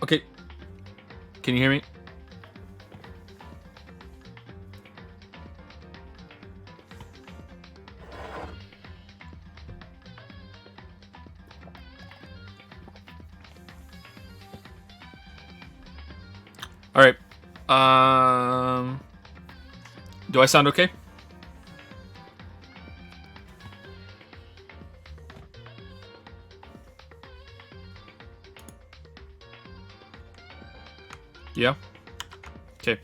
Okay. Can you hear me? All right. Do I sound okay? Yeah. Okay.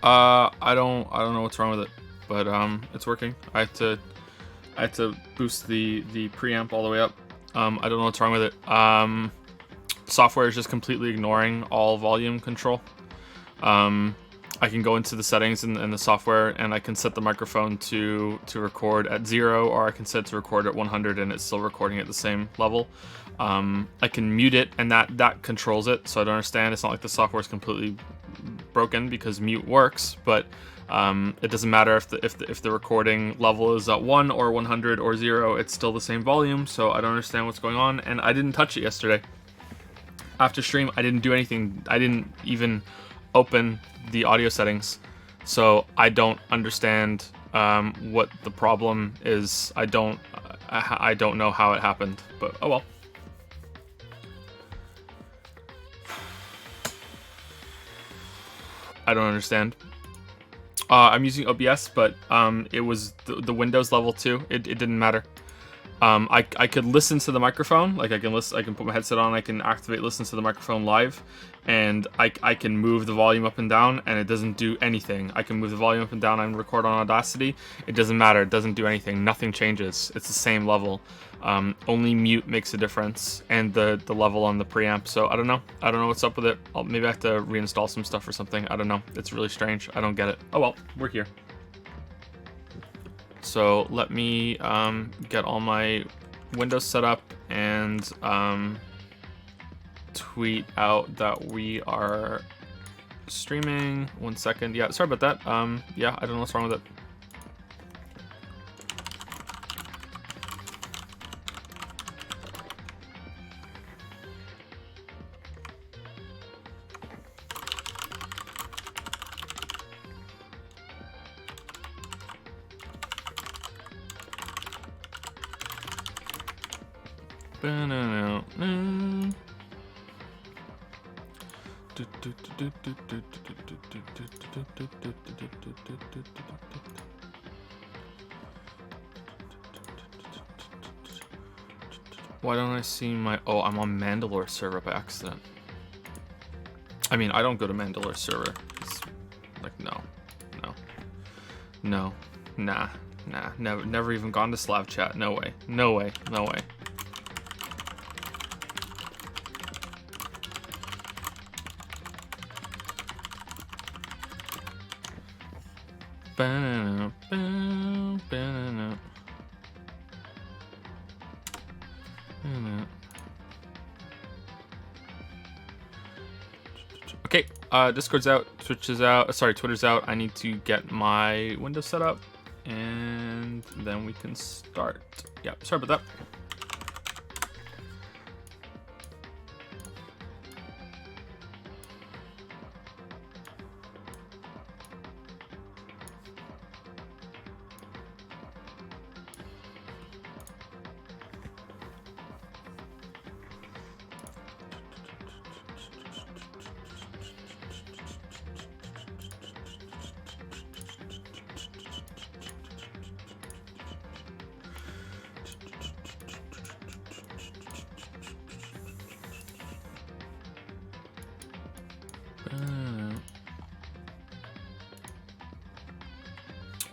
I don't know what's wrong with it, but it's working. I had to boost the preamp all the way up. I don't know what's wrong with it. Software is just completely ignoring all volume control. I can go into the settings in the software and I can set the microphone to record at 0, or I can set it to record at 100 and it's still recording at the same level. I can mute it and that controls it, so I don't understand. It's not like the software is completely broken because mute works, but it doesn't matter if the recording level is at 1 or 100 or 0, it's still the same volume, so I don't understand what's going on, and I didn't touch it yesterday. After stream, I didn't do anything. I didn't even open the audio settings, so I don't understand what the problem is. I don't know how it happened, but oh well. I don't understand. I'm using OBS, but it was the Windows level too. It didn't matter. I could listen to the microphone, like I can put my headset on, I can activate listen to the microphone live, and I can move the volume up and down, and it doesn't do anything. I can move the volume up and down and record on Audacity. It doesn't matter. It doesn't do anything. Nothing changes. It's the same level. Only mute makes a difference, and the level on the preamp. So I don't know. I don't know what's up with it. Maybe I have to reinstall some stuff or something. I don't know. It's really strange. I don't get it. Oh well, we're here. So let me get all my Windows set up and tweet out that we are streaming. 1 second. Yeah, sorry about that. Yeah, I don't know what's wrong with it. Why don't I see my... Oh, I'm on Mandalore server by accident. I mean, I don't go to Mandalore server. It's like, no. Nah. Never even gone to Slav chat. No way. Okay, Discord's out, Twitch is out, sorry, Twitter's out. I need to get my Windows set up, and then we can start. Yeah, sorry about that.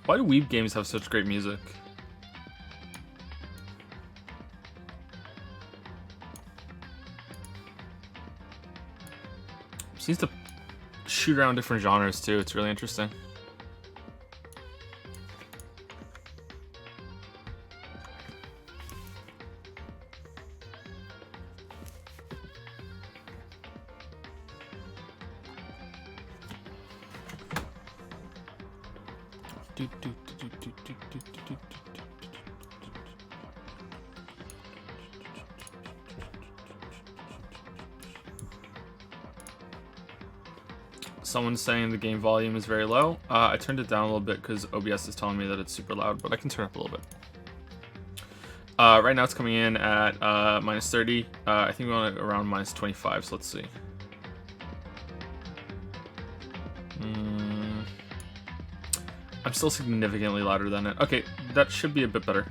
Why do weeb games have such great music? Seems to shoot around different genres too. It's really interesting. Someone's saying the game volume is very low. I turned it down a little bit because OBS is telling me that it's super loud, but I can turn it up a little bit. Right now it's coming in at minus 30. I think we want it around minus 25, so let's see. I'm still significantly louder than it. Okay, that should be a bit better.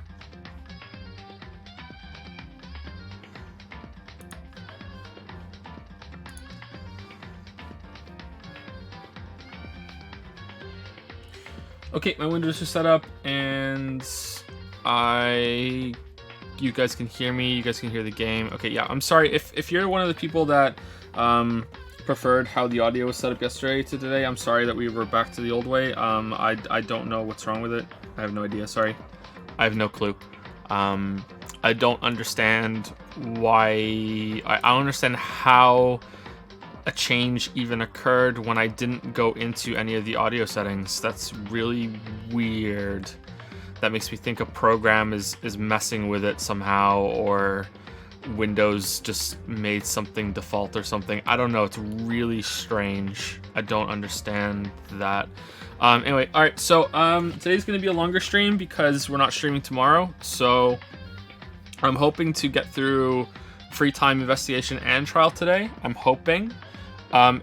Okay, my windows are set up, and you guys can hear me, you guys can hear the game. Okay, yeah, I'm sorry, if you're one of the people that preferred how the audio was set up yesterday to today, I'm sorry that we were back to the old way. I don't know what's wrong with it. I have no idea, sorry. I have no clue. I don't understand why, I don't understand how a change even occurred when I didn't go into any of the audio settings. That's really weird. That makes me think a program is messing with it somehow, or Windows just made something default or something. I don't know. It's really strange. I don't understand that. Anyway, all right. So today's going to be a longer stream because we're not streaming tomorrow. So I'm hoping to get through Free Time, Investigation, and Trial today. I'm hoping.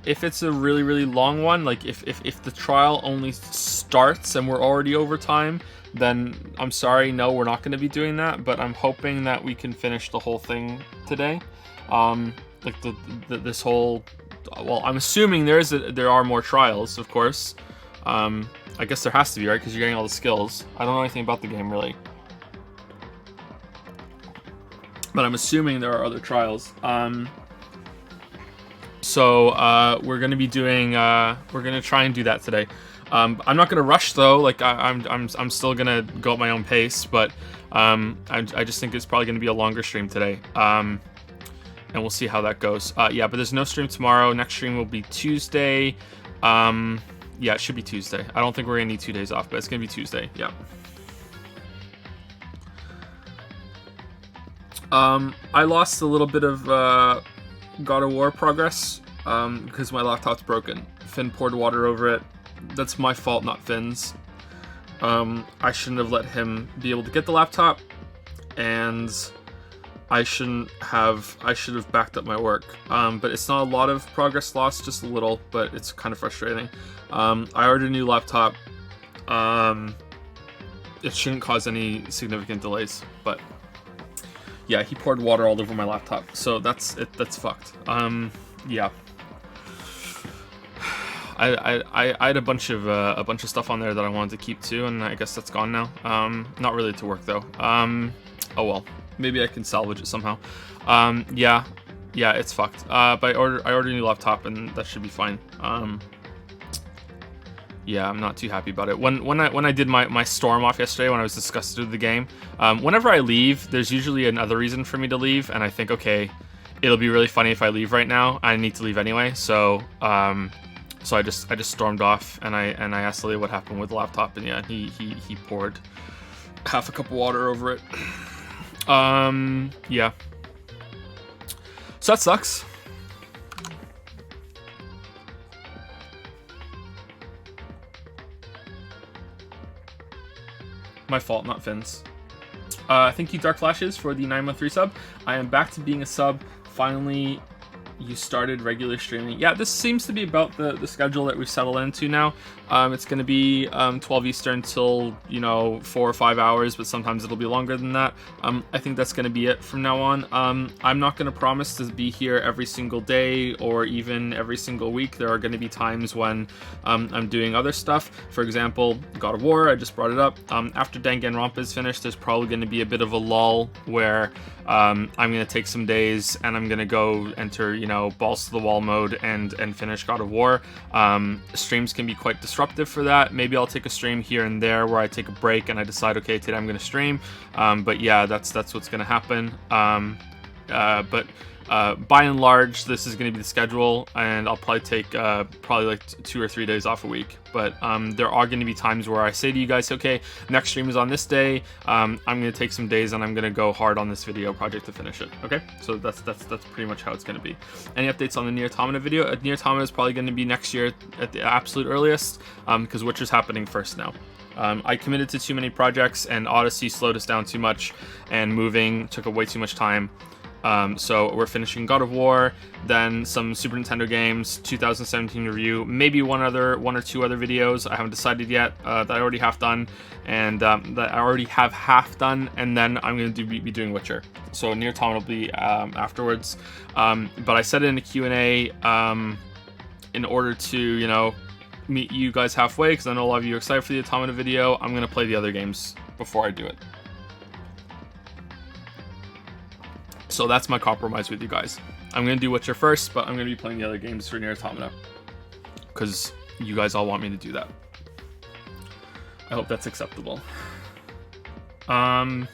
If it's a really, really long one, like if the trial only starts and we're already over time, then I'm sorry, no, we're not going to be doing that, but I'm hoping that we can finish the whole thing today. Like this whole, well, I'm assuming there are more trials, of course. I guess there has to be, right? Because you're getting all the skills. I don't know anything about the game, really. But I'm assuming there are other trials. So we're gonna be doing. We're gonna try and do that today. I'm not gonna rush though. Like I'm still gonna go at my own pace. But I just think it's probably gonna be a longer stream today. And we'll see how that goes. Yeah, but there's no stream tomorrow. Next stream will be Tuesday. Yeah, it should be Tuesday. I don't think we're gonna need 2 days off, but it's gonna be Tuesday. Yeah. I lost a little bit of God of War progress because my laptop's broken. Finn poured water over it. That's my fault, not Finn's. I shouldn't have let him be able to get the laptop, and I should have backed up my work. But it's not a lot of progress lost, just a little, but it's kind of frustrating. I ordered a new laptop. It shouldn't cause any significant delays, but yeah, he poured water all over my laptop, so that's it. That's fucked. Yeah. I had a bunch of stuff on there that I wanted to keep too, and I guess that's gone now. Not really to work though. Oh well, maybe I can salvage it somehow. Yeah, it's fucked. But I ordered a new laptop, and that should be fine. Yeah, I'm not too happy about it. When I did my storm off yesterday, when I was disgusted with the game, whenever I leave, there's usually another reason for me to leave, and I think, okay, it'll be really funny if I leave right now. I need to leave anyway, so I just stormed off, and I asked Lily what happened with the laptop, and yeah, he poured half a cup of water over it. Yeah. So that sucks. My fault, not Finn's. Thank you, Dark Flashes, for the 9-month resub. I am back to being a sub. Finally, you started regular streaming. Yeah, this seems to be about the schedule that we've settled into now. It's going to be 12 Eastern till, 4 or 5 hours, but sometimes it'll be longer than that. I think that's going to be it from now on. I'm not going to promise to be here every single day or even every single week. There are going to be times when I'm doing other stuff. For example, God of War, I just brought it up. After Danganronpa is finished, there's probably going to be a bit of a lull where I'm going to take some days and I'm going to go enter, balls to the wall mode and finish God of War. Streams can be quite disruptive for that. Maybe I'll take a stream here and there where I take a break and I decide, okay, today I'm going to stream. But yeah, that's what's going to happen. But by and large, this is going to be the schedule, and I'll probably take like 2 or 3 days off a week. But there are going to be times where I say to you guys, okay, next stream is on this day. I'm going to take some days and I'm going to go hard on this video project to finish it. Okay, so that's pretty much how it's going to be. Any updates on the Nier Automata video? Nier Automata is probably going to be next year at the absolute earliest, because Witcher's happening first now. I committed to too many projects, and Odyssey slowed us down too much, and moving took way too much time. So we're finishing God of War, then some Super Nintendo games, 2017 review, maybe one or two other videos I haven't decided yet, that I already have done, and that I already have half done, and then I'm going to be doing Witcher. So Nier Automata will be afterwards. But I said it in a Q&A in order to, you know, meet you guys halfway, because I know a lot of you are excited for the Automata video. I'm going to play the other games before I do it. So that's my compromise with you guys. I'm going to do Witcher first, but I'm going to be playing the other games for Nier Automata, because you guys all want me to do that. I hope that's acceptable. Yeah,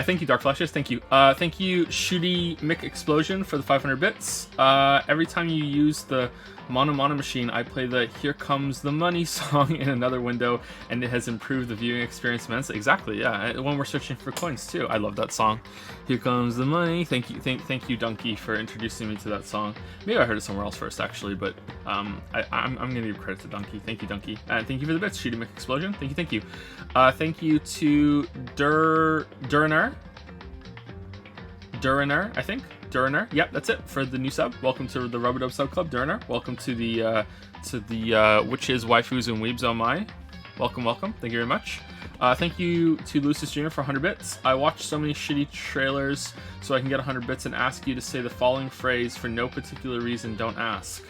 thank you, Dark Flashes. Thank you. Thank you, Shooty Mick Explosion, for the 500 bits. Every time you use the Mono machine, I play the Here Comes the Money song in another window, and it has improved the viewing experience immensely. Exactly, yeah. When we're searching for coins, too. I love that song. Here Comes the Money. Thank you, Donkey, for introducing me to that song. Maybe I heard it somewhere else first, actually, but I'm going to give credit to Donkey. Thank you, Donkey. And thank you for the bits, Shooty Mick Explosion. Thank you. Thank you to Duriner, I think. Duriner, yep, that's it for the new sub. Welcome to the Rubber Dub Sub Club, Duriner. Welcome to the Witches, Waifus, and Weebs on my. Welcome. Thank you very much. Thank you to Lucis Jr. for 100 bits. I watched so many shitty trailers so I can get 100 bits and ask you to say the following phrase for no particular reason. Don't ask.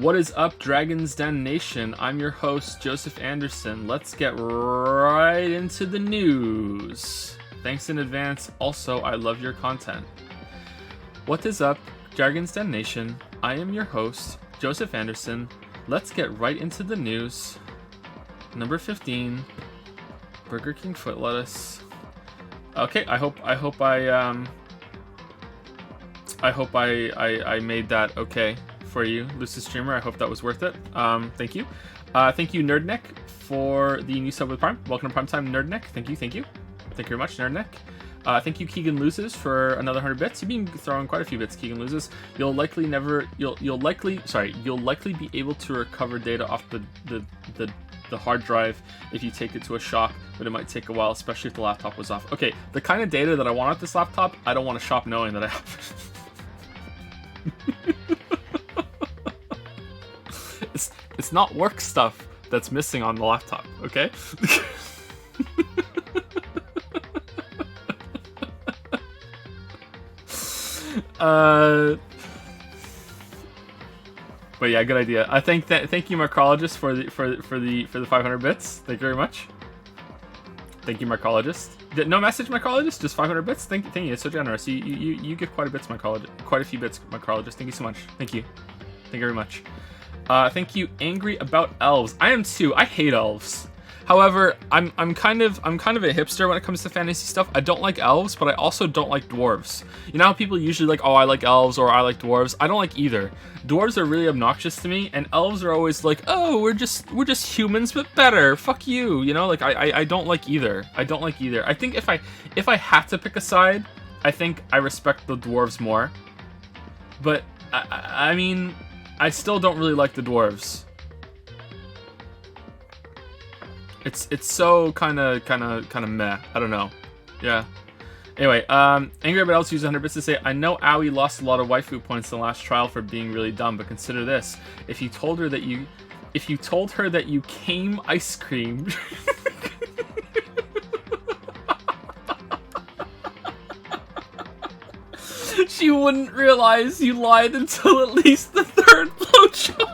What is up, Dragon's Den Nation? I'm your host, Joseph Anderson. Let's get right into the news. Thanks in advance. Also, I love your content. What is up, Dragon's Den Nation? I am your host, Joseph Anderson. Let's get right into the news. Number 15, Burger King foot lettuce. Okay, I hope I made that okay for you, Lucis Streamer. I hope that was worth it. Thank you. Thank you, Nerdneck, for the new sub with Prime. Welcome to Primetime, Nerdneck. Thank you. Thank you very much, Nerdneck. Thank you, Keegan Loses, for another 100 bits. You've been throwing quite a few bits, Keegan Loses. You'll likely be able to recover data off the hard drive if you take it to a shop, but it might take a while, especially if the laptop was off. Okay, the kind of data that I want off this laptop, I don't want a shop knowing that I have it. It's not work stuff that's missing on the laptop, okay? But yeah, good idea. I thank you, Marcologist, for the 500 bits. Thank you very much. Thank you, Marcologist. No message, Marcologist. Just 500 bits. Thank you. It's so generous. You give quite a bits, Marcologist. Quite a few bits, Marcologist. Thank you so much. Thank you very much. Thank you, Angry About Elves. I am too. I hate elves. However, I'm kind of a hipster when it comes to fantasy stuff. I don't like elves, but I also don't like dwarves. You know how people usually like, oh, I like elves or I like dwarves. I don't like either. Dwarves are really obnoxious to me, and elves are always like, oh, we're just humans but better. Fuck you. You know, like I don't like either. I think if I had to pick a side, I think I respect the dwarves more. But I mean, I still don't really like the dwarves. It's so kind of meh. I don't know. Yeah. Anyway, Angry About Elves used 100 bits to say, I know Aoi lost a lot of waifu points in the last trial for being really dumb, but consider this: if you told her that you came ice cream. She wouldn't realize you lied until at least the third blowjob.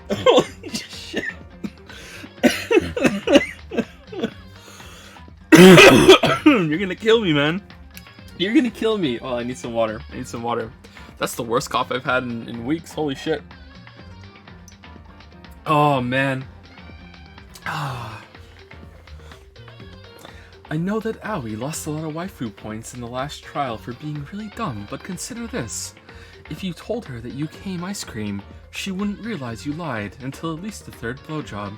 Holy shit. You're gonna kill me, man. You're gonna kill me. Oh, I need some water. I need some water. That's the worst cough I've had in weeks. Holy shit. Oh, man. I know that Aoi lost a lot of waifu points in the last trial for being really dumb, but consider this. If you told her that you came ice cream, she wouldn't realize you lied until at least the third blowjob.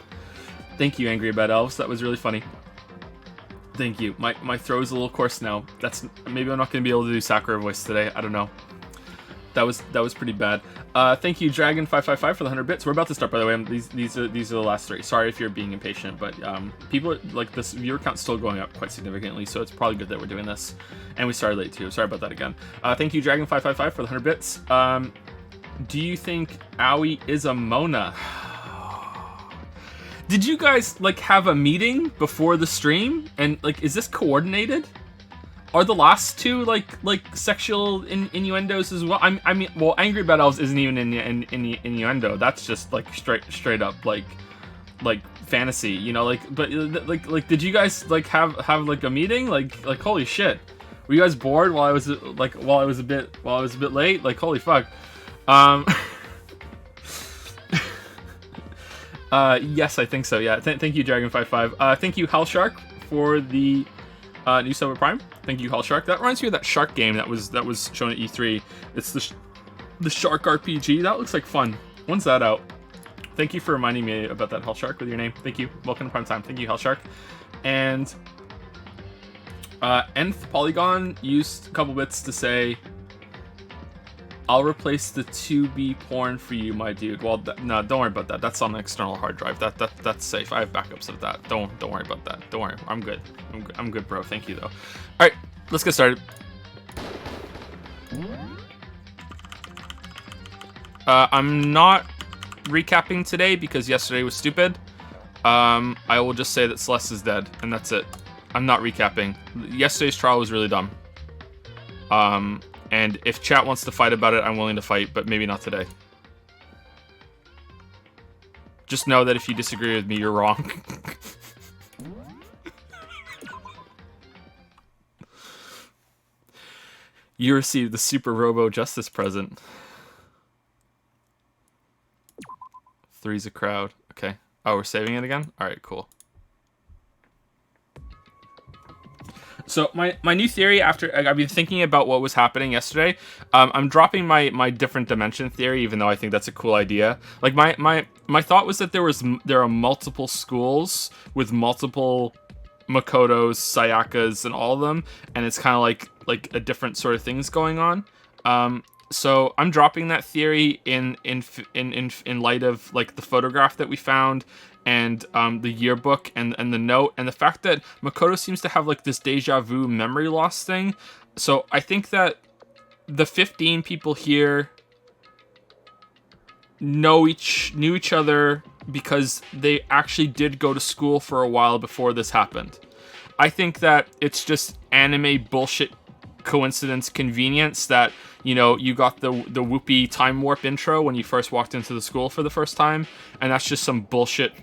Thank you, Angry About Elves. That was really funny. Thank you. My throat is a little coarse now. Maybe I'm not going to be able to do Sakura voice today. I don't know. That was pretty bad. Thank you, Dragon555 for the 100 bits. We're about to start, by the way. These are the last 3. Sorry if you're being impatient, but people like this viewer count's still going up quite significantly, so it's probably good that we're doing this. And we started late too. Sorry about that again. Thank you, Dragon555 for the 100 bits. Do you think Aoi is a Mona? Did you guys like have a meeting before the stream? And like, is this coordinated? Are the last 2 like sexual innuendos as well? I mean, well, Angry About Elves isn't even in innuendo. That's just like straight up like fantasy, you know? But did you guys like have like a meeting? Like holy shit, were you guys bored while I was a bit late? Like holy fuck. Yes, I think so. Yeah. Thank you, Dragon55. Thank you, Hell Shark, for the new sub of Prime. Thank you, Hell Shark. That reminds me of that shark game that was shown at E3. It's the Shark RPG. That looks like fun. When's that out? Thank you for reminding me about that, Hell Shark, with your name. Thank you. Welcome to Prime Time. Thank you, Hell Shark. And Nth Polygon used a couple bits to say, I'll replace the 2B porn for you, my dude. Well, no, don't worry about that. That's on the external hard drive. That's safe. I have backups of that. Don't worry about that. Don't worry. I'm good. I'm good, bro. Thank you, though. All right, let's get started. I'm not recapping today because yesterday was stupid. I will just say that Celeste is dead, and that's it. I'm not recapping. Yesterday's trial was really dumb. And if chat wants to fight about it, I'm willing to fight, but maybe not today. Just know that if you disagree with me, you're wrong. You received the Super Robo Justice present. 3's a crowd. Okay. Oh, we're saving it again? Alright, cool. So my new theory, after I've been thinking about what was happening yesterday, I'm dropping my different dimension theory, even though I think that's a cool idea. Like my thought was that there are multiple schools with multiple Makotos, Sayakas, and all of them, and it's kind of like a different sort of things going on. So I'm dropping that theory in light of like the photograph that we found, and the yearbook and the note, and the fact that Makoto seems to have like this deja vu memory loss thing. So I think that the 15 people here knew each other because they actually did go to school for a while before this happened. I think that it's just anime bullshit coincidence convenience that, you know, you got the whoopee time warp intro when you first walked into the school for the first time, and that's just some bullshit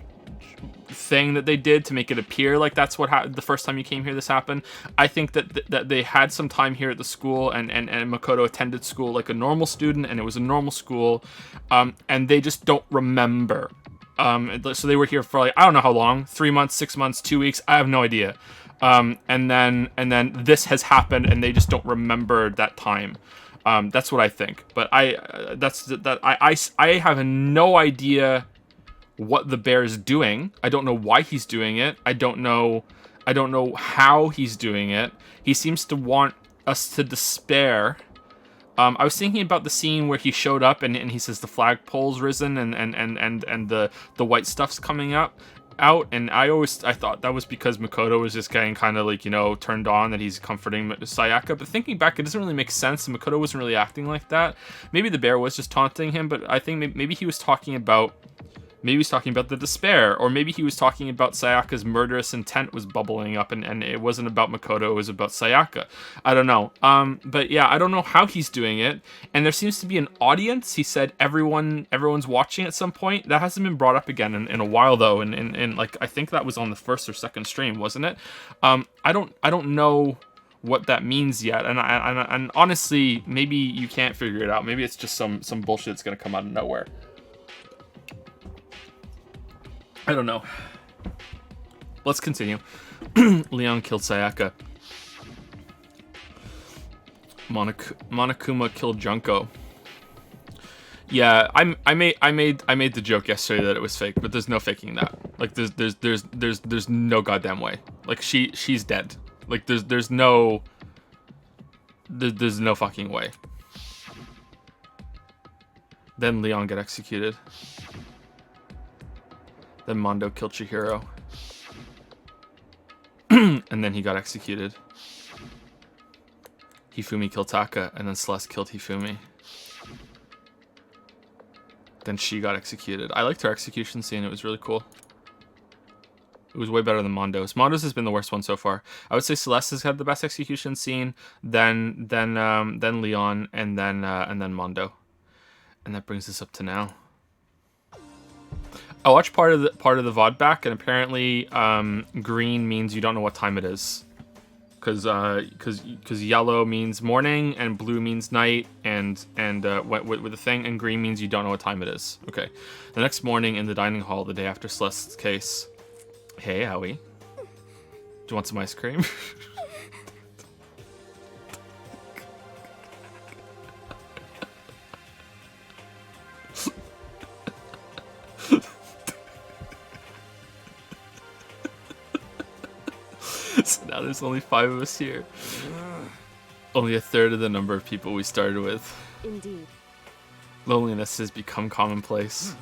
thing that they did to make it appear like that's what happened the first time you came here. This happened. I think that they had some time here at the school, and Makoto attended school like a normal student, and it was a normal school, and they just don't remember. So they were here for like, I don't know how long, 3 months, 6 months, 2 weeks, I have no idea. And then this has happened, and they just don't remember that time. That's what I think. But I have no idea what the bear is doing. I don't know why he's doing it. I don't know how he's doing it. He seems to want us to despair. I was thinking about the scene where he showed up and he says the flagpole's risen and the white stuff's coming out, and I thought that was because Makoto was just getting kind of like, you know, turned on, that he's comforting Sayaka. But thinking back, it doesn't really make sense, and Makoto wasn't really acting like that. Maybe the bear was just taunting him, but I think maybe he was talking about the despair, or maybe he was talking about Sayaka's murderous intent was bubbling up, and it wasn't about Makoto, it was about Sayaka. I don't know. But yeah, I don't know how he's doing it. And there seems to be an audience. He said everyone's watching at some point. That hasn't been brought up again in a while though. And like, I think that was on the first or second stream, wasn't it? I don't know what that means yet. And honestly, maybe you can't figure it out. Maybe it's just some bullshit that's gonna come out of nowhere. I don't know. Let's continue. Leon killed Sayaka. Monokuma killed Junko. Yeah, I made the joke yesterday that it was fake, but there's no faking that. Like there's no goddamn way. Like she's dead. Like there's no fucking way. Then Leon got executed. Then Mondo killed Chihiro. And then he got executed. Hifumi killed Taka, and then Celeste killed Hifumi. Then she got executed. I liked her execution scene. It was really cool. It was way better than Mondo's. Mondo's has been the worst one so far. I would say Celeste has had the best execution scene, then Leon, and then Mondo. And that brings us up to now. I watched part of the VOD back, and apparently green means you don't know what time it is. Because yellow means morning and blue means night and with the thing, and green means you don't know what time it is. Okay. The next morning in the dining hall, the day after Celeste's case. Hey, Howie. Do you want some ice cream? So now there's only 5 of us here. Only a third of the number of people we started with. Indeed. Loneliness has become commonplace.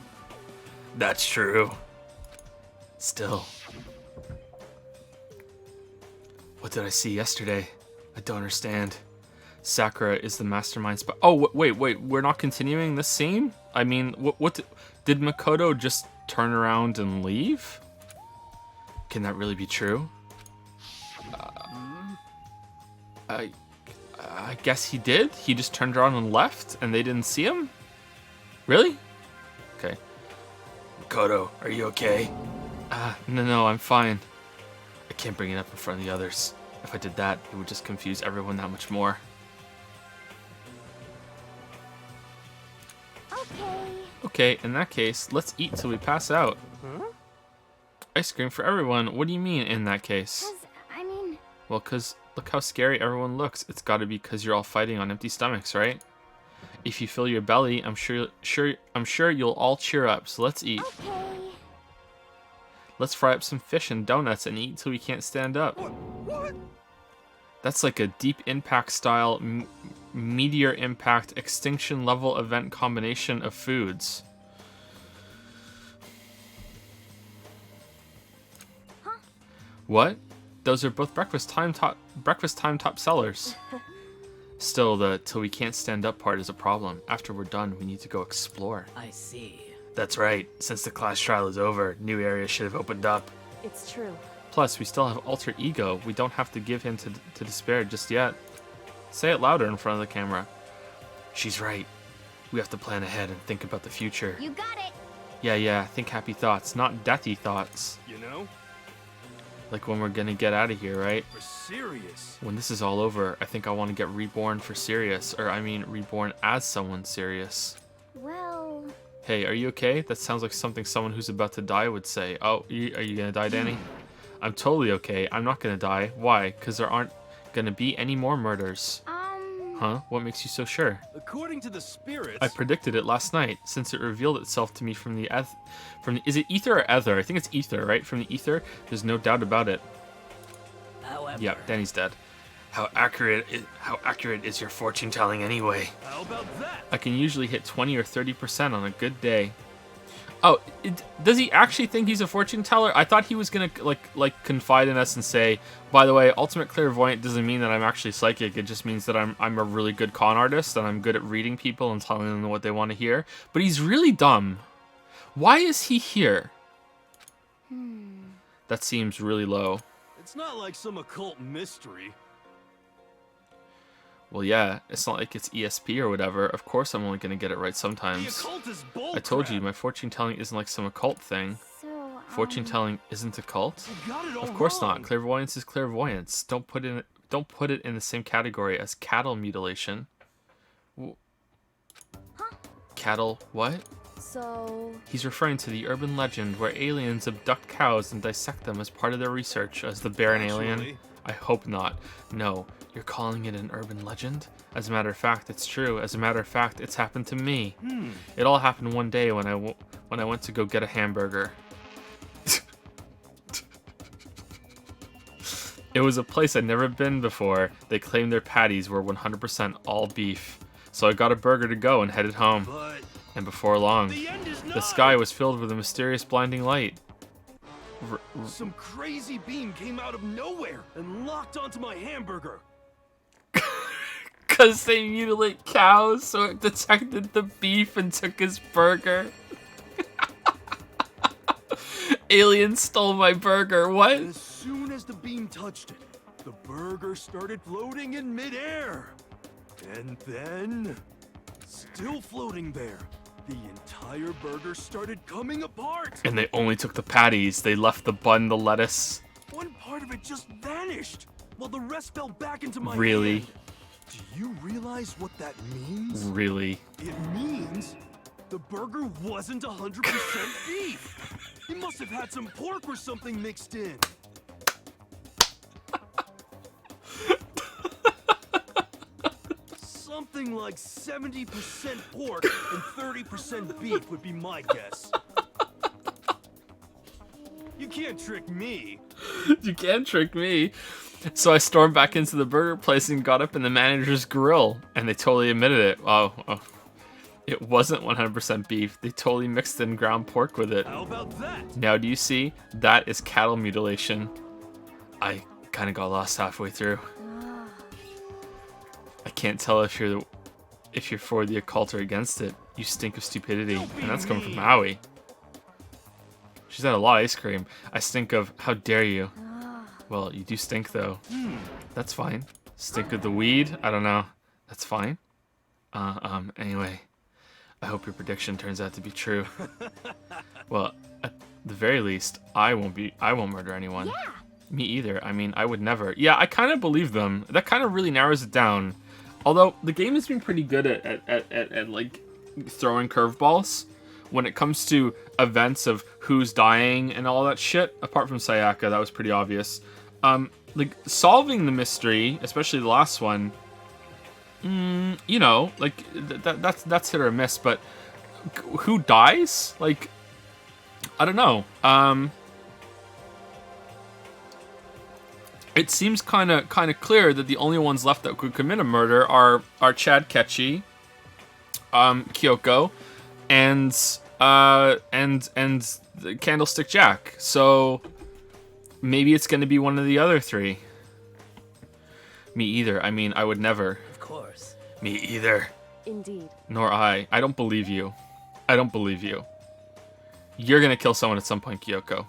That's true. Still. What did I see yesterday? I don't understand. Sakura is the mastermind spy. Oh, wait. We're not continuing this scene? I mean, what did Makoto just turn around and leave? Can that really be true? I guess he did. He just turned around and left, and they didn't see him? Really? Okay. Makoto, are you okay? No, I'm fine. I can't bring it up in front of the others. If I did that, it would just confuse everyone that much more. Okay, in that case, let's eat till we pass out. Huh? Ice cream for everyone. What do you mean, in that case? Well, 'cause look how scary everyone looks. It's gotta be 'cause you're all fighting on empty stomachs, right? If you fill your belly, I'm sure you'll all cheer up. So let's eat. Okay. Let's fry up some fish and donuts and eat till we can't stand up. What? That's like a deep impact style, meteor impact, extinction level event combination of foods. Huh? What? Those are both breakfast time top sellers. Still, the till we can't stand up part is a problem. After we're done, we need to go explore. I see. That's right. Since the class trial is over, new areas should have opened up. It's true. Plus, we still have alter ego. We don't have to give in to despair just yet. Say it louder in front of the camera. She's right. We have to plan ahead and think about the future. You got it. Yeah. Think happy thoughts, not deathy thoughts. You know? Like when we're gonna get out of here, right? For serious. When this is all over, I think I want to get reborn for serious. Or I mean, reborn as someone serious. Well... Hey, are you okay? That sounds like something someone who's about to die would say. Oh, are you gonna die, Danny? I'm totally okay. I'm not gonna die. Why? Because there aren't gonna be any more murders. Huh? What makes you so sure? According to the spirits... I predicted it last night, since it revealed itself to me from the is it ether or ether? I think it's ether, right? From the ether, there's no doubt about it. However... Yep, Danny's dead. How accurate is your fortune telling anyway? How about that? I can usually hit 20 or 30% on a good day. Oh, does he actually think he's a fortune teller? I thought he was gonna like confide in us and say, by the way, ultimate clairvoyant doesn't mean that I'm actually psychic. It just means that I'm a really good con artist and I'm good at reading people and telling them what they want to hear. But he's really dumb. Why is he here? That seems really low. It's not like some occult mystery. Well, yeah, it's not like it's ESP or whatever. Of course I'm only going to get it right sometimes. The occult is bull I told crap. you, my fortune telling isn't like some occult thing. So, Fortune telling isn't a cult? You got it all Of course wrong. not. Clairvoyance is clairvoyance. Don't put don't put it in the same category as cattle mutilation. Huh? Cattle what? So... He's referring to the urban legend where aliens abduct cows and dissect them as part of their research as the Baron alien. Actually- I hope not. No, you're calling it an urban legend? As a matter of fact, it's true. As a matter of fact, it's happened to me. It all happened one day when I went to go get a hamburger. It was a place I'd never been before. They claimed their patties were 100% all beef. So I got a burger to go and headed home. But And before long, the end is nigh. the sky was filled with a mysterious blinding light. Some crazy beam came out of nowhere and locked onto my hamburger. Because they mutilate cows, so it detected the beef and took his burger. Alien stole my burger. What? And as soon as the beam touched it, the burger started floating in midair. And then, still floating there, the entire burger started coming apart. And they only took the patties. They left the bun, the lettuce. One part of it just vanished, while the rest fell back into my Really? hand. Do you realize what that means? Really? It means the burger wasn't 100% beef. It must have had some pork or something mixed in. Something like 70% pork and 30% beef would be my guess. You can't trick me. You can't trick me. So I stormed back into the burger place and got up in the manager's grill, and they totally admitted it. Oh. It wasn't 100% beef. They totally mixed in ground pork with it. How about that? Now, do you see? That is cattle mutilation. I kind of got lost halfway through. I can't tell if you're for the occult or against it. You stink of stupidity, and that's coming from Maui. She's had a lot of ice cream. I stink of how dare you. Well, you do stink though. That's fine. Stink of the weed? I don't know. That's fine. Anyway, I hope your prediction turns out to be true. Well, at the very least, I won't murder anyone. Yeah. Me either. I mean, I would never. Yeah, I kind of believe them. That kind of really narrows it down. Although the game has been pretty good at like throwing curveballs when it comes to events of who's dying and all that shit. Apart from Sayaka, that was pretty obvious. Like solving the mystery, especially the last one. You know, like that's hit or miss. But who dies? Like, I don't know. It seems kind of clear that the only ones left that could commit a murder are Chad Ketchy, Kyoko, and the Candlestick Jack. So maybe it's going to be one of the other three. Me either. I mean, I would never. Of course. Me either. Indeed. Nor I. I don't believe you. I don't believe you. You're going to kill someone at some point, Kyoko.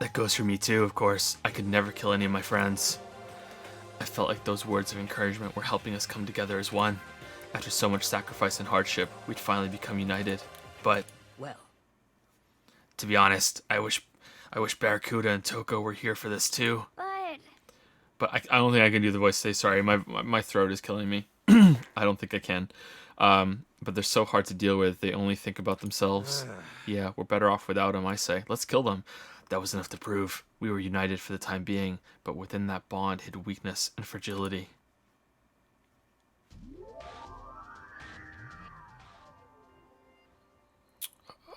That goes for me too, of course. I could never kill any of my friends. I felt like those words of encouragement were helping us come together as one. After so much sacrifice and hardship, we'd finally become united. But, Well, to be honest, I wish Barracuda and Toko were here for this too. But I don't think I can do the voice today. Sorry, my throat is killing me. I don't think I can. But they're so hard to deal with. They only think about themselves. Yeah, we're better off without them, I say. Let's kill them. That was enough to prove we were united for the time being, but within that bond hid weakness and fragility.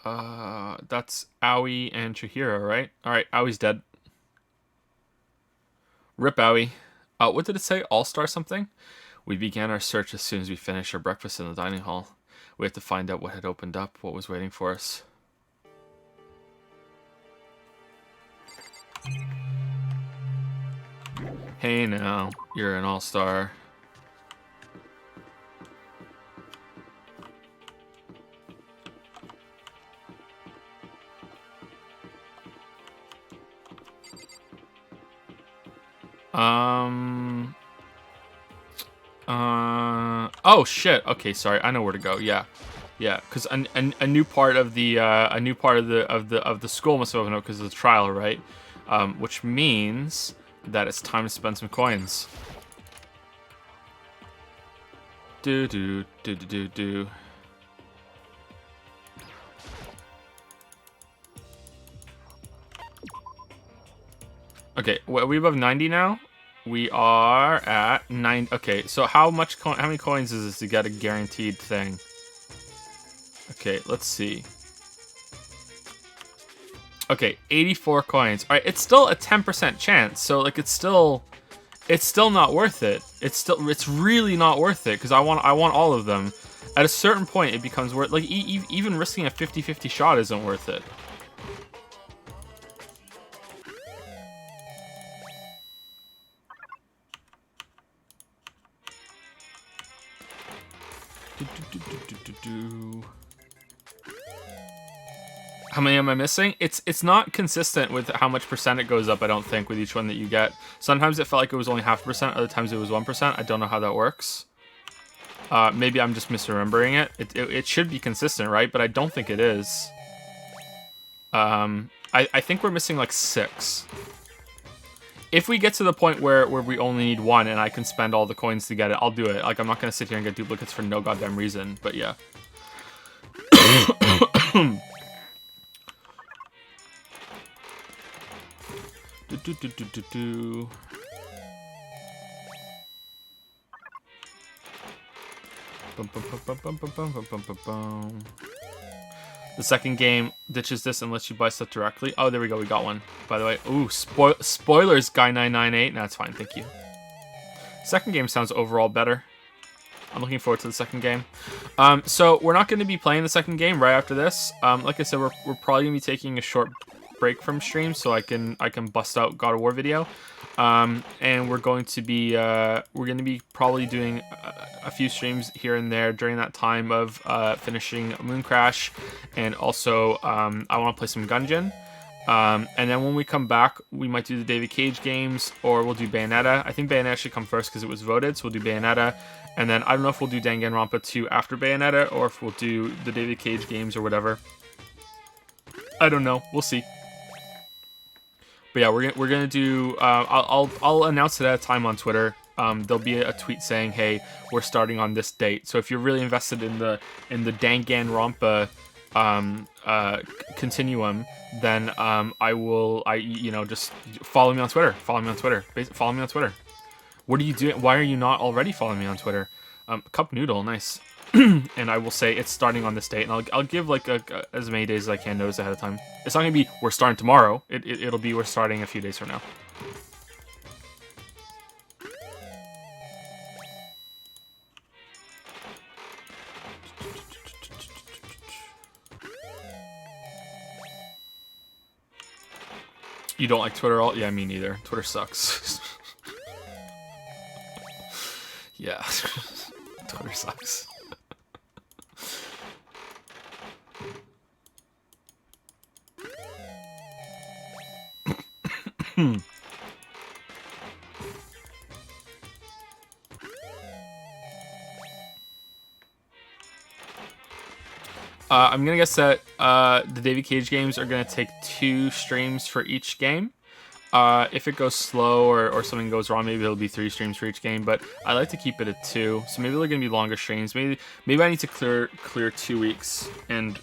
That's Aoi and Chihiro, right? Alright, Aoi's dead. Rip Aoi. What did it say? All-Star something? We began our search as soon as we finished our breakfast in the dining hall. We had to find out what had opened up, what was waiting for us. Hey now, you're an all-star. Oh shit. Okay, sorry. I know where to go. Yeah, because a new part of the school must have opened up because of the trial, right? Which means that it's time to spend some coins. Do do do do do do. Okay, are we above 90 now? We are at 9. Okay, so how many coins is this to get a guaranteed thing? Okay, let's see. Okay, 84 coins. All right, it's still a 10% chance. So like it's still not worth it. It's really not worth it because I want all of them. At a certain point it becomes worth, like even risking a 50-50 shot isn't worth it. How many am I missing? It's not consistent with how much percent it goes up, I don't think, with each one that you get. Sometimes it felt like it was only 0.5%, other times it was 1%. I don't know how that works. Maybe I'm just misremembering it. It should be consistent, right? But I don't think it is. I think we're missing like 6. If we get to the point where we only need 1 and I can spend all the coins to get it, I'll do it. Like, I'm not going to sit here and get duplicates for no goddamn reason, but yeah. The second game ditches this and lets you buy stuff directly. Oh, there we go. We got one, by the way. Ooh, spoilers, Guy998. No, that's fine. Thank you. Second game sounds overall better. I'm looking forward to the second game. So we're not going to be playing the second game right after this. Like I said, we're probably going to be taking a short break from stream so I can bust out God of War video. And we're going to be probably doing a few streams here and there during that time of finishing Moon Crash, and also I want to play some Gungeon. And then when we come back, we might do the David Cage games, or we'll do Bayonetta. I think Bayonetta should come first because it was voted, so we'll do Bayonetta. And then I don't know if we'll do Danganronpa 2 after Bayonetta, or if we'll do the David Cage games or whatever. I don't know. We'll see. But yeah, we're gonna do. I'll announce it at a time on Twitter. There'll be a tweet saying, "Hey, we're starting on this date." So if you're really invested in the Danganronpa continuum, then just follow me on Twitter. Follow me on Twitter. What are you doing? Why are you not already following me on Twitter? Cup Noodle, nice. And I will say it's starting on this date, and I'll give like as many days as I can notice ahead of time. It's not gonna be we're starting tomorrow. It'll be we're starting a few days from now. You don't like Twitter at all? Yeah, me neither. Twitter sucks. Yeah, Twitter sucks. I'm gonna guess that the David Cage games are gonna take 2 streams for each game. If it goes slow or something goes wrong, maybe it'll be 3 streams for each game. But I like to keep it at 2, so maybe they're gonna be longer streams. Maybe I need to clear 2 weeks and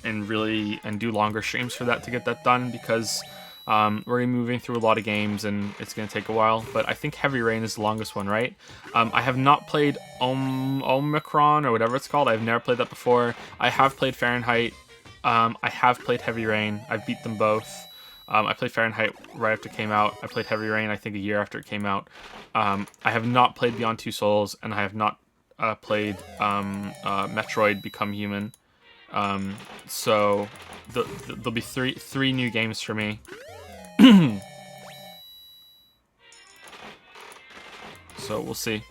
do longer streams for that to get that done, because we're gonna be moving through a lot of games and it's gonna take a while. But I think Heavy Rain is the longest one, right? I have not played Omicron or whatever it's called. I've never played that before. I have played Fahrenheit. I have played Heavy Rain. I've beat them both. I played Fahrenheit right after it came out. I played Heavy Rain, I think, a year after it came out. I have not played Beyond Two Souls, and I have not played Metroid Become Human. So there'll be three new games for me. So we'll see.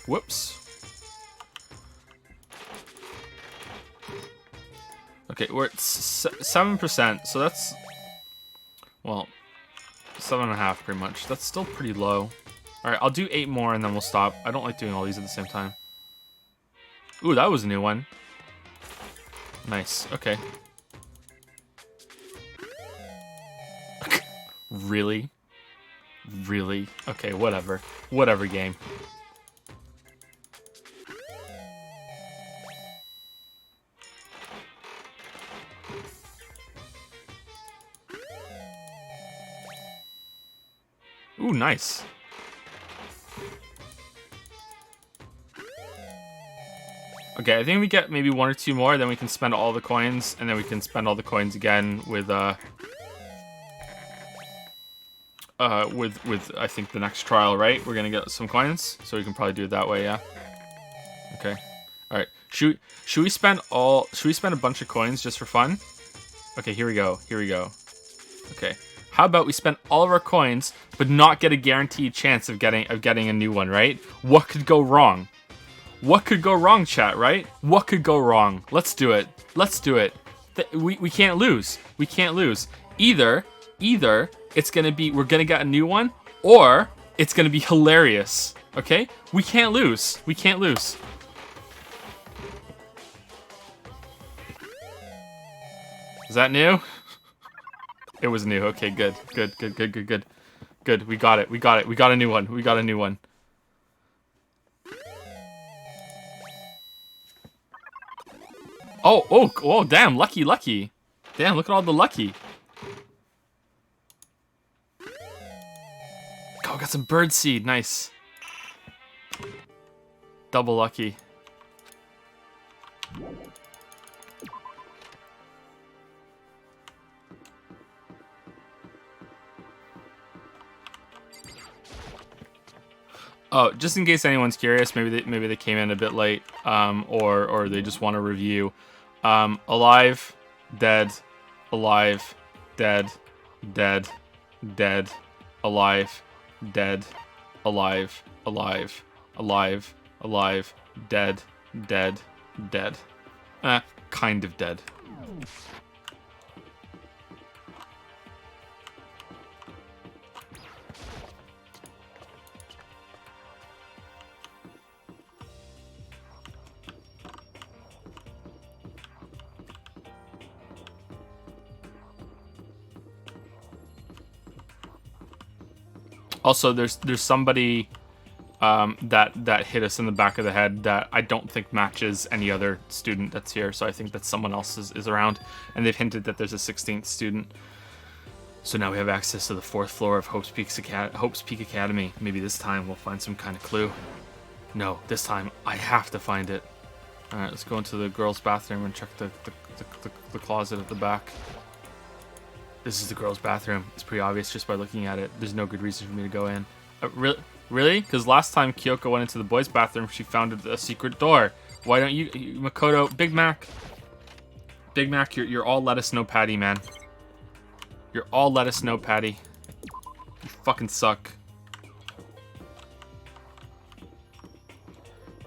Whoops. Okay, we're at 7%, so that's, well, 7.5 pretty much. That's still pretty low. Alright, I'll do 8 more and then we'll stop. I don't like doing all these at the same time. Ooh, that was a new one. Nice, okay. Really? Really? Okay, whatever. Whatever, game. Ooh, nice. Okay, I think we get maybe 1 or 2 more, then we can spend all the coins, and then we can spend all the coins again with I think the next trial, right? We're gonna get some coins, so we can probably do it that way, yeah. Okay. All right. Should we spend a bunch of coins just for fun? Okay, here we go. Here we go. Okay. How about we spend all of our coins, but not get a guaranteed chance of getting a new one, right? What could go wrong? What could go wrong, chat, right? What could go wrong? Let's do it. Let's do it. We can't lose. We can't lose. Either it's gonna be we're gonna get a new one, or it's gonna be hilarious. Okay? We can't lose. We can't lose. Is that new? It was new. Okay, good. Good. Good. We got it. We got a new one. We got a new one. Oh, damn. Lucky. Damn, look at all the lucky. Oh, got some bird seed. Nice. Double lucky. Oh, just in case anyone's curious, maybe they came in a bit late, or they just want to review. Alive, dead, alive, dead, dead, dead, alive, dead, alive, alive, alive, alive, dead, dead, dead. Kind of dead. Also, there's somebody that hit us in the back of the head that I don't think matches any other student that's here, so I think that someone else is around, and they've hinted that there's a 16th student. So now we have access to the 4th floor of Hope's Peak Academy. Maybe this time we'll find some kind of clue. No, this time I have to find it. Alright, let's go into the girls' bathroom and check the closet at the back. This is the girls' bathroom. It's pretty obvious just by looking at it. There's no good reason for me to go in. Really? Because last time Kyoko went into the boys' bathroom, she found a secret door. Why don't you, Makoto, Big Mac, you're all let us know Patty, man. You're all let us know Patty. You fucking suck.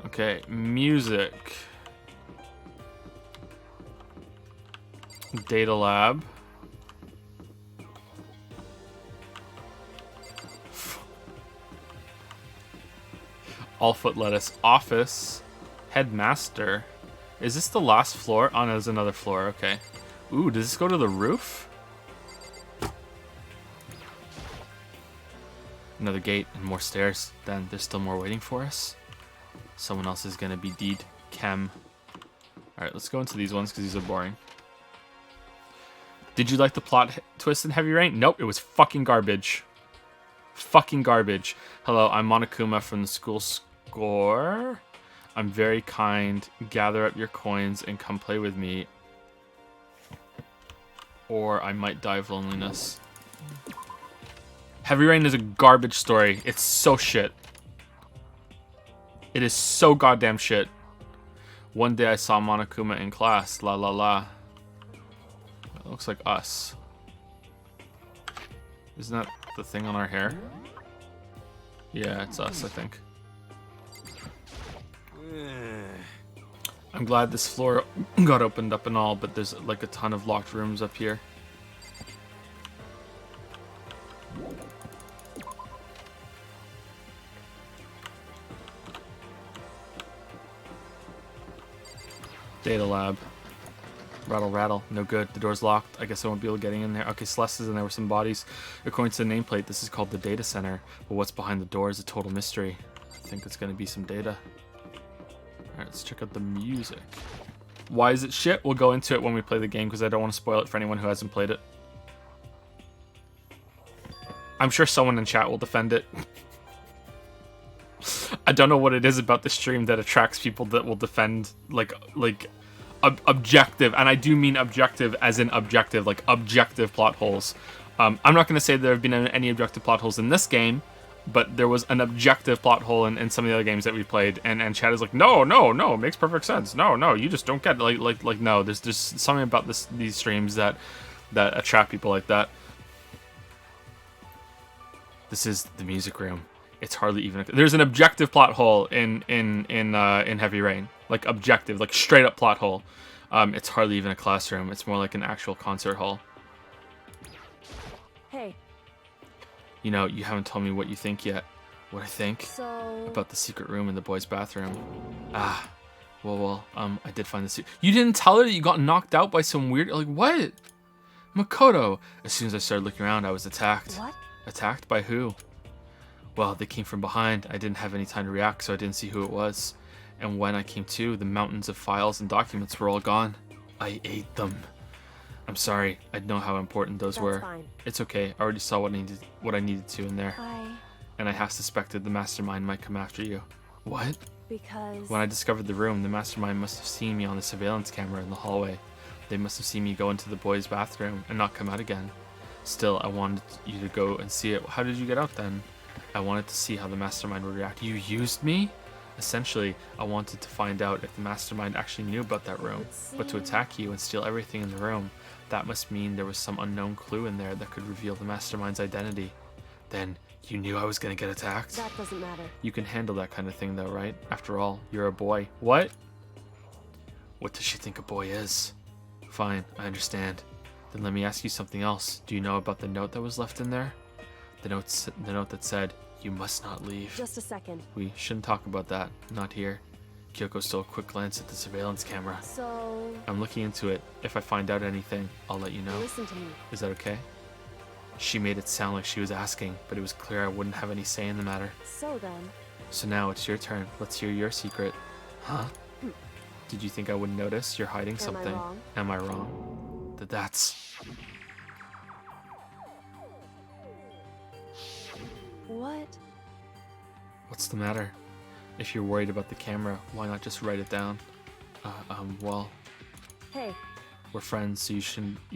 Okay, music. Data lab. All foot lettuce. Office. Headmaster. Is this the last floor? Oh, no, there's another floor. Okay. Ooh, does this go to the roof? Another gate and more stairs. Then there's still more waiting for us. Someone else is going to be deed. Chem. Alright, let's go into these ones because these are boring. Did you like the plot twist in Heavy Rain? Nope, it was fucking garbage. Fucking garbage. Hello, I'm Monokuma from the school score. I'm very kind. Gather up your coins and come play with me. Or I might die of loneliness. Heavy Rain is a garbage story. It's so shit. It is so goddamn shit. One day I saw Monokuma in class. La la la. It looks like us. Isn't that the thing on our hair? Yeah, it's us, I think. I'm glad this floor got opened up and all, but there's like a ton of locked rooms up here. Data lab. Rattle, rattle. No good. The door's locked. I guess I won't be able to get in there. Okay, Celeste is in there with some bodies. According to the nameplate, this is called the data center. But what's behind the door is a total mystery. I think it's going to be some data. Alright, let's check out the music. Why is it shit? We'll go into it when we play the game because I don't want to spoil it for anyone who hasn't played it. I'm sure someone in chat will defend it. I don't know what it is about the stream that attracts people that will defend objective, and I do mean objective as in objective, like objective plot holes. I'm not going to say there have been any objective plot holes in this game, but there was an objective plot hole in some of the other games that we played, and chat is like, no, it makes perfect sense. No, you just don't get it. No, there's something about these streams that attract people like that. This is the music room. It's hardly even. There's an objective plot hole in Heavy Rain, like objective, like straight up plot hole. It's hardly even a classroom. It's more like an actual concert hall. Hey. You know, you haven't told me what you think yet. What I think So... about the secret room in the boys' bathroom. Well, I did find the You didn't tell her that you got knocked out by some weird, like, what? Makoto. As soon as I started looking around, I was attacked. What? Attacked by who? Well, they came from behind. I didn't have any time to react, so I didn't see who it was. And when I came to, the mountains of files and documents were all gone. I ate them. I'm sorry. I know how important those were. Fine. It's okay. I already saw what I needed to in there. And I half suspected the mastermind might come after you. What? Because... When I discovered the room, the mastermind must have seen me on the surveillance camera in the hallway. They must have seen me go into the boys' bathroom and not come out again. Still, I wanted you to go and see it. How did you get out then? I wanted to see how the mastermind would react. You used me? Essentially, I wanted to find out if the mastermind actually knew about that room. But to attack you and steal everything in the room, that must mean there was some unknown clue in there that could reveal the mastermind's identity. Then, you knew I was going to get attacked? That doesn't matter. You can handle that kind of thing though, right? After all, you're a boy. What? What does she think a boy is? Fine, I understand. Then let me ask you something else. Do you know about the note that was left in there? The note that said, "You must not leave." Just a second. We shouldn't talk about that. Not here. Kyoko stole a quick glance at the surveillance camera. So... I'm looking into it. If I find out anything, I'll let you know. Listen to me. Is that okay? She made it sound like she was asking, but it was clear I wouldn't have any say in the matter. So then... So now it's your turn. Let's hear your secret. Huh? Did you think I wouldn't notice? You're hiding something. Am I wrong? That's... What? What's the matter? If you're worried about the camera, why not just write it down? Well... Hey. We're friends, so you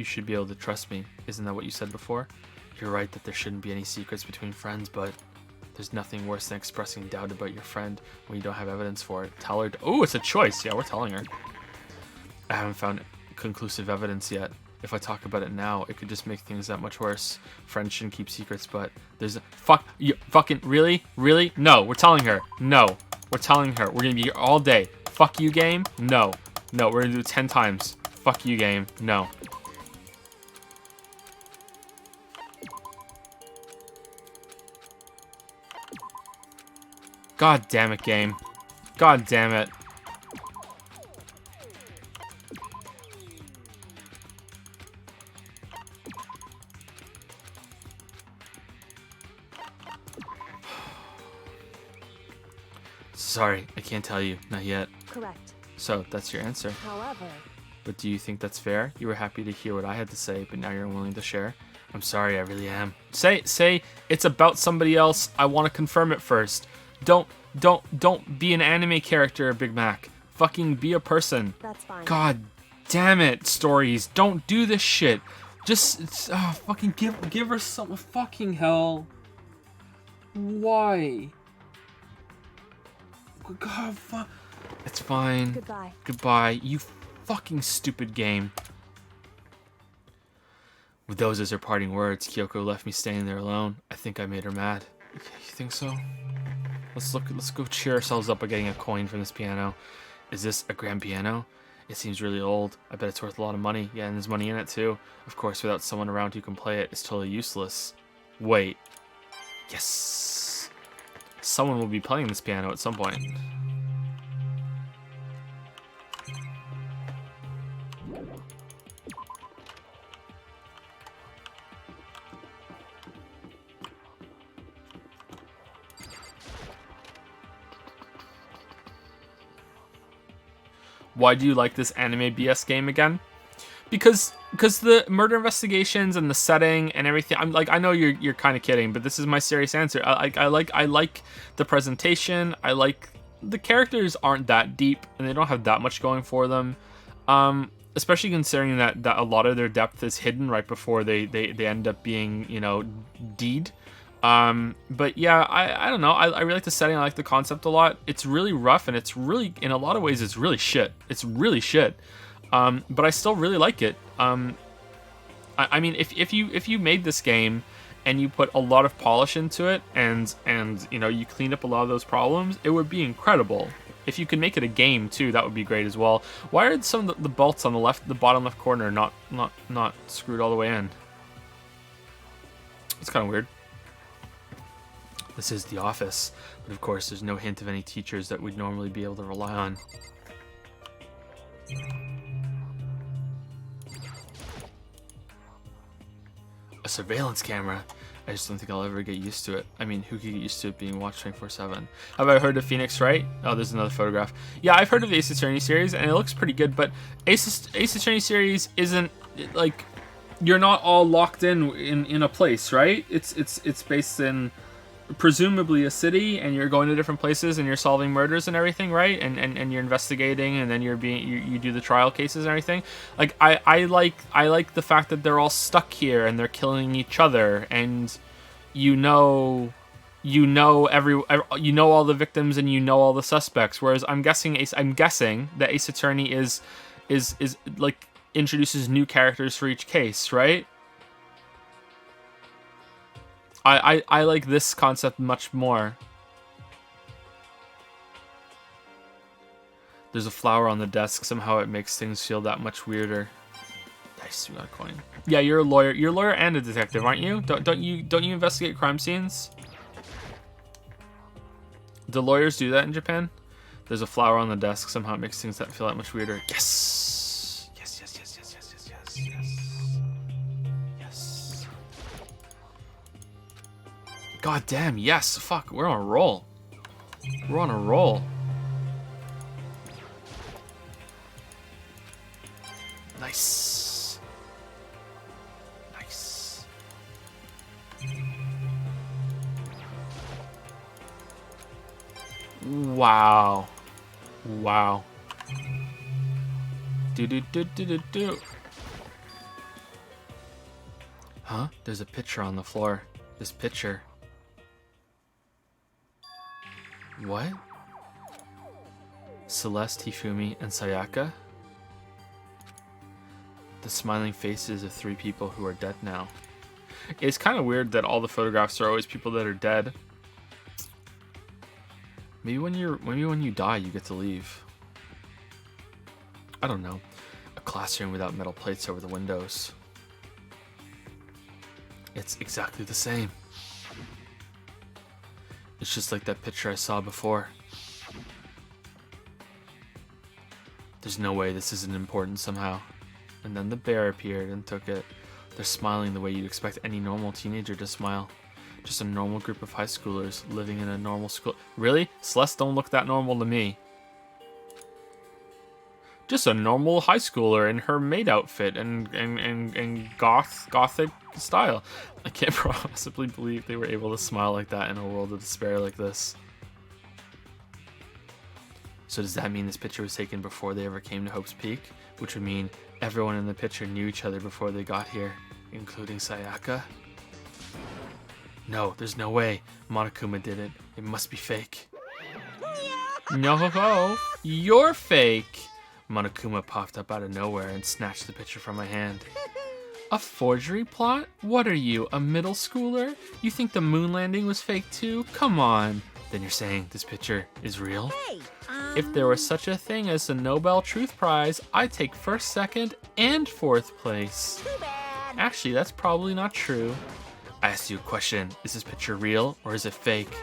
should be able to trust me. Isn't that what you said before? You're right that there shouldn't be any secrets between friends, but there's nothing worse than expressing doubt about your friend when you don't have evidence for it. Tell her... Oh, it's a choice! Yeah, we're telling her. I haven't found conclusive evidence yet. If I talk about it now, it could just make things that much worse. Friends shouldn't keep secrets, but there's a... Fucking... Really? Really? No, we're telling her. No. We're telling her. We're gonna be here all day. Fuck you, game? No. No, we're gonna do it 10 times. Fuck you, game. No. God damn it, game. God damn it. Sorry, I can't tell you. Not yet. Correct. So, that's your answer. However... But do you think that's fair? You were happy to hear what I had to say, but now you're unwilling to share? I'm sorry, I really am. Say it's about somebody else. I want to confirm it first. Don't be an anime character, Big Mac. Fucking be a person. That's fine. God damn it, stories. Don't do this shit. Just fucking give her some fucking hell. Why? God, fuck. It's fine. Goodbye. Goodbye. You fucking stupid game. With those as her parting words, Kyoko left me standing there alone. I think I made her mad. You think so? Let's go cheer ourselves up by getting a coin from this piano. Is this a grand piano? It seems really old. I bet it's worth a lot of money. Yeah, and there's money in it too. Of course, without someone around who can play it, it's totally useless. Wait. Yes. Someone will be playing this piano at some point. why do you like this anime BS game again? Because the murder investigations and the setting and everything. I'm like, I know you're kind of kidding, but this is my serious answer. I like the presentation. I like the characters aren't that deep and they don't have that much going for them. Especially considering that a lot of their depth is hidden right before they end up being, you know, deed. But yeah, I don't know. I really like the setting. I like the concept a lot. It's really rough and it's really, in a lot of ways, it's really shit. It's really shit. But I still really like it. I mean, if you made this game and you put a lot of polish into it and you know, you cleaned up a lot of those problems, it would be incredible. If you could make it a game too, that would be great as well. Why are some of the bolts on the bottom left corner not screwed all the way in? It's kind of weird. This is the office, but of course there's no hint of any teachers that we'd normally be able to rely on. A surveillance camera. I just don't think I'll ever get used to it. I mean, who could get used to it being watched 24/7? Have I heard of Phoenix Wright? Oh, there's another photograph. Yeah, I've heard of the Ace Attorney series, and it looks pretty good, but Ace Attorney series isn't, like, you're not all locked in a place, right? It's based in presumably a city, and you're going to different places and you're solving murders and everything, right? And you're investigating, and then you do the trial cases and everything. Like I like the fact that they're all stuck here and they're killing each other, and you know all the victims and you know all the suspects. Whereas I'm guessing that Ace Attorney is like introduces new characters for each case, right? I like this concept much more. There's a flower on the desk. Somehow it makes things feel that much weirder. Nice, we got a coin. Yeah, you're a lawyer. You're a lawyer and a detective, aren't you? Don't you investigate crime scenes? Do lawyers do that in Japan? There's a flower on the desk. Somehow it makes things that feel that much weirder. Yes. Yes. God damn, yes. Fuck, we're on a roll. We're on a roll. Nice. Nice. Wow. Wow. Do. Huh? There's a picture on the floor. This picture. What? Celeste, Hifumi, and Sayaka? The smiling faces of 3 people who are dead now. It's kind of weird that all the photographs are always people that are dead. Maybe when you die, you get to leave. I don't know. A classroom without metal plates over the windows. It's exactly the same. It's just like that picture I saw before. There's no way this isn't important somehow. And then the bear appeared and took it. They're smiling the way you'd expect any normal teenager to smile. Just a normal group of high schoolers living in a normal school. Really? Celeste don't look that normal to me. Just a normal high schooler in her maid outfit and gothic style. I can't possibly believe they were able to smile like that in a world of despair like this. So does that mean this picture was taken before they ever came to Hope's Peak? Which would mean everyone in the picture knew each other before they got here, including Sayaka? No, there's no way. Monokuma did it. It must be fake. No, you're fake. Monokuma popped up out of nowhere and snatched the picture from my hand. A forgery plot? What are you, a middle schooler? You think the moon landing was fake too? Come on. Then you're saying this picture is real? Hey, If there was such a thing as the Nobel Truth Prize, I'd take 1st, 2nd, and 4th place. too bad. Actually, that's probably not true. I asked you a question. Is this picture real or is it fake?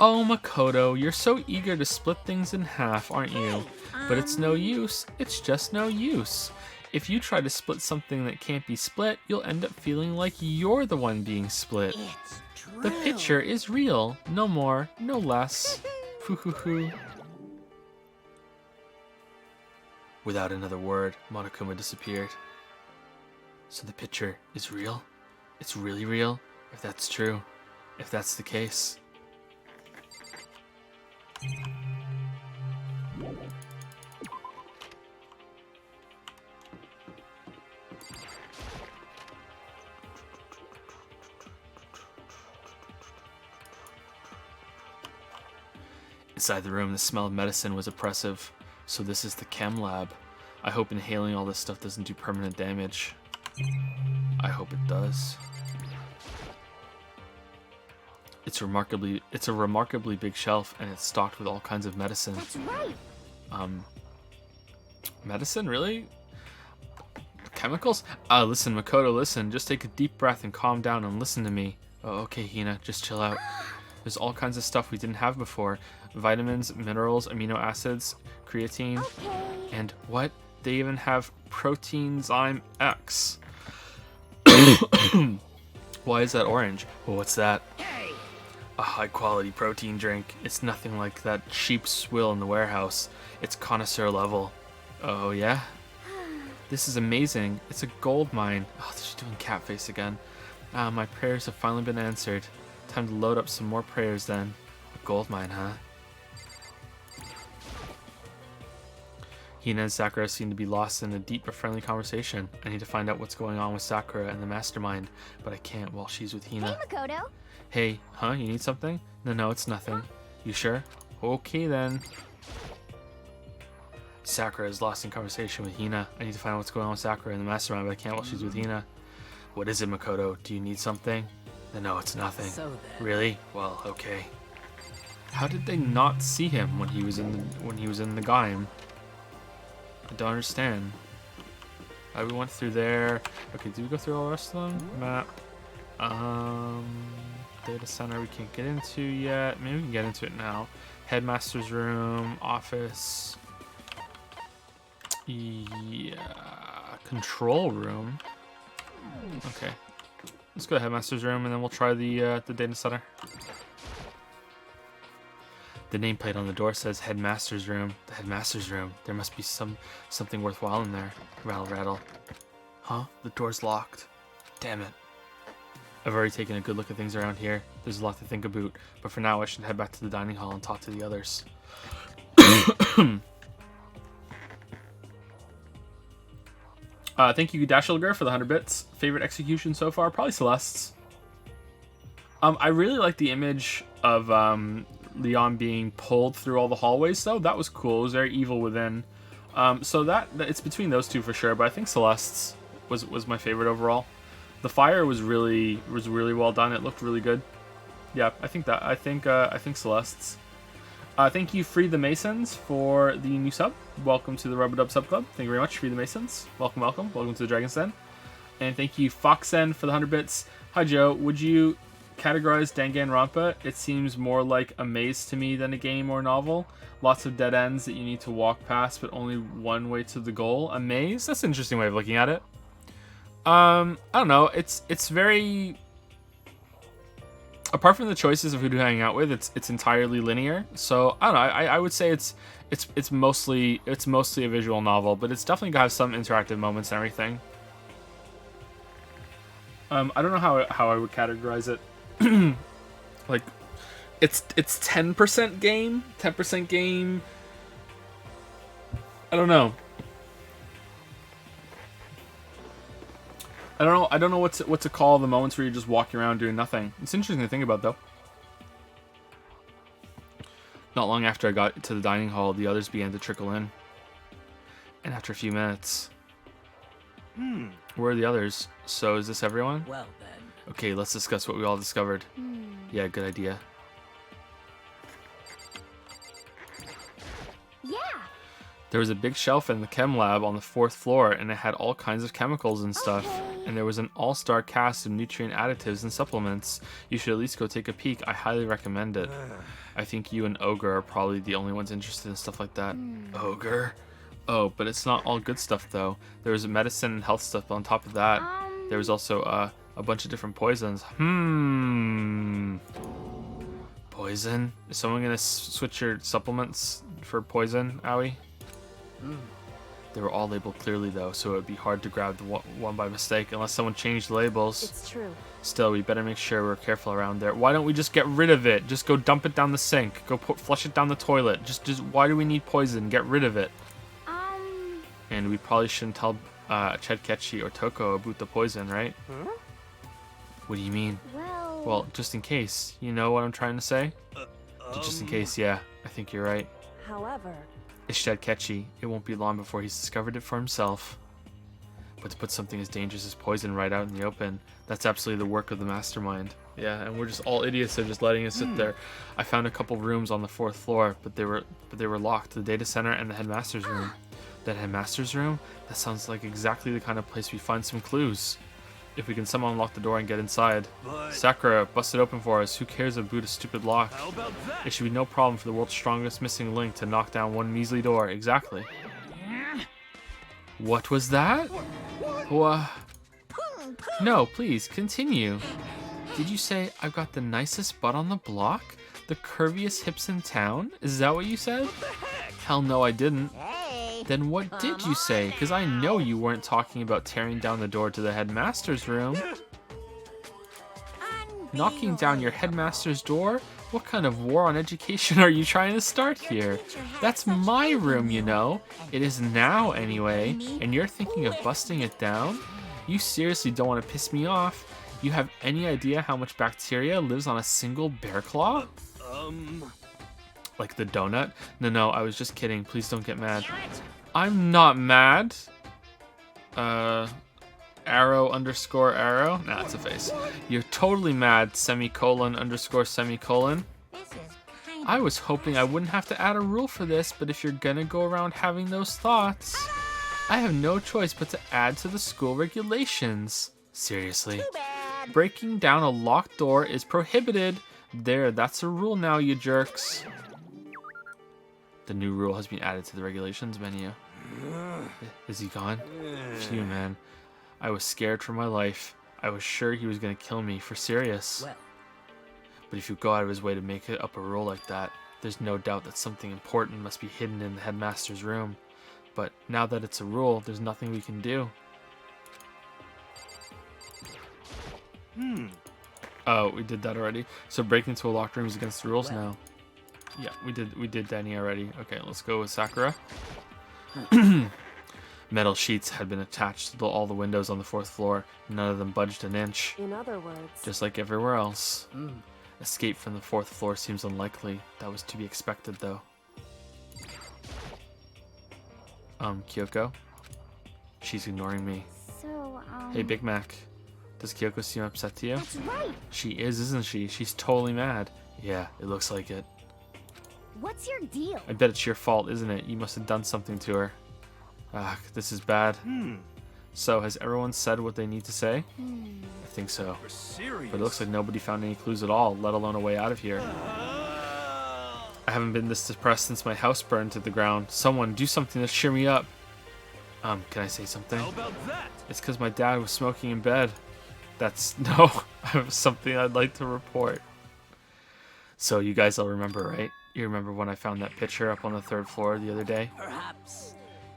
Oh, Makoto, you're so eager to split things in half, aren't you? But it's no use. It's just no use. If you try to split something that can't be split, you'll end up feeling like you're the one being split. It's true. The picture is real. No more, no less. Hoo hoo hoo. Without another word, Monokuma disappeared. So the picture is real? It's really real? If that's true. If that's the case. Inside the room, the smell of medicine was oppressive. So this is the chem lab. I hope inhaling all this stuff doesn't do permanent damage. I hope it does. It's a remarkably big shelf, and it's stocked with all kinds of medicine. That's right. Medicine, really? Chemicals? Listen, Makoto, listen. Just take a deep breath and calm down and listen to me. Oh, okay, Hina, just chill out. There's all kinds of stuff we didn't have before. Vitamins, minerals, amino acids, creatine, and what? They even have Proteinzyme X. Why is that orange? Well, what's that? A high-quality protein drink. It's nothing like that cheap swill in the warehouse. It's connoisseur level. Oh, yeah? This is amazing. It's a gold mine. Oh, she's doing cat face again. My prayers have finally been answered. Time to load up some more prayers then. A gold mine, huh? Hina and Sakura seem to be lost in a deep but friendly conversation. I need to find out what's going on with Sakura and the mastermind, but I can't while she's with Hina. Hey, Makoto. Hey, huh? You need something? No, it's nothing. You sure? Okay then. Sakura is lost in conversation with Hina. I need to find out what's going on with Sakura and the mastermind, but I can't while she's with Hina. What is it, Makoto? Do you need something? No, it's nothing. So then. Really? Well, okay. How did they not see him when he was in the game? I don't understand. We went through there. Okay, did we go through all the rest of them? Map. Data center we can't get into yet. Maybe we can get into it now. Headmaster's room, office. Yeah, control room. Okay, let's go to Headmaster's room and then we'll try the data center. The nameplate on the door says Headmaster's room. The Headmaster's room. There must be something worthwhile in there. Rattle, rattle. Huh? The door's locked. Damn it. I've already taken a good look at things around here. There's a lot to think about, but for now I should head back to the dining hall and talk to the others. Thank you, Dashilger, for the 100 bits. Favorite execution so far? Probably Celeste's. I really like the image of Leon being pulled through all the hallways, though. That was cool. It was very evil within. So that it's between those two for sure, but I think Celeste's was my favorite overall. The fire was really well done. It looked really good. Yeah, I think Celeste's. Thank you, Free the Masons, for the new sub. Welcome to the Rubber Sub Club. Thank you very much, Free the Masons. Welcome. Welcome to the Dragon's Den. And thank you, Foxen, for the 100 bits. Hi, Joe. Would you categorize Danganronpa? It seems more like a maze to me than a game or novel. Lots of dead ends that you need to walk past, but only one way to the goal. A maze? That's an interesting way of looking at it. I don't know. It's very... Apart from the choices of who to hang out with, it's entirely linear. So I don't know. I would say it's mostly a visual novel, but it's definitely got some interactive moments and everything. I don't know how I would categorize it. Like, it's 10% game, 10% game. I don't know. I don't know what to call the moments where you're just walking around doing nothing. It's interesting to think about, though. Not long after I got to the dining hall, the others began to trickle in. And after a few minutes... Where are the others? So is this everyone? Well then. Okay, let's discuss what we all discovered. Yeah, good idea. Yeah. There was a big shelf in the chem lab on the 4th floor, and it had all kinds of chemicals and stuff. And there was an all-star cast of nutrient additives and supplements. You should at least go take a peek. I highly recommend it. I think you and Ogre are probably the only ones interested in stuff like that. Ogre? Oh, but it's not all good stuff, though. There was medicine and health stuff on top of that. There was also a bunch of different poisons. Poison? Is someone gonna switch your supplements for poison, Owie? They were all labeled clearly though, so it would be hard to grab the one by mistake unless someone changed the labels. It's true. Still, we better make sure we're careful around there. Why don't we just get rid of it? Just go dump it down the sink. Go flush it down the toilet. Just why do we need poison? Get rid of it. And we probably shouldn't tell Chedkechi or Toko about the poison, right? Huh? What do you mean? Well, just in case. You know what I'm trying to say? Just in case, yeah. I think you're right. however, It's Chedkechi. It won't be long before he's discovered it for himself. But to put something as dangerous as poison right out in the open, that's absolutely the work of the mastermind. Yeah, and we're just all idiots. They're just letting us sit there. I found a couple rooms on the 4th floor, but they were locked. The data center and the headmaster's room. That headmaster's room? That sounds like exactly the kind of place we find some clues. If we can somehow unlock the door and get inside. Sakura, bust it open for us. Who cares about a stupid lock? How about that? It should be no problem for the world's strongest missing link to knock down one measly door. Exactly. What was that? What? No, please, continue. Did you say I've got the nicest butt on the block? The curviest hips in town? Is that what you said? Hell no, I didn't. Then what did you say? Because I know you weren't talking about tearing down the door to the headmaster's room. Knocking down your headmaster's door? What kind of war on education are you trying to start here? That's my room, you know. It is now, anyway. And you're thinking of busting it down? You seriously don't want to piss me off? You have any idea how much bacteria lives on a single bear claw? Like the donut? No, I was just kidding. Please don't get mad. I'm not mad. Arrow underscore arrow? Nah, it's a face. You're totally mad, semicolon underscore semicolon. I was hoping I wouldn't have to add a rule for this, but if you're gonna go around having those thoughts, I have no choice but to add to the school regulations. Seriously. Breaking down a locked door is prohibited. There, that's a rule now, you jerks. The new rule has been added to the regulations menu. Is he gone? Phew, man. I was scared for my life. I was sure he was going to kill me, for serious. Well, But if you go out of his way to make it up a rule like that, there's no doubt that something important must be hidden in the headmaster's room. But now that it's a rule, there's nothing we can do. Oh, we did that already. So breaking into a locked room is against the rules now. Yeah, we did Danny already. Okay, let's go with Sakura. Metal sheets had been attached to all the windows on the 4th floor. None of them budged an inch. in other words, Just like everywhere else. Escape from the 4th floor seems unlikely. That was to be expected, though. Kyoko? She's ignoring me. So, Hey, Big Mac. Does Kyoko seem upset to you? That's right. She is, isn't she? She's totally mad. Yeah, it looks like it. What's your deal? I bet it's your fault, isn't it? You must have done something to her. Ah, this is bad. So, has everyone said what they need to say? I think so. We're serious. But it looks like nobody found any clues at all, let alone a way out of here. I haven't been this depressed since my house burned to the ground. Someone, do something to cheer me up. Can I say something? How about that? It's because my dad was smoking in bed. No, I have something I'd like to report. So you guys all remember, right? You remember when I found that picture up on the 3rd floor the other day? perhaps.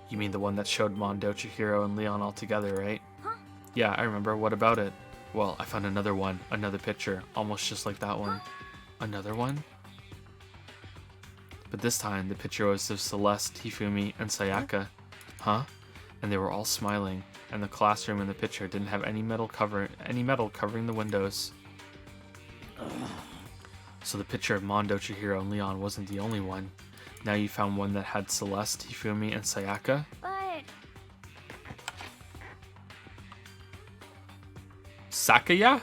You mean the one that showed Mondo, Chihiro, and Leon all together, right? Yeah, I remember. What about it? Well, I found another one, another picture, almost just like that one. Another one? But this time, the picture was of Celeste, Hifumi, and Sayaka. Huh? And they were all smiling, and the classroom in the picture didn't have any metal covering the windows. So the picture of Mondo, Chihiro, and Leon wasn't the only one. Now you found one that had Celeste, Hifumi, and Sayaka? But Sakaya?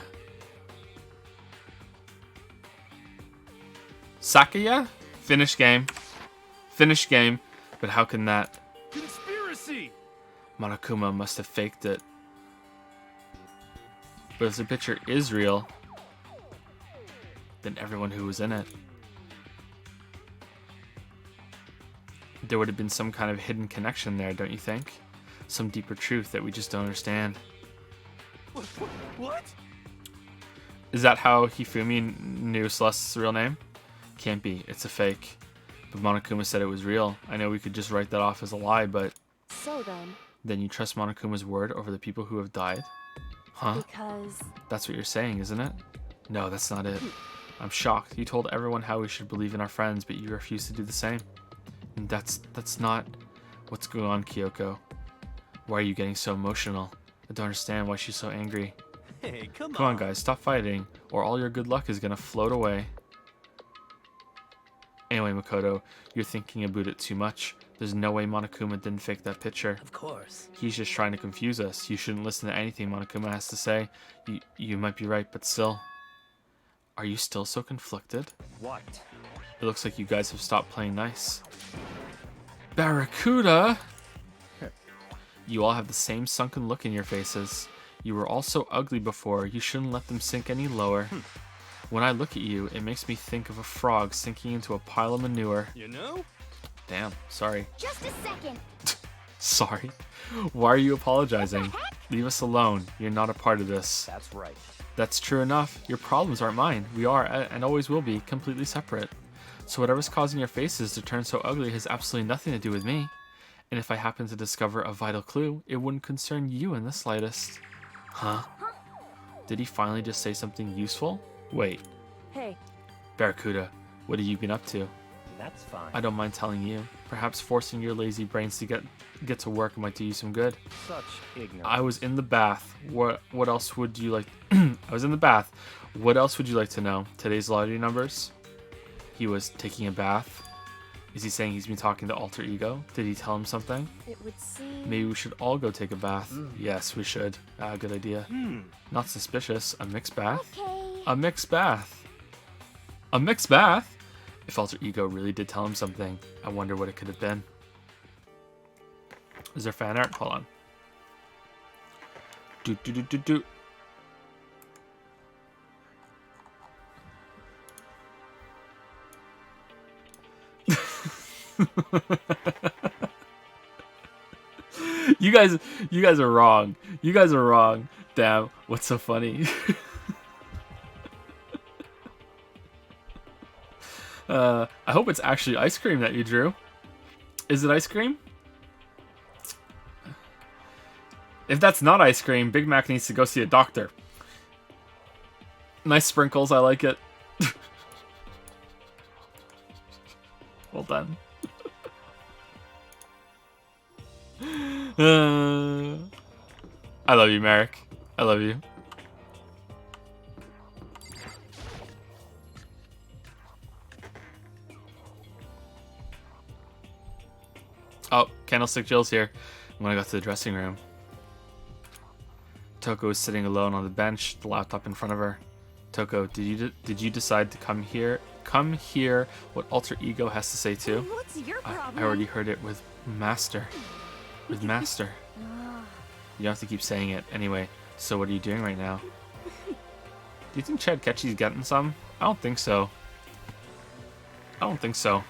Sakaya? Finish game. Finish game. But how can that? Conspiracy! Monokuma must have faked it. But if the picture is real, then everyone who was in it. There would have been some kind of hidden connection there, don't you think? Some deeper truth that we just don't understand. What? Is that how Hifumi knew Celeste's real name? Can't be. It's a fake. But Monokuma said it was real. I know we could just write that off as a lie, but... so then? Then you trust Monokuma's word over the people who have died? Huh? Because... That's what you're saying, isn't it? No, that's not it. I'm shocked. You told everyone how we should believe in our friends, but you refuse to do the same. And that's not... What's going on, Kyoko? Why are you getting so emotional? I don't understand why she's so angry. Hey, come on, guys, stop fighting, or all your good luck is gonna float away. Anyway, Makoto, you're thinking about it too much. There's no way Monokuma didn't fake that picture. Of course. He's just trying to confuse us. You shouldn't listen to anything Monokuma has to say. You might be right, but still. Are you still so conflicted? What? It looks like you guys have stopped playing nice. Barracuda! You all have the same sunken look in your faces. You were all so ugly before. You shouldn't let them sink any lower. When I look at you, it makes me think of a frog sinking into a pile of manure. You know? Damn, sorry. Just a second. Sorry. Why are you apologizing? Leave us alone. You're not a part of this. That's right. That's true enough. Your problems aren't mine. We are, and always will be, completely separate. So whatever's causing your faces to turn so ugly has absolutely nothing to do with me. And if I happen to discover a vital clue, it wouldn't concern you in the slightest. Huh? Did he finally just say something useful? Wait. Hey, Barracuda, what have you been up to? That's fine. I don't mind telling you. Perhaps forcing your lazy brains to get to work might do you some good. Such ignorance. I was in the bath. What else would you like? I was in the bath. What else would you like to know? Today's lottery numbers? He was taking a bath. Is he saying he's been talking to Alter Ego? Did he tell him something? it would seem... Maybe we should all go take a bath. Yes, we should. Good idea. Not suspicious. A mixed bath? Okay. A mixed bath. A mixed bath? If Alter Ego really did tell him something, I wonder what it could have been. Is there fan art? Hold on. Do do do do do. You guys are wrong. You guys are wrong. Damn, what's so funny? I hope it's actually ice cream that you drew. Is it ice cream? If that's not ice cream, Big Mac needs to go see a doctor. Nice sprinkles, I like it. Well done. I love you, Merrick. I love you. Oh, Candlestick Jill's here. I'm gonna go to the dressing room. Toko is sitting alone on the bench, the laptop in front of her. Toko, did you decide to come here? Come hear what Alter Ego has to say too? What's your problem? I already heard it with Master. With Master. You don't have to keep saying it. Anyway, so what are you doing right now? Do you think Chad Ketchy's getting some? I don't think so. I don't think so.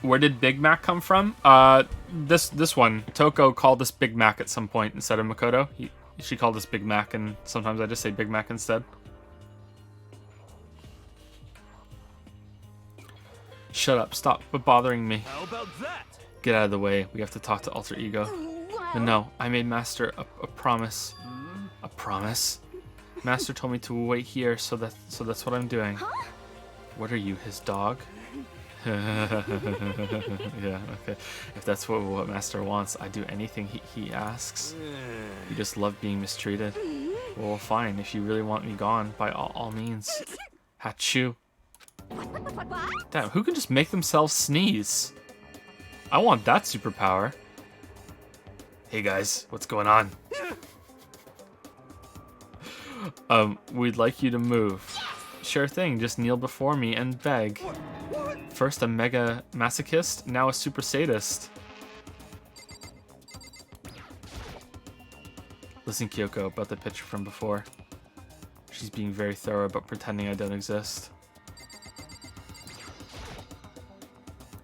Where did Big Mac come from? This one. Toko called this Big Mac at some point instead of Makoto. She called this Big Mac, and sometimes I just say Big Mac instead. Shut up. Stop bothering me. How about that? Get out of the way. We have to talk to Alter Ego. But no, I made Master a promise. A promise? Master told me to wait here, so that's what I'm doing. What are you, his dog? Yeah, okay. If that's what Master wants, I do anything he asks. You just love being mistreated. Well, fine. If you really want me gone, by all means. Hachu. Damn, who can just make themselves sneeze? I want that superpower. Hey guys, what's going on? We'd like you to move. Sure thing, just kneel before me and beg. First a mega masochist, now a super sadist. Listen, Kyoko, about the picture from before. She's being very thorough about pretending I don't exist.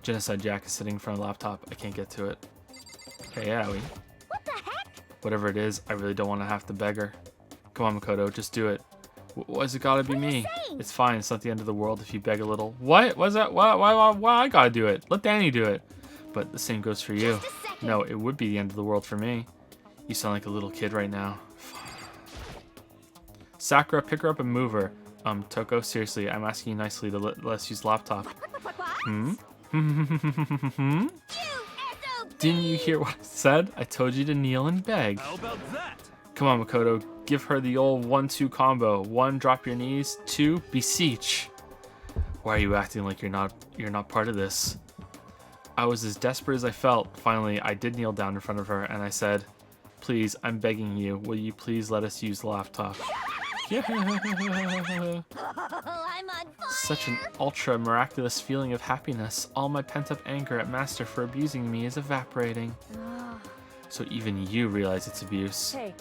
Genocide Jack is sitting in front of the laptop. I can't get to it. Hey, Aoi. What the heck? Whatever it is, I really don't want to have to beg her. Come on, Makoto, just do it. Why's it gotta be me? It's fine, it's not the end of the world if you beg a little. What? Why's that? Why I gotta do it? Let Danny do it. but the same goes for you. Just a second. No, it would be the end of the world for me. You sound like a little kid right now. Sakura, pick her up and move her. Toko, seriously, I'm asking you nicely to let us use laptop. Hmm? Didn't you hear what I said? I told you to kneel and beg. How about that? Come on, Makoto. Give her the old 1-2 combo. 1, drop your knees. 2, beseech. Why are you acting like you're not part of this? I was as desperate as I felt. Finally, I did kneel down in front of her and I said, please, I'm begging you. Will you please let us use the laptop? Yeah. Oh, I'm on fire. Such an ultra miraculous feeling of happiness. All my pent-up anger at Master for abusing me is evaporating. So even you realize it's abuse. Hey,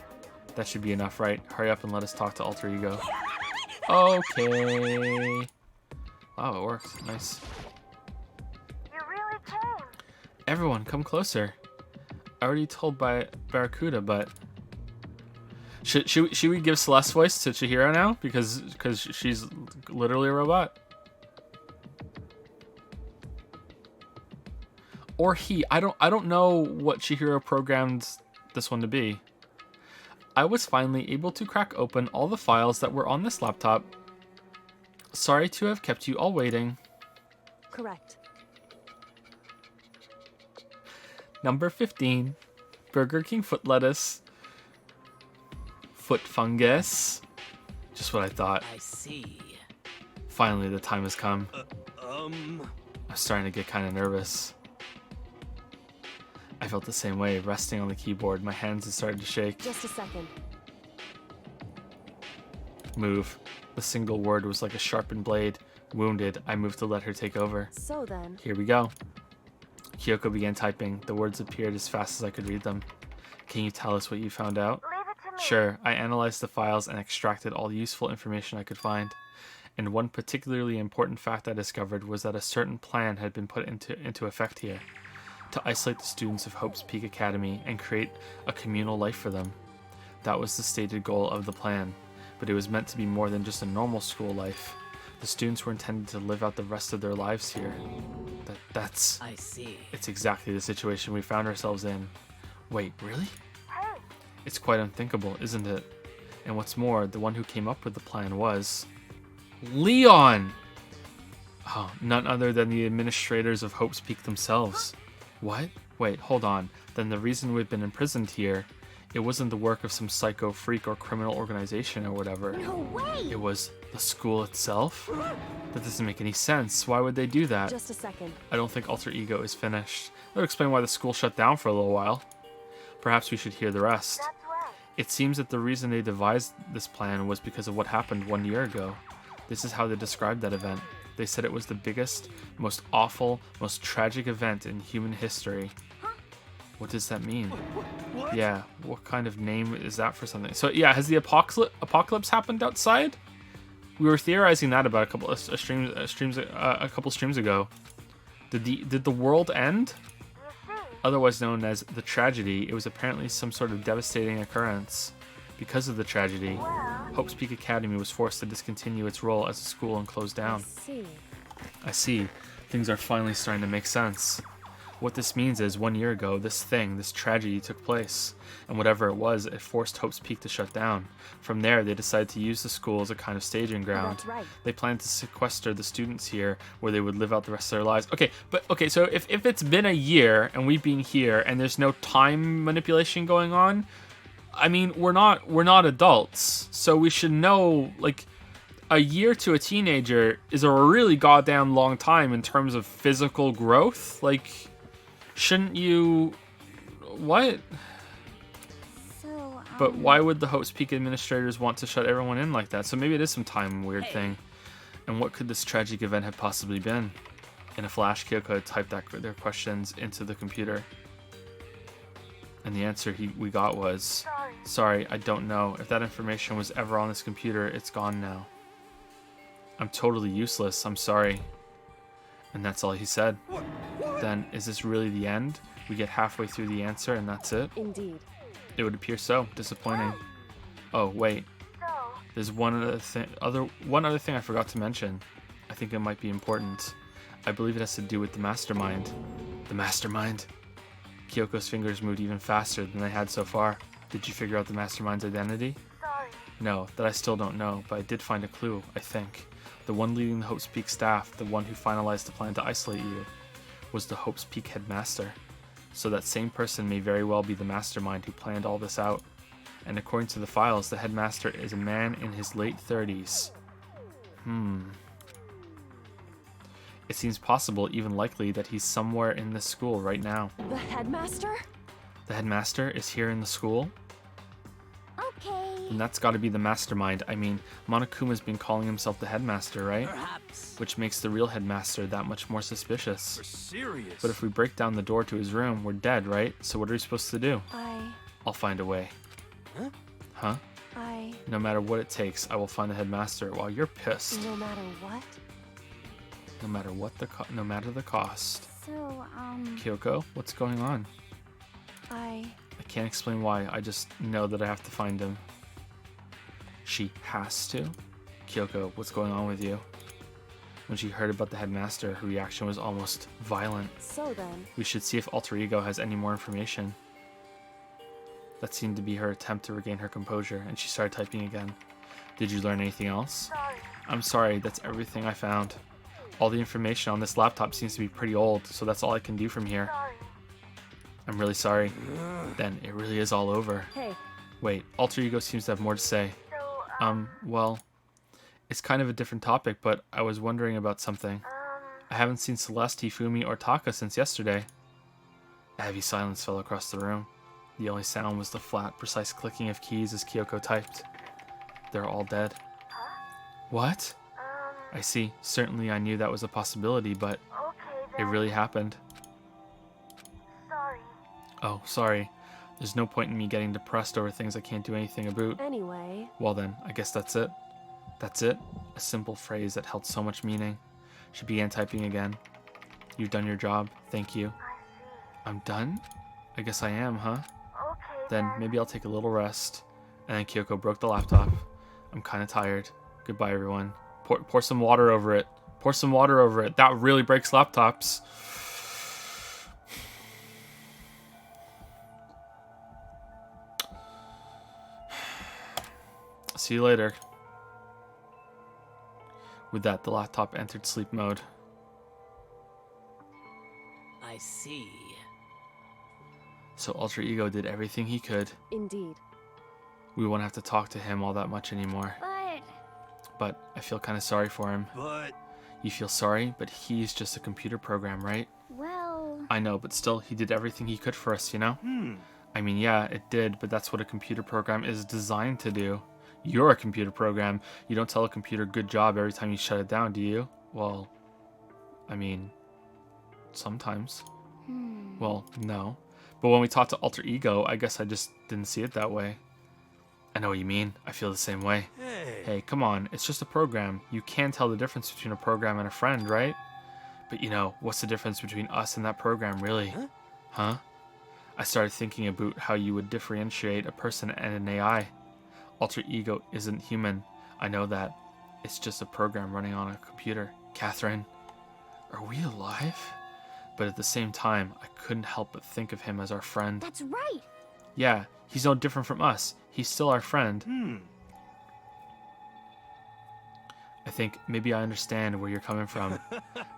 That should be enough, right? Hurry up and let us talk to Alter Ego. Okay. Wow, it works. Nice. You really came. Everyone, come closer. I already told by Barracuda, but should we give Celeste's voice to Chihiro now because she's literally a robot? Or he? I don't know what Chihiro programmed this one to be. I was finally able to crack open all the files that were on this laptop. Sorry to have kept you all waiting. correct. Number 15, Burger King foot lettuce. Foot fungus. Just what I thought. I see. Finally, the time has come. Um... I'm starting to get kind of nervous. I felt the same way, resting on the keyboard. My hands had started to shake. Just a second. Move. The single word was like a sharpened blade. Wounded, I moved to let her take over. So then, Here we go. Kyoko began typing. The words appeared as fast as I could read them. Can you tell us what you found out? Leave it to me. Sure, I analyzed the files and extracted all the useful information I could find. And one particularly important fact I discovered was that a certain plan had been put into effect here. To isolate the students of Hope's Peak Academy and create a communal life for them. That was the stated goal of the plan, but it was meant to be more than just a normal school life. The students were intended to live out the rest of their lives here. That's... I see. It's exactly the situation we found ourselves in. Wait, really? Hey, It's quite unthinkable, isn't it? And what's more, the one who came up with the plan was... Leon! Oh, none other than the administrators of Hope's Peak themselves. What? Wait, hold on. Then the reason we've been imprisoned here, it wasn't the work of some psycho freak or criminal organization or whatever. no way. It was the school itself? That doesn't make any sense. Why would they do that? just a second. I don't think Alter Ego is finished. That would explain why the school shut down for a little while. Perhaps we should hear the rest. That's right. It seems that the reason they devised this plan was because of what happened 1 year ago. This is how they described that event. They said it was the biggest, most awful, most tragic event in human history. What does that mean? What? Yeah, what kind of name is that for something? So yeah, has the apocalypse happened outside? We were theorizing that about a couple of streams ago. Did the world end? You see, Otherwise known as the tragedy, it was apparently some sort of devastating occurrence. Because of the tragedy, Hope's Peak Academy was forced to discontinue its role as a school and close down. See. I see. Things are finally starting to make sense. What this means is 1 year ago, this tragedy took place. And whatever it was, it forced Hope's Peak to shut down. From there, they decided to use the school as a kind of staging ground. That's right. They planned to sequester the students here where they would live out the rest of their lives. Okay, so if it's been a year and we've been here and there's no time manipulation going on, I mean, we're not adults, so we should know, like, a year to a teenager is a really goddamn long time in terms of physical growth. Like, shouldn't you... What? so, But why would the Hope's Peak administrators want to shut everyone in like that? So maybe it is some time weird thing. And what could this tragic event have possibly been? In a flash, Kyoko had typed their questions into the computer. And the answer we got was, sorry, I don't know. If that information was ever on this computer, it's gone now. I'm totally useless, I'm sorry. And that's all he said. Then, is this really the end? We get halfway through the answer and that's it? Indeed. It would appear so. Disappointing. Oh, wait. There's one other thing I forgot to mention. I think it might be important. I believe it has to do with the mastermind. The mastermind? Kyoko's fingers moved even faster than they had so far. Did you figure out the mastermind's identity? Sorry. No, that I still don't know, but I did find a clue, I think. The one leading the Hope's Peak staff, the one who finalized the plan to isolate you, was the Hope's Peak headmaster. So that same person may very well be the mastermind who planned all this out. And according to the files, the headmaster is a man in his late 30s. It seems possible, even likely, that he's somewhere in this school right now. The headmaster? The headmaster is here in the school? Okay. And that's gotta be the mastermind. I mean, Monokuma's been calling himself the headmaster, right? Perhaps. Which makes the real headmaster that much more suspicious. For serious. But if we break down the door to his room, we're dead, right? So what are we supposed to do? I'll find a way. Huh? No matter what it takes, I will find the headmaster while you're pissed. No matter what? No matter the cost. So, Kyoko, what's going on? I I can't explain why, I just know that I have to find him. She has to? Kyoko, what's going on with you? When she heard about the headmaster, her reaction was almost violent. So then, We should see if Alter Ego has any more information. That seemed to be her attempt to regain her composure, and she started typing again. Did you learn anything else? sorry. I'm sorry, that's everything I found. All the information on this laptop seems to be pretty old, so that's all I can do from here. Sorry. I'm really sorry. Then it really is all over. hey, Wait, Alter Ego seems to have more to say. So, Well, it's kind of a different topic, but I was wondering about something. I haven't seen Celeste, Hifumi, or Taka since yesterday. A heavy silence fell across the room. The only sound was the flat, precise clicking of keys as Kyoko typed. They're all dead. What? I see. Certainly I knew that was a possibility, but okay it then. really happened. Sorry. Oh, sorry. There's no point in me getting depressed over things I can't do anything about. anyway, Well then, I guess that's it. That's it? A simple phrase that held so much meaning. She began typing again. You've done your job. Thank you. I see. I'm done? I guess I am, huh? Okay Then maybe I'll take a little rest. And then Kyoko broke the laptop. I'm kind of tired. Goodbye, everyone. Pour some water over it. Pour some water over it. That really breaks laptops. See you later. With that, the laptop entered sleep mode. I see. So Alter Ego did everything he could. indeed. We won't have to talk to him all that much anymore. But, But I feel kind of sorry for him. But You feel sorry, but he's just a computer program, right? well, I know, but still, he did everything he could for us, you know? I mean, yeah, it did, but that's what a computer program is designed to do. You're a computer program. You don't tell a computer good job every time you shut it down, do you? Well, I mean, sometimes. Well, no. But when we talked to Alter Ego, I guess I just didn't see it that way. I know what you mean. I feel the same way. hey, Hey, come on. It's just a program. You can tell the difference between a program and a friend, right? But you know, what's the difference between us and that program, really? Huh? I started thinking about how you would differentiate a person and an AI. Alter Ego isn't human. I know that. It's just a program running on a computer. Catherine, are we alive? But at the same time, I couldn't help but think of him as our friend. that's right. Yeah, he's no different from us. He's still our friend. I think maybe I understand where you're coming from.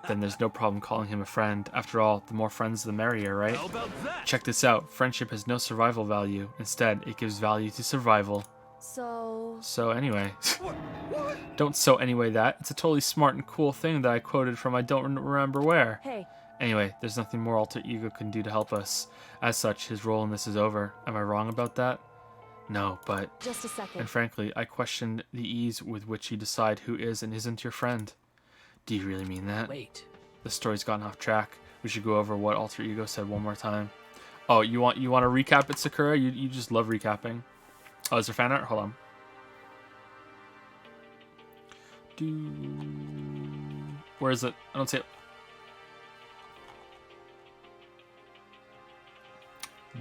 Then there's no problem calling him a friend. After all, the more friends, the merrier, right? how about that? Check this out. Friendship has no survival value. Instead, it gives value to survival. So anyway. Don't so anyway that. It's a totally smart and cool thing that I quoted from I don't remember where. Hey, Anyway, there's nothing more Alter Ego can do to help us. As such, his role in this is over. Am I wrong about that? No, but... just a second. And frankly, I questioned the ease with which you decide who is and isn't your friend. Do you really mean that? Wait. The story's gotten off track. We should go over what Alter Ego said one more time. Oh, you want to recap it, Sakura? You just love recapping. Oh, is there fan art? Hold on. Where is it? I don't see it.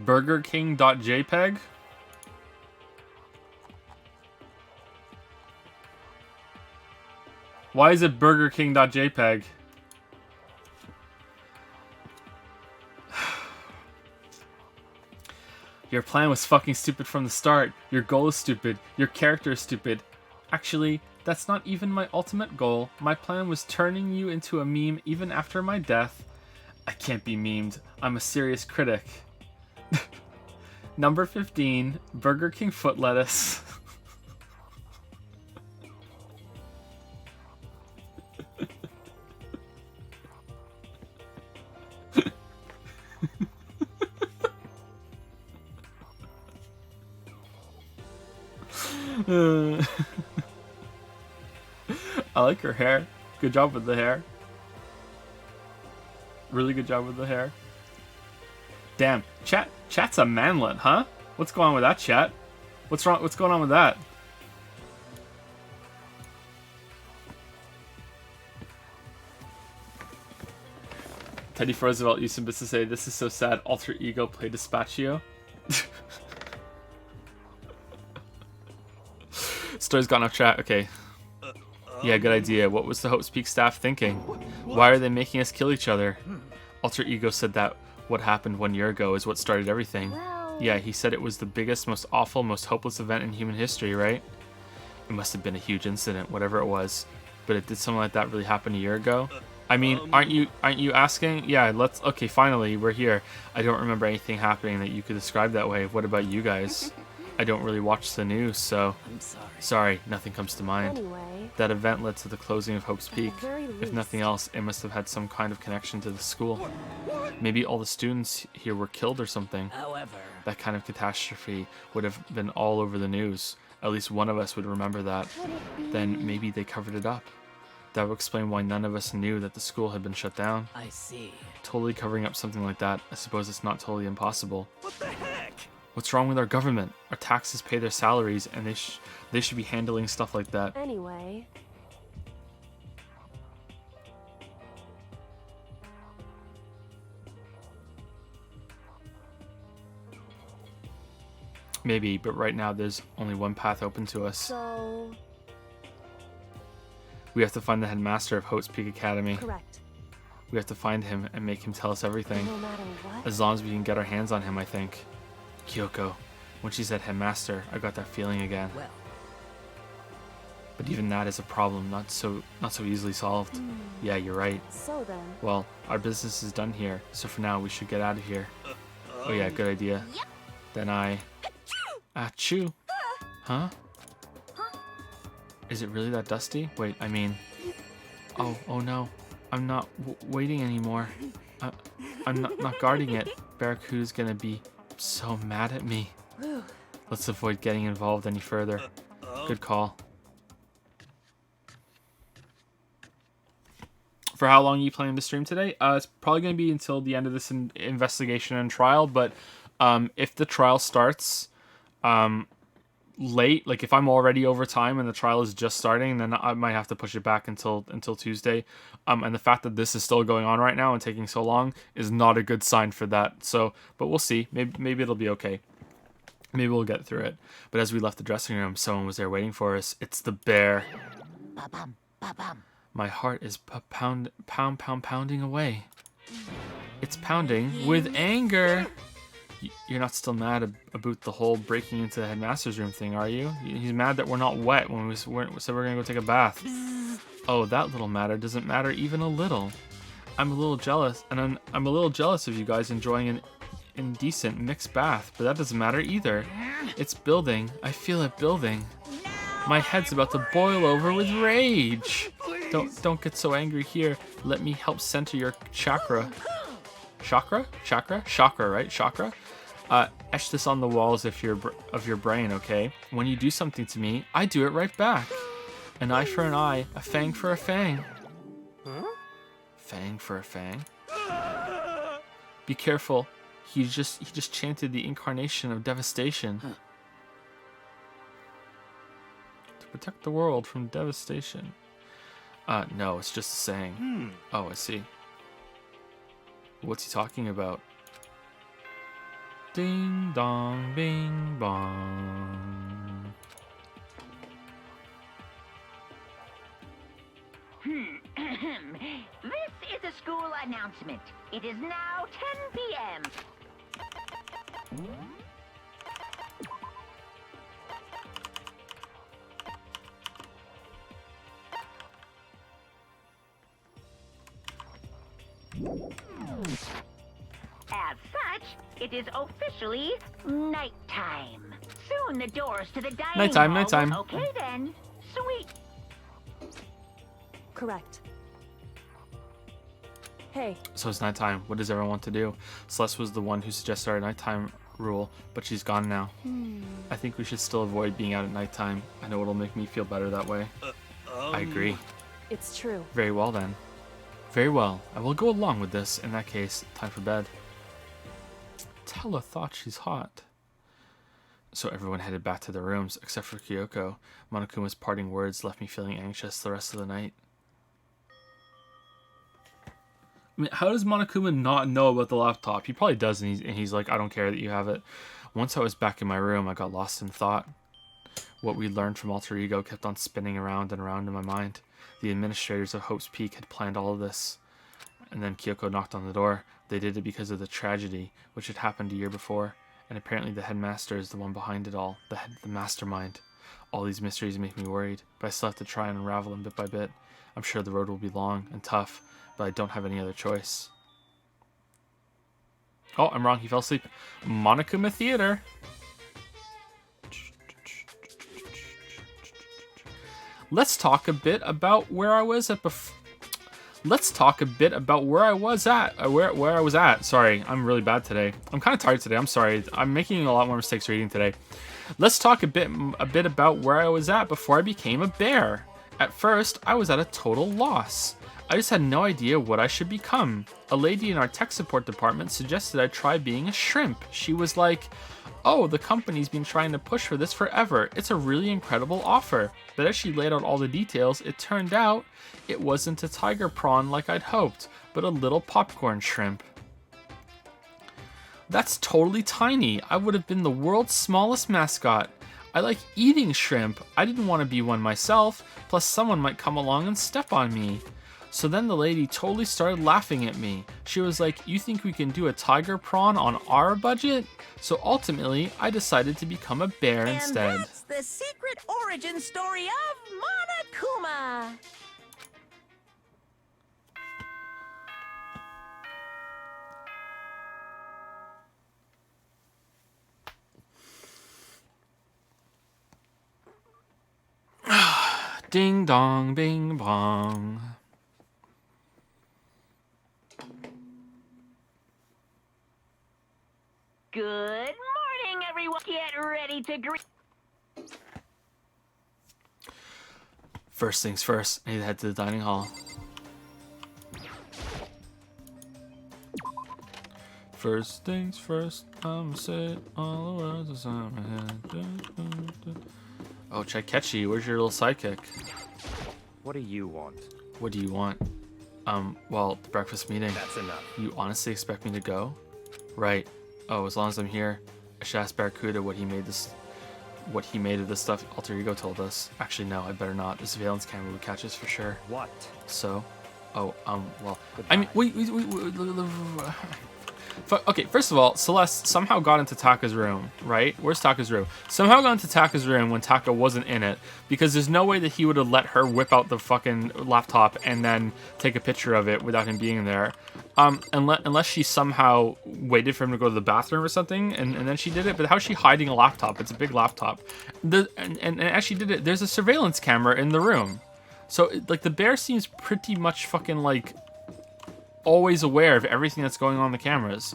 BurgerKing.jpg? Why is it BurgerKing.jpg? Your plan was fucking stupid from the start. Your goal is stupid. Your character is stupid. Actually, that's not even my ultimate goal. My plan was turning you into a meme even after my death. I can't be memed. I'm a serious critic. Number 15, Burger King foot lettuce. I like her hair. Good job with the hair. Really good job with the hair. Damn, chat's a manlet, huh? What's going on with that, chat? What's wrong? What's going on with that? Teddy Roosevelt used to say, "This is so sad. Alter ego play Dispatchio." Story's gone off chat. Okay. Yeah, good idea. What was the Hope's Peak staff thinking? Why are they making us kill each other? Alter Ego said that what happened 1 year ago is what started everything. Well, Yeah, he said it was the biggest, most awful, most hopeless event in human history, right? It must have been a huge incident, whatever it was. But it did something like that really happen a year ago? I mean, aren't you asking? Yeah, okay, finally, we're here. I don't remember anything happening that you could describe that way. What about you guys? I don't really watch the news, so... I'm sorry. Sorry, nothing comes to mind. Anyway, That event led to the closing of Hope's at Peak. the very If least, nothing else, it must have had some kind of connection to the school. Maybe all the students here were killed or something. However, That kind of catastrophe would have been all over the news. At least one of us would remember that. could it be? Then maybe they covered it up. That would explain why none of us knew that the school had been shut down. I see. Totally covering up something like that, I suppose it's not totally impossible. What the heck? What's wrong with our government? Our taxes pay their salaries, and they should be handling stuff like that. Anyway, Maybe, but right now there's only one path open to us. so We have to find the headmaster of Hope's Peak Academy. correct. We have to find him and make him tell us everything. No matter what. As long as we can get our hands on him, I think. Kyoko. When she said headmaster, I got that feeling again. Well, But even that is a problem, not so easily solved. Yeah, you're right. So then, Well, our business is done here, so for now we should get out of here. Oh yeah, good idea. Then I... Achoo! Huh? Is it really that dusty? Wait, I mean... Oh no. I'm not waiting anymore. I'm not guarding it. Barracuda's gonna be so mad at me. Let's avoid getting involved any further. Good call. For how long are you planning to stream today? It's probably going to be until the end of this investigation and trial, but if the trial starts late, like if I'm already over time and the trial is just starting, then I might have to push it back until Tuesday. And the fact that this is still going on right now and taking so long is not a good sign for that. So, but we'll see. Maybe it'll be okay. Maybe we'll get through it. But as we left the dressing room, someone was there waiting for us. It's the bear. ba-bum, ba-bum. My heart is pounding away. It's pounding with anger. You're not still mad about the whole breaking into the headmaster's room thing, are you? He's mad that we're not wet when we said we're gonna go take a bath. Oh, that little matter doesn't matter even a little. I'm a little jealous, and I'm a little jealous of you guys enjoying an indecent mixed bath, but that doesn't matter either. It's building. I feel it building. My head's about to boil over with rage. Don't get so angry here. Let me help center your chakra. Chakra, right? Chakra. Etch this on the walls of your brain, okay? When you do something to me, I do it right back. An eye for an eye, a fang for a fang. Fang for a fang. Be careful. He just chanted the incarnation of devastation. To protect the world from devastation. No, it's just a saying. Oh, I see. What's he talking about? Ding dong, bing bong. This is a school announcement. It is now 10 p.m. As such, it is officially nighttime. Soon the doors to the dining Nighttime, hall nighttime. will- Okay then. Sweet. Correct. Hey, So it's nighttime. What does everyone want to do? Celeste was the one who suggested our nighttime rule, but she's gone now. I think we should still avoid being out at nighttime. I know it'll make me feel better that way. I agree. it's true. Very well then. Very well. I will go along with this. In that case, time for bed. Tella thought she's hot. So everyone headed back to their rooms, except for Kyoko. Monokuma's parting words left me feeling anxious the rest of the night. I mean, how does Monokuma not know about the laptop? He probably does, and he's like, I don't care that you have it. Once I was back in my room, I got lost in thought. What we learned from Alter Ego kept on spinning around and around in my mind. The administrators of Hope's Peak had planned all of this. And then Kyoko knocked on the door. They did it because of the tragedy, which had happened a year before. And apparently the headmaster is the one behind it all, the mastermind. All these mysteries make me worried, but I still have to try and unravel them bit by bit. I'm sure the road will be long and tough, but I don't have any other choice. Oh, I'm wrong. He fell asleep. Monokuma Theater. Let's talk a bit about where I was at before. Let's talk a bit about where I was at. Where I was at. Sorry, I'm really bad today. I'm kind of tired today. I'm sorry. I'm making a lot more mistakes reading today. Let's talk a bit about where I was at before I became a bear. At first, I was at a total loss. I just had no idea what I should become. A lady in our tech support department suggested I try being a shrimp. She was like, oh, the company's been trying to push for this forever. It's a really incredible offer. But as she laid out all the details, it turned out it wasn't a tiger prawn like I'd hoped, but a little popcorn shrimp. That's totally tiny. I would have been the world's smallest mascot. I like eating shrimp. I didn't want to be one myself, plus someone might come along and step on me. So then the lady totally started laughing at me. She was like, you think we can do a tiger prawn on our budget? So ultimately, I decided to become a bear instead. And that's the secret origin story of Monokuma. Ding dong, bing bong. Good morning, everyone. Get ready to greet. First things first, I need to head to the dining hall. First things first, I'ma say all the words that's on my head. Oh, Chaikechi, where's your little sidekick? What do you want? What do you want? Well, the breakfast meeting. That's enough. You honestly expect me to go? Right. Oh, as long as I'm here, I should ask Barracuda what he made of this stuff Alter Ego told us. Actually, no, I better not. The surveillance camera would catch us for sure. What? So? Oh, well, Goodbye. I mean, wait. Okay, first of all, Celeste somehow got into Taka's room, right? Where's Taka's room? Somehow got into Taka's room when Taka wasn't in it, because there's no way that he would have let her whip out the fucking laptop and then take a picture of it without him being there. Unless she somehow waited for him to go to the bathroom or something, and then she did it. But how's she hiding a laptop? It's a big laptop. And as she did it, there's a surveillance camera in the room. So, like, the bear seems pretty much fucking, like, always aware of everything that's going on in the cameras.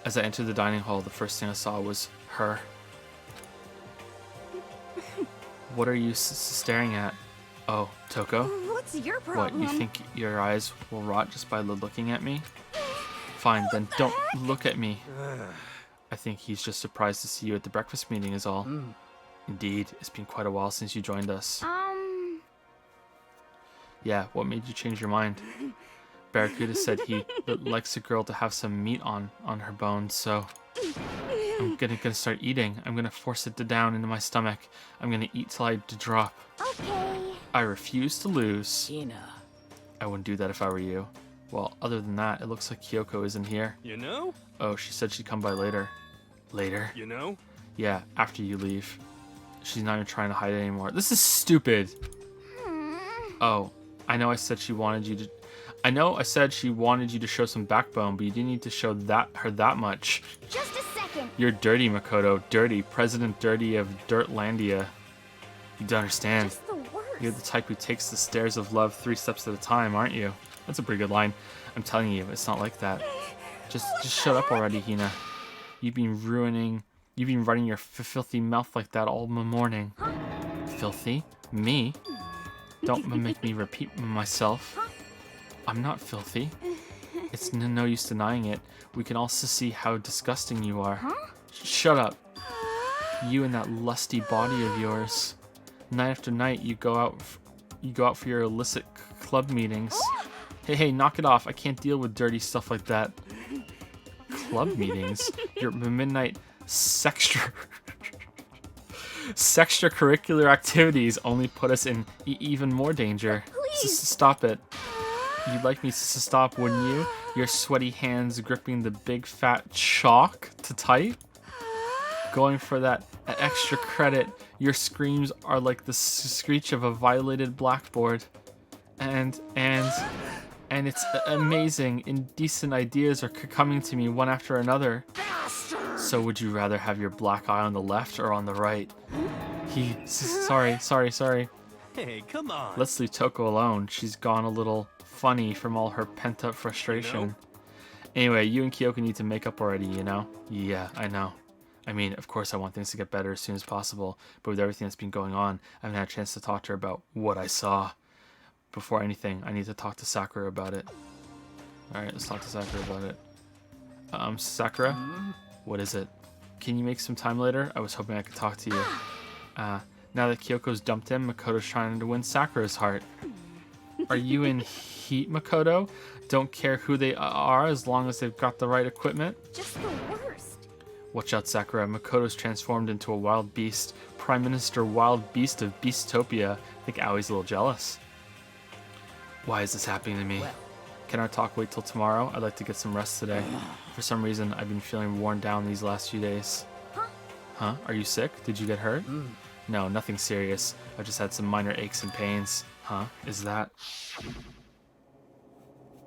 As I entered the dining hall, the first thing I saw was her. What are you staring at? Oh, Toko? What's your What, problem? you think your eyes will rot just by looking at me? Fine, then don't look at me. I think he's just surprised to see you at the breakfast meeting is all. Indeed, it's been quite a while since you joined us. Yeah, what made you change your mind? Barracuda said he likes a girl to have some meat on her bones, so I'm gonna start eating. I'm gonna force it down into my stomach. I'm gonna eat till I drop. Okay. I refuse to lose. Gina. I wouldn't do that if I were you. Well, other than that, it looks like Kyoko isn't here. You know? Oh, she said she'd come by later. Later. You know? Yeah, after you leave. She's not even trying to hide it anymore. This is stupid. Oh, I know I said she wanted you to... I know I said she wanted you to show some backbone, but you didn't need to show her that much. Just a second. You're dirty, Makoto. Dirty. President Dirty of Dirtlandia. You don't understand. Just the worst. You're the type who takes the stairs of love 3 steps at a time, aren't you? That's a pretty good line. I'm telling you, it's not like that. Just shut up already, Hina. You've been running your filthy mouth like that all morning. Filthy? Me? Don't make me repeat myself. I'm not filthy. It's no use denying it. We can also see how disgusting you are. Shut up. You and that lusty body of yours. Night after night, you go out for your illicit club meetings. Hey, knock it off. I can't deal with dirty stuff like that. Club meetings? Your midnight extracurricular activities only put us in even more danger. Stop it. You'd like me to stop, wouldn't you? Your sweaty hands gripping the big fat chalk to type? Going for that extra credit. Your screams are like the screech of a violated blackboard. And it's amazing. Indecent ideas are coming to me one after another. So would you rather have your black eye on the left or on the right? Sorry. Hey, come on. Let's leave Toko alone. She's gone a little funny from all her pent-up frustration. You know? Anyway, you and Kyoko need to make up already, you know? Yeah, I know. I mean, of course I want things to get better as soon as possible, but with everything that's been going on, I haven't had a chance to talk to her about what I saw. Before anything, I need to talk to Sakura about it. Alright, let's talk to Sakura about it. Sakura? What is it? Can you make some time later? I was hoping I could talk to you. Now that Kyoko's dumped him, Makoto's trying to win Sakura's heart. Are you in heat, Makoto? Don't care who they are as long as they've got the right equipment? Just the worst. Watch out, Sakura. Makoto's transformed into a wild beast. Prime Minister Wild Beast of Beastopia. I think Aoi's a little jealous. Why is this happening to me? Can our talk wait till tomorrow? I'd like to get some rest today. For some reason, I've been feeling worn down these last few days. Huh? Are you sick? Did you get hurt? No, nothing serious. I've just had some minor aches and pains. Huh? Is that...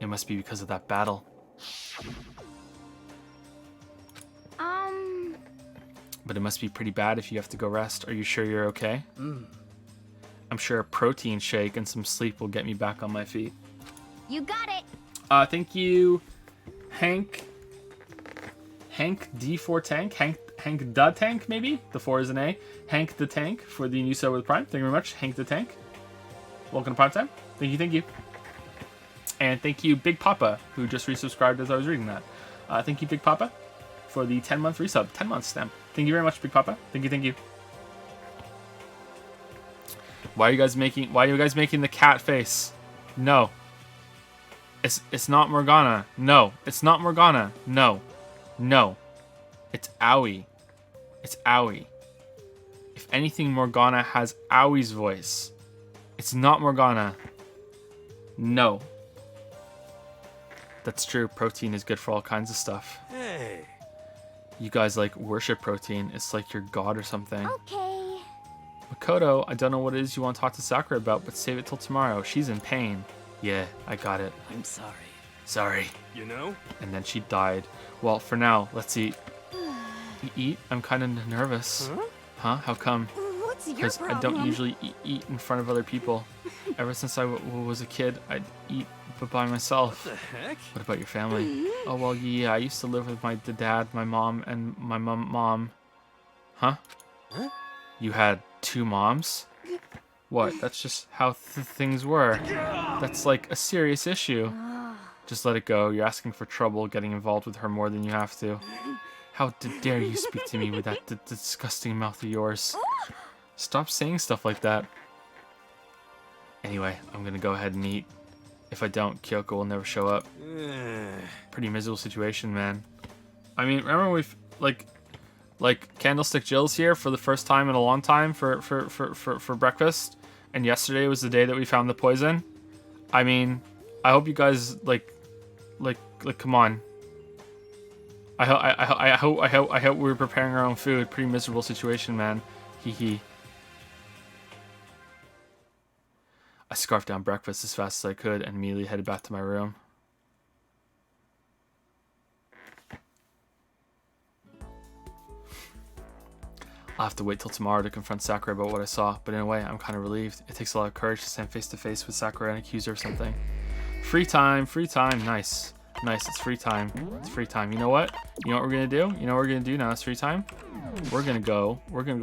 It must be because of that battle. But it must be pretty bad if you have to go rest. Are you sure you're okay? I'm sure a protein shake and some sleep will get me back on my feet. You got it. Thank you, Hank D4 Tank. Hank the Tank, maybe? The 4 is an A. Hank the Tank for the new sub with Prime. Thank you very much, Hank the Tank. Welcome to Prime Time. Thank you. And thank you, Big Papa, who just resubscribed as I was reading that. Thank you, Big Papa, for the 10-month resub. 10 months stamp. Thank you very much, Big Papa. Thank you. Why are you guys making the cat face? No. It's not Morgana. No. It's not Morgana. No. It's Aoi. It's Aoi. If anything, Morgana has Aoi's voice. It's not Morgana. No. That's true. Protein is good for all kinds of stuff. Hey. You guys like worship protein. It's like your god or something. Okay. Makoto, I don't know what it is you want to talk to Sakura about, but save it till tomorrow. She's in pain. Yeah, I got it. I'm sorry. Sorry. You know? And then she died. Well, for now, let's eat. Eat? I'm kind of nervous. Huh? How come? What's your Because problem? I don't usually eat in front of other people. Ever since I was a kid, I'd eat by myself. What the heck? What about your family? Oh, well, yeah, I used to live with my dad, my mom, and my mom. Huh? You had 2 moms? What? That's just how things were. That's like a serious issue. Just let it go. You're asking for trouble getting involved with her more than you have to. How dare you speak to me with that disgusting mouth of yours? Stop saying stuff like that. Anyway, I'm gonna go ahead and eat. If I don't, Kyoko will never show up. Pretty miserable situation, man. I mean, remember we've like Candlestick Jill's here for the first time in a long time for breakfast, and yesterday was the day that we found the poison. I mean, I hope you guys like come on. I hope we were preparing our own food. Pretty miserable situation, man. Hee hee. I scarfed down breakfast as fast as I could and immediately headed back to my room. I'll have to wait till tomorrow to confront Sakura about what I saw, but in a way, I'm kind of relieved. It takes a lot of courage to stand face to face with Sakura and accuse her of something. Free time, nice. Nice, it's free time. It's free time. You know what? You know what we're gonna do? You know what we're gonna do now it's free time? We're gonna go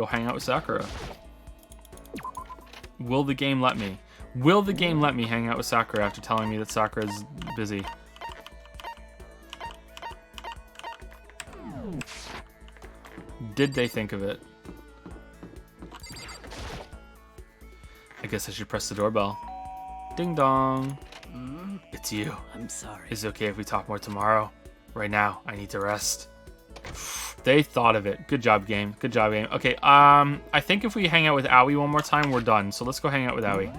hang out with Sakura. Will the game let me? Will the game let me hang out with Sakura after telling me that Sakura's busy? Did they think of it? I guess I should press the doorbell. Ding dong. It's you. I'm sorry. Is it okay if we talk more tomorrow? Right now, I need to rest. They thought of it. Good job, game. Good job, game. Okay, I think if we hang out with Aoi one more time, we're done. So let's go hang out with Aoi.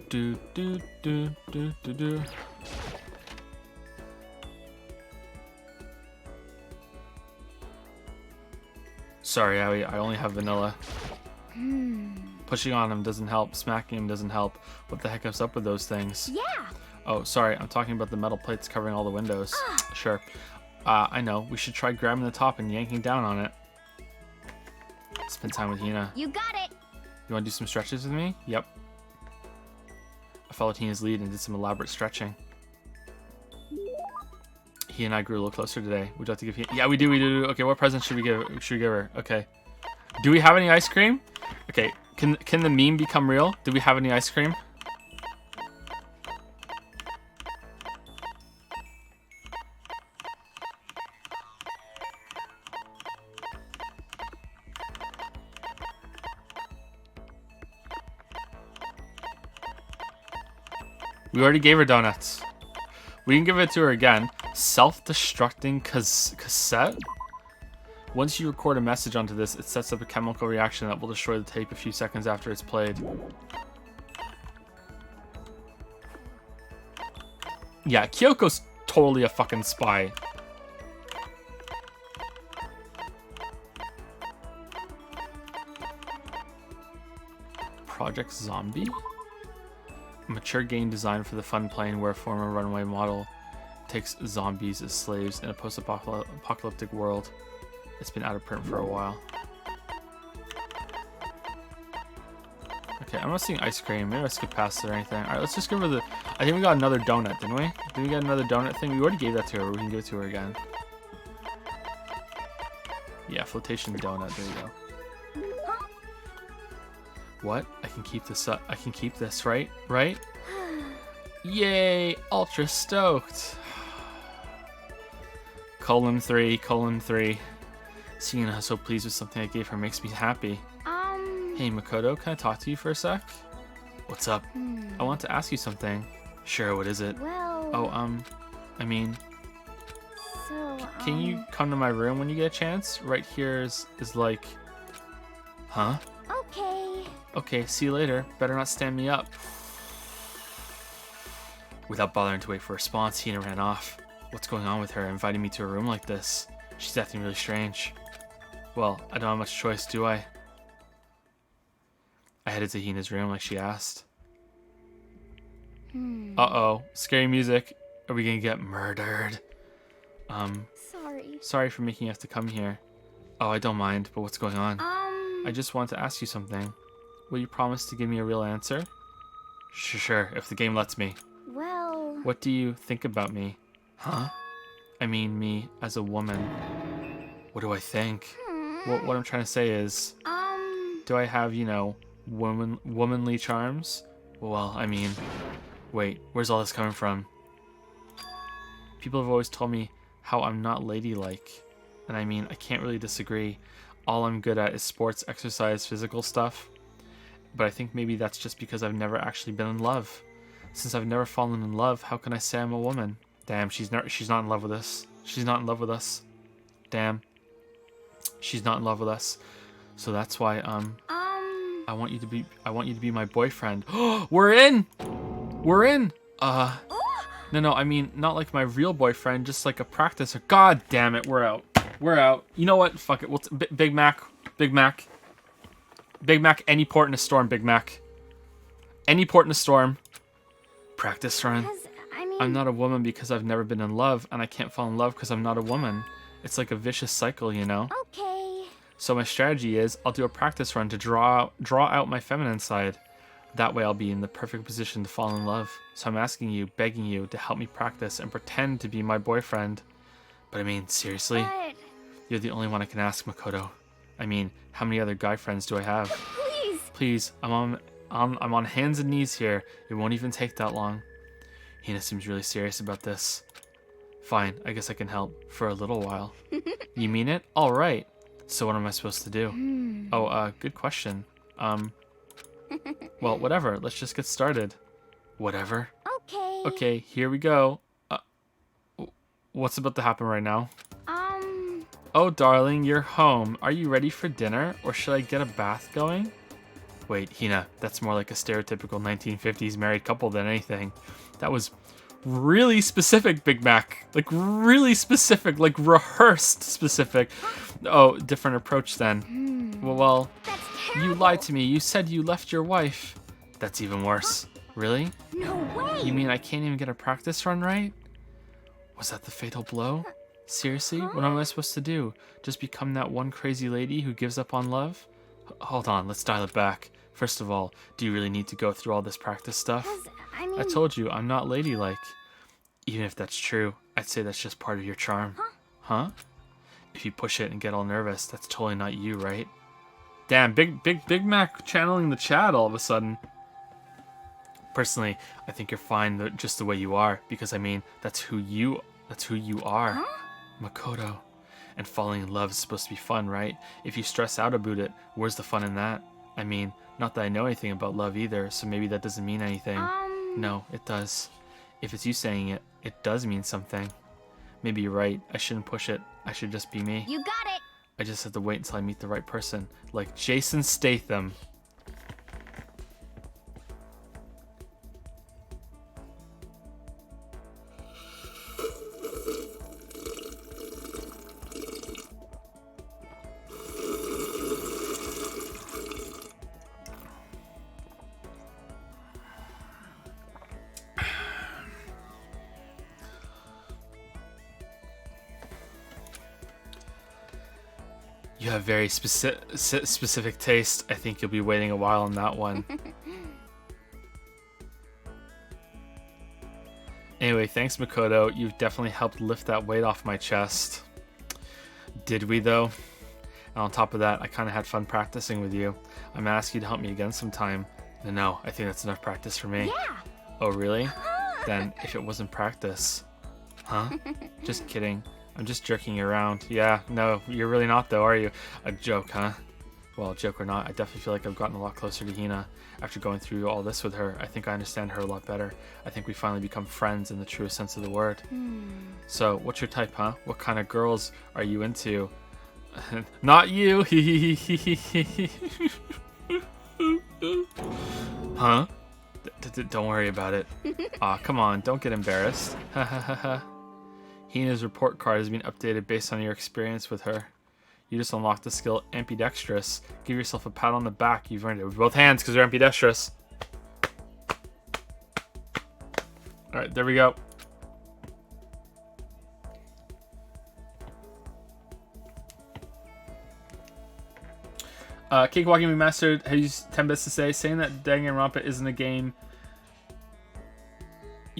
Do do do do do do. Sorry, Aoi, I only have vanilla. Pushing on him doesn't help. Smacking him doesn't help. What the heck is up with those things? Yeah. Oh, sorry, I'm talking about the metal plates covering all the windows. Sure. I know. We should try grabbing the top and yanking down on it. Spend time with Hina. You got it. You want to do some stretches with me? Yep. I followed Hina's lead and did some elaborate stretching. He and I grew a little closer today. Would you like to give Hina? Yeah, we do. Okay, what present should we give her? Okay. Do we have any ice cream? Okay, can the meme become real? Do we have any ice cream? We already gave her donuts. We can give it to her again. Self-destructing cassette? Once you record a message onto this, it sets up a chemical reaction that will destroy the tape a few seconds after it's played. Yeah, Kyoko's totally a fucking spy. Project Zombie? A mature game designed for the fun plane where a former runaway model takes zombies as slaves in a post-apocalyptic world. It's been out of print for a while. Okay, I'm not seeing ice cream. Maybe I skipped past it or anything. Alright, let's just give her the... I think we got another donut, didn't we? Did we get another donut thing? We already gave that to her, but we can give it to her again. Yeah, flotation donut. There you go. What? I can keep this up. I can keep this, right? Right? Yay! Ultra stoked. Colon 3. Seeing her so pleased with something I gave her makes me happy. Hey, Makoto, can I talk to you for a sec? What's up? I want to ask you something. Sure, what is it? Well... Oh, I mean... So, Can you come to my room when you get a chance? Right here is like... Huh? Okay. Okay, see you later. Better not stand me up. Without bothering to wait for a response, Hina ran off. What's going on with her, inviting me to her room like this? She's acting really strange. Well, I don't have much choice, do I? I headed to Hina's room like she asked. Uh-oh. Scary music. Are we gonna get murdered? Sorry. Sorry for making you have to come here. Oh, I don't mind, but what's going on? I just wanted to ask you something. Will you promise to give me a real answer? Sure, if the game lets me. Well... What do you think about me? Huh? I mean, me as a woman. What do I think? What I'm trying to say is... Do I have, you know, womanly charms? Well, I mean... Wait, where's all this coming from? People have always told me how I'm not ladylike. And I mean, I can't really disagree. All I'm good at is sports, exercise, physical stuff. But I think maybe that's just because I've never actually been in love. Since I've never fallen in love, how can I say I'm a woman? Damn, she's not in love with us. She's not in love with us. damn. She's not in love with us. So that's why, I want you to be my boyfriend. We're in! We're in! No, I mean, not like my real boyfriend, just like a practice. God damn it, we're out. We're out. You know what? Fuck it. Big Mac. Any port in a storm, Big Mac. Any port in a storm. Practice run. I'm not a woman because I've never been in love, and I can't fall in love because I'm not a woman. It's like a vicious cycle, you know? Okay. So my strategy is I'll do a practice run to draw out my feminine side. That way I'll be in the perfect position to fall in love. So I'm asking you, begging you to help me practice and pretend to be my boyfriend. But I mean, seriously? But You're the only one I can ask, Makoto. I mean, how many other guy friends do I have? please. Please, I'm on hands and knees here. It won't even take that long. Hina seems really serious about this. Fine, I guess I can help for a little while. You mean it? All right. So what am I supposed to do? Oh, good question. Well, whatever. Let's just get started. Whatever. Okay. Okay, here we go. What's about to happen right now? Oh, darling, you're home. Are you ready for dinner, or should I get a bath going? Wait, Hina, that's more like a stereotypical 1950s married couple than anything. That was really specific, Big Mac. Like, really specific, like rehearsed specific. Oh, different approach then. Well, That's you terrible. lied to me. You said you left your wife. That's even worse. Really? No way. You mean I can't even get a practice run right? Was that the fatal blow? Seriously? What am I supposed to do? Just become that one crazy lady who gives up on love? Hold on, let's dial it back. First of all, do you really need to go through all this practice stuff? 'Cause, I mean, I told you, I'm not ladylike. Even if that's true, I'd say that's just part of your charm. Huh? If you push it and get all nervous, that's totally not you, right? Damn, Big Mac channeling the chat all of a sudden. Personally, I think you're fine just the way you are, because I mean, that's who you are. Makoto. And falling in love is supposed to be fun, right? If you stress out about it, where's the fun in that? I mean, not that I know anything about love either, so maybe that doesn't mean anything. No, it does. If it's you saying it, it does mean something. Maybe you're right. I shouldn't push it. I should just be me. you got it. I just have to wait until I meet the right person, like Jason Statham. You have very specific taste. I think you'll be waiting a while on that one. Anyway, thanks, Makoto. You've definitely helped lift that weight off my chest. Did we, though? And on top of that, I kind of had fun practicing with you. I'm gonna ask you to help me again sometime. No, I think that's enough practice for me. Yeah. Oh, really? Then, if it wasn't practice... Huh? Just kidding. I'm just jerking you around. Yeah, no, you're really not though, are you? A joke, huh? Well, joke or not, I definitely feel like I've gotten a lot closer to Hina. After going through all this with her, I think I understand her a lot better. I think we finally become friends in the truest sense of the word. So, what's your type, huh? What kind of girls are you into? Not you! Huh? Don't worry about it. Aw, come on, don't get embarrassed. Ha ha ha ha. Hina's report card has been updated based on your experience with her. You just unlocked the skill ambidextrous. Give yourself a pat on the back. You've earned it with both hands because you're ambidextrous. Alright, there we go. Cakewalking Remastered has used 10 bits to say, saying that Danganronpa isn't a game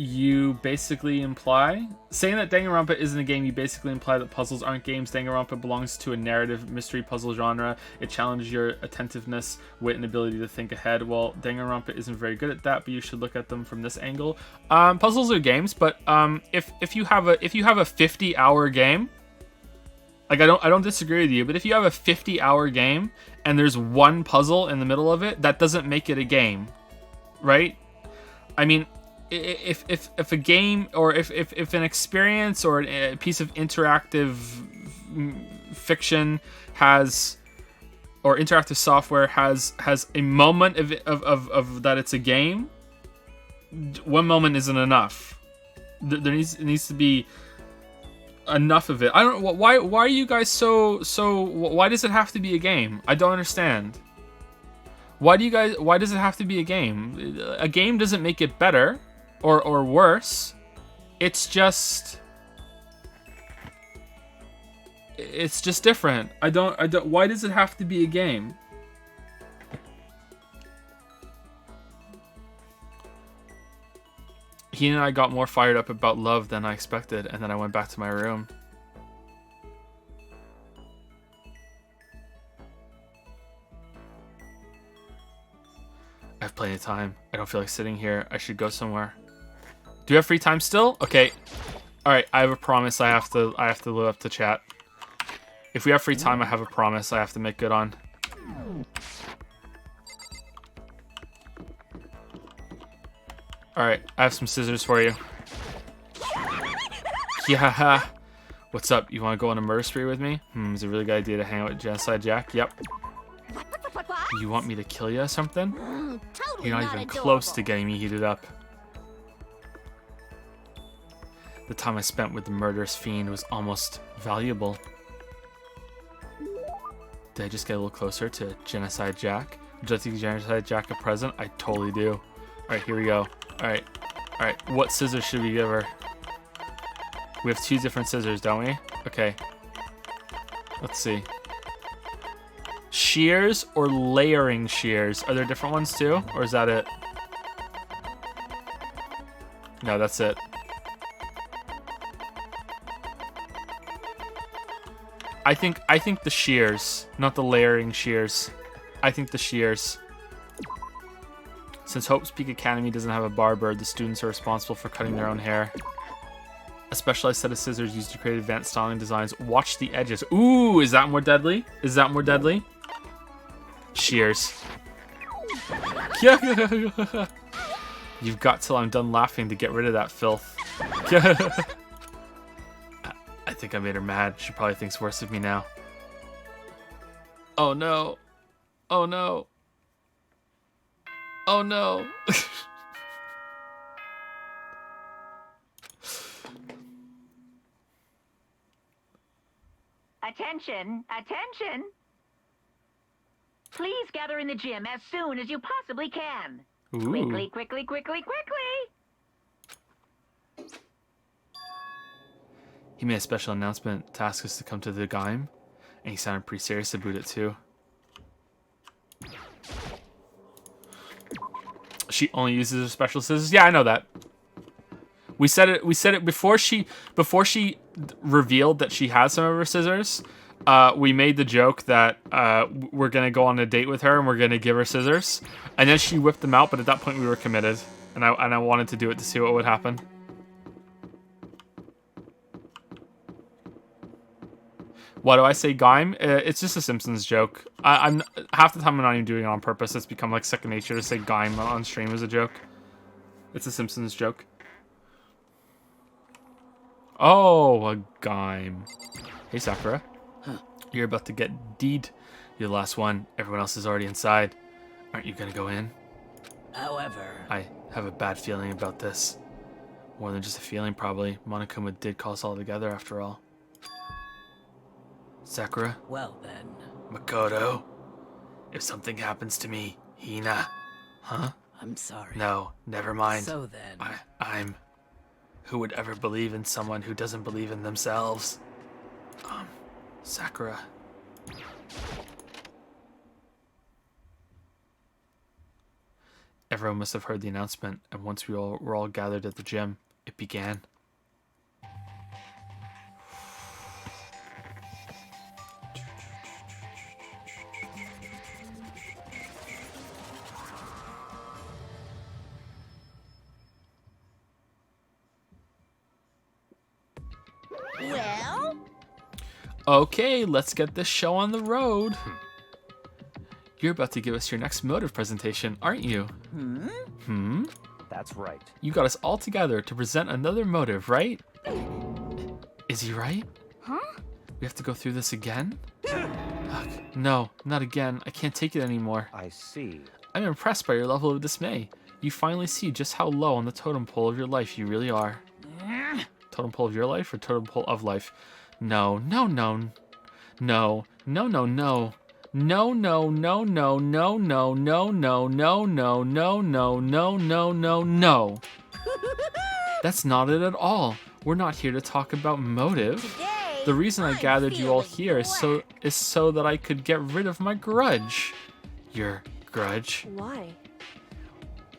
you basically imply that puzzles aren't games. Danganronpa belongs to a narrative mystery puzzle genre. It challenges your attentiveness, wit, and ability to think ahead. Well, Danganronpa isn't very good at that, but you should look at them from this angle. Puzzles are games, but if you have a 50-hour game, like I don't disagree with you, but if you have a 50-hour game and there's one puzzle in the middle of it, that doesn't make it a game, right? I mean, if a game or if an experience or a piece of interactive fiction has, or interactive software has a moment of that it's a game, one moment isn't enough. There needs to be enough of it. I don't. Why are you guys so? Why does it have to be a game? I don't understand. Why does it have to be a game? A game doesn't make it better or worse. It's just different. I don't. Why does it have to be a game? He and I got more fired up about love than I expected, and then I went back to my room. I have plenty of time. I don't feel like sitting here. I should go somewhere. Do you have free time still? Okay. All right. I have a promise. I have to live up to chat. If we have free time, I have a promise I have to make good on. All right. I have some scissors for you. Yeah. What's up? You want to go on a murder spree with me? It's a really good idea to hang out with Genocide Jack. Yep. You want me to kill you or something? Totally You're not even close to getting me heated up. The time I spent with the murderous fiend was almost valuable. Did I just get a little closer to Genocide Jack? Would you like to give Genocide Jack a present? I totally do. Alright, here we go. Alright. Alright, what scissors should we give her? We have 2 different scissors, don't we? Okay. Let's see. Shears or layering shears? Are there different ones too? Or is that it? No, that's it. I think the shears, not the layering shears. I think the shears. Since Hope's Peak Academy doesn't have a barber, the students are responsible for cutting their own hair. A specialized set of scissors used to create advanced styling designs. Watch the edges. Ooh, is that more deadly? Is that more deadly? Shears. Yeah. You've got till I'm done laughing to get rid of that filth. I think I made her mad. She probably thinks worse of me now. Oh no. Oh no. Oh no. Attention, attention! Please gather in the gym as soon as you possibly can. Ooh. Quickly, quickly, quickly, quickly! He made a special announcement to ask us to come to the game, and he sounded pretty serious about it too. She only uses her special scissors. Yeah, I know that. We said it before she revealed that she has some of her scissors. We made the joke that we're gonna go on a date with her and we're gonna give her scissors, and then she whipped them out. But at that point, we were committed, and I wanted to do it to see what would happen. Why do I say Gaim? It's just a Simpsons joke. I'm half the time I'm not even doing it on purpose. It's become like second nature to say Gaim on stream as a joke. It's a Simpsons joke. Oh, a Gaim. Hey, Sakura. You're about to get deed. You're the last one. Everyone else is already inside. Aren't you gonna go in? However, I have a bad feeling about this. More than just a feeling, probably. Monokuma did call us all together, after all. Sakura? well then, Makoto? If something happens to me, Hina. Huh? I'm sorry. No, never mind. So then, I'm... Who would ever believe in someone who doesn't believe in themselves? Sakura. Everyone must have heard the announcement, and once we were all gathered at the gym, it began. Well, Okay, let's get this show on the road. You're about to give us your next motive presentation, aren't you? That's right. You got us all together to present another motive, right? Is he right? Huh? We have to go through this again? Ugh, no, not again. I can't take it anymore. I see. I'm impressed by your level of dismay. You finally see just how low on the totem pole of your life you really are. Totem pole of your life or totem pole of life? No, no, no. No, no, no, no. No, no, no, no, no, no, no, no, no, no, no, no, no, no, no, no. That's not it at all. We're not here to talk about motive. Today, The reason I I'm gathered you all feeling here is so that I could get rid of my grudge. Your grudge? Why?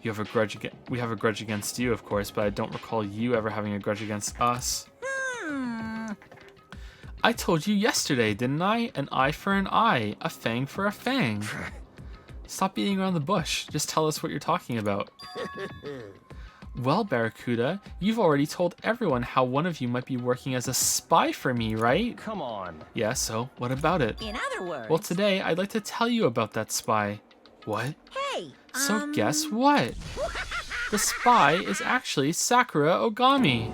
You have a grudge we have a grudge against you, of course, but I don't recall you ever having a grudge against us. I told you yesterday, didn't I? An eye for an eye, a fang for a fang. Stop beating around the bush. Just tell us what you're talking about. Well, Barracuda, you've already told everyone how one of you might be working as a spy for me, right? Come on. Yeah, so what about it? In other words, Well, today I'd like to tell you about that spy. What? hey, So guess what? The spy is actually Sakura Ogami.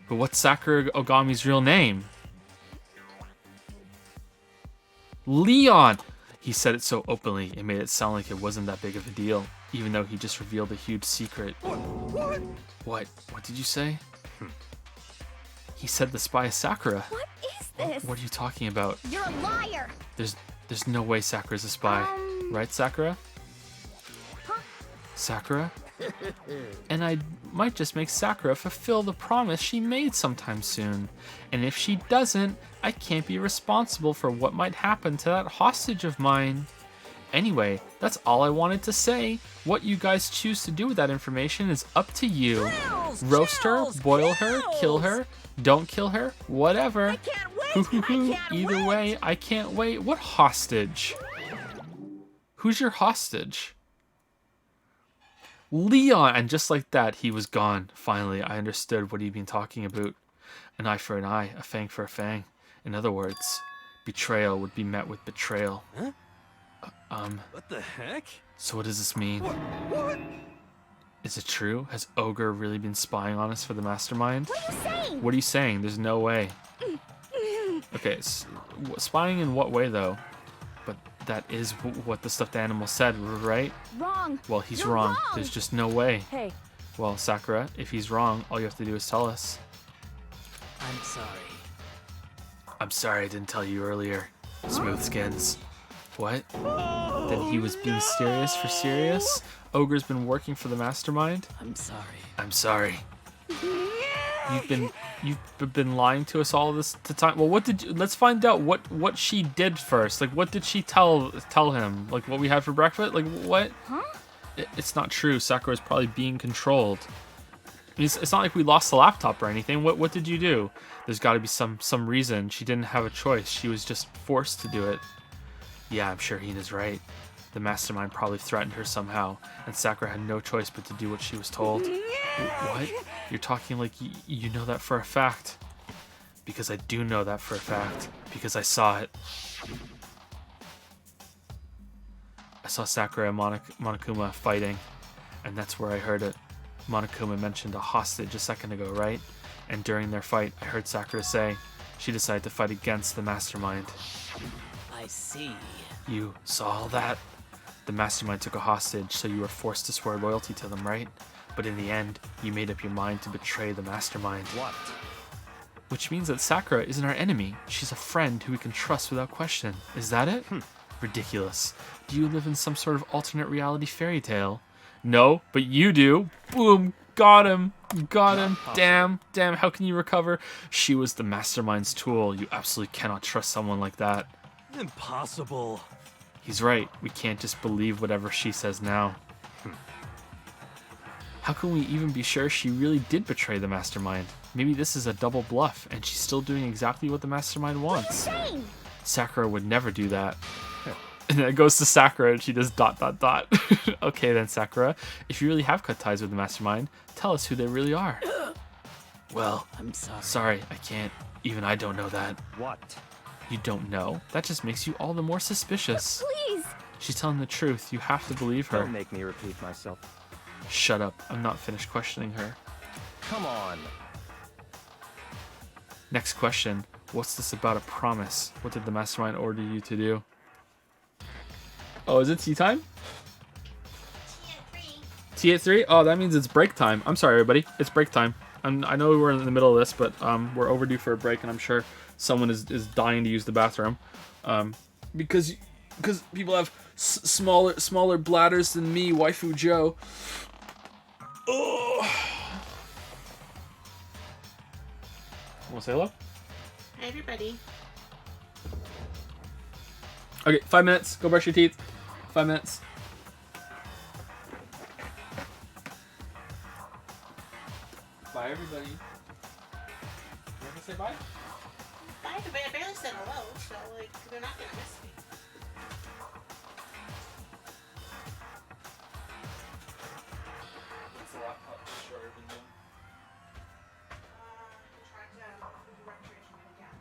But what's Sakura Ogami's real name? Leon! He said it so openly, it made it sound like it wasn't that big of a deal, even though he just revealed a huge secret. What? What? What did you say? He said the spy is Sakura. What is this? What are you talking about? You're a liar. There's no way Sakura's a spy. Right, Sakura? Huh? Sakura? And I might just make Sakura fulfill the promise she made sometime soon. And if she doesn't, I can't be responsible for what might happen to that hostage of mine. Anyway, that's all I wanted to say. What you guys choose to do with that information is up to you. Chills, Roast her, chills, boil her, kill chills. her, don't kill her, whatever. I can't wait. Hoo hoo hoo. I can't Either wait. way, I can't wait. What hostage? Who's your hostage? Leon! And just like that, he was gone. Finally, I understood what he'd been talking about. An eye for an eye, a fang for a fang. In other words, betrayal would be met with betrayal. Huh? What the heck? So what does this mean? What? Is it true? Has Ogre really been spying on us for the mastermind? What are you saying? What are you saying? There's no way. Okay, spying in what way though? But that is what the stuffed animal said, right? Wrong. Well, he's You're wrong. wrong. There's just no way. Hey, Well, Sakura, if he's wrong, all you have to do is tell us. I'm sorry. I'm sorry I didn't tell you earlier. Smooth skins. What? Then he was being serious for serious? Ogre's been working for the mastermind? I'm sorry. I'm sorry. You've been lying to us all this time. Well, let's find out what she did first. Like, what did she tell him? Like, what we had for breakfast? Like, what? Huh? It's not true. Sakura's probably being controlled. I mean, it's not like we lost the laptop or anything. What did you do? There's got to be some reason. She didn't have a choice. She was just forced to do it. Yeah, I'm sure Hina's right. The mastermind probably threatened her somehow, and Sakura had no choice but to do what she was told. What? You're talking like you know that for a fact. Because I do know that for a fact. Because I saw it. I saw Sakura and Monokuma fighting, and that's where I heard it. Monokuma mentioned a hostage a second ago, right? And during their fight, I heard Sakura say she decided to fight against the mastermind. I see. You saw all that? The mastermind took a hostage, so you were forced to swear loyalty to them, right? But in the end, you made up your mind to betray the mastermind. What? Which means that Sakura isn't our enemy. She's a friend who we can trust without question. Is that it? Ridiculous. Do you live in some sort of alternate reality fairy tale? No, but you do. Boom. Got him. Got him. Damn. How can you recover? She was the mastermind's tool. You absolutely cannot trust someone like that. Impossible. He's right. We can't just believe whatever she says now. How can we even be sure she really did betray the mastermind? Maybe this is a double bluff, and she's still doing exactly what the mastermind wants. same. Sakura would never do that. And then it goes to Sakura, and she does ... Okay then, Sakura. If you really have cut ties with the mastermind, tell us who they really are. Well, I'm sorry. sorry, I can't. Even I don't know that. What? You don't know? That just makes you all the more suspicious. Please. She's telling the truth. You have to believe her. Don't make me repeat myself. Shut up. I'm not finished questioning her. Come on. Next question. What's this about a promise? What did the mastermind order you to do? Oh, is it tea time? Tea at 3? Oh, that means it's break time. I'm sorry, everybody. It's break time. I know we're in the middle of this, but we're overdue for a break, and I'm sure someone is dying to use the bathroom. Because people have smaller bladders than me, waifu Joe. Oh. Want to say hello? Hi, everybody. Okay, 5 minutes. Go brush your teeth. 5 minutes. Bye, everybody. You want to say bye? Bye. I barely said hello, so like they're not gonna miss me. It's a laptop shorter than them. Trying to do recreation again.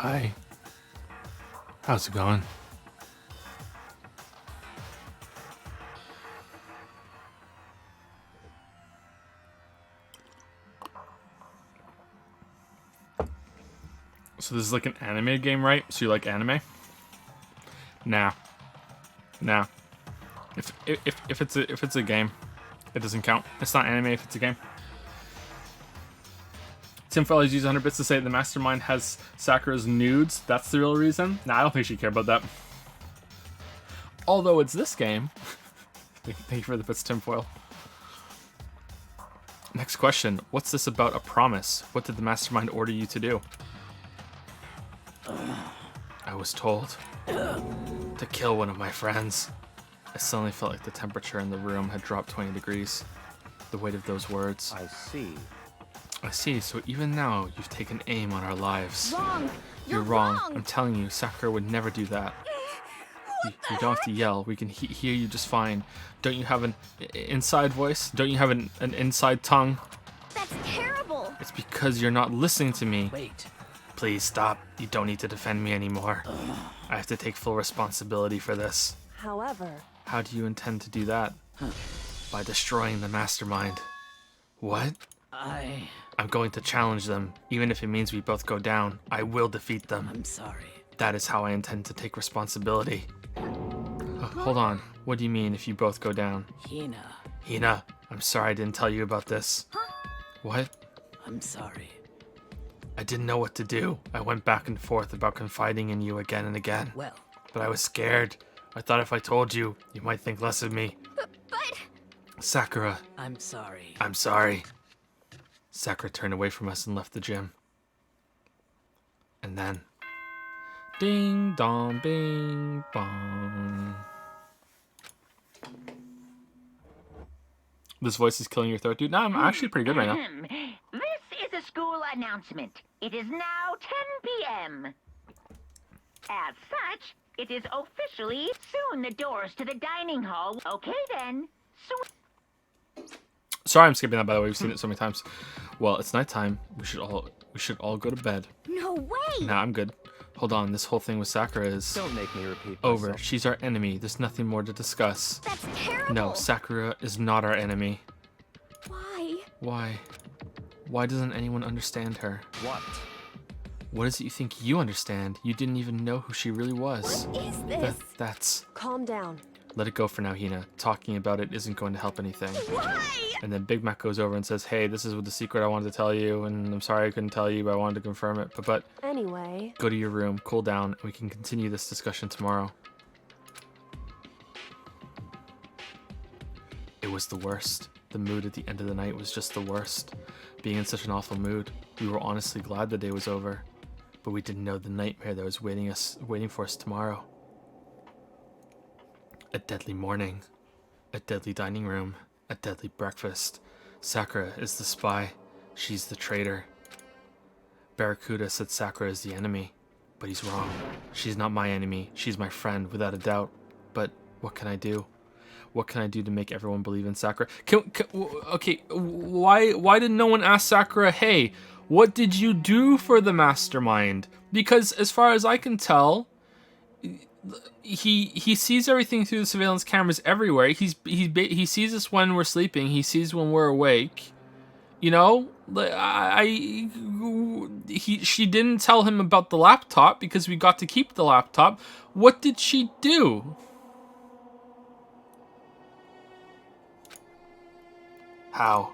Hi. How's it going? So this is like an animated game, right? So you like anime? Nah. If it's a game, it doesn't count. It's not anime if it's a game. Tim Fellows used 100 bits to say the mastermind has Sakura's nudes. That's the real reason? Nah, I don't think she cared about that. Although it's this game. Thank you for the bits, tinfoil. Next question. What's this about a promise? What did the mastermind order you to do? I was told to kill one of my friends. I suddenly felt like the temperature in the room had dropped 20 degrees. The weight of those words. I see. I see, so even now, you've taken aim on our lives. Wrong. You're wrong. I'm telling you, Sakura would never do that. You don't have to yell. We can hear you just fine. Don't you have an inside voice? Don't you have an inside tongue? That's terrible. It's because you're not listening to me. Wait. Please stop. You don't need to defend me anymore. I have to take full responsibility for this. However, How do you intend to do that? By destroying the mastermind. What? I'm going to challenge them, even if it means we both go down. I will defeat them. I'm sorry. That is how I intend to take responsibility. Hold on. What do you mean if you both go down? Hina, I'm sorry I didn't tell you about this. What? I'm sorry. I didn't know what to do. I went back and forth about confiding in you again and again. Well, But I was scared. I thought if I told you, you might think less of me. But Sakura, I'm sorry. I'm sorry. Sakura turned away from us and left the gym. And then... Ding dong bing bong. This voice is killing your throat, dude. No, I'm actually pretty good right now. This is a school announcement. It is now 10 p.m. As such, it is officially soon the doors to the dining hall. Okay then. Sorry, I'm skipping that. By the way, we've seen it so many times. Well, it's nighttime. We should all go to bed. no way. Nah, I'm good. Hold on. This whole thing with Sakura is Don't make me repeat over. myself. She's our enemy. There's nothing more to discuss. That's terrible. No, Sakura is not our enemy. Why? Why? Why doesn't anyone understand her? What? What is it you think you understand? You didn't even know who she really was. What is this? That's... calm down. Let it go for now, Hina. Talking about it isn't going to help anything. Why? And then Big Mac goes over and says, hey, this is the secret I wanted to tell you, and I'm sorry I couldn't tell you, but I wanted to confirm it. But Anyway, go to your room, cool down, and we can continue this discussion tomorrow. It was the worst. The mood at the end of the night was just the worst. Being in such an awful mood, we were honestly glad the day was over. But we didn't know the nightmare that was waiting for us tomorrow. A deadly morning. A deadly dining room. A deadly breakfast. Sakura is the spy. She's the traitor. Barracuda said Sakura is the enemy. But he's wrong. She's not my enemy. She's my friend, without a doubt. But what can I do? What can I do to make everyone believe in Sakura? Okay, why did no one ask Sakura, hey, what did you do for the mastermind? Because as far as I can tell, he sees everything through the surveillance cameras everywhere. He sees us when we're sleeping. He sees when we're awake. You know, she didn't tell him about the laptop because we got to keep the laptop. What did she do? How?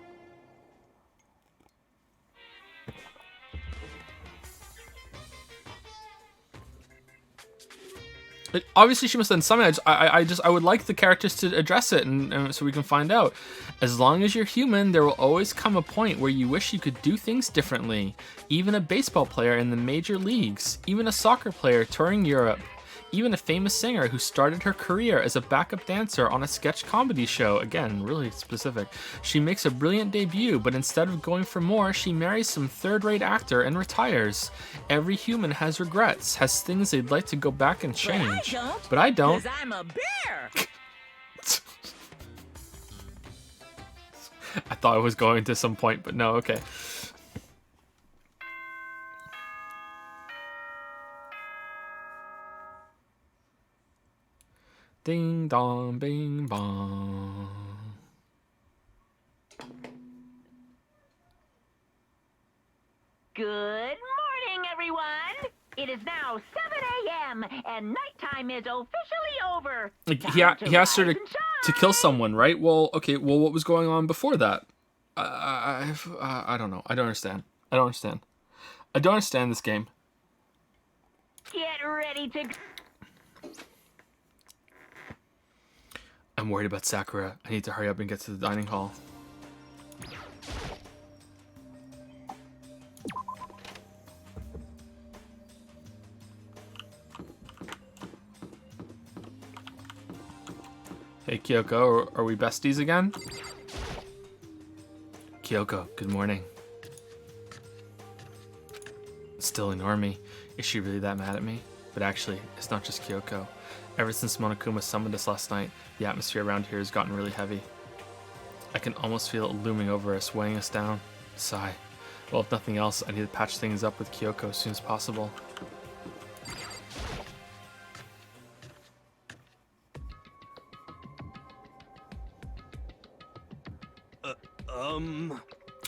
Obviously, she must have done something. I would like the characters to address it, and so we can find out. As long as you're human, there will always come a point where you wish you could do things differently. Even a baseball player in the major leagues, even a soccer player touring Europe, even a famous singer who started her career as a backup dancer on a sketch comedy show. Again, really specific. She makes a brilliant debut, but instead of going for more, she marries some third-rate actor and retires. Every human has regrets, has things they'd like to go back and change. But I don't. 'Cause I'm a bear. I thought I was going to some point, but no, okay. Ding dong, bing bong. Good morning, everyone. It is now 7 a.m. and nighttime is officially over. Like, Time he asked her rise to and shine. kill someone, right? Well, okay. Well, what was going on before that? I don't know. I don't understand. I don't understand this game. Get ready to. I'm worried about Sakura. I need to hurry up and get to the dining hall. Hey, Kyoko, are we besties again? Kyoko, good morning. Still ignore me. Is she really that mad at me? But actually, it's not just Kyoko. Ever since Monokuma summoned us last night, the atmosphere around here has gotten really heavy. I can almost feel it looming over us, weighing us down. Sigh. Well, if nothing else, I need to patch things up with Kyoko as soon as possible.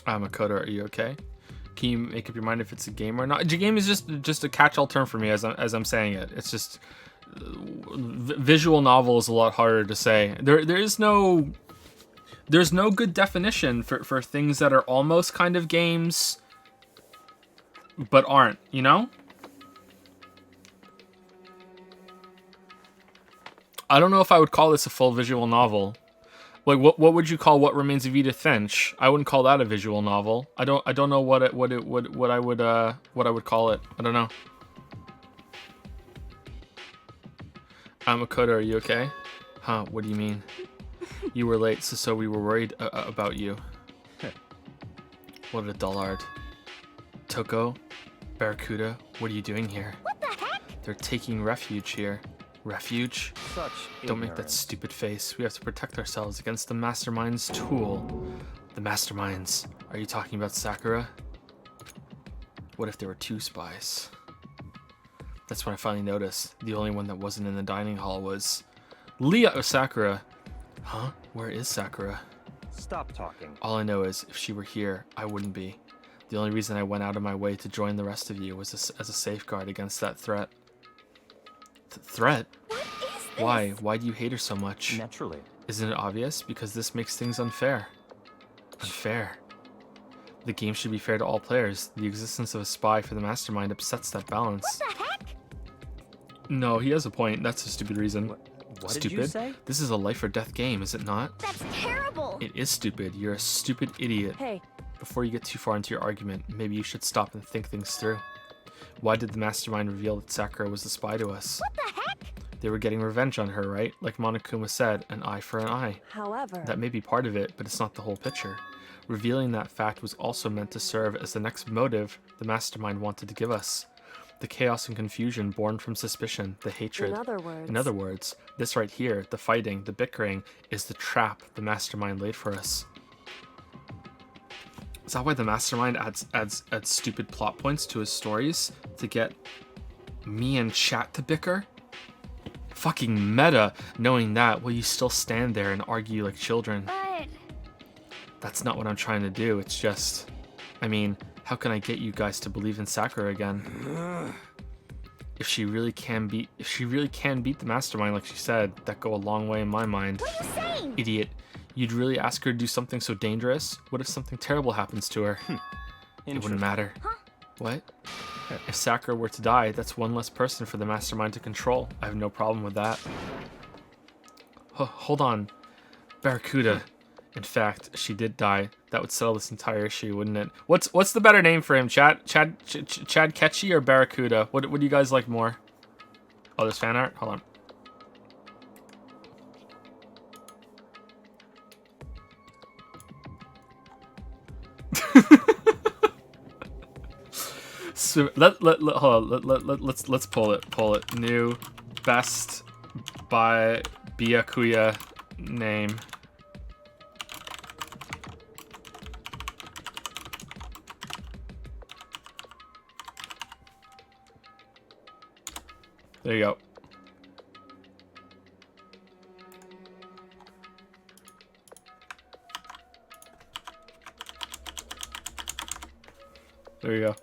Makoto, are you okay? Can you make up your mind if it's a game or not? The game is just a catch-all term for me as I'm saying it. It's just visual novel is a lot harder to say. There's no good definition for things that are almost kind of games but aren't, you know? I don't know if I would call this a full visual novel. Like, what would you call What Remains of Edith Finch? I wouldn't call that a visual novel. I don't know what I would call it. I don't know. Makoto, are you okay? Huh? What do you mean? You were late, so we were worried about you. What a dullard. Toko, Barracuda, what are you doing here? What the heck? They're taking refuge here. Refuge? Such Don't make that ignorance. stupid face. We have to protect ourselves against the Mastermind's tool. The Masterminds. Are you talking about Sakura? What if there were two spies? That's when I finally noticed. The only one that wasn't in the dining hall was Sakura. Huh? Where is Sakura? Stop talking. All I know is, if she were here, I wouldn't be. The only reason I went out of my way to join the rest of you was as a safeguard against that threat. Threat? What is this? Why? Why do you hate her so much? Naturally. Isn't it obvious? Because this makes things unfair. Unfair. The game should be fair to all players. The existence of a spy for the Mastermind upsets that balance. What the heck? No, he has a point. That's a stupid reason. What Stupid? did you say? This is a life or death game, is it not? That's terrible. It is stupid. You're a stupid idiot. Hey, Before you get too far into your argument, maybe you should stop and think things through. Why did the Mastermind reveal that Sakura was the spy to us? What the heck? They were getting revenge on her, right? Like Monokuma said, an eye for an eye. however, That may be part of it, but it's not the whole picture. Revealing that fact was also meant to serve as the next motive the Mastermind wanted to give us. The chaos and confusion born from suspicion, the hatred. in other words, This right here, the fighting, the bickering, is the trap the Mastermind laid for us. Is that why the Mastermind adds stupid plot points to his stories? To get me and chat to bicker? Fucking meta. Knowing that, will you still stand there and argue like children? But That's not what I'm trying to do. It's just, I mean, how can I get you guys to believe in Sakura again? If she really can beat the Mastermind like she said, that'd go a long way in my mind. what are you saying? Idiot. You'd really ask her to do something so dangerous? What if something terrible happens to her? It wouldn't matter. Huh? What? If Sakura were to die, that's one less person for the Mastermind to control. I have no problem with that. Hold on. Barracuda. In fact, she did die. That would settle this entire issue, wouldn't it? What's the better name for him? Chad Ketchy or Barracuda? What do you guys like more? Oh, there's fan art? Hold on. So hold on. Let's pull it. New best by Byakuya name. There you go. There you go.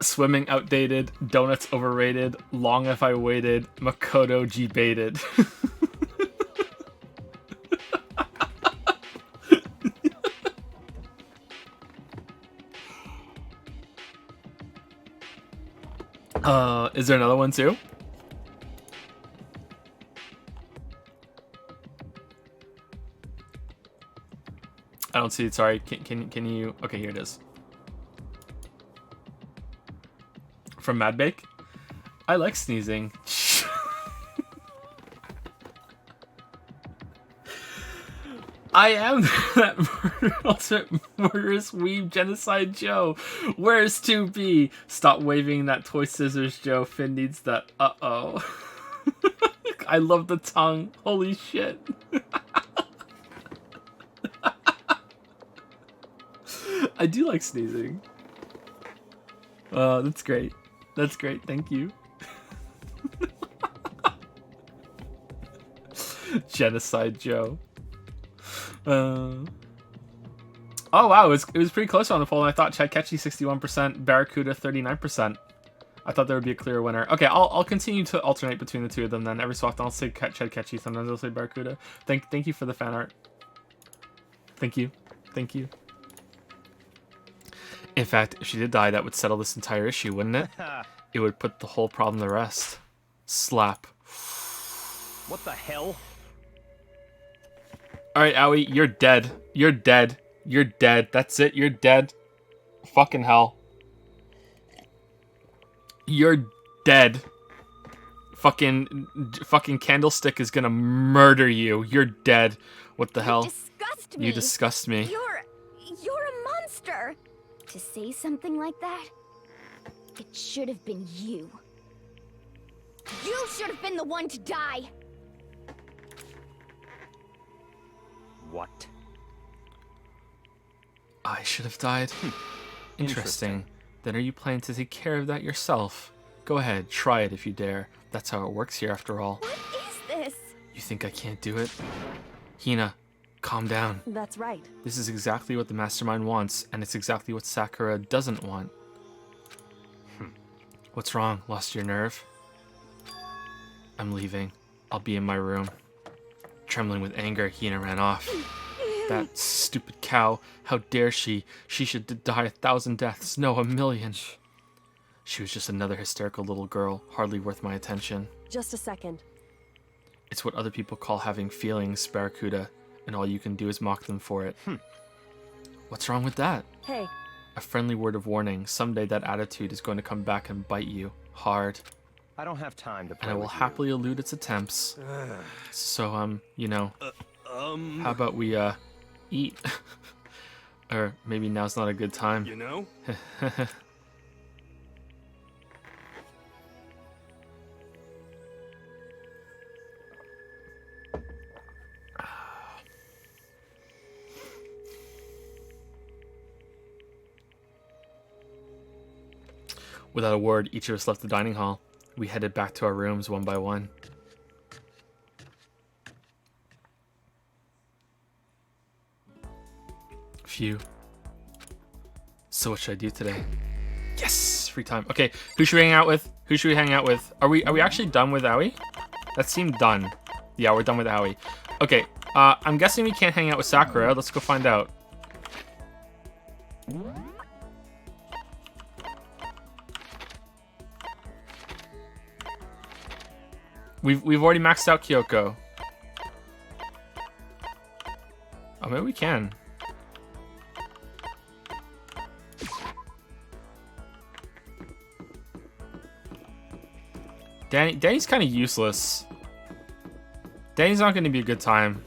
Swimming outdated. Donuts overrated. Long if I waited. Makoto G baited. Is there another one too? I don't see it. Sorry. Can you? Okay, here it is. From Madbake. I like sneezing. I am that ultimate murderous weeb genocide Joe. Where's 2B? Stop waving that toy scissors, Joe. Finn needs that. Uh-oh. I love the tongue. Holy shit. I do like sneezing. That's great. That's great. Thank you. Genocide Joe. Oh wow, it was pretty close on the poll, and I thought Chad Ketchy 61%, Barracuda 39%. I thought there would be a clear winner. Okay, I'll continue to alternate between the two of them then. Every so often I'll say Chad Ketchy, sometimes I'll say Barracuda. Thank you for the fan art. Thank you. Thank you. In fact, if she did die, that would settle this entire issue, wouldn't it? It would put the whole problem to rest. Slap. What the hell? Alright, Owie, you're dead. You're dead. You're dead. That's it, you're dead. Fucking hell. You're dead. Fucking Candlestick is gonna murder you. You're dead. What the hell? You disgust me. You disgust me. You're a monster. To say something like that, it should have been you. You should have been the one to die. What? I should have died. Interesting. Then are you planning to take care of that yourself? Go ahead, try it if you dare. That's how it works here after all. What is this? You think I can't do it? Hina, calm down. That's right. This is exactly what the mastermind wants, and it's exactly what Sakura doesn't want. What's wrong? Lost your nerve? I'm leaving. I'll be in my room. Trembling with anger, Hina ran off. That stupid cow. How dare she? She should die 1,000 deaths. No, 1,000,000. She was just another hysterical little girl, hardly worth my attention. Just a second. It's what other people call having feelings, Barracuda, and all you can do is mock them for it. What's wrong with that? Hey. A friendly word of warning. Someday that attitude is going to come back and bite you hard. I don't have time to play And I will with you. happily elude its attempts. So, you know, how about we, eat? Or maybe now's not a good time. You know? Without a word, each of us left the dining hall. We headed back to our rooms one by one. Phew. So what should I do today? Yes! Free time. Okay, who should we hang out with? Who should we hang out with? Are we actually done with Aoi? That seemed done. Yeah, we're done with Aoi. Okay, I'm guessing we can't hang out with Sakura. Let's go find out. We've already maxed out Kyoko. Oh, maybe we can. Danny's kind of useless. Danny's not going to be a good time.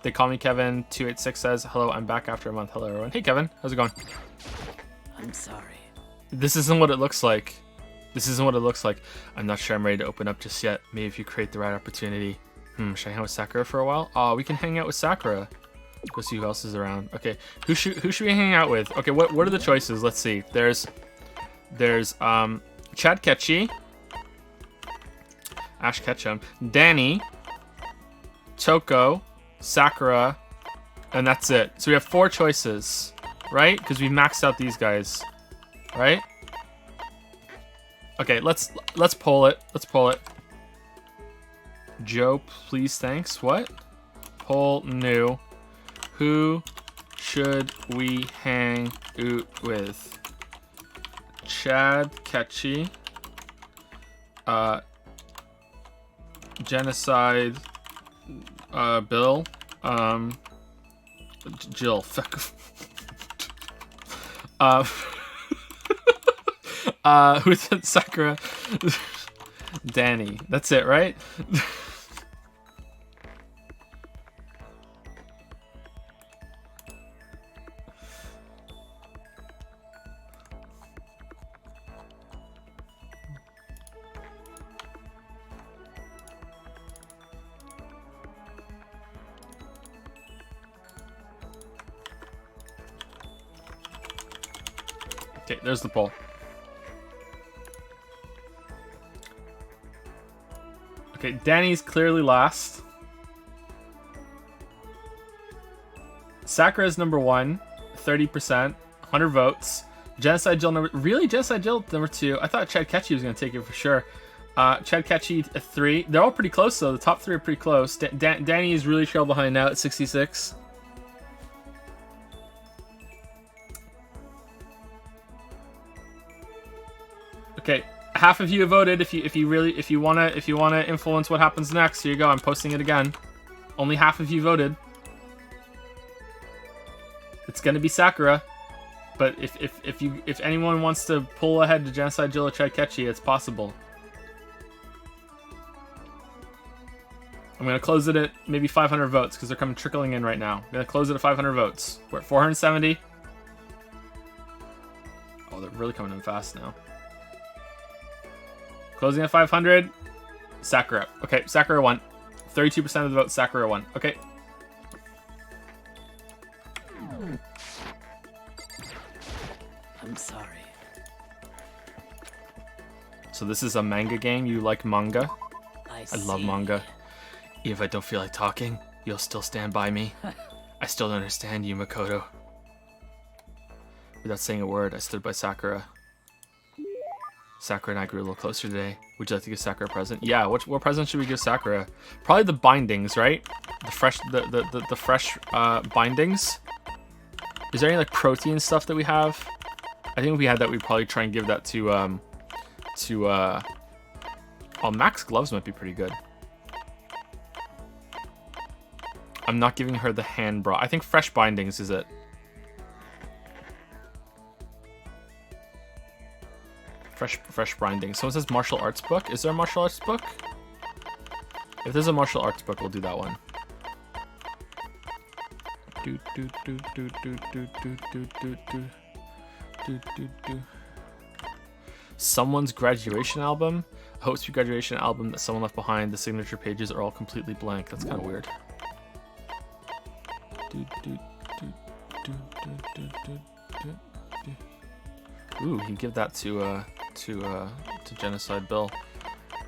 They call me Kevin. 286 says, hello, I'm back after a month. Hello, everyone. Hey, Kevin. How's it going? I'm sorry. This isn't what it looks like. This isn't what it looks like. I'm not sure I'm ready to open up just yet. Maybe if you create the right opportunity. Should I hang out with Sakura for a while? Oh, we can hang out with Sakura. Go see who else is around. Okay, who should we hang out with? Okay, what are the choices? Let's see. There's Chad Ketchy. Ash Ketchum. Danny, Choco, Sakura, and that's it. So we have 4 choices, right? Because we maxed out these guys, right? Okay, let's poll it. Let's poll it. Joe, please, thanks. What? Poll new. Who should we hang out with? Chad Ketchy. Genocide. Bill. Jill. Who's it? Sakura. Danny. That's it, right? Okay, there's the poll. Okay, Danny's clearly last. Sakura's number 1, 30%, 100 votes. Genocide Jill number... Really? Genocide Jill number 2? I thought Chad Ketchy was going to take it for sure. Chad Ketchy, 3. They're all pretty close, though. The top 3 are pretty close. Danny is really trail behind now at 66. Okay, half of you have voted. If you wanna influence what happens next, here you go. I'm posting it again. Only half of you voted. It's gonna be Sakura, but if anyone wants to pull ahead to Genocide Jill or Chad Ketchy, it's possible. I'm gonna close it at maybe 500 votes because they're coming trickling in right now. I'm gonna close it at 500 votes. We're at 470. Oh, they're really coming in fast now. Closing at 500. Sakura. Okay, Sakura won. 32% of the votes, Sakura won. Okay. I'm sorry. So this is a manga game. You like manga? I love manga. If I don't feel like talking, you'll still stand by me. I still don't understand you, Makoto. Without saying a word, I stood by Sakura. Sakura and I grew a little closer today. Would you like to give Sakura a present? Yeah, what present should we give Sakura? Probably the bindings, right? The fresh bindings. Is there any like protein stuff that we have? I think if we had that, we'd probably try and give that to oh, Max gloves might be pretty good. I'm not giving her the hand bra. I think fresh bindings is it. Fresh bindings. Someone says martial arts book. Is there a martial arts book? If there's a martial arts book, we'll do that one. Someone's graduation album. I hope it's your graduation album that someone left behind. The signature pages are all completely blank. That's kind of weird. Ooh, you can give that to Genocide Bill.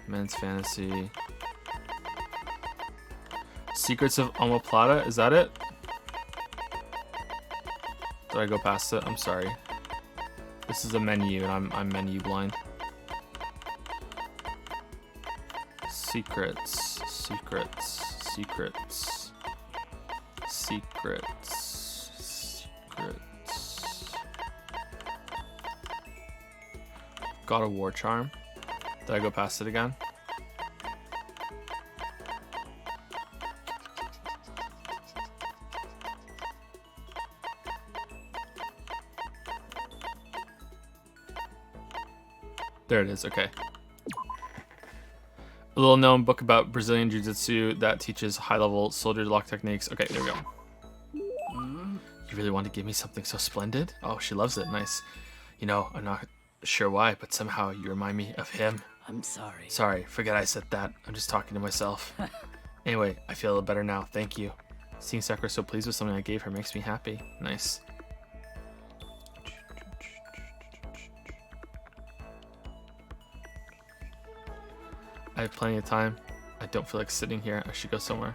Men's Fantasy. Secrets of Omoplata, is that it? Did I go past it? I'm sorry. This is a menu and I'm menu blind. Secrets. God of War charm. Did I go past it again? There it is, okay. A little known book about Brazilian Jiu-Jitsu that teaches high-level soldier lock techniques. Okay, there we go. You really want to give me something so splendid? Oh, she loves it, nice. You know, I'm not sure why, but somehow you remind me of him. I'm sorry. Sorry, forget I said that. I'm just talking to myself. Anyway, I feel a little better now, thank you. Seeing Sakura so pleased with something I gave her makes me happy. Nice. I have plenty of time. I don't feel like sitting here. I should go somewhere.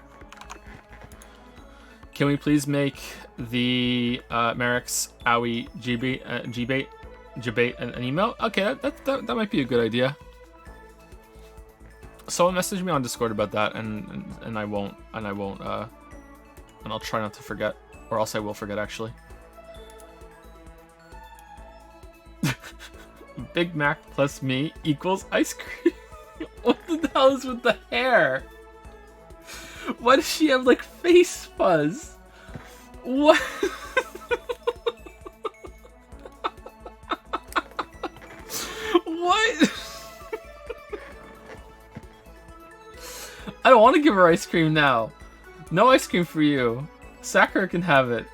Can we please make the Merrick's Owie Gbate an email? Okay, that might be a good idea. Someone messaged me on Discord about that, and I won't, and I'll try not to forget, or else I will forget actually. Big Mac plus me equals ice cream. What the hell is with the hair? Why does she have like face fuzz? What? What? I don't want to give her ice cream now. No ice cream for you. Sakura can have it.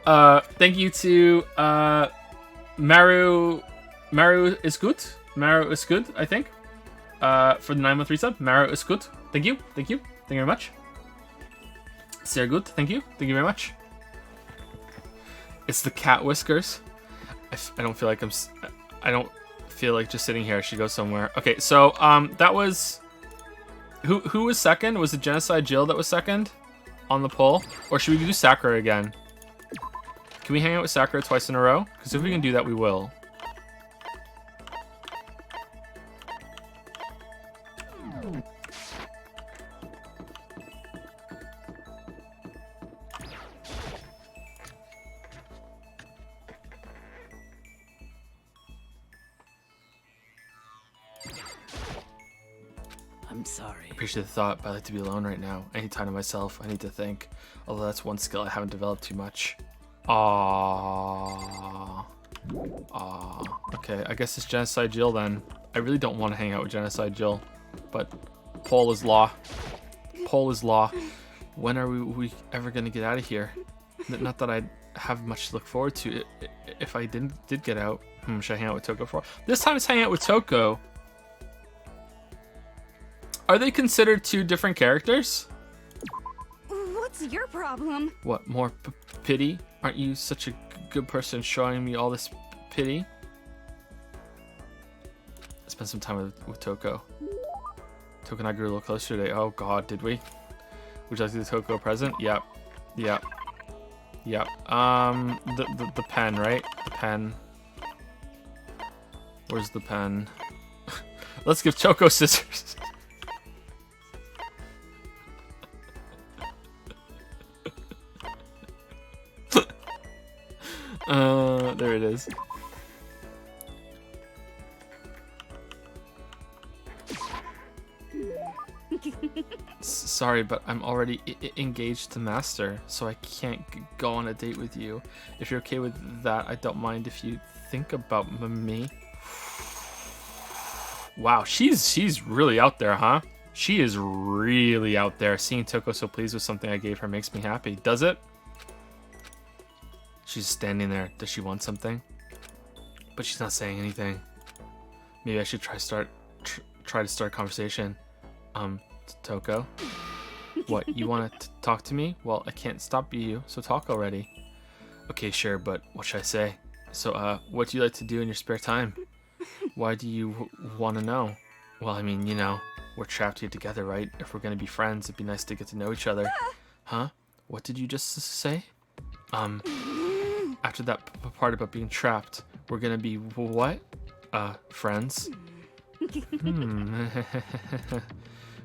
Thank you to Maru is good. Maru is good, I think. For the 913 sub. Maru is good. Thank you. Thank you. Thank you very much. Sehr good. Thank you. Thank you very much. It's the cat whiskers. I don't feel like I don't feel like just sitting here. I should go somewhere. Okay, so that was who was second? Was it Genocide Jill that was second on the poll, or should we do Sakura again? Can we hang out with Sakura twice in a row? Because if we can do that, we will. I'm sorry. Appreciate the thought, but I like to be alone right now. I need time to myself. I need to think. Although that's one skill I haven't developed too much. Aww. Okay, I guess it's Genocide Jill then. I really don't want to hang out with Genocide Jill, but poll is law. Poll is law. When are we ever gonna get out of here? Not that I have much to look forward to. If I did get out, should I hang out with Toko for? This time it's hanging out with Toko. Are they considered two different characters? What's your problem? What, more pity? Aren't you such a good person showing me all this pity? Spend some time with Toko. Toko and I grew a little closer today. Oh god, did we? Would you like to do the Toko present? Yep. Yep. Yep. The pen, right? The pen. Where's the pen? Let's give Toko scissors. There it is. Sorry, but I'm already engaged to Master, so I can't go on a date with you. If you're okay with that, I don't mind if you think about me. Wow, she's really out there, huh? She is really out there. Seeing Toko so pleased with something I gave her makes me happy. Does it? She's standing there. Does she want something? But she's not saying anything. Maybe I should try to start a conversation. Toko? What, you want to talk to me? Well, I can't stop you, so talk already. Okay, sure, but what should I say? So, what do you like to do in your spare time? Why do you want to know? Well, I mean, you know, we're trapped here together, right? If we're gonna be friends, it'd be nice to get to know each other. Huh? What did you just say? After that part about being trapped, we're gonna be what? Friends?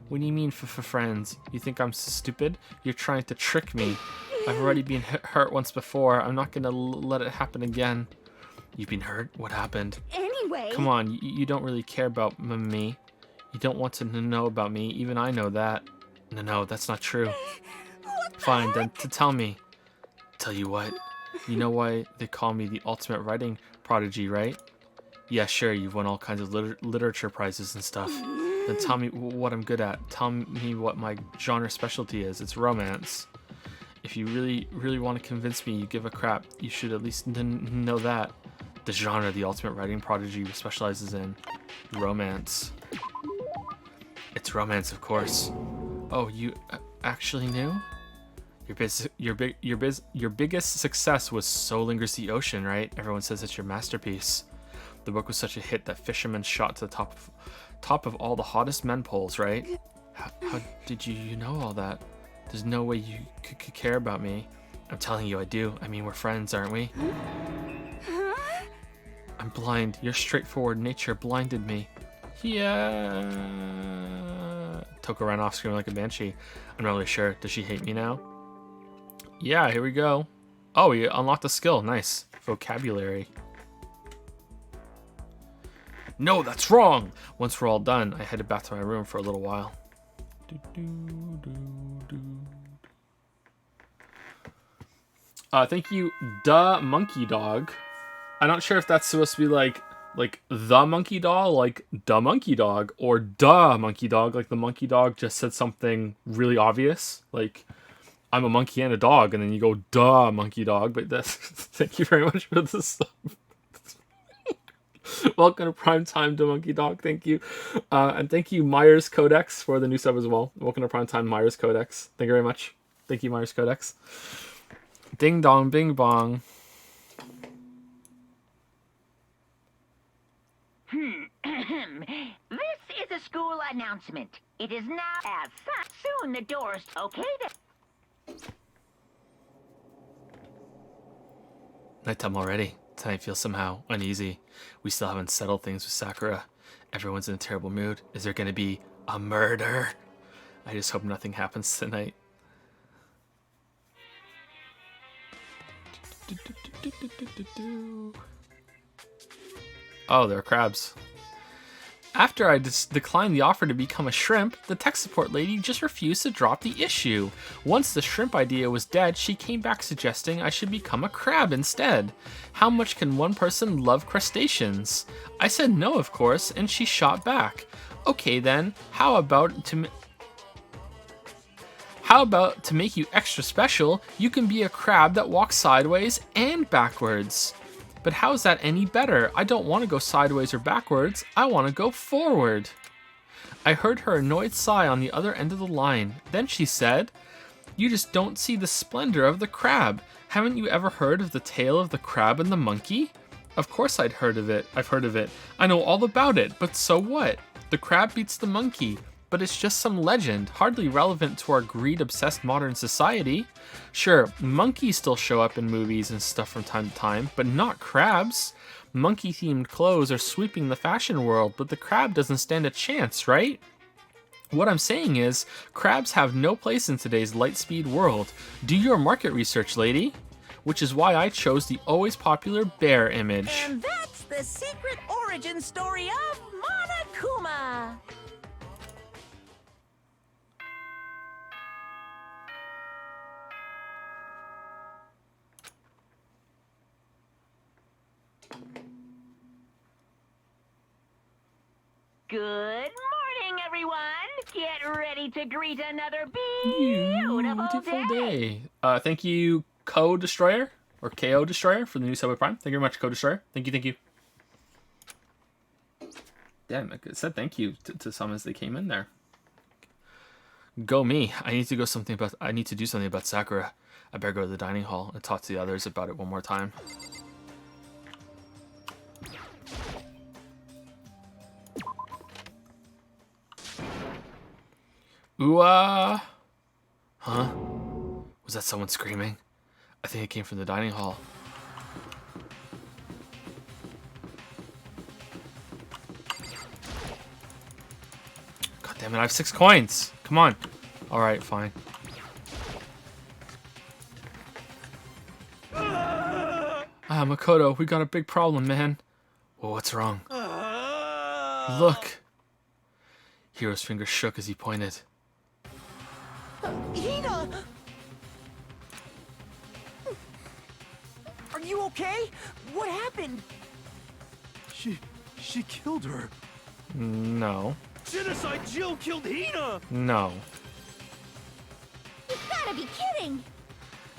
What do you mean for friends? You think I'm stupid? You're trying to trick me. I've already been hurt once before. I'm not gonna let it happen again. You've been hurt? What happened? Anyway. Come on, you don't really care about me. You don't want to know about me. Even I know that. No, that's not true. Fine, then tell me. Tell you what. You know why they call me the ultimate writing prodigy, right? Yeah, sure, you've won all kinds of literature prizes and stuff. Then tell me what I'm good at. Tell me what my genre specialty is. It's romance. If you really want to convince me you give a crap, you should at least know that. The genre the ultimate writing prodigy specializes in. Romance. It's romance, of course. Oh, you actually knew? Your biggest success was So Lingers the Ocean, right? Everyone says it's your masterpiece. The book was such a hit that fishermen shot to the top of all the hottest men polls, right? How did you know all that? There's no way you could care about me. I'm telling you I do. I mean, we're friends, aren't we? I'm blind. Your straightforward nature blinded me. Yeah. Toko ran off screaming like a banshee. I'm not really sure. Does she hate me now? Yeah, here we go. Oh, we unlocked a skill. Nice. Vocabulary. No, that's wrong! Once we're all done, I headed back to my room for a little while. Thank you, Da Monkey Dog. I'm not sure if that's supposed to be like the monkey dog, like da monkey dog, or da monkey dog, like the monkey dog just said something really obvious, like I'm a monkey and a dog, and then you go da monkey dog. But that's thank you very much for the sub. Welcome to Prime Time, da monkey dog. Thank you, and thank you Myers Codex for the new sub as well. Welcome to Prime Time, Myers Codex. Thank you very much. Thank you, Myers Codex. Ding dong, bing bong. This is a school announcement. It is now as such. Soon the doors. Okay then. Nighttime already. Tonight feels somehow uneasy. We still haven't settled things with Sakura. Everyone's in a terrible mood. Is there going to be a murder? I just hope nothing happens tonight. Oh, there are crabs. After I declined the offer to become a shrimp, the tech support lady just refused to drop the issue. Once the shrimp idea was dead, she came back suggesting I should become a crab instead. How much can one person love crustaceans? I said no, of course, and she shot back. Okay then, how about to make you extra special, you can be a crab that walks sideways and backwards. But how's that any better? I don't want to go sideways or backwards. I want to go forward. I heard her annoyed sigh on the other end of the line. Then she said, you just don't see the splendor of the crab. Haven't you ever heard of the tale of the crab and the monkey? Of course I've heard of it. I know all about it, but so what? The crab beats the monkey. But it's just some legend, hardly relevant to our greed-obsessed modern society. Sure, monkeys still show up in movies and stuff from time to time, but not crabs. Monkey-themed clothes are sweeping the fashion world, but the crab doesn't stand a chance, right? What I'm saying is, crabs have no place in today's light-speed world. Do your market research, lady. Which is why I chose the always popular bear image. And that's the secret origin story of Monokuma. Good morning, everyone. Get ready to greet another beautiful day. Thank you, Co Destroyer or KO Destroyer for the new Subway Prime. Thank you very much, Co Destroyer. Thank you. Damn, I said thank you to some as they came in there. Go me. I need to do something about Sakura. I better go to the dining hall and talk to the others about it one more time. Ooh, huh? Was that someone screaming? I think it came from the dining hall. God damn it, I have 6 coins. Come on. Alright, fine. Makoto, we got a big problem, man. Well, what's wrong? Look. Hiro's finger shook as he pointed. Hina! Are you okay? What happened? She killed her. No. Genocide Jill killed Hina! No. You've gotta be kidding!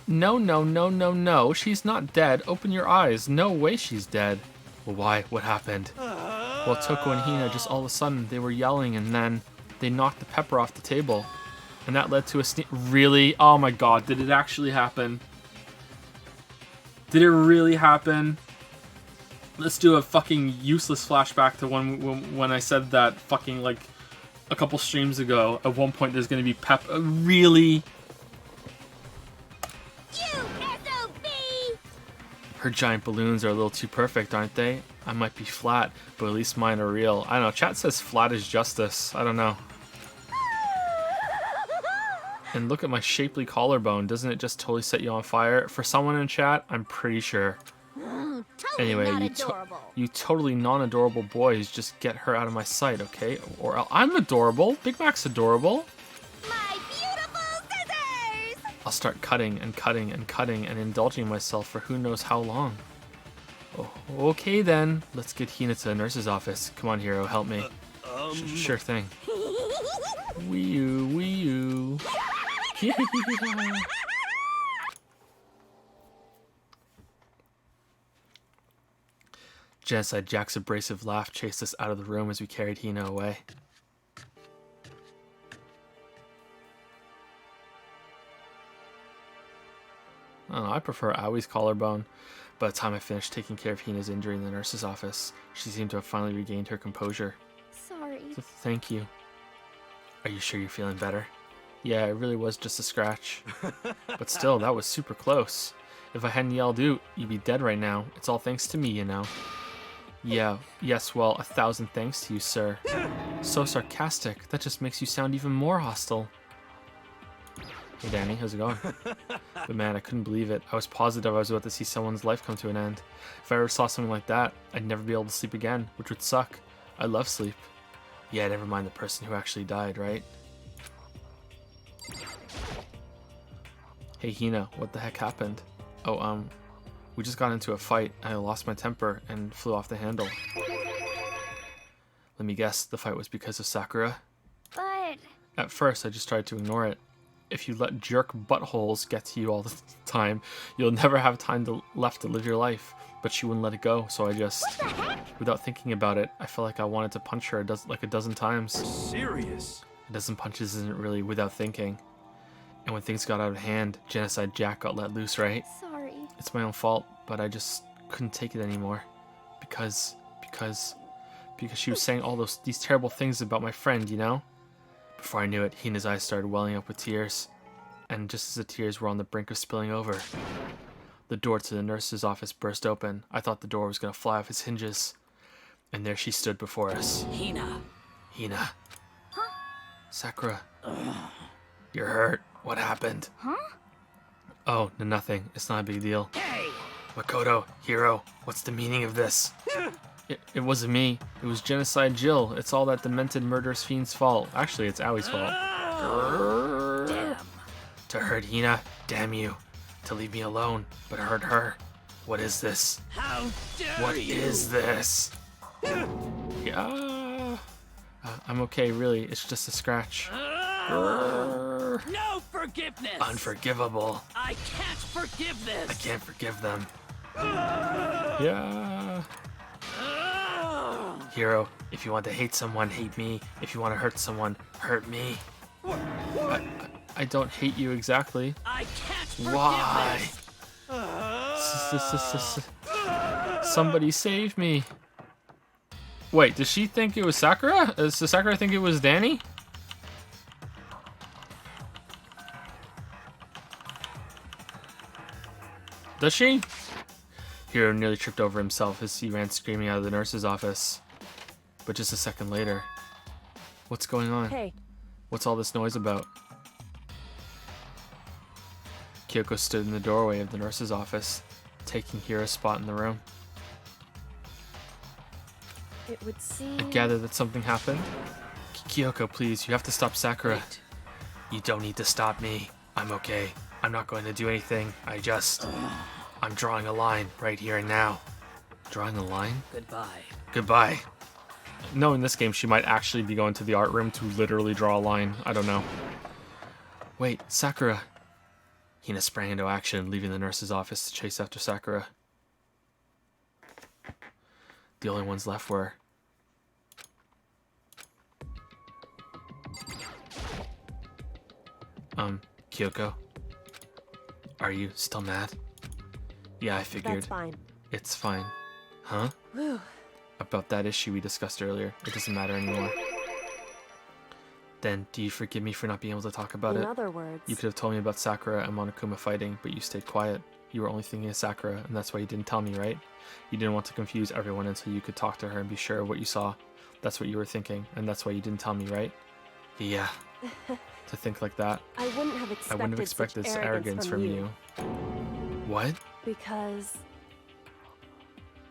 No. She's not dead. Open your eyes. No way she's dead. Well, why? What happened? Well, Toko and Hina just all of a sudden, they were yelling and then they knocked the pepper off the table. And that led to a Really? Oh my god, did it actually happen? Did it really happen? Let's do a fucking useless flashback to when I said that fucking like a couple streams ago. At one point, there's gonna be Pep. Really? Her giant balloons are a little too perfect, aren't they? I might be flat, but at least mine are real. I don't know. Chat says flat is justice. I don't know. And look at my shapely collarbone. Doesn't it just totally set you on fire? For someone in chat, I'm pretty sure. Anyway, you totally non-adorable boys, just get her out of my sight, okay? Or I'm adorable. Big Mac's adorable. My beautiful scissors! I'll start cutting and cutting and cutting and indulging myself for who knows how long. Oh, okay then. Let's get Hina to the nurse's office. Come on, Hero, help me. Sure thing. Wee-oo. Genocide Jack's abrasive laugh chased us out of the room as we carried Hina away. I don't know, I prefer Awie's collarbone. By the time I finished taking care of Hina's injury in the nurse's office, she seemed to have finally regained her composure. Sorry. So thank you. Are you sure you're feeling better? Yeah, it really was just a scratch. But still, that was super close. If I hadn't yelled out, you'd be dead right now. It's all thanks to me, you know. Yeah, yes, well, 1,000 thanks to you, sir. So sarcastic. That just makes you sound even more hostile. Hey, Danny, how's it going? But man, I couldn't believe it. I was positive I was about to see someone's life come to an end. If I ever saw something like that, I'd never be able to sleep again, which would suck. I love sleep. Yeah, never mind the person who actually died, right? Hey, Hina, what the heck happened? Oh, we just got into a fight, and I lost my temper and flew off the handle. Let me guess, the fight was because of Sakura? But... At first, I just tried to ignore it. If you let jerk buttholes get to you all the time, you'll never have time left to live your life. But she wouldn't let it go, so I just... Without thinking about it, I felt like I wanted to punch her like a dozen times. Serious? A dozen punches isn't really without thinking. And when things got out of hand, Genocide Jack got let loose, right? Sorry. It's my own fault, but I just couldn't take it anymore. Because she was saying all these terrible things about my friend, you know? Before I knew it, Hina's eyes started welling up with tears. And just as the tears were on the brink of spilling over, the door to the nurse's office burst open. I thought the door was going to fly off its hinges. And there she stood before us. Hina. Hina. Huh? Sakura. You're hurt. What happened? Huh? Oh, nothing. It's not a big deal. Hey! Makoto, Hiro, what's the meaning of this? It wasn't me. It was Genocide Jill. It's all that demented murderous fiend's fault. Actually, it's Awie's fault. Damn. To hurt Hina, damn you. To leave me alone, but hurt her. What is this? How dare What you? is this? Yeah. I'm okay, really. It's just a scratch. No forgiveness! Unforgivable. I can't forgive this! I can't forgive them. Yeah. Hiro, if you want to hate someone, hate me. If you want to hurt someone, hurt me. I don't hate you exactly. I can't forgive Why? this! Somebody save me. Wait, does she think it was Sakura? Does Sakura think it was Danny? Does she? Hiro nearly tripped over himself as he ran screaming out of the nurse's office. But just a second later... What's going on? Hey. What's all this noise about? Kyoko stood in the doorway of the nurse's office, taking Hiro's spot in the room. It would seem... I gather that something happened? Kyoko, please, you have to stop Sakura. Wait. You don't need to stop me. I'm okay. I'm not going to do anything. I'm drawing a line right here and now. Drawing a line? Goodbye. Goodbye. No, in this game, she might actually be going to the art room to literally draw a line. I don't know. Wait, Sakura. Hina sprang into action, leaving the nurse's office to chase after Sakura. The only ones left were... Kyoko? Are you still mad? Yeah, I figured. That's fine. It's fine. Huh? About that issue we discussed earlier. It doesn't matter anymore. Then, do you forgive me for not being able to talk about it? In other words, You could have told me about Sakura and Monokuma fighting, but you stayed quiet. You were only thinking of Sakura, and that's why you didn't tell me, right? You didn't want to confuse everyone until you could talk to her and be sure of what you saw. That's what you were thinking, and that's why you didn't tell me, right? Yeah. To think like that. I wouldn't have expected, this such arrogance from you. What? Because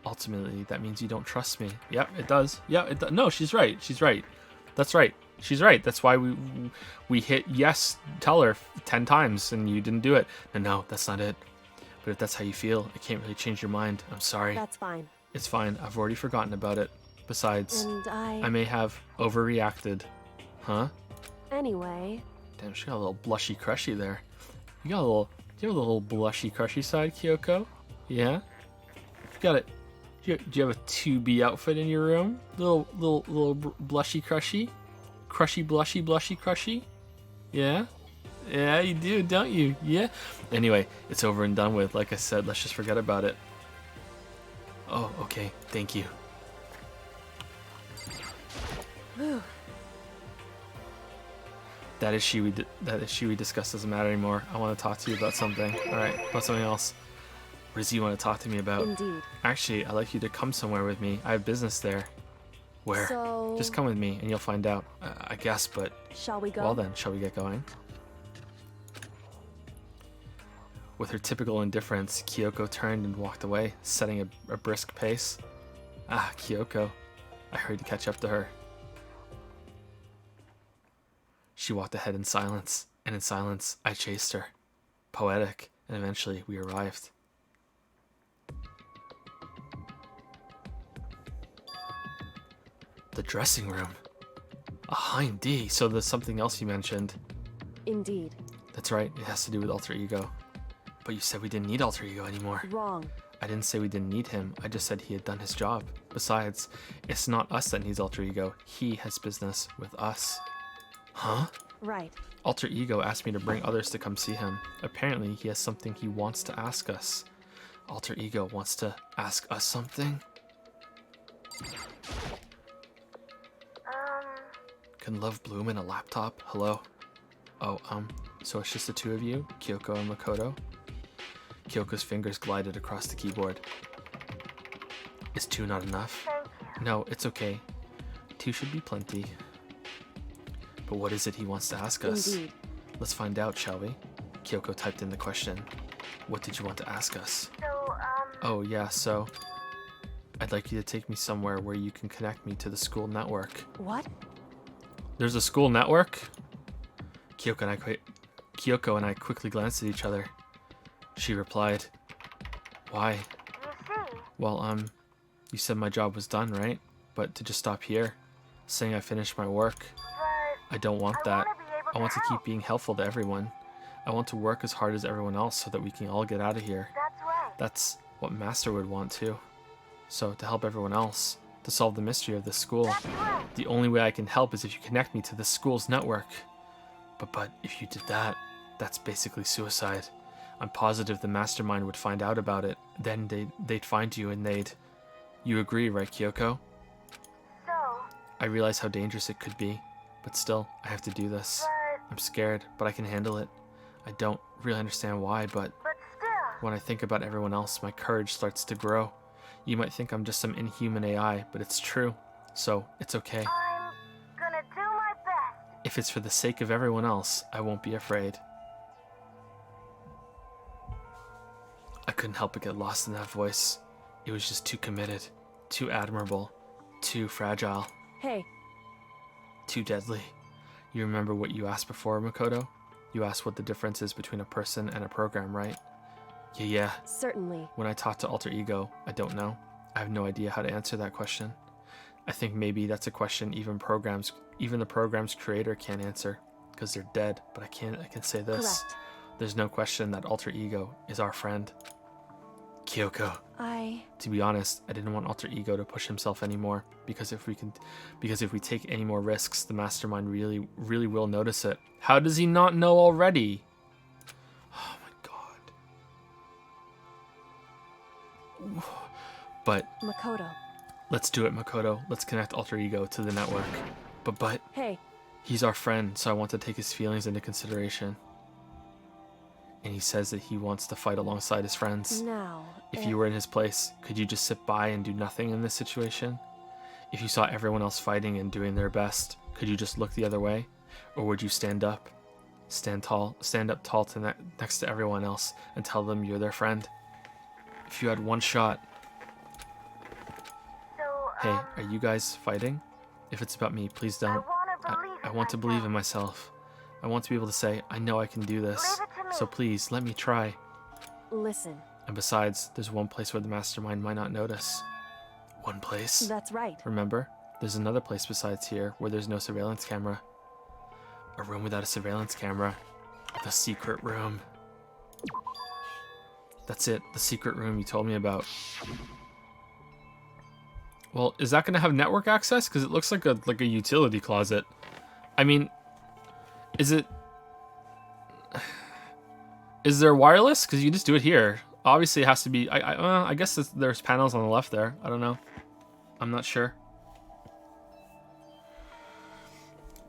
Ultimately, that means you don't trust me. Yep, it does. Yeah, it does. No, she's right. She's right. That's right. She's right. That's why we hit yes, tell her 10 times, and you didn't do it. And no, that's not it. But if that's how you feel, it can't really change your mind. I'm sorry. that's fine. It's fine. I've already forgotten about it. Besides, And I may have overreacted. Huh? anyway, Damn, she got a little blushy crushy there. You got a little, do you have a little blushy crushy side, Kyoko? Yeah? You got it. Do you have a 2B outfit in your room? Little blushy crushy? Crushy blushy crushy? Yeah? Yeah, you do, don't you? Yeah? Anyway, it's over and done with. Like I said, let's just forget about it. Oh, okay. Thank you. That issue we discussed doesn't matter anymore. I want to talk to you about something. Alright, about something else. What does he want to talk to me about? indeed. Actually, I'd like you to come somewhere with me. I have business there. Where? So, Just come with me and you'll find out. I guess, but... shall we go? Well then, shall we get going? With her typical indifference, Kyoko turned and walked away, setting a brisk pace. Ah, Kyoko. I hurried to catch up to her. She walked ahead in silence, and in silence, I chased her. Poetic, and eventually we arrived. The dressing room. A Hein D. So there's something else you mentioned. Indeed. That's right, it has to do with alter ego. But you said we didn't need alter ego anymore. Wrong. I didn't say we didn't need him, I just said he had done his job. Besides, it's not us that needs alter ego, he has business with us. Huh? Right. Alter ego asked me to bring others to come see him. Apparently, he has something he wants to ask us. Alter ego wants to ask us something? Can love bloom in a laptop? Hello? Oh, so it's just the two of you? Kyoko and Makoto? Kyoko's fingers glided across the keyboard. Is 2 not enough? No, it's okay. 2 should be plenty. But what is it he wants to ask us? Indeed. Let's find out, shall we? Kyoko typed in the question. What did you want to ask us? Oh, yeah, so... I'd like you to take me somewhere where you can connect me to the school network. What? There's a school network? Kyoko and I quickly glanced at each other. She replied, Why? Well, you said my job was done, right? But to just stop here, saying I finished my work, I don't want that. I want to keep being helpful to everyone. I want to work as hard as everyone else so that we can all get out of here. That's what Master would want too. So, to help everyone else, to solve the mystery of this school, the only way I can help is if you connect me to this school's network. But if you did that, that's basically suicide. I'm positive the mastermind would find out about it. Then they'd find you and they'd... You agree, right, Kyoko? I realize how dangerous it could be, but still, I have to do this. I'm scared, but I can handle it. I don't really understand why, but when I think about everyone else, my courage starts to grow. You might think I'm just some inhuman AI, but it's true. So, it's okay. I'm gonna do my best. If it's for the sake of everyone else, I won't be afraid. I couldn't help but get lost in that voice. It was just too committed, too admirable, too fragile, Hey, too deadly. You remember what you asked before, Makoto? You asked what the difference is between a person and a program, right? Yeah. certainly. When I talk to Alter Ego, I don't know. I have no idea how to answer that question. I think maybe that's a question even the program's creator can't answer, because they're dead, but I can say this. Correct. There's no question that Alter Ego is our friend. Kyoko. To be honest, I didn't want Alter Ego to push himself anymore, because if we take any more risks, the mastermind really will notice it. How does he not know already? Oh my god. But Makoto. let's do it, Makoto. Let's connect Alter Ego to the network. But Hey, he's our friend, so I want to take his feelings into consideration. And he says that he wants to fight alongside his friends. now. If you were in his place, could you just sit by and do nothing in this situation? If you saw everyone else fighting and doing their best, could you just look the other way? Or would you stand up? Stand up tall to next to everyone else and tell them you're their friend. If you had one shot. So, Hey, are you guys fighting? If it's about me, please don't. I want to believe in myself. I want to be able to say, I know I can do this. Leave it to me. So please, let me try. Listen, And besides, there's one place where the mastermind might not notice. One place? that's right. Remember? There's another place besides here where there's no surveillance camera. A room without a surveillance camera. The secret room. That's it, the secret room you told me about. Well, is that going to have network access? Because it looks like a utility closet. I mean, is it... Is there wireless? Because you just do it here. Obviously, it has to be... I guess there's panels on the left there. I don't know. I'm not sure.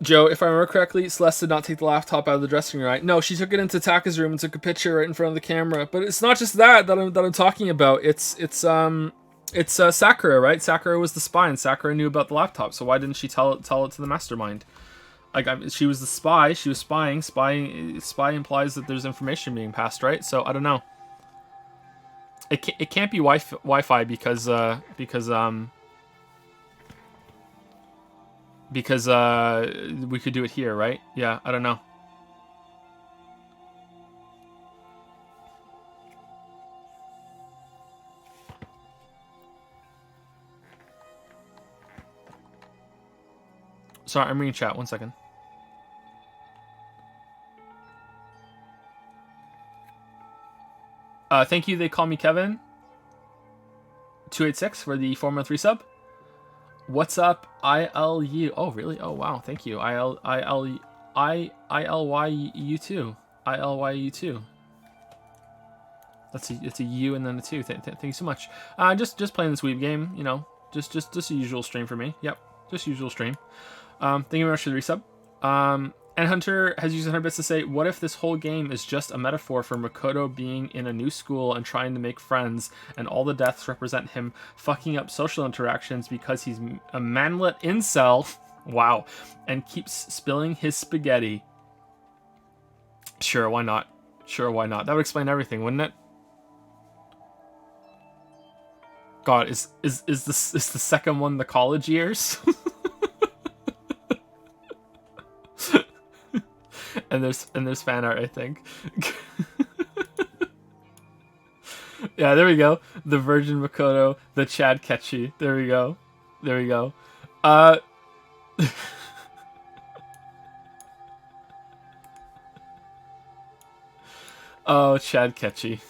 Joe, if I remember correctly, Celeste did not take the laptop out of the dressing room, right? No, she took it into Taka's room and took a picture right in front of the camera. But it's not just that I'm talking about. It's Sakura, right? Sakura was the spy, and Sakura knew about the laptop. So why didn't she tell it to the mastermind? Like, she was the spy. She was spying. Spy implies that there's information being passed, right? So I don't know. It can't be Wi-Fi because we could do it here, right? Yeah, I don't know. Sorry, I'm reading chat. 1 second. Thank you, they call me Kevin. 286 for the 4-month resub. What's up, ILU? Oh, really? Oh, wow. Thank you. ILYU2. ILYU2. It's a U and then a 2. Thank you so much. Just playing this weeb game, you know. Just a usual stream for me. Yep. Just usual stream. Thank you very much for the resub. And Hunter has used 100 bits to say, what if this whole game is just a metaphor for Makoto being in a new school and trying to make friends, and all the deaths represent him fucking up social interactions because he's a manlet incel, wow, and keeps spilling his spaghetti? Sure, why not? Sure, why not? That would explain everything, wouldn't it? God, is the second one the college years? And there's fan art, I think. Yeah, there we go. The Virgin Makoto, the Chad Ketchy. There we go. There we go. Oh, Chad Ketchy.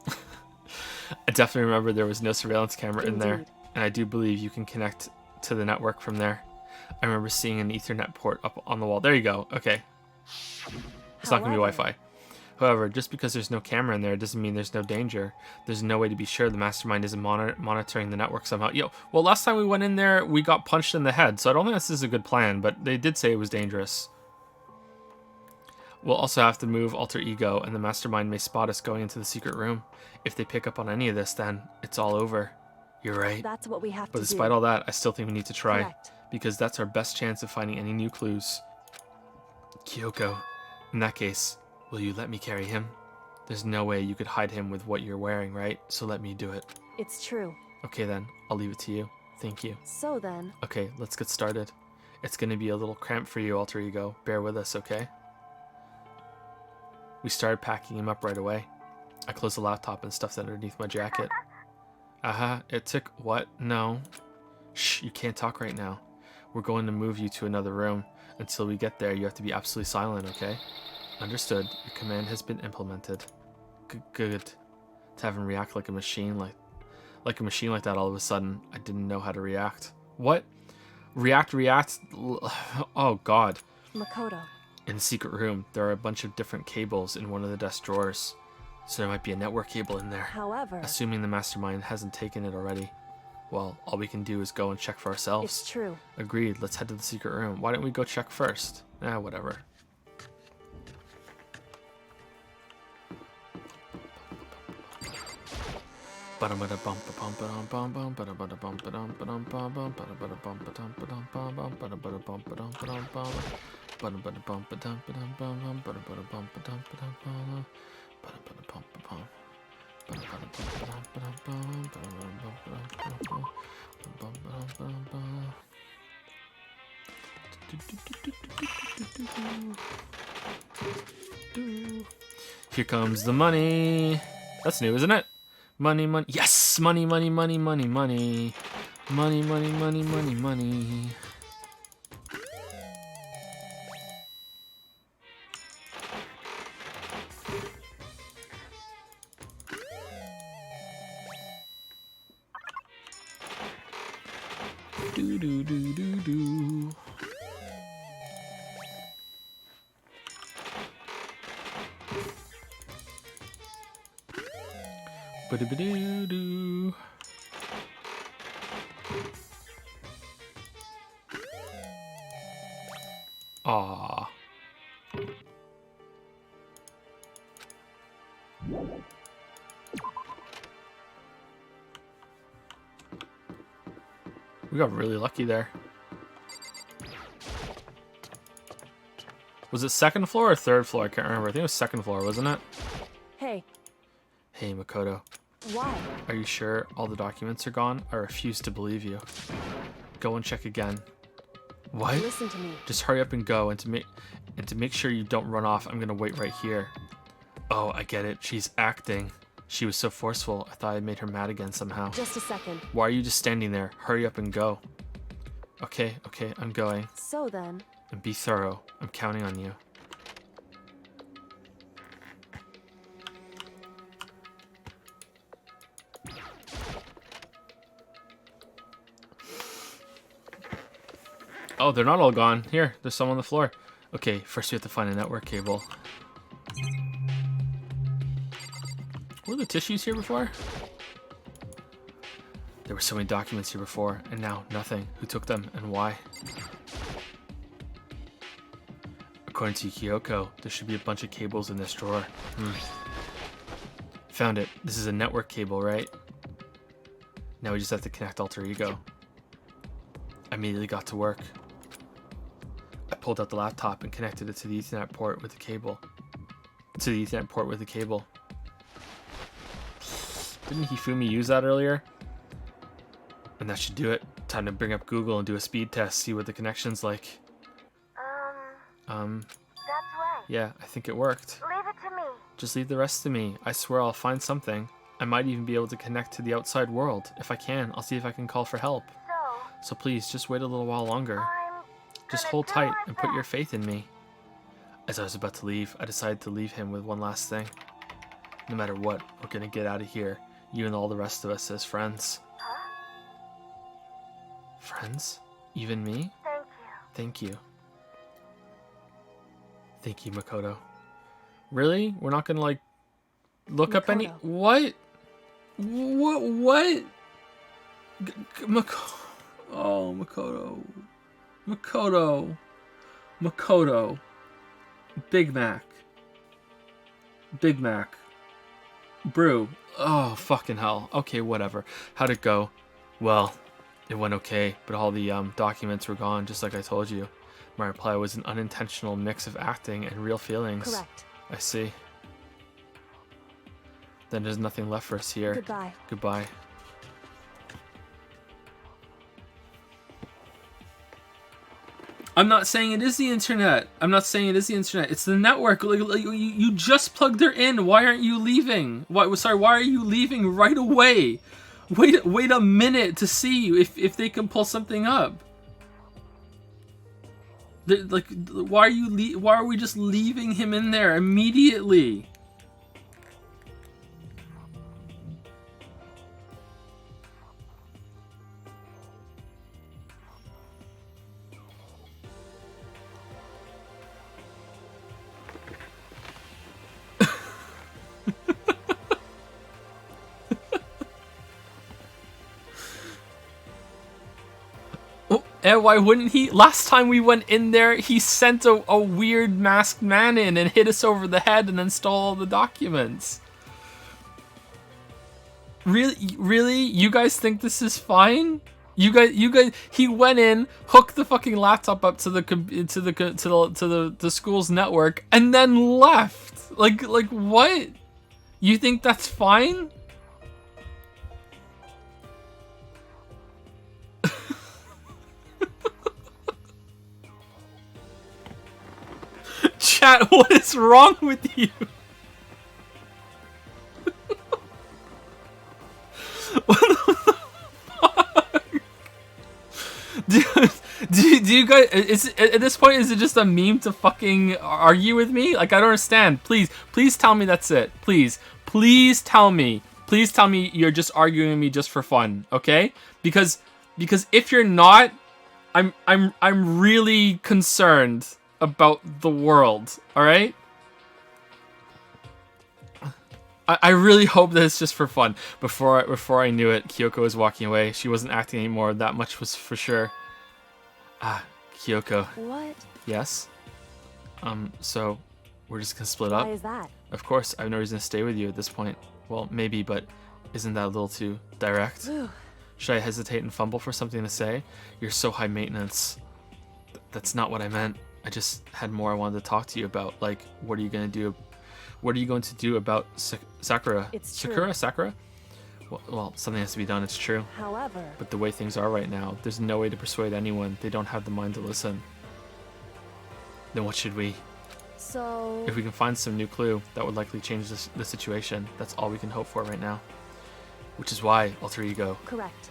I definitely remember there was no surveillance camera in there, and I do believe you can connect to the network from there. I remember seeing an Ethernet port up on the wall. There you go. Okay. It's not going to be Wi-Fi. However, just because there's no camera in there doesn't mean there's no danger. There's no way to be sure the mastermind isn't monitoring the network somehow. Well, last time we went in there, we got punched in the head, so I don't think this is a good plan, but they did say it was dangerous. We'll also have to move Alter Ego, and the mastermind may spot us going into the secret room. If they pick up on any of this, then it's all over. You're right. That's what we have to do. But despite all that, I still think we need to try. Correct. Because that's our best chance of finding any new clues. Kyoko, in that case, will you let me carry him? There's no way you could hide him with what you're wearing, right? So let me do it. It's true. Okay then, I'll leave it to you. Thank you. So then... Okay, let's get started. It's gonna be a little cramped for you, Alter Ego. Bear with us, okay? We started packing him up right away. I closed the laptop and stuffed it underneath my jacket. It took... What? No. Shh, you can't talk right now. We're going to move you to another room. Until we get there, you have to be absolutely silent, okay? Understood. Your command has been implemented. Good. To have him react like a machine like that all of a sudden, I didn't know how to react. What? React? Oh, God. Makoto. In the secret room, there are a bunch of different cables in one of the desk drawers. So there might be a network cable in there. However, Assuming the mastermind hasn't taken it already. Well, all we can do is go and check for ourselves. it's true. Agreed, let's head to the secret room. Why don't we go check first? Whatever. Here comes the money. That's new, isn't it? Money, money. Yes! Money, money, money, money, money. Money, money, money, money, money. Do do do do do. Ba-do-ba-do-do. Aww. We got really lucky there. Was it second floor or third floor? I can't remember. I think it was second floor, wasn't it? Hey, Hey, Makoto. why? Are you sure all the documents are gone? I refuse to believe you. Go and check again. What? Listen to me. Just hurry up and go, and to make sure you don't run off, I'm gonna wait right here. Oh, I get it. She's acting. She was so forceful. I thought I made her mad again somehow. Just a second. Why are you just standing there? Hurry up and go. Okay, I'm going. So then, And be thorough. I'm counting on you. Oh, they're not all gone. Here, there's some on the floor. Okay, first we have to find a network cable. Were the tissues here before? There were so many documents here before, and now nothing. Who took them, and why? According to Kyoko, there should be a bunch of cables in this drawer. Found it. This is a network cable, right? Now we just have to connect Alter Ego. I immediately got to work. I pulled out the laptop and connected it to the Ethernet port with the cable. Didn't Hifumi use that earlier? And that should do it. Time to bring up Google and do a speed test, see what the connection's like. That's right. Yeah, I think it worked. Leave it to me. Just leave the rest to me. I swear I'll find something. I might even be able to connect to the outside world. If I can, I'll see if I can call for help. So please, just wait a little while longer. Just hold tight and put your faith in me. As I was about to leave, I decided to leave him with one last thing. No matter what, we're gonna get out of here. You and all the rest of us as friends. Huh? Friends? Even me? Thank you. Thank you. Thank you, Makoto. Really? We're not gonna, like, look up any... Makoto. What? What? Makoto. Oh, Makoto. Makoto. Big Mac. Brew. Oh, fucking hell. Okay, whatever. How'd it go? Well, it went okay, but all the documents were gone, just like I told you. My reply was an unintentional mix of acting and real feelings. Correct. I see. Then there's nothing left for us here. Goodbye. Goodbye. I'm not saying it is the internet. It's the network. You just plugged her in. Why aren't you leaving? Why are you leaving right away? Wait a minute to see if they can pull something up. Why are we just leaving him in there immediately? And why wouldn't he? Last time we went in there, he sent a weird masked man in and hit us over the head and then stole all the documents. Really? You guys think this is fine? You guys. He went in, hooked the fucking laptop up to the school's network, and then left. Like what? You think that's fine? Chat, what is wrong with you? What the fuck? Do you guys, at this point, is it just a meme to fucking argue with me? Like, I don't understand. Please tell me that's it. Please tell me. Please tell me you're just arguing with me just for fun, okay? Because if you're not, I'm really concerned about the world, alright? I really hope that it's just for fun. Before I knew it, Kyoko was walking away. She wasn't acting anymore. That much was for sure. Kyoko. What? Yes? So we're just gonna split up? Why is that? Of course, I have no reason to stay with you at this point. Well, maybe, but isn't that a little too direct? Should I hesitate and fumble for something to say? You're so high maintenance. That's not what I meant. I just had more I wanted to talk to you about. Like, what are you going to do? What are you going to do about Sakura? It's true. Sakura? Well, something has to be done. It's true. However, but the way things are right now, there's no way to persuade anyone. They don't have the mind to listen. Then what should we? So... If we can find some new clue, that would likely change the situation. That's all we can hope for right now. Which is why, alter ego. Correct.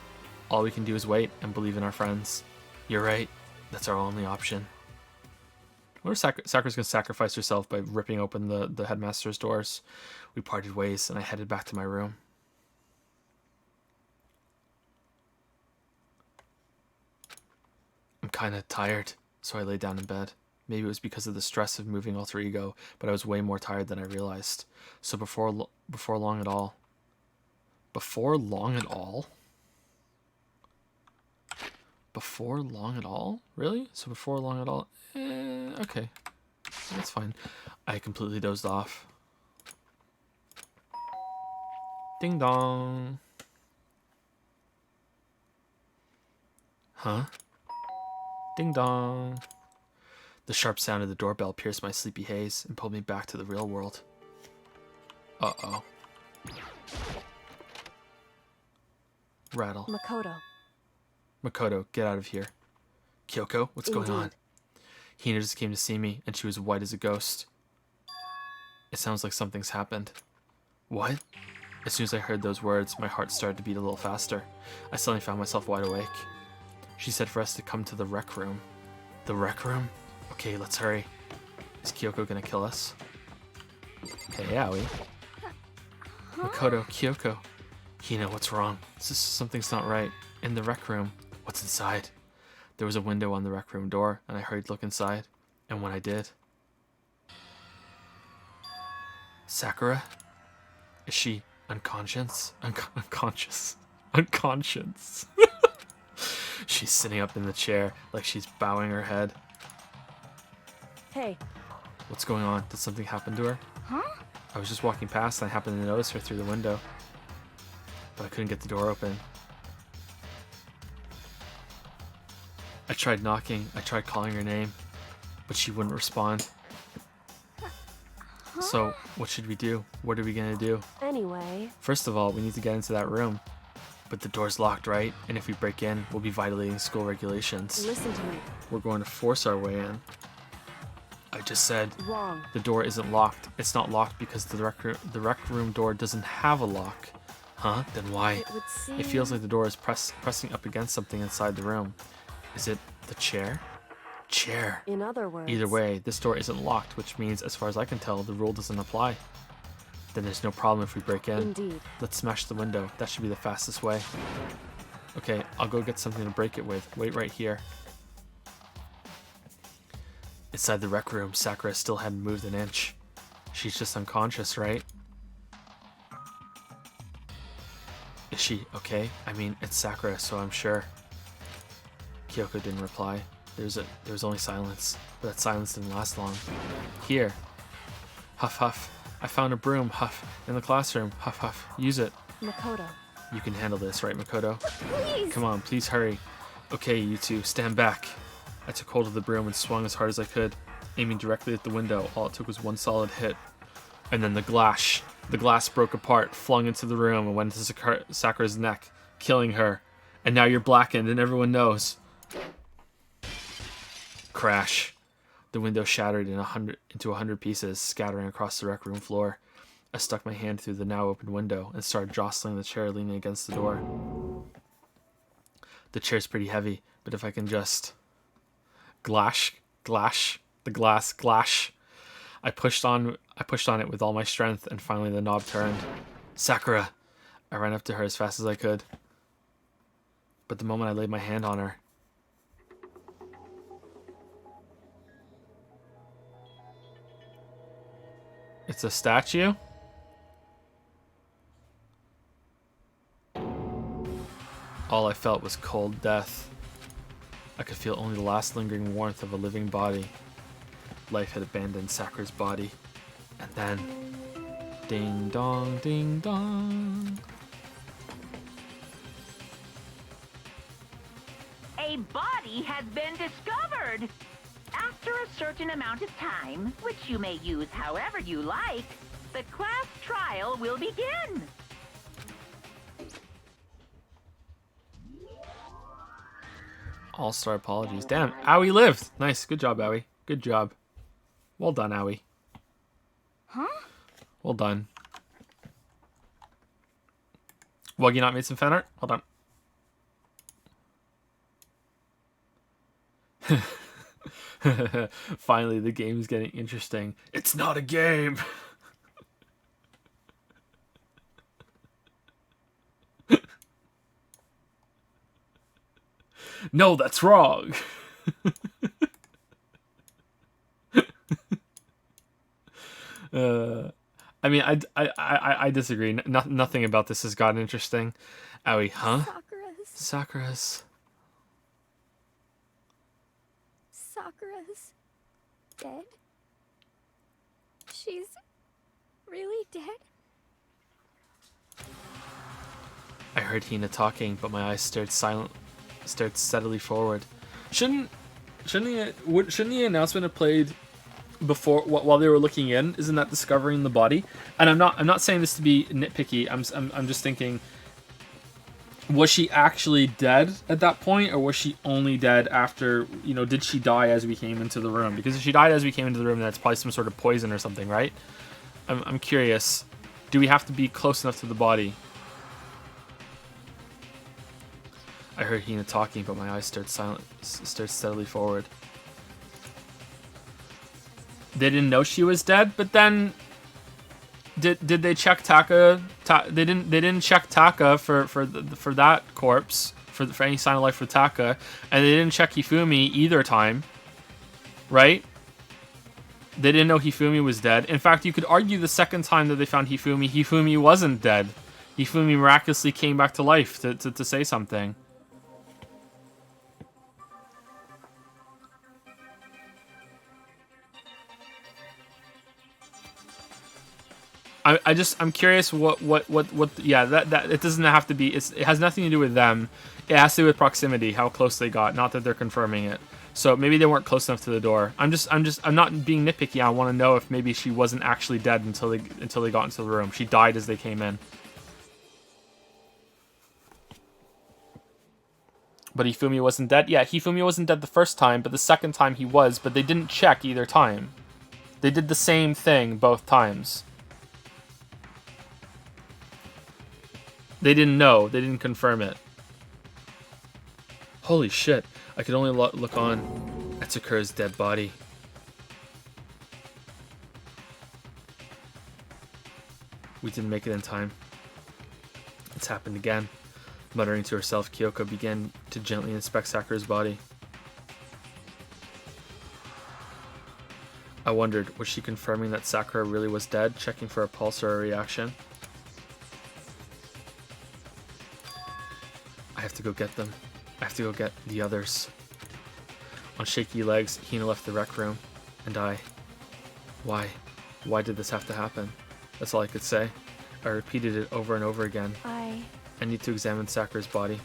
All we can do is wait and believe in our friends. You're right. That's our only option. What if Sakura's gonna sacrifice herself by ripping open the headmaster's doors? We parted ways, and I headed back to my room. I'm kind of tired, so I lay down in bed. Maybe it was because of the stress of moving alter ego, but I was way more tired than I realized. So before long at all. Before long at all? Before long at all? Really? So before long at all? Okay. That's fine. I completely dozed off. Ding dong. Huh? Ding dong. The sharp sound of the doorbell pierced my sleepy haze and pulled me back to the real world. Uh-oh. Rattle. Makoto, get out of here. Kyoko, what's going on? Hina just came to see me, and she was white as a ghost. It sounds like something's happened. What? As soon as I heard those words, my heart started to beat a little faster. I suddenly found myself wide awake. She said for us to come to the rec room. The rec room? Okay, let's hurry. Is Kyoko gonna kill us? Hey, Aoi. Makoto, Kyoko. Hina, what's wrong? Something's not right. In the rec room. What's inside? There was a window on the rec room door, and I hurried to look inside. And when I did... Sakura? Is she unconscious? Unconscious. Unconscious. She's sitting up in the chair, like she's bowing her head. Hey. What's going on? Did something happen to her? Huh? I was just walking past and I happened to notice her through the window. But I couldn't get the door open. I tried knocking, I tried calling her name, but she wouldn't respond. So, what should we do? What are we gonna do? Anyway... First of all, we need to get into that room. But the door's locked, right? And if we break in, we'll be violating school regulations. Listen to me. We're going to force our way in. I just said... Wrong. The door isn't locked. It's not locked because the rec room door doesn't have a lock. Huh? Then why? It feels like the door is pressing up against something inside the room. Is it the chair? Chair. In other words... Either way, this door isn't locked, which means, as far as I can tell, the rule doesn't apply. Then there's no problem if we break in. Indeed. Let's smash the window. That should be the fastest way. Okay, I'll go get something to break it with. Wait right here. Inside the rec room, Sakura still hadn't moved an inch. She's just unconscious, right? Is she okay? I mean, it's Sakura, so I'm sure. Kyoko didn't reply. There was only silence, but that silence didn't last long. Here. Huff huff. I found a broom, huff, in the classroom. Huff huff. Use it. Makoto. You can handle this, right, Makoto? Please! Come on, please hurry. Okay, you two, stand back. I took hold of the broom and swung as hard as I could, aiming directly at the window. All it took was one solid hit. And then the glass broke apart, flung into the room, and went into Sakura's neck, killing her. And now you're blackened, and everyone knows. Crash. The window shattered into 100 pieces, scattering across the rec room floor. I stuck my hand through the now open window and started jostling the chair leaning against the door. The chair's pretty heavy, but if I can just... glash. I pushed on it with all my strength, and finally the knob turned. Sakura! I ran up to her as fast as I could. But the moment I laid my hand on her... It's a statue? All I felt was cold death. I could feel only the last lingering warmth of a living body. Life had abandoned Sakura's body. And then... ding dong, ding dong. A body has been discovered! After a certain amount of time, which you may use however you like, the class trial will begin. All-star apologies. Damn, Aoi lived! Nice, good job, Aoi. Good job. Well done, Aoi. Huh? Well done. Wuggy not made some fan art? Well done. Finally, the game's getting interesting. It's not a game! No, that's wrong! I mean, I disagree. Nothing about this has gotten interesting. Aoi, huh? Sakura's. Sakura's dead? She's really dead? I heard Hina talking, but my eyes stared steadily forward. Shouldn't the announcement have played before while they were looking in? Isn't that discovering the body? And I'm not saying this to be nitpicky. I'm just thinking, was she actually dead at that point, or was she only dead after, did she die as we came into the room? Because if she died as we came into the room, then it's probably some sort of poison or something, right? I'm curious. Do we have to be close enough to the body? I heard Hina talking, but my eyes stared steadily forward. They didn't know she was dead, but then did they check Taka? They didn't check Taka for that corpse for any sign of life for Taka, and they didn't check Hifumi either time, right? They didn't know Hifumi was dead. In fact, you could argue the second time that they found Hifumi wasn't dead. Hifumi miraculously came back to life to say something. I'm curious what yeah, that it doesn't have to be, it has nothing to do with them. It has to do with proximity, how close they got, not that they're confirming it. So maybe they weren't close enough to the door. I'm not being nitpicky. I want to know if maybe she wasn't actually dead until they got into the room. She died as they came in. But Hifumi wasn't dead? Yeah, Hifumi wasn't dead the first time, but the second time he was, but they didn't check either time. They did the same thing both times. They didn't know. They didn't confirm it. Holy shit. I could only look on at Sakura's dead body. We didn't make it in time. It's happened again. Muttering to herself, Kyoko began to gently inspect Sakura's body. I wondered, was she confirming that Sakura really was dead, checking for a pulse or a reaction? I have to go get them. I have to go get the others. On shaky legs, Hina left the rec room, and I... Why? Why did this have to happen? That's all I could say. I repeated it over and over again. I need to examine Sakura's body.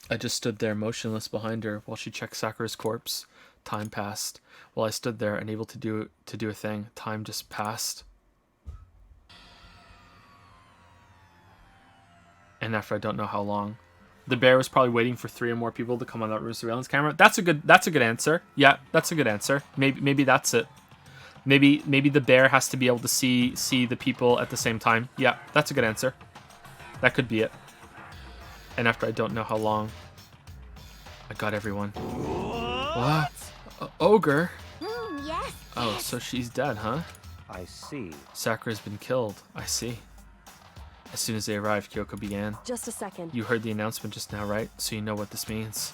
I just stood there motionless behind her while she checked Sakura's corpse. Time passed. While I stood there unable to do a thing, time just passed. And after I don't know how long. The bear was probably waiting for 3 or more people to come on that room surveillance camera. That's a good answer. Yeah, that's a good answer. Maybe that's it. Maybe the bear has to be able to see the people at the same time. Yeah, that's a good answer. That could be it. And after I don't know how long, I got everyone. What? Ogre? Yes. Oh, so she's dead, huh? I see. Sakura's been killed. I see. As soon as they arrived, Kyoko began. Just a second. You heard the announcement just now, right? So you know what this means.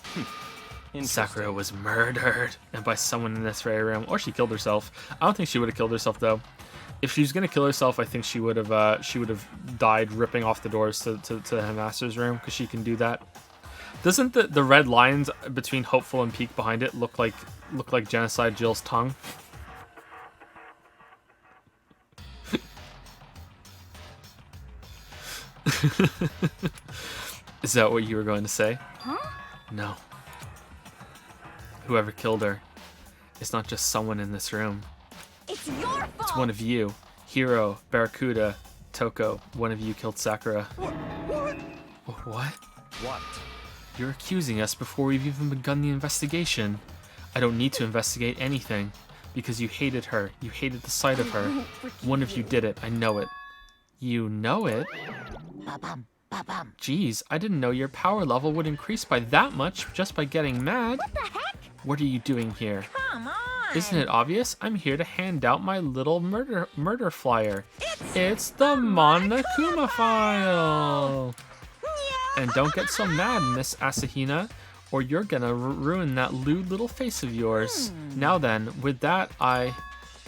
Sakura was murdered, and by someone in this very room, or she killed herself. I don't think she would have killed herself though. If she was gonna kill herself, I think she would have died ripping off the doors to the master's room, because she can do that. Doesn't the red lines between Hopeful and Peak behind it look like Genocide Jill's tongue? Is that what you were going to say? Huh? No. Whoever killed her, it's not just someone in this room. It's your fault! It's one of you. Hiro, Barracuda, Toko. One of you killed Sakura. What? What? What? You're accusing us before we've even begun the investigation. I don't need to investigate anything, because you hated her. You hated the sight of her. One of you did it. I know it. You know it? Jeez, I didn't know your power level would increase by that much just by getting mad. What the heck? What are you doing here? Come on. Isn't it obvious? I'm here to hand out my little murder flyer. It's the Monokuma file. And don't get so mad, Miss Asahina, or you're gonna ruin that lewd little face of yours. Now then, with that,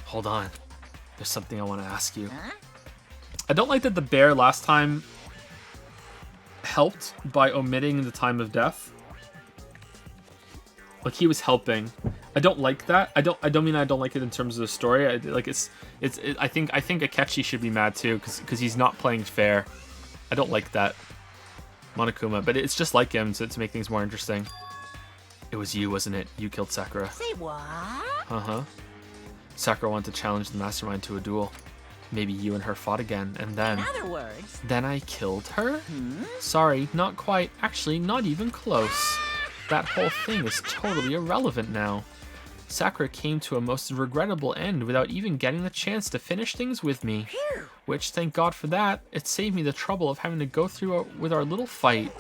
Hold on. There's something I want to ask you. I don't like that the bear last time helped by omitting the time of death. Like, he was helping. I don't like that. I don't mean I don't like it in terms of the story. I think Akechi should be mad too, because he's not playing fair. I don't like that. Monokuma, but it's just like him to make things more interesting. It was you, wasn't it? You killed Sakura. Say what? Uh-huh. Sakura wanted to challenge the mastermind to a duel. Maybe you and her fought again, and then... In other words... Then I killed her? Sorry, not quite. Actually, not even close. That whole thing is totally irrelevant now. Sakura came to a most regrettable end without even getting the chance to finish things with me. Which, thank God for that, it saved me the trouble of having to go through with our little fight.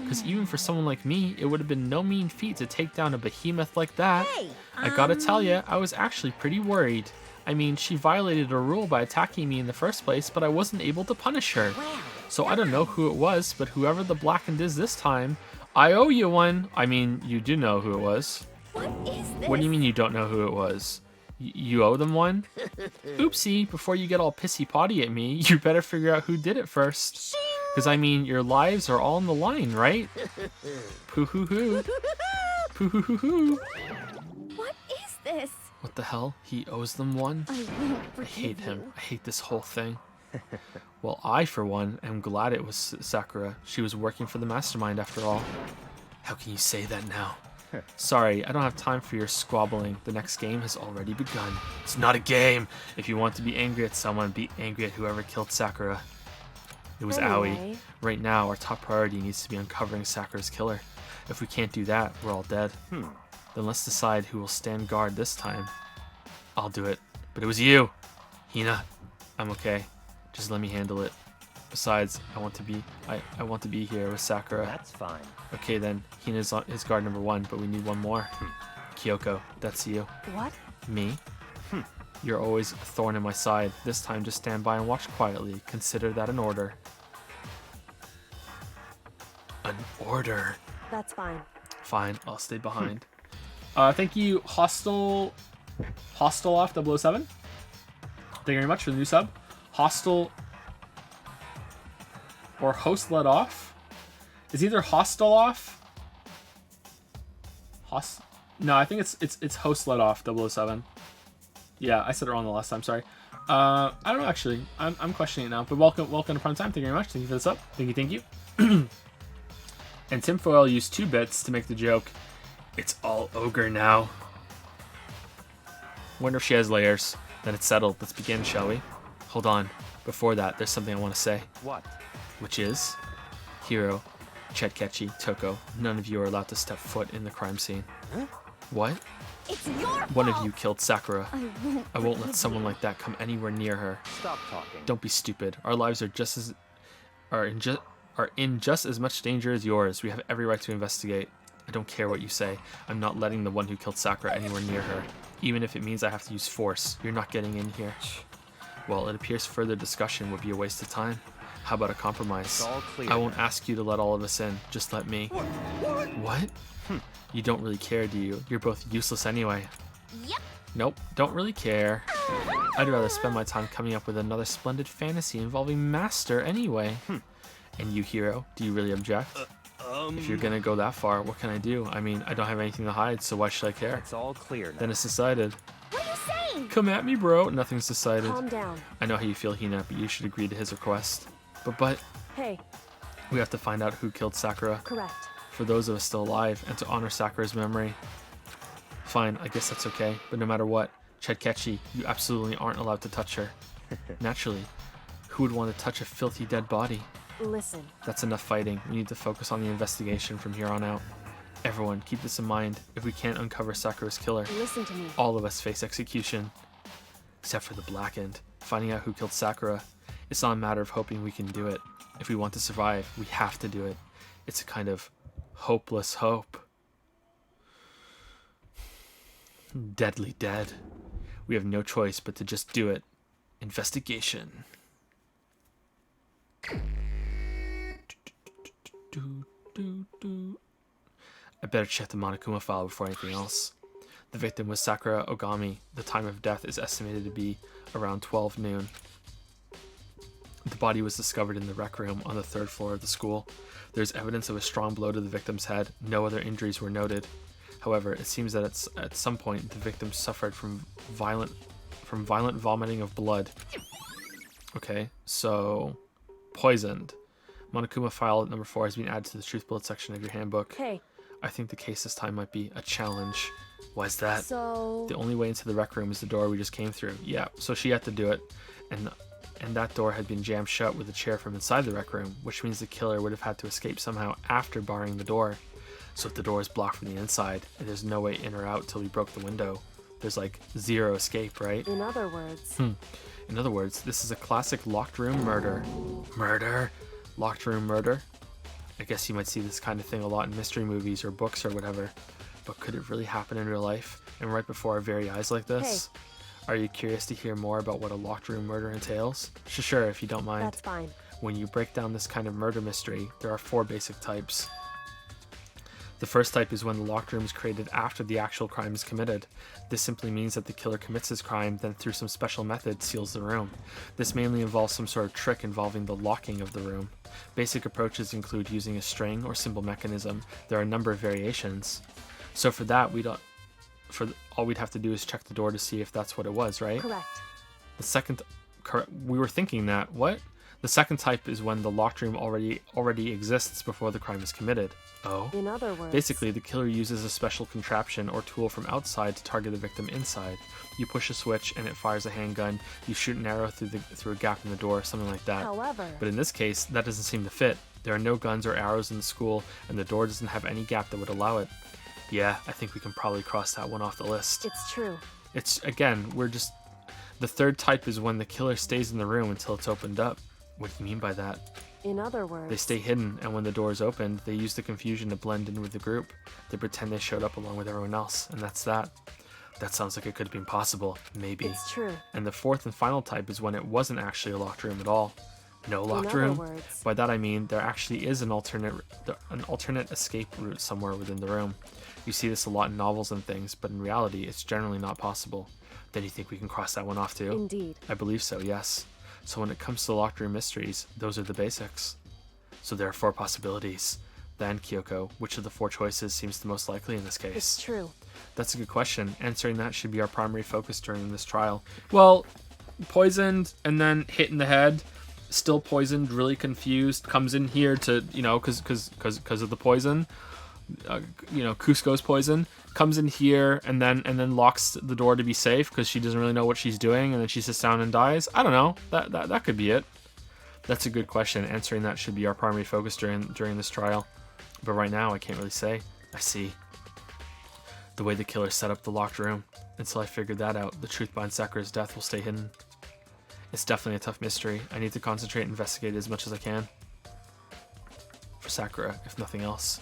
Because even for someone like me, it would have been no mean feat to take down a behemoth like that. Hey, I gotta tell ya, I was actually pretty worried. I mean, she violated a rule by attacking me in the first place, but I wasn't able to punish her. So I don't know who it was, but whoever the Blackened is this time, I owe you one. I mean, you do know who it was. What is this? What do you mean you don't know who it was? You owe them one? Oopsie, before you get all pissy-potty at me, you better figure out who did it first. Because, I mean, your lives are all on the line, right? Poo-hoo-hoo. Poo-hoo-hoo-hoo. What is this? What the hell? He owes them one? I won't I forgive hate him. you. I hate this whole thing. Well, I, for one, am glad it was Sakura. She was working for the mastermind, after all. How can you say that now? Sorry, I don't have time for your squabbling. The next game has already begun. It's not a game! If you want to be angry at someone, be angry at whoever killed Sakura. It was Aoi. Right now, our top priority needs to be uncovering Sakura's killer. If we can't do that, we're all dead. Then let's decide who will stand guard this time. I'll do it. But it was you! Hina, I'm okay. Just let me handle it. Besides, I want to be here with Sakura. That's fine. Okay then, Hina's his guard number 1, but we need one more. Kyoko, that's you. What? Me? You're always a thorn in my side. This time just stand by and watch quietly. Consider that an order. An order? That's fine. Fine, I'll stay behind. Thank you, Hostel off 007. Thank you very much for the new sub. Hostel or Host Let Off. It's either Hostel Off No, I think it's host let off 007. Yeah, I said it wrong the last time. Sorry. I don't know actually. I'm questioning it now. But welcome to Prime Time. Thank you very much. Thank you for this up. Thank you. And Tinfoil used 2 bits to make the joke. It's all ogre now. Wonder if she has layers. Then it's settled. Let's begin, shall we? Hold on. Before that, there's something I want to say. What? Which is, Hiro, Chetkechi, Toko, none of you are allowed to step foot in the crime scene. Huh? What? It's your fault. One of you killed Sakura. I won't let forgive someone you. like that come anywhere near her. Stop talking. Don't be stupid. Our lives are in just as much danger as yours. We have every right to investigate. I don't care what you say. I'm not letting the one who killed Sakura anywhere near her. Even if it means I have to use force. You're not getting in here. Well, it appears further discussion would be a waste of time. How about a compromise? It's all clear I won't now. ask you to let all of us in. Just let me. What? You don't really care, do you? You're both useless anyway. Yep. Nope, don't really care. I'd rather spend my time coming up with another splendid fantasy involving Master anyway. And you, Hiro, do you really object? If you're gonna go that far, what can I do? I mean, I don't have anything to hide, so why should I care? It's all clear now. Then it's decided. What are you saying? Come at me, bro. Nothing's decided. Calm down. I know how you feel, Hina, but you should agree to his request. But Hey, we have to find out who killed Sakura. correct. For those of us still alive, and to honor Sakura's memory. Fine, I guess that's okay. But no matter what, Chetkechi, you absolutely aren't allowed to touch her. Naturally, who would want to touch a filthy dead body? Listen, That's enough fighting. We need to focus on the investigation from here on out. Everyone, keep this in mind. If we can't uncover Sakura's killer, listen to me. all of us face execution. Except for the Blackened. Finding out who killed Sakura. It's not a matter of hoping we can do it. If we want to survive, we have to do it. It's a kind of hopeless hope. Deadly dead. We have no choice but to just do it. Investigation. I better check the Monokuma file before anything else. The victim was Sakura Ogami. The time of death is estimated to be around 12 noon. The body was discovered in the rec room on the 3rd floor of the school. There's evidence of a strong blow to the victim's head. No other injuries were noted. However, it seems that at some point the victim suffered from violent vomiting of blood. Okay, so poisoned. Monokuma file number 4 has been added to the truth bullet section of your handbook. Hey, I think the case this time might be a challenge. Why's that? so... The only way into the rec room is the door we just came through. Yeah, so she had to do it. And that door had been jammed shut with a chair from inside the rec room, which means the killer would have had to escape somehow after barring the door. So if the door is blocked from the inside, and there's no way in or out till we broke the window, there's like zero escape, right? In other words... In other words, this is a classic locked room murder. Murder? Locked room murder? I guess you might see this kind of thing a lot in mystery movies or books or whatever. But could it really happen in real life? And right before our very eyes like this? Are you curious to hear more about what a locked room murder entails? Sure, if you don't mind. That's fine. When you break down this kind of murder mystery, there are 4 basic types. The first type is when the locked room is created after the actual crime is committed. This simply means that the killer commits his crime, then through some special method seals the room. This mainly involves some sort of trick involving the locking of the room. Basic approaches include using a string or simple mechanism. There are a number of variations. So for that, all we'd have to do is check the door to see if that's what it was, right? Correct. The second, we were thinking that, what? The second type is when the locked room already exists before the crime is committed. Oh? In other words... Basically, the killer uses a special contraption or tool from outside to target the victim inside. You push a switch and it fires a handgun. You shoot an arrow through a gap in the door, something like that. However... But in this case, that doesn't seem to fit. There are no guns or arrows in the school, and the door doesn't have any gap that would allow it. Yeah, I think we can probably cross that one off the list. It's true. It's, again, the third type is when the killer stays in the room until it's opened up. What do you mean by that? In other words... They stay hidden, and when the door is opened, they use the confusion to blend in with the group. They pretend they showed up along with everyone else, and that's that. That sounds like it could have been possible. Maybe. It's true. And the fourth and final type is when it wasn't actually a locked room at all. No locked In other room? words... By that I mean there actually is an alternate escape route somewhere within the room. You see this a lot in novels and things, but in reality, it's generally not possible. Then you think we can cross that one off too? Indeed. I believe so, yes. So when it comes to locked room mysteries, those are the basics. So there are 4 possibilities. Then, Kyoko, which of the 4 choices seems the most likely in this case? It's true. That's a good question. Answering that should be our primary focus during this trial. Well, poisoned and then hit in the head, still poisoned, really confused, comes in here to, you know, because of the poison, you know, Cusco's poison, comes in here and then locks the door to be safe because she doesn't really know what she's doing, and then she sits down and dies. I don't know. That could be it. That's a good question. Answering that should be our primary focus during this trial. But right now, I can't really say. I see. The way the killer set up the locked room. Until I figured that out, the truth behind Sakura's death will stay hidden. It's definitely a tough mystery. I need to concentrate and investigate as much as I can. For Sakura, if nothing else.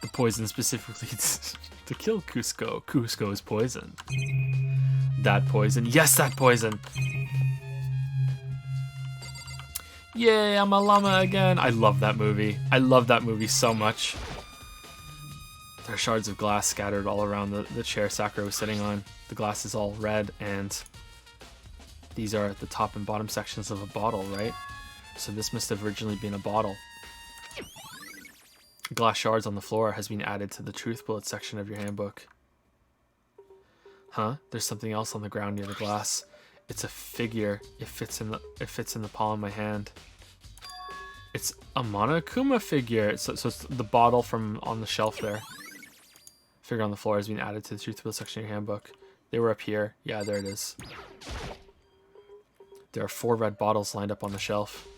The poison specifically to kill Cusco. Cusco is poison. That poison. Yes, that poison! Yay, I'm a llama again. I love that movie. I love that movie so much. There are shards of glass scattered all around the chair Sakura was sitting on. The glass is all red, and these are the top and bottom sections of a bottle, right? So this must have originally been a bottle. Glass shards on the floor has been added to the truth bullet section of your handbook. Huh? There's something else on the ground near the glass. It's a figure. It fits in the palm of my hand. It's a Monokuma figure. So it's the bottle from on the shelf there. Figure on the floor has been added to the truth bullet section of your handbook. They were up here. Yeah, there it is. There are 4 red bottles lined up on the shelf.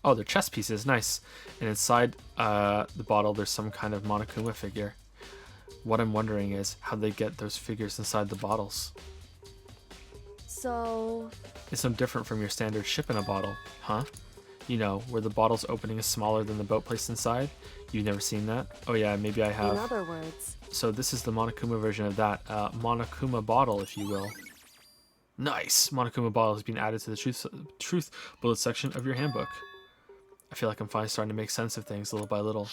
Oh, they're chess pieces. Nice. And inside the bottle, there's some kind of Monokuma figure. What I'm wondering is how they get those figures inside the bottles. So... It's no different from your standard ship in a bottle, huh? You know, where the bottle's opening is smaller than the boat placed inside? You've never seen that? Oh yeah, maybe I have. In other words... So this is the Monokuma version of that. Monokuma bottle, if you will. Nice! Monokuma bottle has been added to the truth bullet section of your handbook. I feel like I'm finally starting to make sense of things little by little.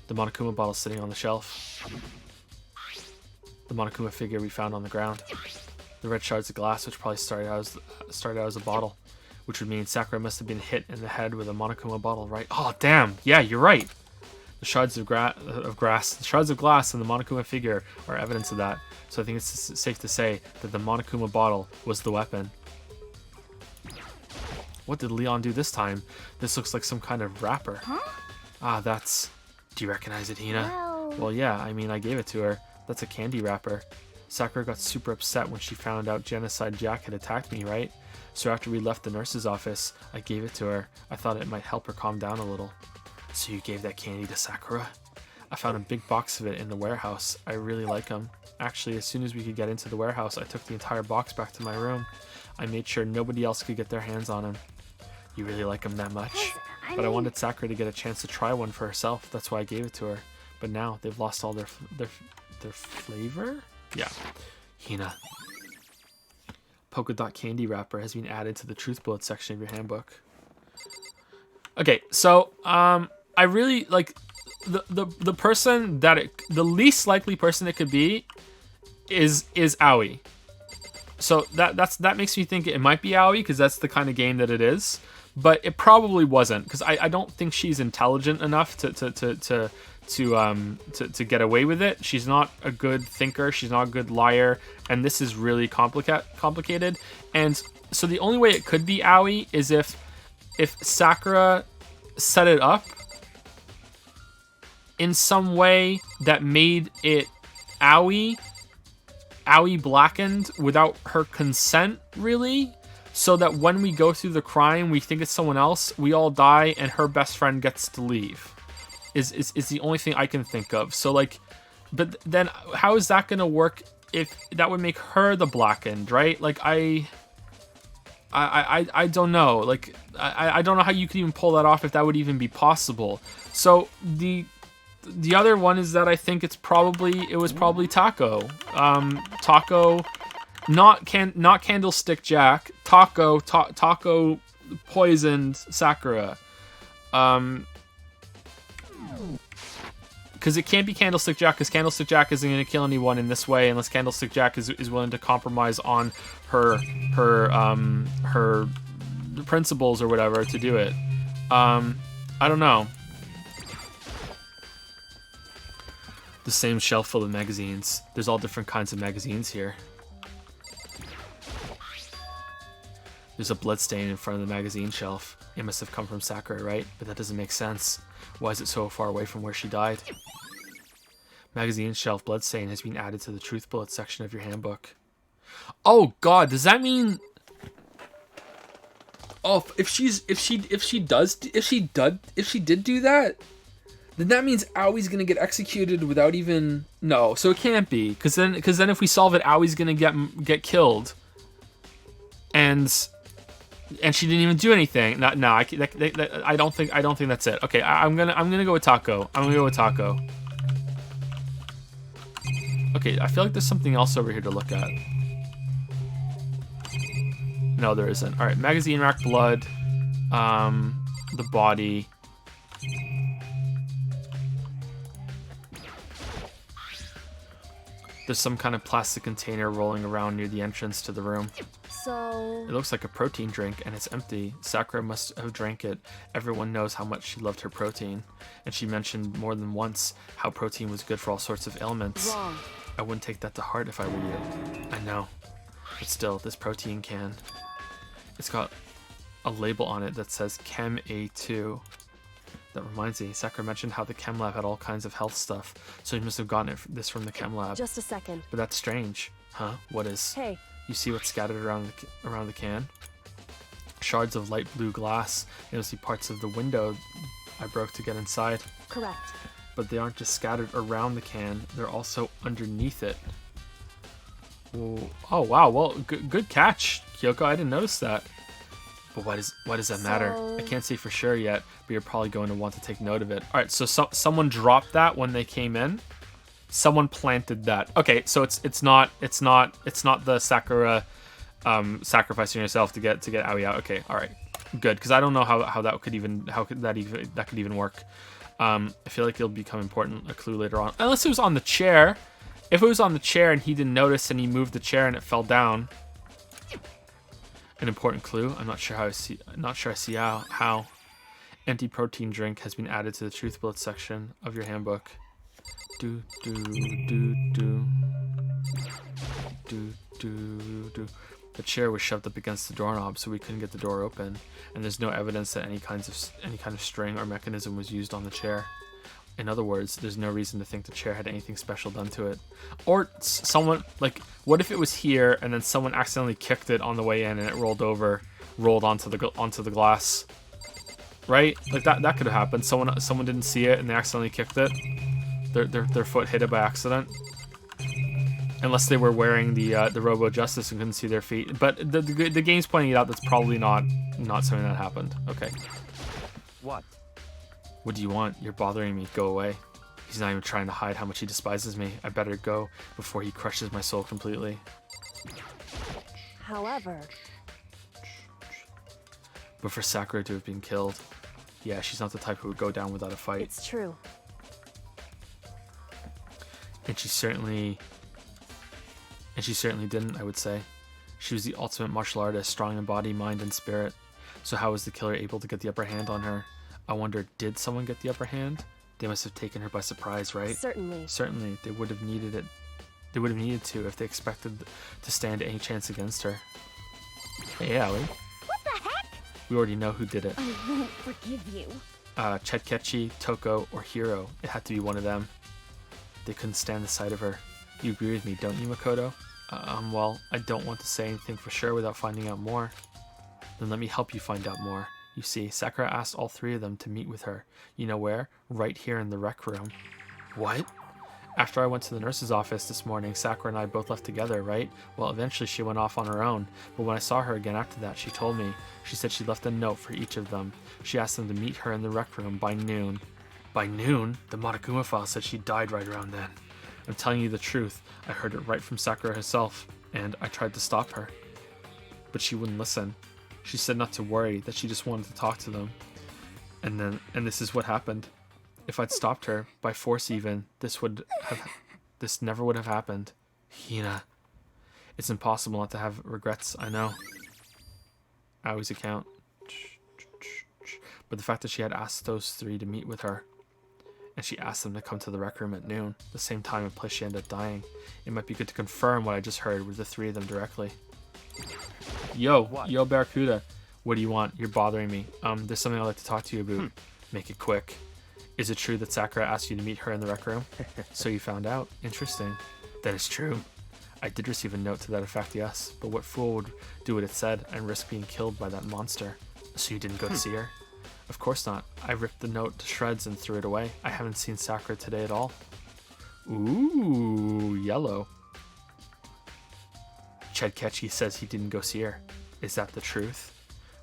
The Monokuma bottle sitting on the shelf. The Monokuma figure we found on the ground. The red shards of glass, which probably started out as a bottle, which would mean Sakura must have been hit in the head with a Monokuma bottle, right? Oh, damn! Yeah, you're right. The shards of glass, and the Monokuma figure are evidence of that. So I think it's safe to say that the Monokuma bottle was the weapon. What did Leon do this time? This looks like some kind of wrapper. Huh? Ah, that's... Do you recognize it, Hina? Well, yeah, I mean, I gave it to her. That's a candy wrapper. Sakura got super upset when she found out Genocide Jack had attacked me, right? So after we left the nurse's office, I gave it to her. I thought it might help her calm down a little. So you gave that candy to Sakura? I found a big box of it in the warehouse. I really like them. Actually, as soon as we could get into the warehouse, I took the entire box back to my room. I made sure nobody else could get their hands on them. You really like them that much? But I wanted Sakura to get a chance to try one for herself. That's why I gave it to her. But now they've lost all their flavor? Yeah. Hina. Polka dot candy wrapper has been added to the truth bullet section of your handbook. Okay, so I really like the person that the least likely person it could be is Aoi. So that makes me think it might be Aoi because that's the kind of game that it is. But it probably wasn't because I don't think she's intelligent enough to get away with it. She's not a good thinker. She's not a good liar, and this is really complicated. And so the only way it could be Aoi is if Sakura set it up in some way that made it Aoi blackened without her consent, really. So that when we go through the crime, we think it's someone else, we all die, and her best friend gets to leave. Is the only thing I can think of. So like, but then how is that gonna work if that would make her the blackened, right? Like I don't know. Like I don't know how you could even pull that off if that would even be possible. So the other one is that I think it was probably Taco. Taco. Not Candlestick Jack. Taco poisoned Sakura. Because Because it can't be Candlestick Jack, because Candlestick Jack isn't going to kill anyone in this way unless Candlestick Jack is willing to compromise on her principles or whatever to do it. I don't know. The same shelf full of magazines. There's all different kinds of magazines here. There's a bloodstain in front of the magazine shelf. It must have come from Sakura, right? But that doesn't make sense. Why is it so far away from where she died? Magazine shelf bloodstain has been added to the truth bullet section of your handbook. Oh God, does that mean? Oh, if she did do that, then that means Aoi's gonna get executed without even no. So it can't be, because then if we solve it, Aoi's gonna get killed, and she didn't even do anything. No, I don't think that's it. Okay, I'm gonna go with Taco. Okay, I feel like there's something else over here to look at. No, there isn't. All right, magazine rack, blood, the body. There's some kind of plastic container rolling around near the entrance to the room. So... It looks like a protein drink, and it's empty. Sakura must have drank it. Everyone knows how much she loved her protein. And she mentioned more than once how protein was good for all sorts of ailments. Wrong. I wouldn't take that to heart if I were you. I know. But still, this protein can. It's got a label on it that says Chem A2. That reminds me, Sakura mentioned how the chem lab had all kinds of health stuff, so he must have gotten this from the chem lab. Just a second. But that's strange. Huh? What is? Hey. You see what's scattered around the can? Shards of light blue glass. You'll see parts of the window I broke to get inside. Correct. But they aren't just scattered around the can, they're also underneath it. Whoa. Oh wow, well, good catch, Kyoko. I didn't notice that. But why does that matter? I can't say for sure yet, but you're probably going to want to take note of it. All right, so someone dropped that when they came in. Someone planted that. Okay, so it's not the Sakura sacrificing yourself to get Aoi out. Okay, all right, good, because I don't know how that could even work. I feel like it'll become important, a clue later on, unless it was on the chair. If it was on the chair and he didn't notice and he moved the chair and it fell down. An important clue. I'm not sure I see how. Empty protein drink has been added to the truth bullet section of your handbook. The chair was shoved up against the doorknob, so we couldn't get the door open, and there's no evidence that any kind of string or mechanism was used on the chair. In other words, there's no reason to think the chair had anything special done to it. Or someone, like, what if it was here and then someone accidentally kicked it on the way in and it rolled onto the glass, right? Like that could have happened. Someone didn't see it and they accidentally kicked it. Their foot hit it by accident. Unless they were wearing the Robo Justice and couldn't see their feet. But the game's pointing it out that's probably not something that happened. Okay. What? What do you want? You're bothering me. Go away. He's not even trying to hide how much he despises me. I better go before he crushes my soul completely. However... But for Sakura to have been killed, yeah, she's not the type who would go down without a fight. It's true. And she certainly didn't, I would say. She was the ultimate martial artist, strong in body, mind, and spirit. So how was the killer able to get the upper hand on her? I wonder, did someone get the upper hand? They must have taken her by surprise, right? Certainly. Certainly. They would have needed it. They would have needed to if they expected to stand any chance against her. Hey, Aoi. What the heck? We already know who did it. I won't forgive you. Chetkechi, Toko, or Hiro. It had to be one of them. They couldn't stand the sight of her. You agree with me, don't you, Makoto? Well, I don't want to say anything for sure without finding out more. Then let me help you find out more. You see, Sakura asked all three of them to meet with her. You know where? Right here in the rec room. What? After I went to the nurse's office this morning, Sakura and I both left together, right? Well, eventually she went off on her own, but when I saw her again after that, she told me. She said she left a note for each of them. She asked them to meet her in the rec room by noon. By noon? The Monokuma file said she died right around then. I'm telling you the truth. I heard it right from Sakura herself, and I tried to stop her. But she wouldn't listen. She said not to worry, that she just wanted to talk to them. And this is what happened. If I'd stopped her, by force even, this never would have happened. Hina. It's impossible not to have regrets, I know. I always account. But the fact that she had asked those three to meet with her, and she asked them to come to the rec room at noon, the same time and place she ended up dying, it might be good to confirm what I just heard with the three of them directly. Yo, yo Barracuda, what do you want? You're bothering me. There's something I'd like to talk to you about. Make it quick. Is it true that Sakura asked you to meet her in the rec room? So you found out. Interesting. That is true. I did receive a note to that effect, yes, but what fool would do what it said and risk being killed by that monster? So you didn't go to see her? Of course not. I ripped the note to shreds and threw it away. I haven't seen Sakura today at all. Ooh, yellow. Chedkechi says he didn't go see her. Is that the truth?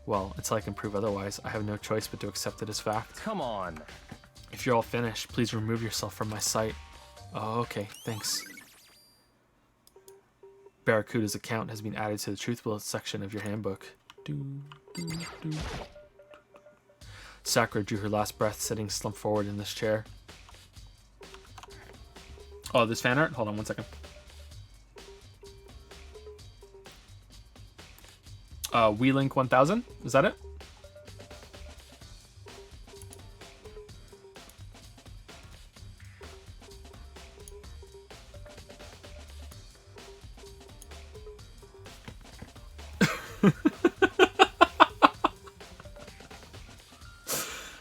Well, until I can prove otherwise, I have no choice but to accept it as fact. Come on. If you're all finished, please remove yourself from my sight. Oh, okay, thanks. Barracuda's account has been added to the truth bullet section of your handbook. Sakura drew her last breath, sitting slumped forward in this chair. Oh, this fan art? Hold on one second. WeLink 1000? Is that it?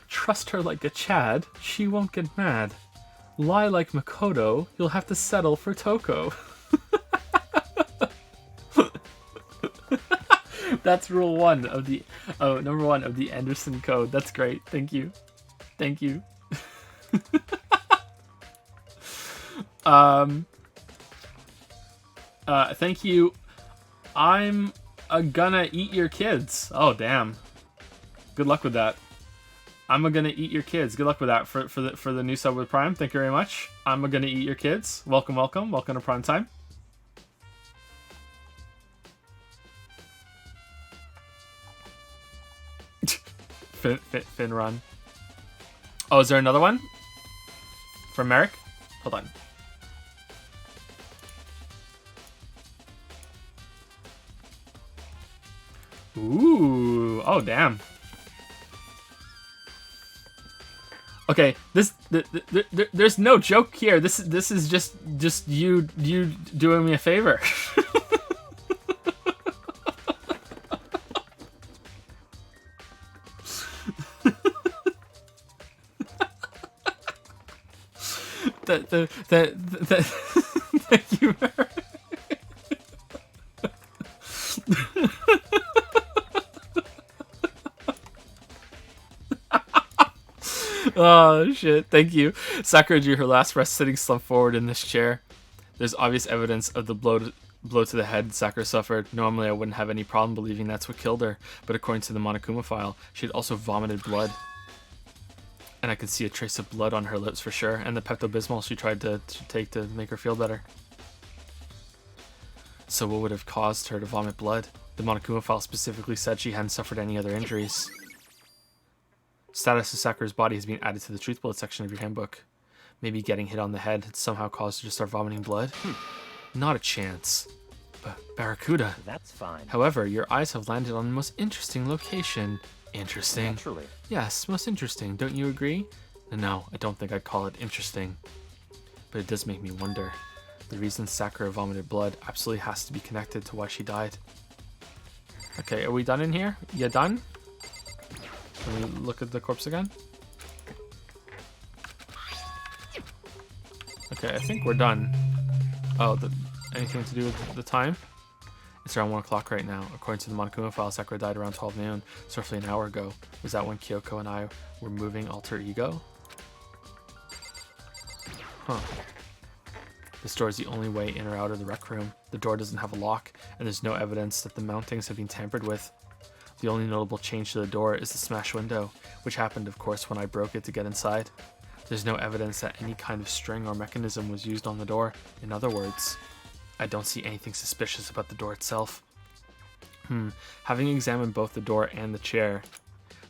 Trust her like a Chad, she won't get mad. Lie like Makoto, you'll have to settle for Toko. That's rule one of the number one of the Anderson code. That's great. Thank you. Thank you. Thank you. I'm gonna eat your kids. Oh damn. Good luck with that. I'm gonna eat your kids. Good luck with that for the new sub with Prime. Thank you very much. I'm gonna eat your kids. Welcome, welcome, welcome to Prime Time. Fin run. Oh, is there another one from Merrick? Hold on. Ooh. Oh damn. Okay, there's no joke here. This is just you doing me a favor. Thank you. Oh shit, thank you. Sakura drew her last breath sitting slumped forward in this chair. There's obvious evidence of the blow to the head Sakura suffered. Normally I wouldn't have any problem believing that's what killed her, but according to the Monokuma file, she had also vomited blood. And I could see a trace of blood on her lips for sure, and the Pepto-Bismol she tried to take to make her feel better. So what would have caused her to vomit blood? The Monokuma file specifically said she hadn't suffered any other injuries. Status of Sakura's body has been added to the truth bullet section of your handbook. Maybe getting hit on the head had somehow caused her to start vomiting blood? Not a chance. But Barracuda. That's fine. However, your eyes have landed on the most interesting location. Interesting. Naturally. Yes, most interesting. Don't you agree? No, I don't think I'd call it interesting. But it does make me wonder. The reason Sakura vomited blood absolutely has to be connected to why she died. Okay, are we done in here? You done? Can we look at the corpse again? Okay, I think we're done. Oh, anything to do with the time? It's around 1 o'clock right now. According to the Monokuma file, Sakura died around 12 noon, so roughly an hour ago. Was that when Kyoko and I were moving alter ego? Huh. This door is the only way in or out of the rec room. The door doesn't have a lock, and there's no evidence that the mountings have been tampered with. The only notable change to the door is the smashed window, which happened, of course, when I broke it to get inside. There's no evidence that any kind of string or mechanism was used on the door. In other words, I don't see anything suspicious about the door itself. Having examined both the door and the chair,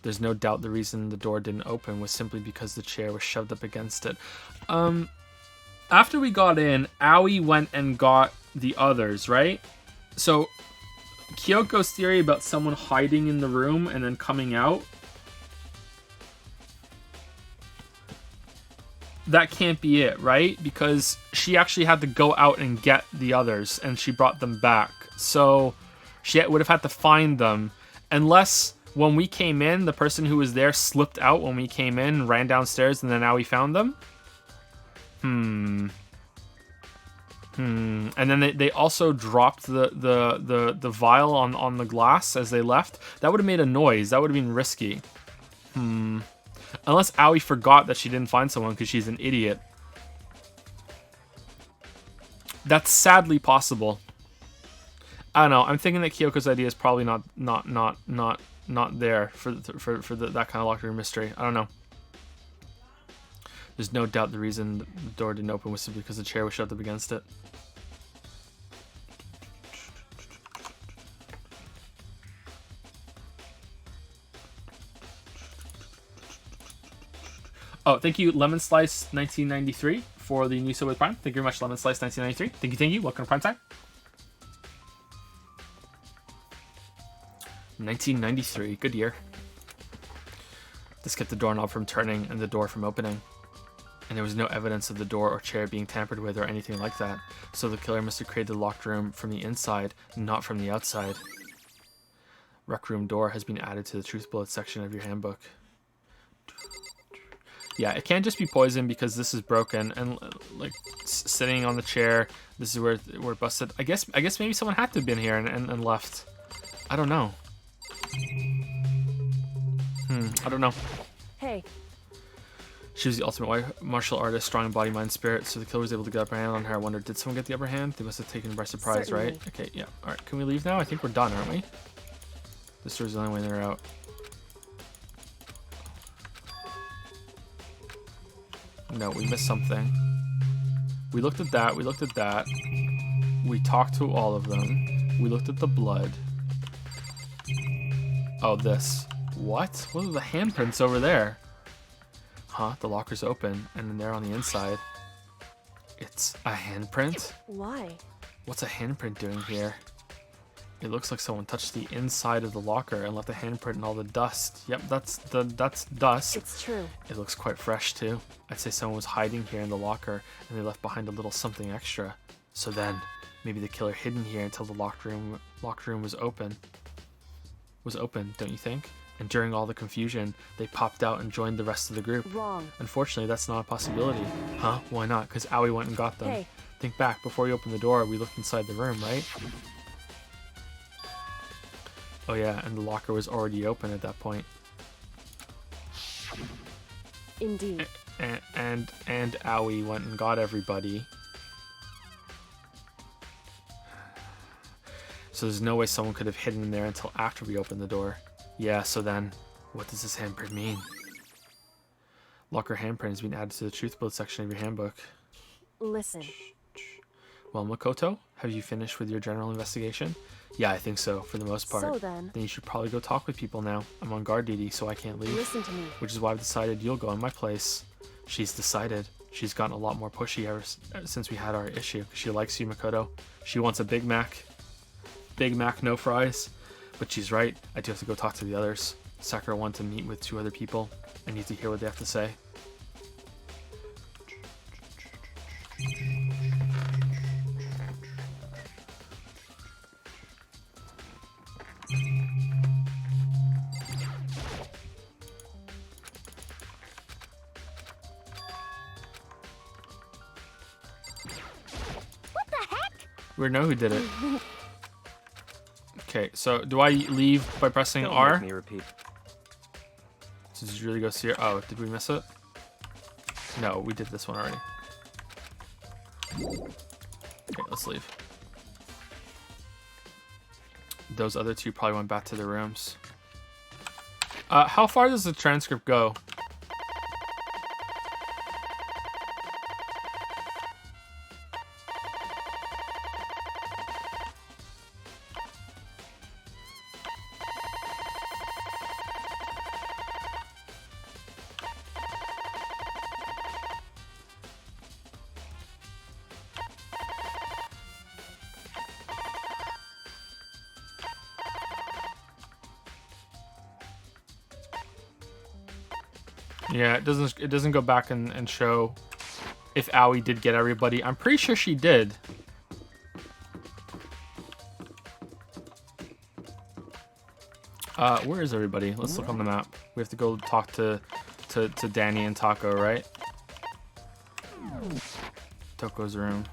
There's no doubt the reason the door didn't open was simply because the chair was shoved up against it. After we got in, Aoi went and got the others, right? So Kyoko's theory about someone hiding in the room and then coming out, that can't be it, right? Because she actually had to go out and get the others, and she brought them back. So she would have had to find them, unless when we came in, the person who was there slipped out when we came in, ran downstairs, and then now we found them. And then they also dropped the vial on the glass as they left. That would have made a noise. That would have been risky. Unless Aoi forgot that she didn't find someone because she's an idiot. That's sadly possible. I don't know. I'm thinking that Kyoko's idea is probably not there for that kind of locker room mystery. I don't know. There's no doubt the reason the door didn't open was simply because the chair was shoved up against it. Oh, thank you, Lemon Slice 1993 for the new sub with Prime. Thank you very much, Lemon Slice 1993. Thank you. Welcome to Prime Time. 1993, good year. This kept the doorknob from turning and the door from opening. And there was no evidence of the door or chair being tampered with or anything like that. So the killer must have created the locked room from the inside, not from the outside. Rec room door has been added to the truth bullet section of your handbook. Yeah, it can't just be poison because this is broken and like sitting on the chair. This is where it busted. I guess maybe someone had to have been here and left. I don't know. I don't know. Hey. She was the ultimate martial artist, strong in body, mind, spirit, so the killer was able to get upper hand on her. I wondered, did someone get the upper hand? They must have taken her by surprise, Certainly. right? Okay, yeah. Alright, can we leave now? I think we're done, aren't we? This door's the only way they're out. No, we missed something. We looked at that, we looked at that. We talked to all of them. We looked at the blood. Oh, this. What? What are the handprints over there? Huh? The locker's open, and then they're on the inside. It's a handprint? Why? What's a handprint doing here? It looks like someone touched the inside of the locker and left a handprint in all the dust. Yep, that's dust. It's true. It looks quite fresh too. I'd say someone was hiding here in the locker and they left behind a little something extra. So then, maybe the killer hid in here until the locked room was open. Was open, don't you think? And during all the confusion, they popped out and joined the rest of the group. Wrong. Unfortunately, that's not a possibility. Huh? Why not? Because Aoi went and got them. Hey. Think back, before you opened the door, we looked inside the room, right? Oh yeah, and the locker was already open at that point. Indeed. And Aoi went and got everybody. So there's no way someone could have hidden in there until after we opened the door. Yeah, so then, what does this handprint mean? Locker handprint has been added to the truth bullet section of your handbook. Listen. Well, Makoto, have you finished with your general investigation? Yeah, I think so, for the most part. So then you should probably go talk with people now. I'm on guard duty, so I can't leave. listen to me. Which is why I've decided you'll go in my place. She's decided. She's gotten a lot more pushy ever since we had our issue. She likes you, Makoto. She wants a Big Mac. Big Mac, no fries. But she's right. I do have to go talk to the others. Sakura wanted to meet with 2 other people. I need to hear what they have to say. What the heck? We know who did it. Okay, so do I leave by pressing Don't R? make me repeat. So did you really go see her? Oh, did we miss it? No, we did this one already. Okay, let's leave. Those other 2 probably went back to their rooms. How far does the transcript go? Yeah, it doesn't go back and show if Aoi did get everybody. I'm pretty sure she did. Where is everybody? Let's look on the map. We have to go talk to Danny and Taco, right? Toko's room.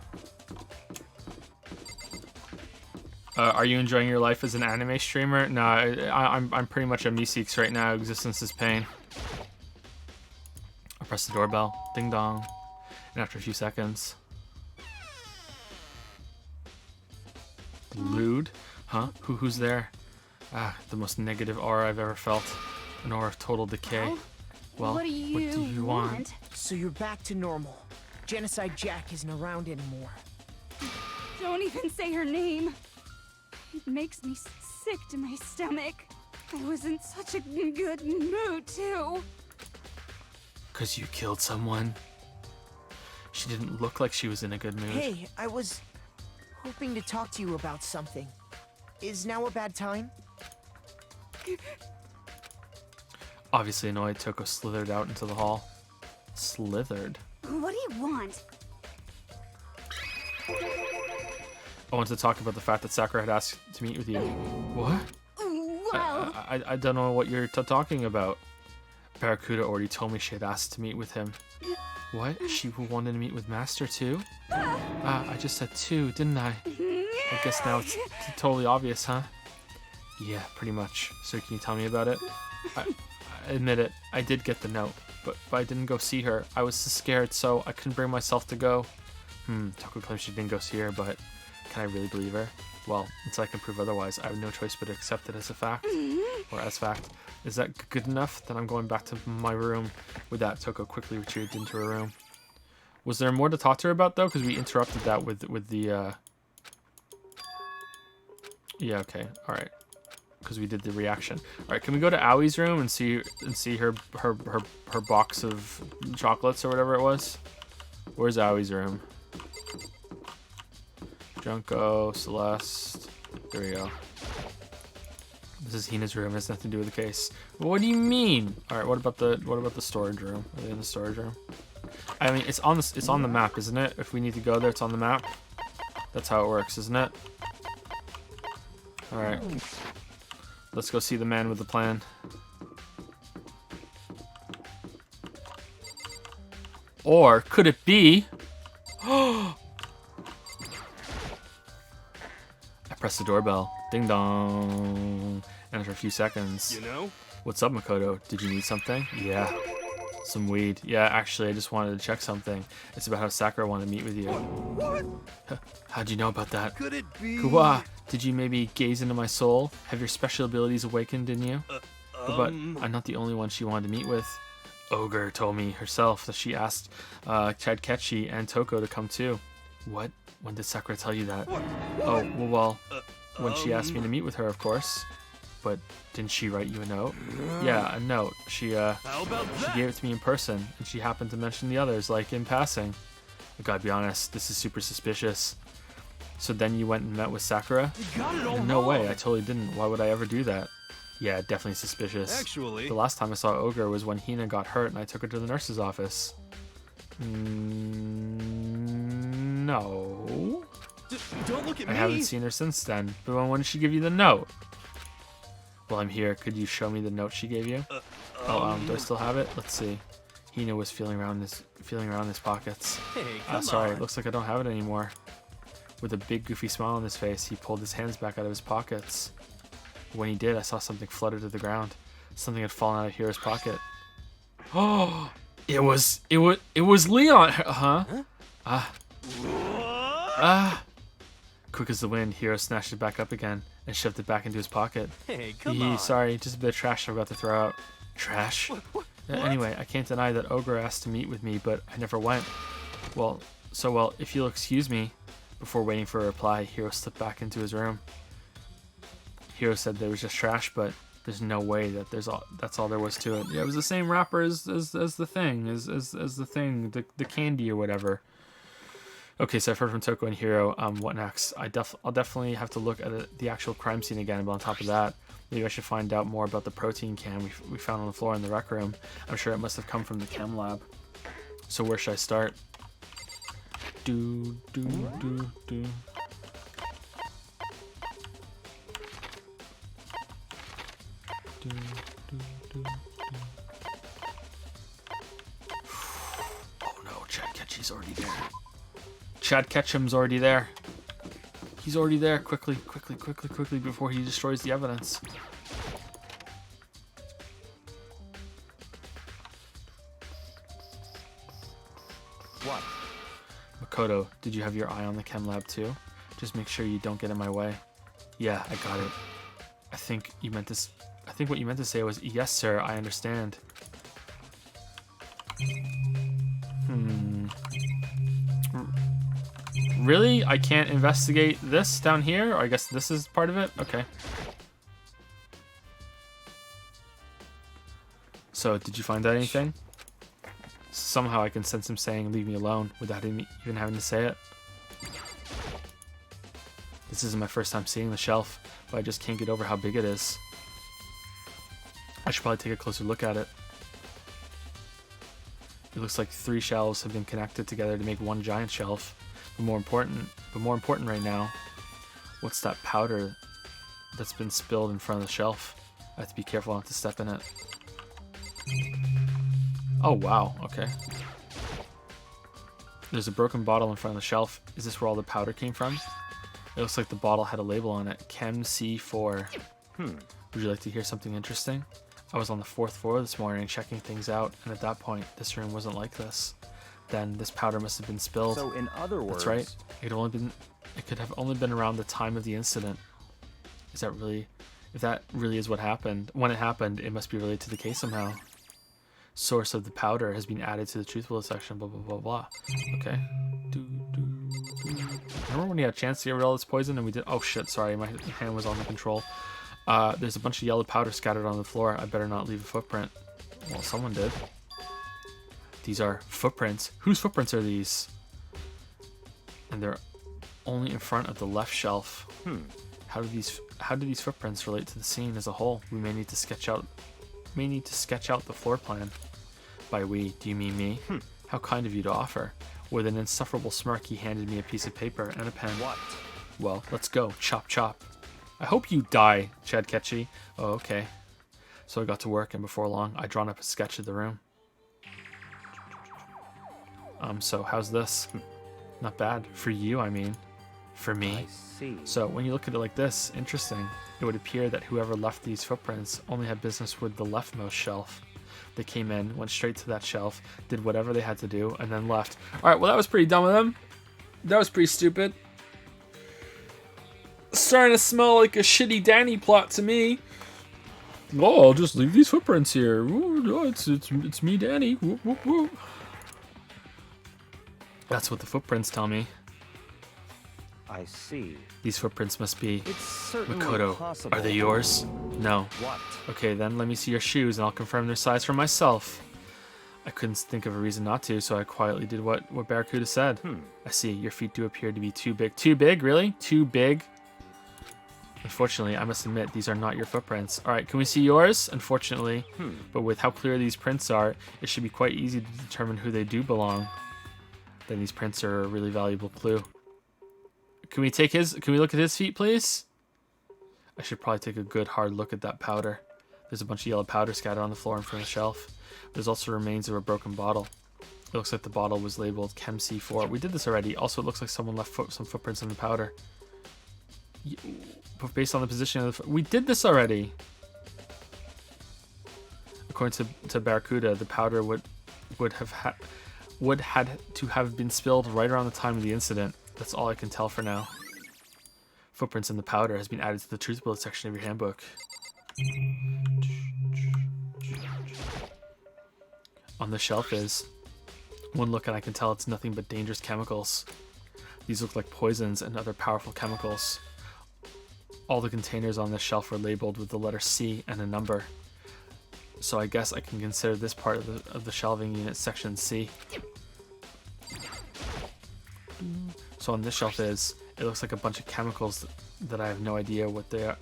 Are you enjoying your life as an anime streamer? No, I'm pretty much a Meeseeks right now. Existence is pain. I press the doorbell. Ding dong. And after a few seconds. Lewd? Huh? Who's there? Ah, the most negative aura I've ever felt. An aura of total decay. Well, what do you want? So you're back to normal. Genocide Jack isn't around anymore. Don't even say her name. It makes me sick to my stomach. I was in such a good mood, too. 'Cause you killed someone? She didn't look like she was in a good mood. Hey, I was hoping to talk to you about something. Is now a bad time? Obviously annoyed, Toko slithered out into the hall. Slithered? What do you want? I wanted to talk about the fact that Sakura had asked to meet with you. What? Well... I don't know what you're talking about. Barracuda already told me she had asked to meet with him. What? She wanted to meet with Master too? I just said two, didn't I? I guess now it's totally obvious, huh? Yeah, pretty much. So can you tell me about it? I admit it, I did get the note, but I didn't go see her. I was so scared, so I couldn't bring myself to go. Toko claims she didn't go see her, but can I really believe her? Well, until I can prove otherwise, I have no choice but to accept it as a fact. Or as fact. Is that good enough? Then I'm going back to my room. With that, Toko quickly retreated into her room. Was there more to talk to her about, though? Because we interrupted that with the... Yeah, okay. Alright. Because we did the reaction. Alright, can we go to Aoi's room and see her box of chocolates or whatever it was? Where's Aoi's room? Junko, Celeste. There we go. This is Hina's room. It has nothing to do with the case. What do you mean? All right. What about the storage room? Are they in the storage room? I mean, it's on the map, isn't it? If we need to go there, it's on the map. That's how it works, isn't it? All right. Let's go see the man with the plan. Or could it be? I press the doorbell. Ding dong. And after a few seconds. You know? What's up, Makoto? Did you need something? Yeah. Some weed. Yeah, actually, I just wanted to check something. It's about how Sakura wanted to meet with you. What? How'd you know about that? Could it be? Kuwa, did you maybe gaze into my soul? Have your special abilities awakened, didn't you? But I'm not the only one she wanted to meet with. Ogre told me herself that she asked Chadkechi and Toko to come too. What? When did Sakura tell you that? What? Oh, well, when she asked me to meet with her, of course. But didn't she write you a note? Yeah, a note. She gave it to me in person, and she happened to mention the others, like in passing. I gotta be honest, this is super suspicious. So then you went and met with Sakura? No way, I totally didn't. Why would I ever do that? Yeah, definitely suspicious. Actually, the last time I saw Ogre was when Hina got hurt and I took her to the nurse's office. No. Don't look at me. I haven't seen her since then. But when did she give you the note? Well, I'm here. Could you show me the note she gave you? Do I still have it? Let's see. Hina was feeling around his pockets. Hey, come sorry, on. it looks like I don't have it anymore. With a big goofy smile on his face, he pulled his hands back out of his pockets. When he did, I saw something flutter to the ground. Something had fallen out of Hira's pocket. Oh, it was Leon, huh? Quick as the wind, Hiro snatched it back up again and shoved it back into his pocket. Hey, come on. Sorry, just a bit of trash I forgot to throw out. Trash? What? Anyway, I can't deny that Ogre asked to meet with me, but I never went. Well, if you'll excuse me. Before waiting for a reply, Hiro slipped back into his room. Hiro said there was just trash, but there's no way that that's all there was to it. Yeah, it was the same wrapper as the thing, as the thing, the candy or whatever. Okay, so I've heard from Toko and Hiro. What next? I'll definitely have to look at the actual crime scene again, but on top of that, Maybe I should find out more about the protein can we found on the floor in the rec room. I'm sure it must have come from the chem lab. So where should I start? Do. Oh no, Chad Ketchum's already there. Chad Ketchum's already there. He's already there. Quickly, before he destroys the evidence. What? Makoto, did you have your eye on the chem lab too? Just make sure you don't get in my way. Yeah, I got it. I think what you meant to say was, yes, sir, I understand. Really? I can't investigate this down here? Or I guess this is part of it? Okay. So, did you find out anything? Somehow I can sense him saying, leave me alone, without him even having to say it. This isn't my first time seeing the shelf, but I just can't get over how big it is. I should probably take a closer look at it. It looks like 3 shelves have been connected together to make one giant shelf. But more important right now, what's that powder that's been spilled in front of the shelf? I have to be careful not to step in it. Oh wow, okay. There's a broken bottle in front of the shelf. Is this where all the powder came from? It looks like the bottle had a label on it, Chem C4. Would you like to hear something interesting? I was on the 4th floor this morning checking things out, and at that point, this room wasn't like this. Then this powder must have been spilled. So in other words... That's right. It could have only been around the time of the incident. Is that really... If that really is what happened, when it happened, it must be related to the case somehow. Source of the powder has been added to the truthful section, blah, blah, blah, blah. Okay. Remember when you had a chance to get rid of all this poison and we did... Oh shit, sorry, my hand was on the control. There's a bunch of yellow powder scattered on the floor. I better not leave a footprint. Well, someone did. These are footprints. Whose footprints are these? And they're only in front of the left shelf. How do these footprints relate to the scene as a whole? We may need to sketch out the floor plan. By we, do you mean me? How kind of you to offer. With an insufferable smirk, he handed me a piece of paper and a pen. What? Well, let's go. Chop, chop. I hope you die, Chad Ketchy. Oh, okay. So I got to work, and before long, I'd drawn up a sketch of the room. So how's this? Not bad. For you, I mean. For me. I see. So when you look at it like this, interesting. It would appear that whoever left these footprints only had business with the leftmost shelf. They came in, went straight to that shelf, did whatever they had to do, and then left. Alright, well that was pretty dumb of them. That was pretty stupid. Starting to smell like a shitty Danny plot to me. Oh, I'll just leave these footprints here. Ooh, it's me, Danny. Whoop, whoop, whoop. That's what the footprints tell me. I see. These footprints must be... It's certainly Makoto, possible. are they yours? No. What? Okay, then let me see your shoes and I'll confirm their size for myself. I couldn't think of a reason not to, so I quietly did what Barracuda said. I see, your feet do appear to be too big. Too big? Really? Too big? Unfortunately, I must admit, these are not your footprints. Alright, can we see yours? Unfortunately. But with how clear these prints are, it should be quite easy to determine who they do belong. Then these prints are a really valuable clue. Can we look at his feet, please? I should probably take a good hard look at that powder. There's a bunch of yellow powder scattered on the floor in front of the shelf. There's also remains of a broken bottle. It looks like the bottle was labeled Chem C4. We did this already. Also, it looks like someone left some footprints in the powder. But based on the position of the... We did this already! According to Barracuda, the powder would had to have been spilled right around the time of the incident. That's all I can tell for now. Footprints in the powder has been added to the truth bullet section of your handbook. On the shelf is... One look and I can tell it's nothing but dangerous chemicals. These look like poisons and other powerful chemicals. All the containers on this shelf are labeled with the letter C and a number. So I guess I can consider this part of the shelving unit section C. So on this shelf it looks like a bunch of chemicals that I have no idea what they are.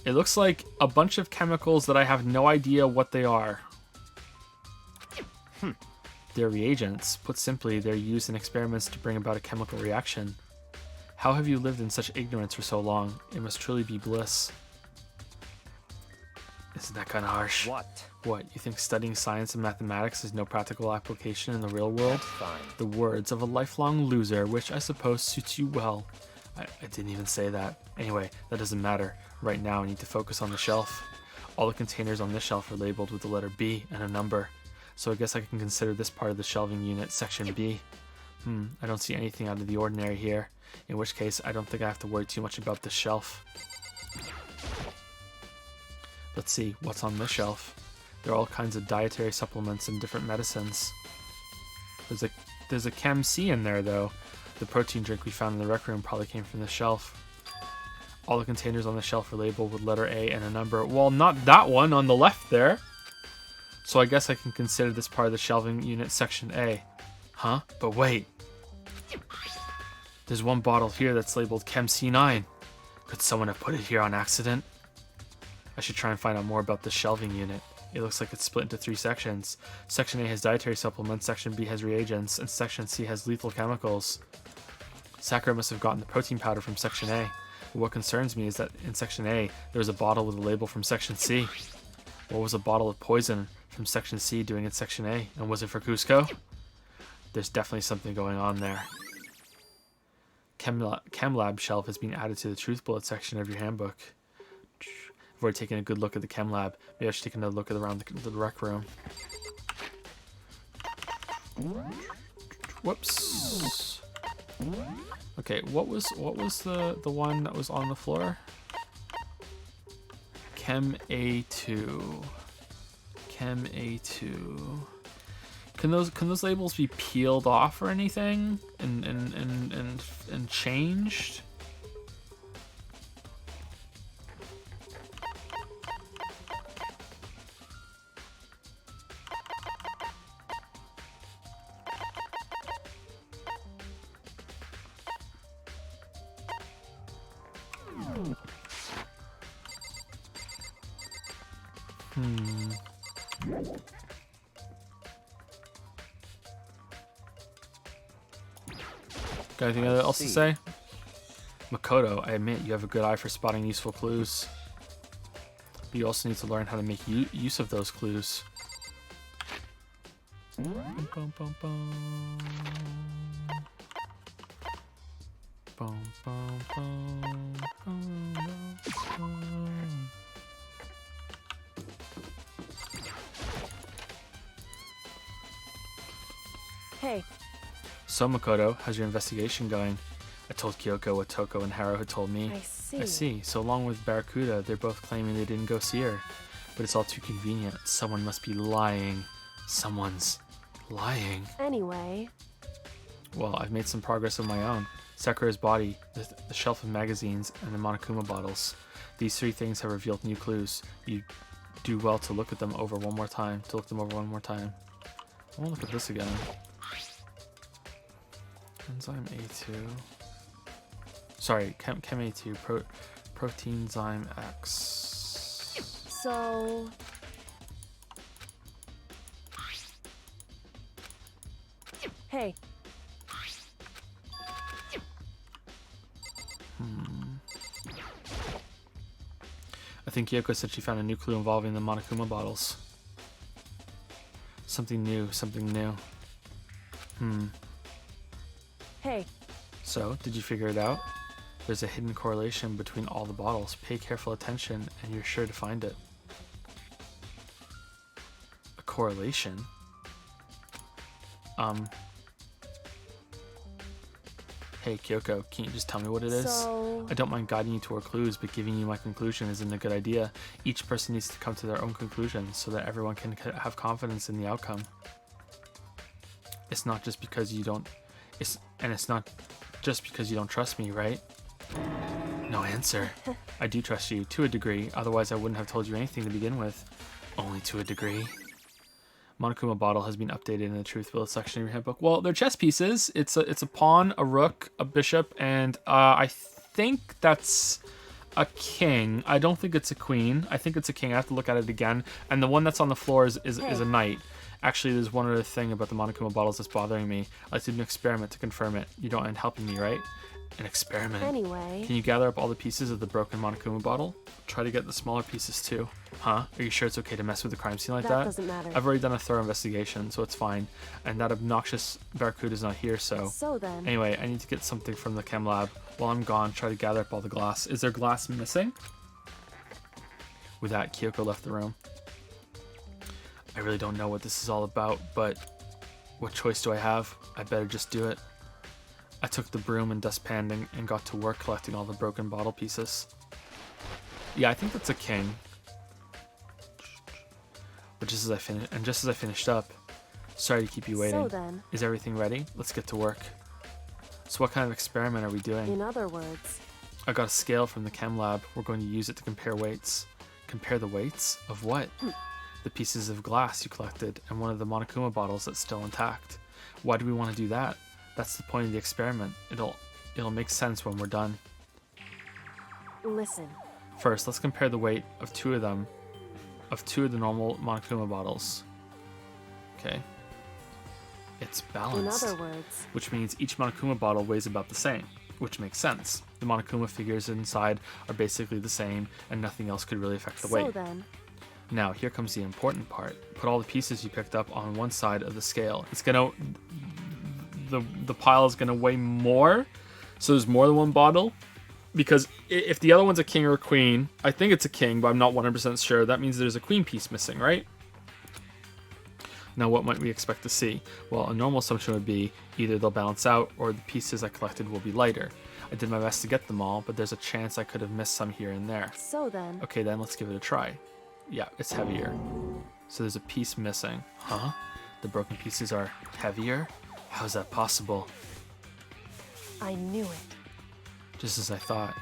It looks like a bunch of chemicals that I have no idea what they are. They're reagents. Put simply, they're used in experiments to bring about a chemical reaction. How have you lived in such ignorance for so long? It must truly be bliss. Isn't that kind of harsh? What? What, you think studying science and mathematics has no practical application in the real world? That's fine. The words of a lifelong loser, which I suppose suits you well. I didn't even say that. Anyway, that doesn't matter. Right now I need to focus on the shelf. All the containers on this shelf are labeled with the letter B and a number. So I guess I can consider this part of the shelving unit section B. I don't see anything out of the ordinary here. In which case, I don't think I have to worry too much about this shelf. Let's see, what's on this shelf? There are all kinds of dietary supplements and different medicines. There's a Chem C in there though. The protein drink we found in the rec room probably came from this shelf. All the containers on the shelf are labeled with letter A and a number. Well, not that one on the left there. So I guess I can consider this part of the shelving unit section A. Huh? But wait. There's one bottle here that's labeled Chem C9. Could someone have put it here on accident? I should try and find out more about the shelving unit. It looks like it's split into 3 sections. Section A has dietary supplements, Section B has reagents, and Section C has lethal chemicals. Sakura must have gotten the protein powder from Section A. But what concerns me is that in Section A, there was a bottle with a label from Section C. What was a bottle of poison from Section C doing in Section A? And was it for Cusco? There's definitely something going on there. Chem Lab shelf has been added to the Truth Bullet section of your handbook. I've already taken a good look at the Chem Lab. Maybe I should take another look at around the rec room. Whoops. Okay, what was the one that was on the floor? Chem A2. Chem A2. Can those labels be peeled off or anything and changed? Got anything else to say? Makoto, I admit you have a good eye for spotting useful clues. But you also need to learn how to make use of those clues. Bum, bum, bum, bum. Bum, bum, bum, bum, bum. Hey. So Makoto, how's your investigation going? I told Kyoko what Toko and Haro had told me. I see. I see. So along with Barracuda, they're both claiming they didn't go see her. But it's all too convenient. Someone must be lying. Someone's lying. Anyway. Well, I've made some progress of my own. Sakura's body, the shelf of magazines, and the Monokuma bottles. These 3 things have revealed new clues. You do well to look them over one more time. I want to look at this again. Enzyme A2. Sorry, Chem A2. Protein Zyme X. So... Hey. I think Kyoko said she found a new clue involving the Monokuma bottles. Something new. Hey. So, did you figure it out? There's a hidden correlation between all the bottles. Pay careful attention, and you're sure to find it. A correlation? Hey, Kyoko, can you just tell me what it is? So... I don't mind guiding you toward clues, but giving you my conclusion isn't a good idea. Each person needs to come to their own conclusion so that everyone can have confidence in the outcome. It's not just because you don't... It's not just because you don't trust me, right? No answer. I do trust you, to a degree, otherwise I wouldn't have told you anything to begin with. Only to a degree. Monokuma bottle has been updated in the Truth Bullet section of your handbook. Well, they're chess pieces. It's a pawn, a rook, a bishop, and I think that's a king. I don't think it's a queen. I think it's a king. I have to look at it again. And the one that's on the floor is a knight. Actually, there's one other thing about the Monokuma bottles that's bothering me. I'd like to do an experiment to confirm it. You don't mind helping me, right? An experiment. Anyway. Can you gather up all the pieces of the broken Monokuma bottle? Try to get the smaller pieces too. Huh? Are you sure it's okay to mess with the crime scene like that? That doesn't matter. I've already done a thorough investigation, so it's fine. And that obnoxious Barracuda's not here, so... So then... Anyway, I need to get something from the chem lab. While I'm gone, try to gather up all the glass. Is there glass missing? With that, Kyoko left the room. I really don't know what this is all about, but what choice do I have? I better just do it. I took the broom and dustpan and got to work collecting all the broken bottle pieces. Yeah, I think that's a king. But just as I finished up, sorry to keep you waiting. So then, is everything ready? Let's get to work. So what kind of experiment are we doing? in other words, I got a scale from the chem lab. We're going to use it to compare weights. Compare the weights of what? The pieces of glass you collected and one of the Monokuma bottles that's still intact. Why do we want to do that? That's the point of the experiment. It'll make sense when we're done. listen. First, let's compare the weight of two of the normal Monokuma bottles. Okay. It's balanced. In other words, which means each Monokuma bottle weighs about the same, which makes sense. The Monokuma figures inside are basically the same, and nothing else could really affect the weight. so then, Now, here comes the important part. Put all the pieces you picked up on one side of the scale. It's gonna... The pile is gonna weigh more, so there's more than one bottle. Because if the other one's a king or a queen, I think it's a king, but I'm not 100% sure. That means there's a queen piece missing, right? Now, what might we expect to see? Well, a normal assumption would be either they'll balance out or the pieces I collected will be lighter. I did my best to get them all, but there's a chance I could have missed some here and there. so then, Okay, then let's give it a try. Yeah, it's heavier. So there's a piece missing. Huh? The broken pieces are heavier? How is that possible? I knew it. Just as I thought.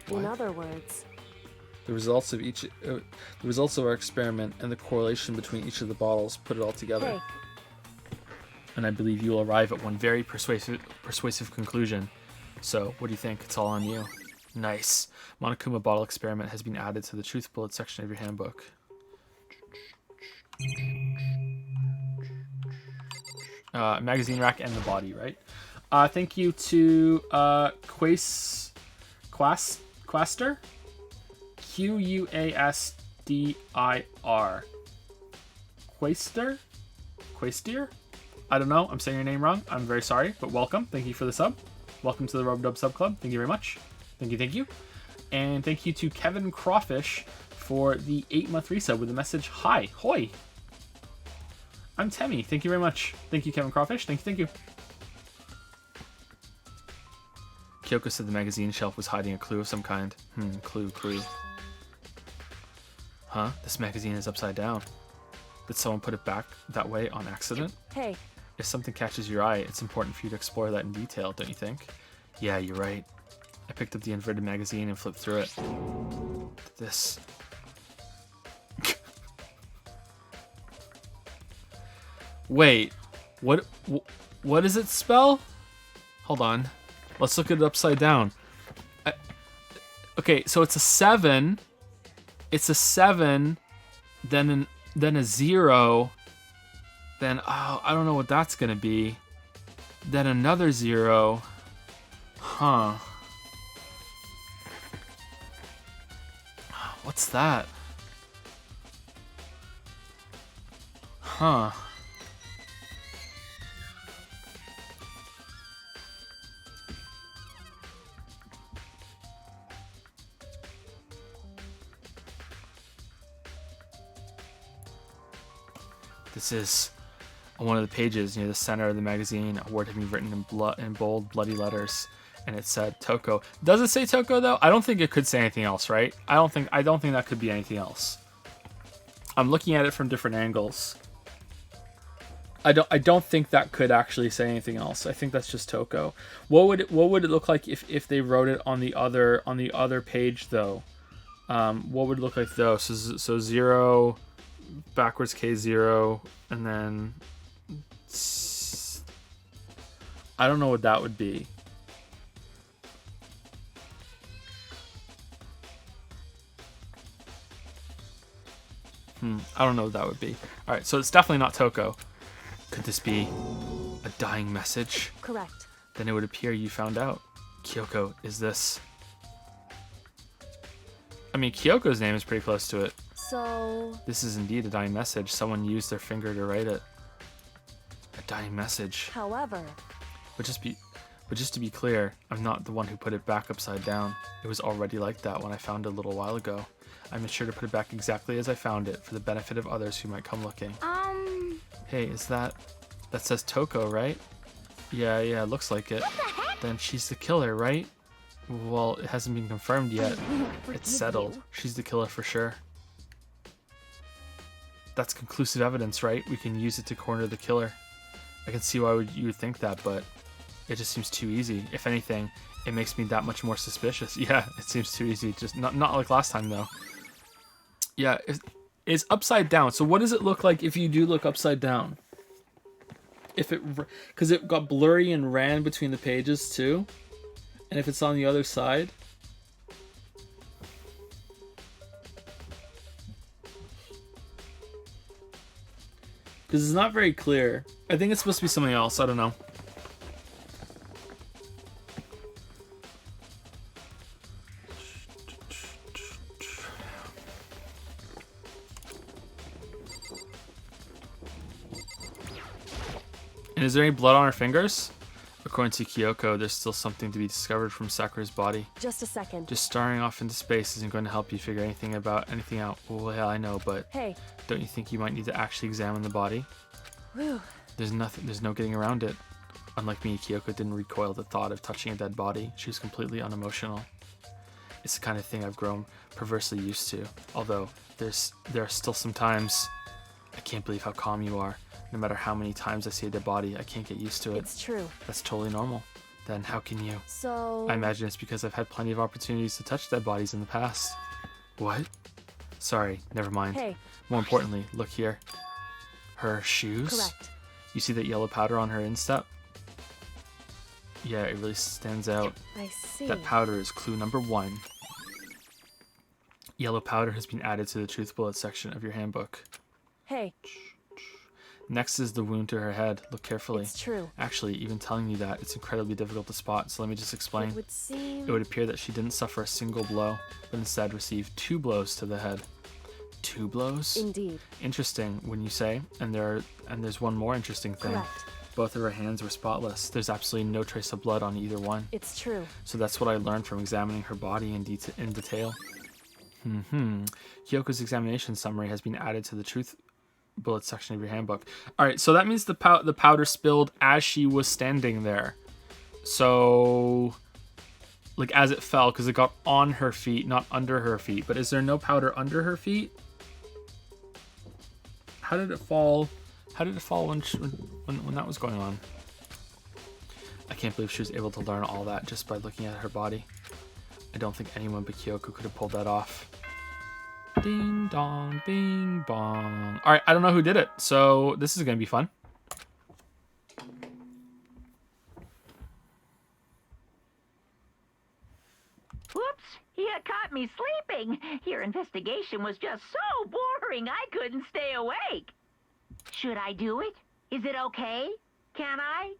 In other words, The results of our experiment and the correlation between each of the bottles put it all together. hey, And I believe you will arrive at one very persuasive conclusion. So, what do you think? It's all on you. Nice. Monokuma bottle experiment has been added to the truth bullet section of your handbook. Magazine rack and the body, right? Thank you to Quaster? Quasdir? Quastier? I don't know. I'm saying your name wrong. I'm very sorry, but welcome. Thank you for the sub. Welcome to the Rub-Dub Sub Club. Thank you very much. Thank you. And thank you to Kevin Crawfish for the 8-month resub with the message, Hi, Hoi. I'm Temmie. Thank you very much. Thank you, Kevin Crawfish. Thank you. Kyoko said the magazine shelf was hiding a clue of some kind. Clue. Huh? This magazine is upside down. Did someone put it back that way on accident? hey, If something catches your eye, it's important for you to explore that in detail, don't you think? Yeah, you're right. I picked up the inverted magazine and flipped through it. This... Wait, what does it spell? Hold on. Let's look at it upside down. Okay, so it's a 7. It's a 7, then a 0, then, I don't know what that's gonna be. Then another 0. Huh. What's that? Huh. This is on one of the pages near the center of the magazine. A word had been written in bold, bloody letters, and it said Toko. Does it say Toko though? I don't think it could say anything else, right? I don't think that could be anything else. I'm looking at it from different angles. I don't think that could actually say anything else. I think that's just Toko. What would it look like if they wrote it on the other page though? What would it look like though? So 0 backwards K0 and then I don't know what that would be. I don't know what that would be. All right, so it's definitely not Toko. Could this be a dying message? Correct. Then it would appear you found out. Kyoko, is this... I mean, Kyoko's name is pretty close to it. So... This is indeed a dying message. Someone used their finger to write it. A dying message. However... But just to be clear, I'm not the one who put it back upside down. It was already like that when I found it a little while ago. I made sure to put it back exactly as I found it for the benefit of others who might come looking. Hey, is that... That says Toko, right? Yeah, it looks like it. Then she's the killer, right? Well, it hasn't been confirmed yet. It's settled. She's the killer for sure. That's conclusive evidence, right? We can use it to corner the killer. I can see why you would think that, but it just seems too easy. If anything, it makes me that much more suspicious. Yeah, it seems too easy. Just not like last time, though. Yeah, it's upside down. So what does it look like if you do look upside down? If it... Because it got blurry and ran between the pages, too. And if it's on the other side... Because it's not very clear. I think it's supposed to be something else. I don't know. And is there any blood on her fingers? According to Kyoko, there's still something to be discovered from Sakura's body. Just a second. Just staring off into space isn't going to help you figure anything out. Well, yeah, I know, but hey, don't you think you might need to actually examine the body? Whew. There's no getting around it. Unlike me, Kyoko didn't recoil at the thought of touching a dead body. She was completely unemotional. It's the kind of thing I've grown perversely used to. Although there are still some times I can't believe how calm you are. No matter how many times I see a dead body, I can't get used to it. It's true. That's totally normal. Then how can you? So... I imagine it's because I've had plenty of opportunities to touch dead bodies in the past. What? Sorry, never mind. Hey. More importantly, look here. Her shoes? Correct. You see that yellow powder on her instep? Yeah, it really stands out. I see. That powder is clue number 1. Yellow powder has been added to the truth bullet section of your handbook. Hey. Next is the wound to her head. Look carefully. It's true. Actually, even telling you that, it's incredibly difficult to spot, so let me just explain. It would appear that she didn't suffer a single blow, but instead received 2 blows to the head. 2 blows? Indeed. Interesting, wouldn't you say? And there's one more interesting thing. Correct. Both of her hands were spotless. There's absolutely no trace of blood on either one. It's true. So that's what I learned from examining her body in detail. Kyoko's examination summary has been added to the truth bullet section of your handbook. All right, so that means the powder spilled as she was standing there. So, like as it fell, because it got on her feet, not under her feet. But is there no powder under her feet? How did it fall? How did it fall when that was going on? I can't believe she was able to learn all that just by looking at her body. I don't think anyone but Kyoko could have pulled that off. Ding dong, bing bong. All right, I don't know who did it, so this is gonna be fun. Whoops, you caught me sleeping. Your investigation was just so boring I couldn't stay awake. Should I do it? Is it okay? Can I?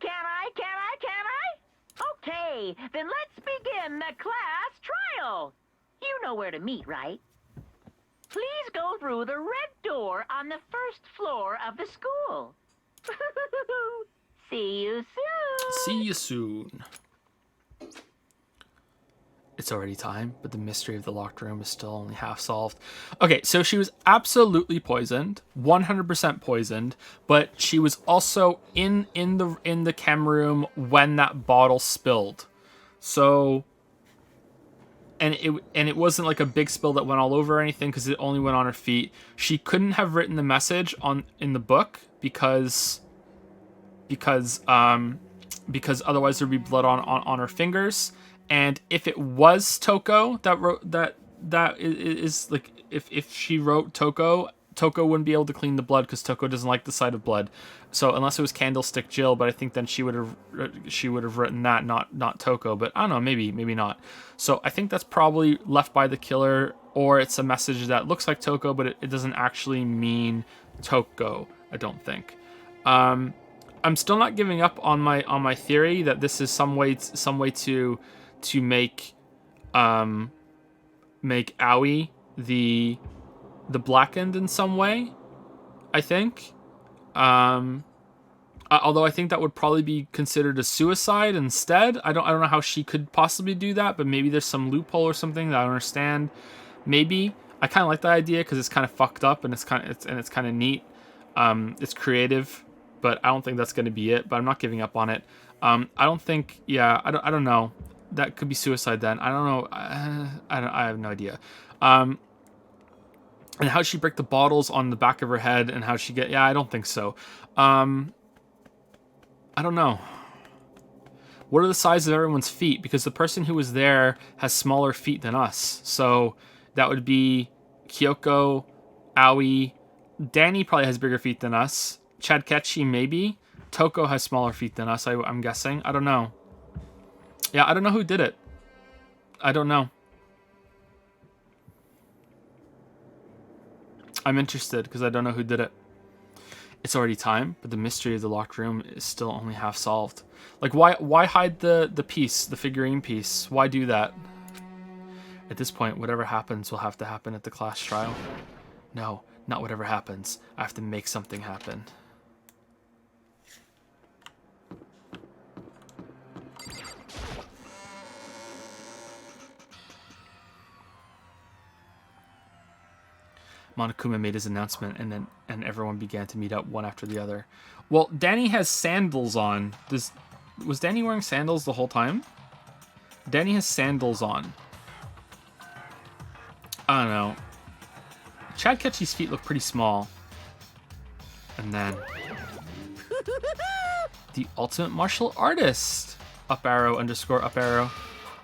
Okay, then let's begin the class trial. You know where to meet, right? Please go through the red door on the first floor of the school. See you soon. See you soon. It's already time, but the mystery of the locked room is still only half solved. Okay, so she was absolutely poisoned, 100% poisoned, but she was also in the chem room when that bottle spilled. So, and it wasn't like a big spill that went all over or anything because it only went on her feet. She couldn't have written the message in the book because otherwise there'd be blood on her fingers. And if it was Toko that wrote that is like if she wrote Toko Toko wouldn't be able to clean the blood because Toko doesn't like the sight of blood. So unless it was Candlestick Jill, but I think then she would have written that, not Toko. But I don't know, maybe not. So I think that's probably left by the killer, or it's a message that looks like Toko, but it doesn't actually mean Toko. I don't think. I'm still not giving up on my theory that this is some way to make Aoi the Blackened in some way, I think. Although I think that would probably be considered a suicide instead. I don't know how she could possibly do that, but maybe there's some loophole or something that I don't understand. Maybe. I kind of like that idea because it's kind of fucked up and it's kind of neat. It's creative, but I don't think that's going to be it. But I'm not giving up on it. I don't think. Yeah, I don't know. That could be suicide then. I don't know. I have no idea. And how she break the bottles on the back of her head and how she get... Yeah, I don't think so. I don't know. What are the size of everyone's feet? Because the person who was there has smaller feet than us. So that would be Kyoko, Aoi. Danny probably has bigger feet than us. Chad Ketchi, maybe. Toko has smaller feet than us, I'm guessing. I don't know. Yeah, I don't know who did it. I don't know. I'm interested because I don't know who did it. It's already time, but the mystery of the locked room is still only half solved. Like, why hide the piece, the figurine piece? Why do that? At this point, whatever happens will have to happen at the class trial. No, not whatever happens. I have to make something happen. Monokuma made his announcement, and everyone began to meet up one after the other. Well, Danny has sandals on. Was Danny wearing sandals the whole time? Danny has sandals on. I don't know. Chad Ketchi's feet look pretty small. And then the ultimate martial artist. Up arrow _ up arrow.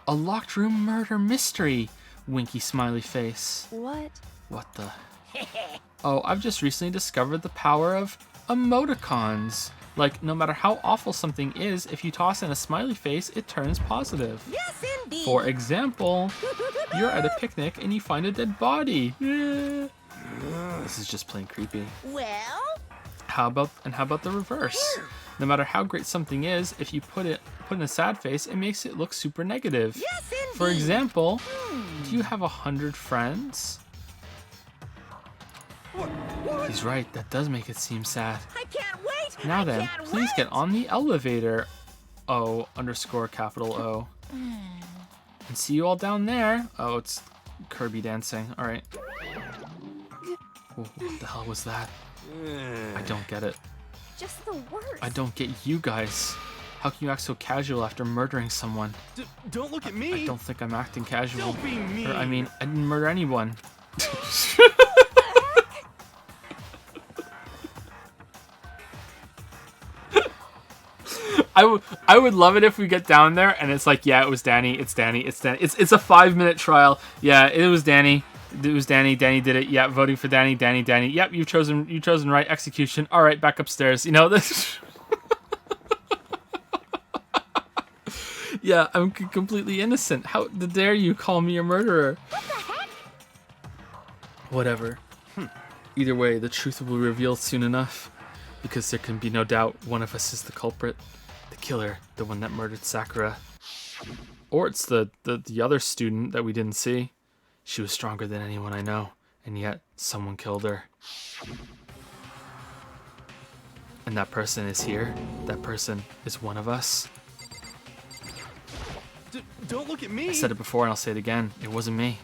A locked room murder mystery. Winky smiley face. What the? Oh, I've just recently discovered the power of emoticons. Like, no matter how awful something is, if you toss in a smiley face, it turns positive. Yes, indeed. For example, you're at a picnic and you find a dead body. This is just plain creepy. Well? How about the reverse? No matter how great something is, if you put in a sad face, it makes it look super negative. Yes, indeed. For example, do you have 100 friends? He's right, that does make it seem sad. I can't wait. Now then, please get on the elevator. O _ O. And see you all down there. Oh, it's Kirby dancing. All right. Whoa, what the hell was that? I don't get it. Just the worst. I don't get you guys. How can you act so casual after murdering someone? Don't look at me. I don't think I'm acting casual. Don't be mean. I mean, I didn't murder anyone. I would love it if we get down there and it's like, yeah, it was Danny. It's Danny. It's Danny. It's a 5-minute trial. Yeah, it was Danny. It was Danny. Danny did it. Yeah, voting for Danny. Danny. Yep, you've chosen right. Execution. All right, back upstairs. You know this. Yeah, I'm completely innocent. How dare you call me a murderer? What the heck? Whatever. Either way, the truth will be revealed soon enough, because there can be no doubt one of us is the culprit, the killer, the one that murdered Sakura, or it's the other student that we didn't see. She was stronger than anyone I know, and yet someone killed her. And that person is here. That person is one of us. Don't look at me. I said it before and I'll say it again. It wasn't me.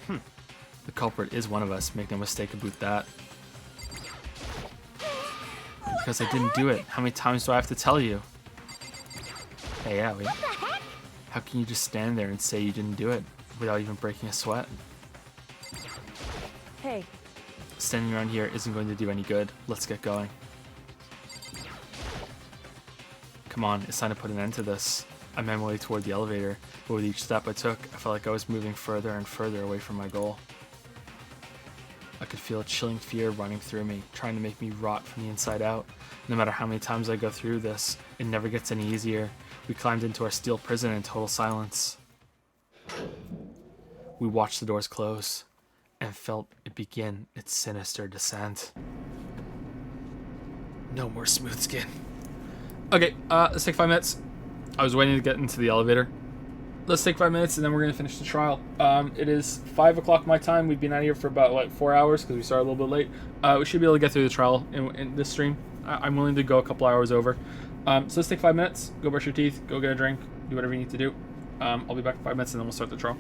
The culprit is one of us. Make no mistake about that. Because I didn't do it. How many times do I have to tell you? Hey, Aoi. How can you just stand there and say you didn't do it without even breaking a sweat? Hey. Standing around here isn't going to do any good. Let's get going. Come on, it's time to put an end to this. I made my way toward the elevator, but with each step I took, I felt like I was moving further and further away from my goal. I could feel a chilling fear running through me, trying to make me rot from the inside out. No matter how many times I go through this, it never gets any easier. We climbed into our steel prison in total silence. We watched the doors close and felt it begin its sinister descent. No more smooth skin. Okay, let's take 5 minutes. I was waiting to get into the elevator. Let's take 5 minutes and then we're going to finish the trial. It is 5 o'clock my time. We've been out here for about like 4 hours because we started a little bit late. We should be able to get through the trial in this stream. I'm willing to go a couple hours over. So let's take 5 minutes. Go brush your teeth. Go get a drink. Do whatever you need to do. I'll be back in 5 minutes and then we'll start the trial.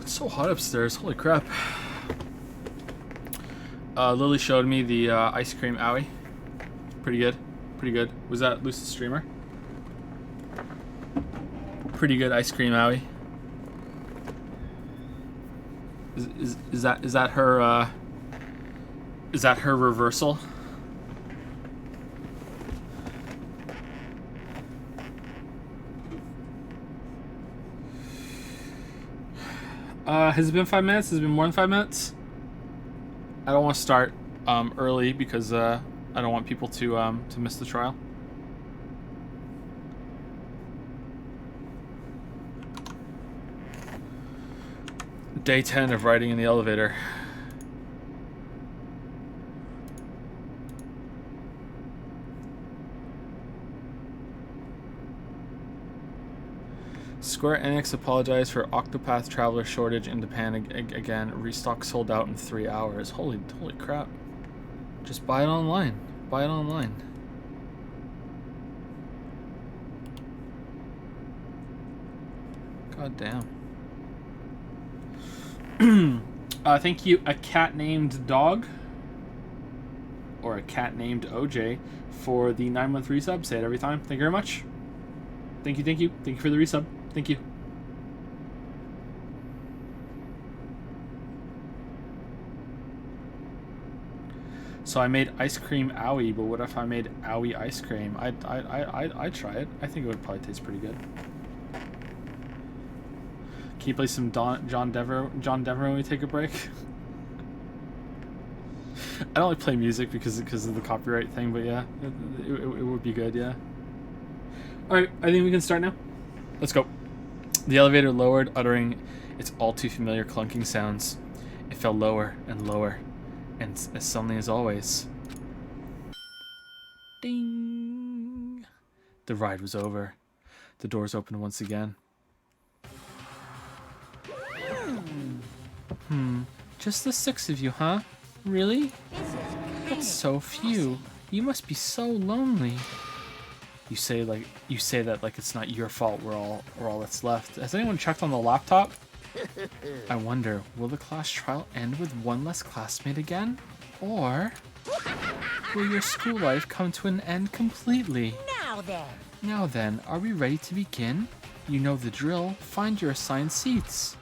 It's so hot upstairs. Holy crap. Lily showed me the ice cream owie. Pretty good. Pretty good. Was that Lucy's streamer? Pretty good ice cream owie. Is that her reversal? Has it been 5 minutes? Has it been more than 5 minutes? I don't want to start early because I don't want people to miss the trial. Day 10 of riding in the elevator. Square Enix apologized for Octopath Traveler shortage in Japan again. Restock sold out in 3 hours. Holy crap. Just buy it online. Buy it online. God damn. Thank you, a cat named Dog, or a cat named OJ, for the 9-month resub. Say it every time. Thank you very much. Thank you for the resub. Thank you. So I made ice cream owie, but what if I made owie ice cream? I'd try it. I think it would probably taste pretty good. Can you play some John Denver when we take a break? I don't like play music because of the copyright thing, but yeah, it would be good, yeah. Alright, I think we can start now. Let's go. The elevator lowered, uttering its all too familiar clunking sounds. It fell lower and lower, and as suddenly as always... Ding! The ride was over. The doors opened once again. Just the 6 of you, huh? Really? That's so few. You must be so lonely. You say that like it's not your fault we're all that's left. Has anyone checked on the laptop? I wonder, will the class trial end with one less classmate again? Or will your school life come to an end completely? Now then, are we ready to begin? You know the drill. Find your assigned seats.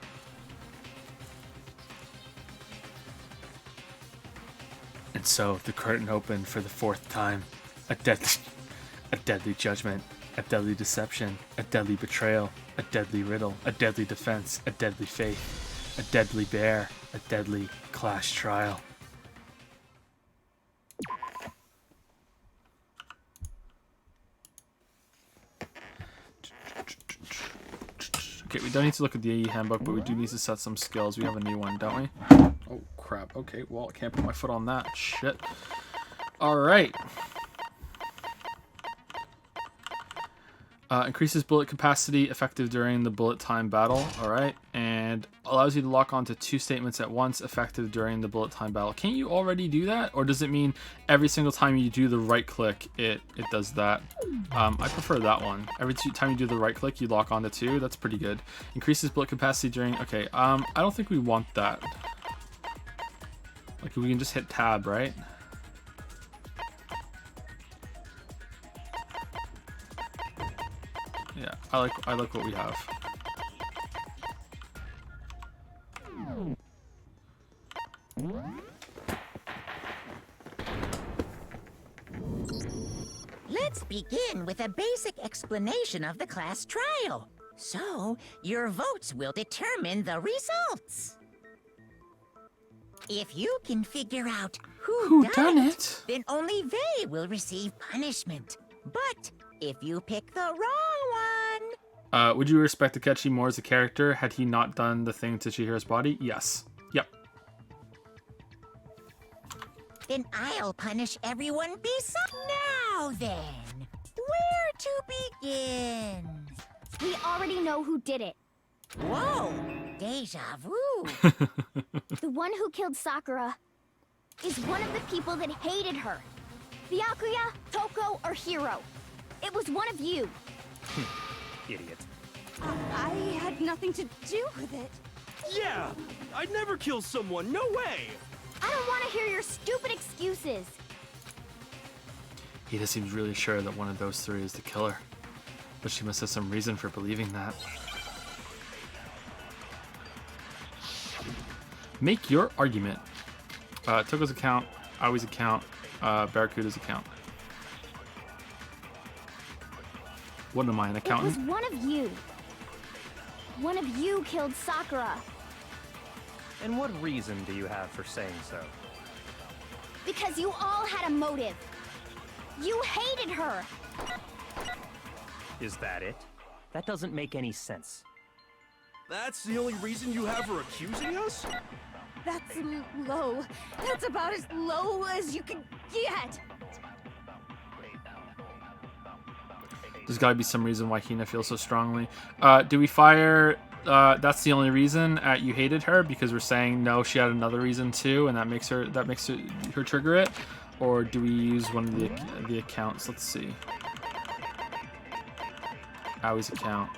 And so the curtain opened for the 4th time. A deadly judgment, a deadly deception, a deadly betrayal, a deadly riddle, a deadly defense, a deadly faith, a deadly bear, a deadly class trial. Okay, we don't need to look at the AE handbook, but we do need to set some skills. We have a new one, don't we? Oh, crap. Okay, well, I can't put my foot on that. Shit. Alright. Increases bullet capacity, effective during the bullet time battle. Alright. And allows you to lock onto 2 statements at once, effective during the bullet time battle. Can't you already do that? Or does it mean every single time you do the right click, it does that? I prefer that one. Every time you do the right click, you lock onto 2. That's pretty good. Increases bullet capacity during... Okay, I don't think we want that. Like, we can just hit tab, right? Yeah, I like what we have. Let's begin with a basic explanation of the class trial. So, your votes will determine the results. If you can figure out who done it, then only they will receive punishment. But if you pick the wrong one... would you respect Takechi more as a character had he not done the thing to Chihiro's body? Yes. Yep. Then I'll punish everyone beside... Now then, where to begin? We already know who did it. Whoa! Deja vu. The one who killed Sakura is one of the people that hated her. Byakuya, Toko, or Hiro. It was one of you. Idiot. I had nothing to do with it. Yeah, I'd never kill someone, no way! I don't want to hear your stupid excuses. Hina seems really sure that one of those three is the killer, but she must have some reason for believing that. Make your argument. Toko's account, Aoi's account, Barracuda's account. What am I, an accountant? It was one of you. One of you killed Sakura. And what reason do you have for saying so? Because you all had a motive. You hated her. Is that it? That doesn't make any sense. That's the only reason you have for accusing us? That's low. That's about as low as you can get. There's got to be some reason why Hina feels so strongly. Do we fire that's the only reason at you hated her because we're saying no, she had another reason too, and that makes her trigger it? Or do we use one of the accounts? Let's see. Aoi's account.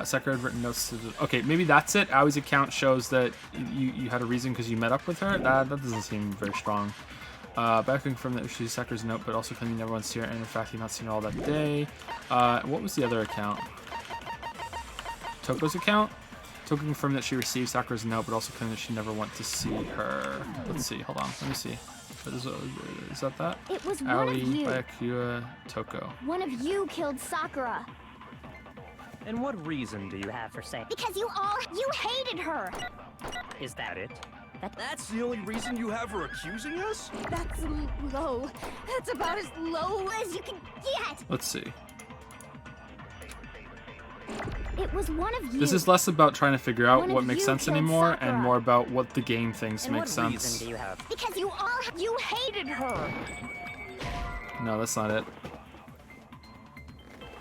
Sakura had written notes to the... Okay, maybe that's it. Aoi's account shows that you had a reason because you met up with her. That doesn't seem very strong. Backing from that she's Sakura's note, but also claiming you never once see her, and in fact, you've not seen her all that day. What was the other account? Toko's account? Toko confirmed that she received Sakura's note, but also claimed that she never went to see her. Let's see. Hold on. Let me see. Is that? It was Aoi, one of you. Byakuya, Toko. One of you killed Sakura. And what reason do you have for saying? Because you hated her. Is that it? That's the only reason you have for accusing us? That's low. That's about as low as you can get. Let's see. It was one of you. This is less about trying to figure out what makes sense killed anymore, Sakura. and more about what the game thinks And makes what sense. reason do you have? Because you hated her. No, that's not it.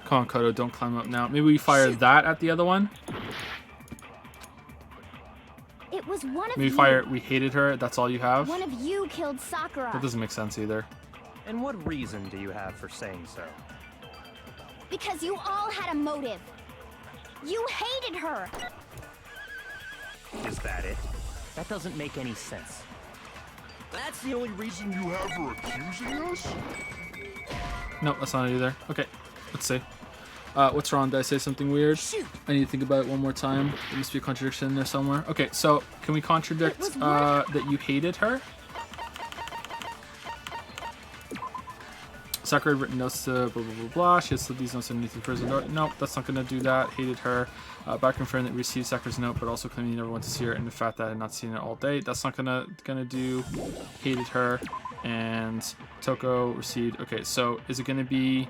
Come on, Kodo, don't climb up now. Maybe we fire that at the other one? It was one of Maybe you. we hated her, that's all you have? One of you killed Sakura. That doesn't make sense either. And what reason do you have for saying so? Because you all had a motive. You hated her. Is that it? That doesn't make any sense. That's the only reason you have for accusing us? No, that's not it either. Okay, let's see. What's wrong? Did I say something weird? Shoot. I need to think about it one more time. There must be a contradiction in there somewhere. Okay, so can we contradict that you hated her? Sakura had written notes to blah, blah, blah, blah. She has slid these notes underneath the prison door. Nope, that's not going to do that. Hated her. Back confirmed that we received Sakura's note, but also claiming you never went to see her, and the fact that I had not seen it all day. That's not gonna do. Hated her. And Toko received... Okay, so is it going to be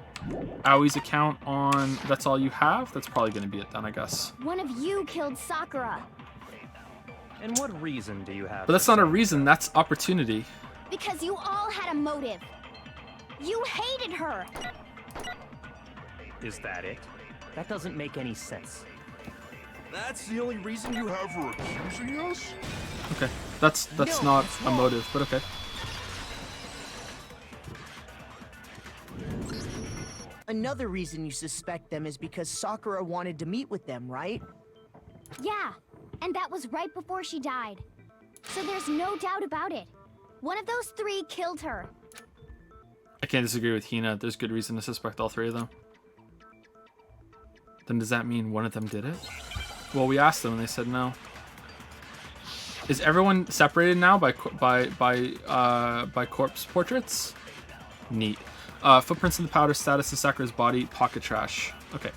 Aoi's account on... That's all you have? That's probably going to be it then, I guess. One of you killed Sakura. And what reason do you have? But that's not a reason, that's opportunity. Because you all had a motive. You hated her. Is that it? That doesn't make any sense. That's the only reason you have for accusing us? Okay, that's not a motive, but okay. Another reason you suspect them is because Sakura wanted to meet with them, right? Yeah, and that was right before she died. So there's no doubt about it. One of those three killed her. I can't disagree with Hina. There's good reason to suspect all three of them. Then does that mean one of them did it? Well, we asked them and they said no. Is everyone separated now by corpse portraits? Neat. Footprints in the powder, status of Sakura's body, pocket trash. Okay.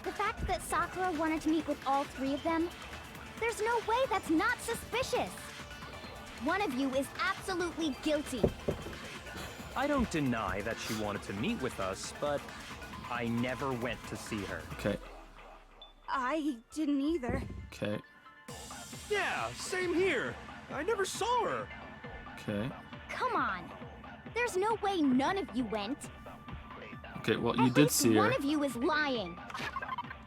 The fact that Sakura wanted to meet with all three of them, there's no way that's not suspicious. One of you is absolutely guilty. I don't deny that she wanted to meet with us, but I never went to see her. Okay. I didn't either. Okay. Yeah, same here. I never saw her. Okay. Come on. There's no way none of you went. Okay, well, you did see her. One of you is lying.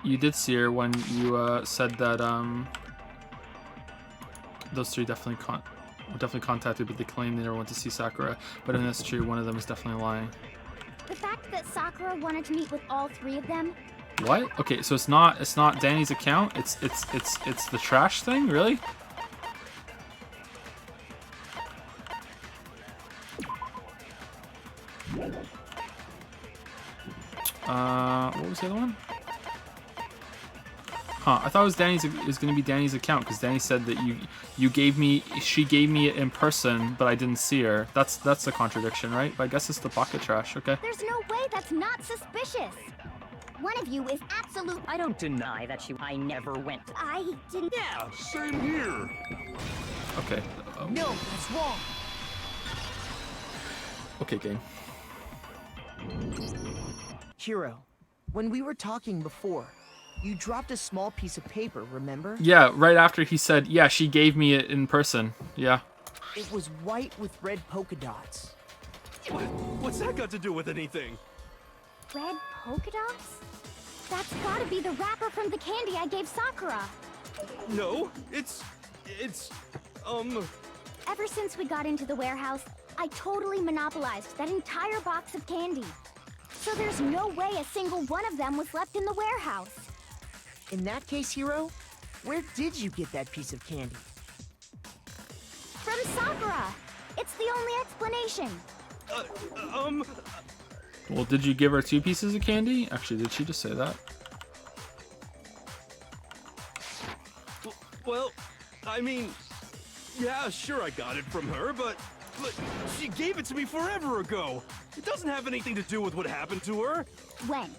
You did see her when you said that those three definitely were definitely contacted, but they claimed they never went to see Sakura. But if that's true, one of them is definitely lying. The fact that Sakura wanted to meet with all three of them, What? Okay, so it's not Danny's account. It's the trash thing, really? What was the other one? Huh? I thought it was gonna be Danny's account because Danny said that she gave me it in person, but I didn't see her. That's a contradiction, right? But I guess it's the pocket trash. Okay. There's no way that's not suspicious. One of you is absolute. I don't deny that I never went. I didn't. Yeah, same here. Okay. No, that's wrong. Okay, game. Hiro, when we were talking before, you dropped a small piece of paper, remember? Yeah, right after he said, yeah, she gave me it in person. Yeah. It was white with red polka dots. What's that got to do with anything? Red polka dots? That's gotta be the wrapper from the candy I gave Sakura. No, it's Ever since we got into the warehouse, I totally monopolized that entire box of candy. So there's no way a single one of them was left in the warehouse. In that case, Hiro, where did you get that piece of candy? From Sakura! It's the only explanation. Well, did you give her 2 pieces of candy? Actually, did she just say that? Well, I mean, yeah, sure I got it from her, but she gave it to me forever ago. It doesn't have anything to do with what happened to her. When?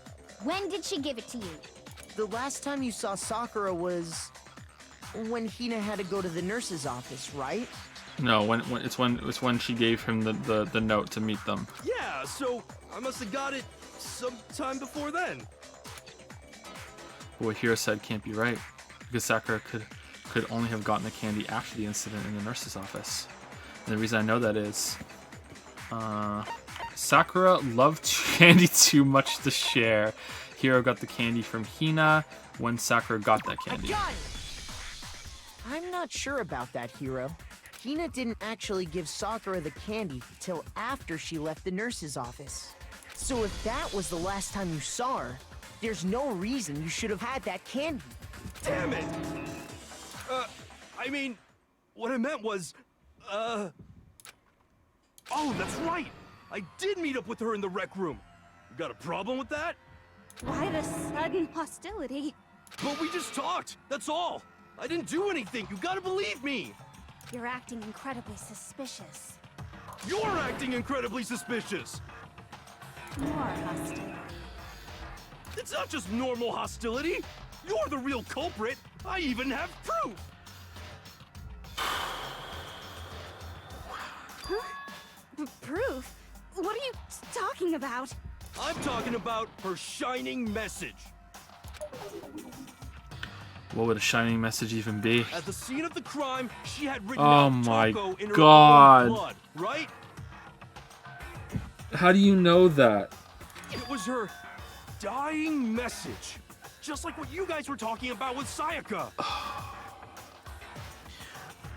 When did she give it to you? The last time you saw Sakura was when Hina had to go to the nurse's office, right? No, it's when she gave him the note to meet them. Yeah, so I must have got it sometime before then. But what Hiro said can't be right, because Sakura could only have gotten the candy after the incident in the nurse's office. And the reason I know that is, Sakura loved candy too much to share. Hiro got the candy from Hina when Sakura got that candy. I got it! I'm not sure about that, Hiro. Hina didn't actually give Sakura the candy till after she left the nurse's office. So if that was the last time you saw her, there's no reason you should have had that candy. Damn it! I mean, what I meant was, oh, that's right! I did meet up with her in the rec room. You got a problem with that? Why the sudden hostility? But we just talked, that's all! I didn't do anything, you gotta believe me! You're acting incredibly suspicious. You're acting incredibly suspicious! More hostility. It's not just normal hostility! You're the real culprit! I even have proof! Huh? Proof? What are you talking about? I'm talking about her shining message. What would a shining message even be? At the scene of the crime, she had written Oh out my Toko in her God. own blood, right? How do you know that? It was her dying message. Just like what you guys were talking about with Sayaka.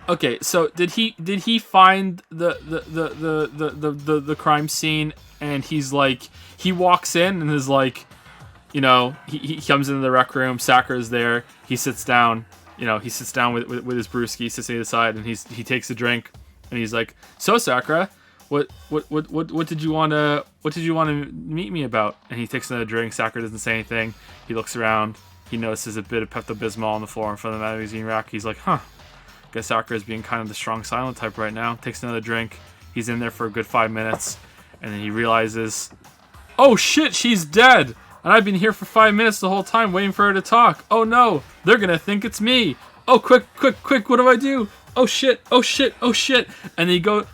Okay, so did he find the crime scene and he's like, he walks in and is like, you know, he comes into the rec room, Sakura's there, he sits down, you know, with his brewski, sits to the side, and he takes a drink, and he's like, so Sakura, what did you want to meet me about? And he takes another drink. Sakura doesn't say anything. He looks around, he notices a bit of Pepto-Bismol on the floor in front of the magazine rack. He's like, huh, guess Sakura is being kind of the strong silent type right now. Takes another drink. He's in there for a good 5 minutes, and then he realizes, oh shit, she's dead. And I've been here for 5 minutes the whole time waiting for her to talk. Oh no, they're gonna think it's me. Oh, quick, what do I do? Oh shit. And then you go,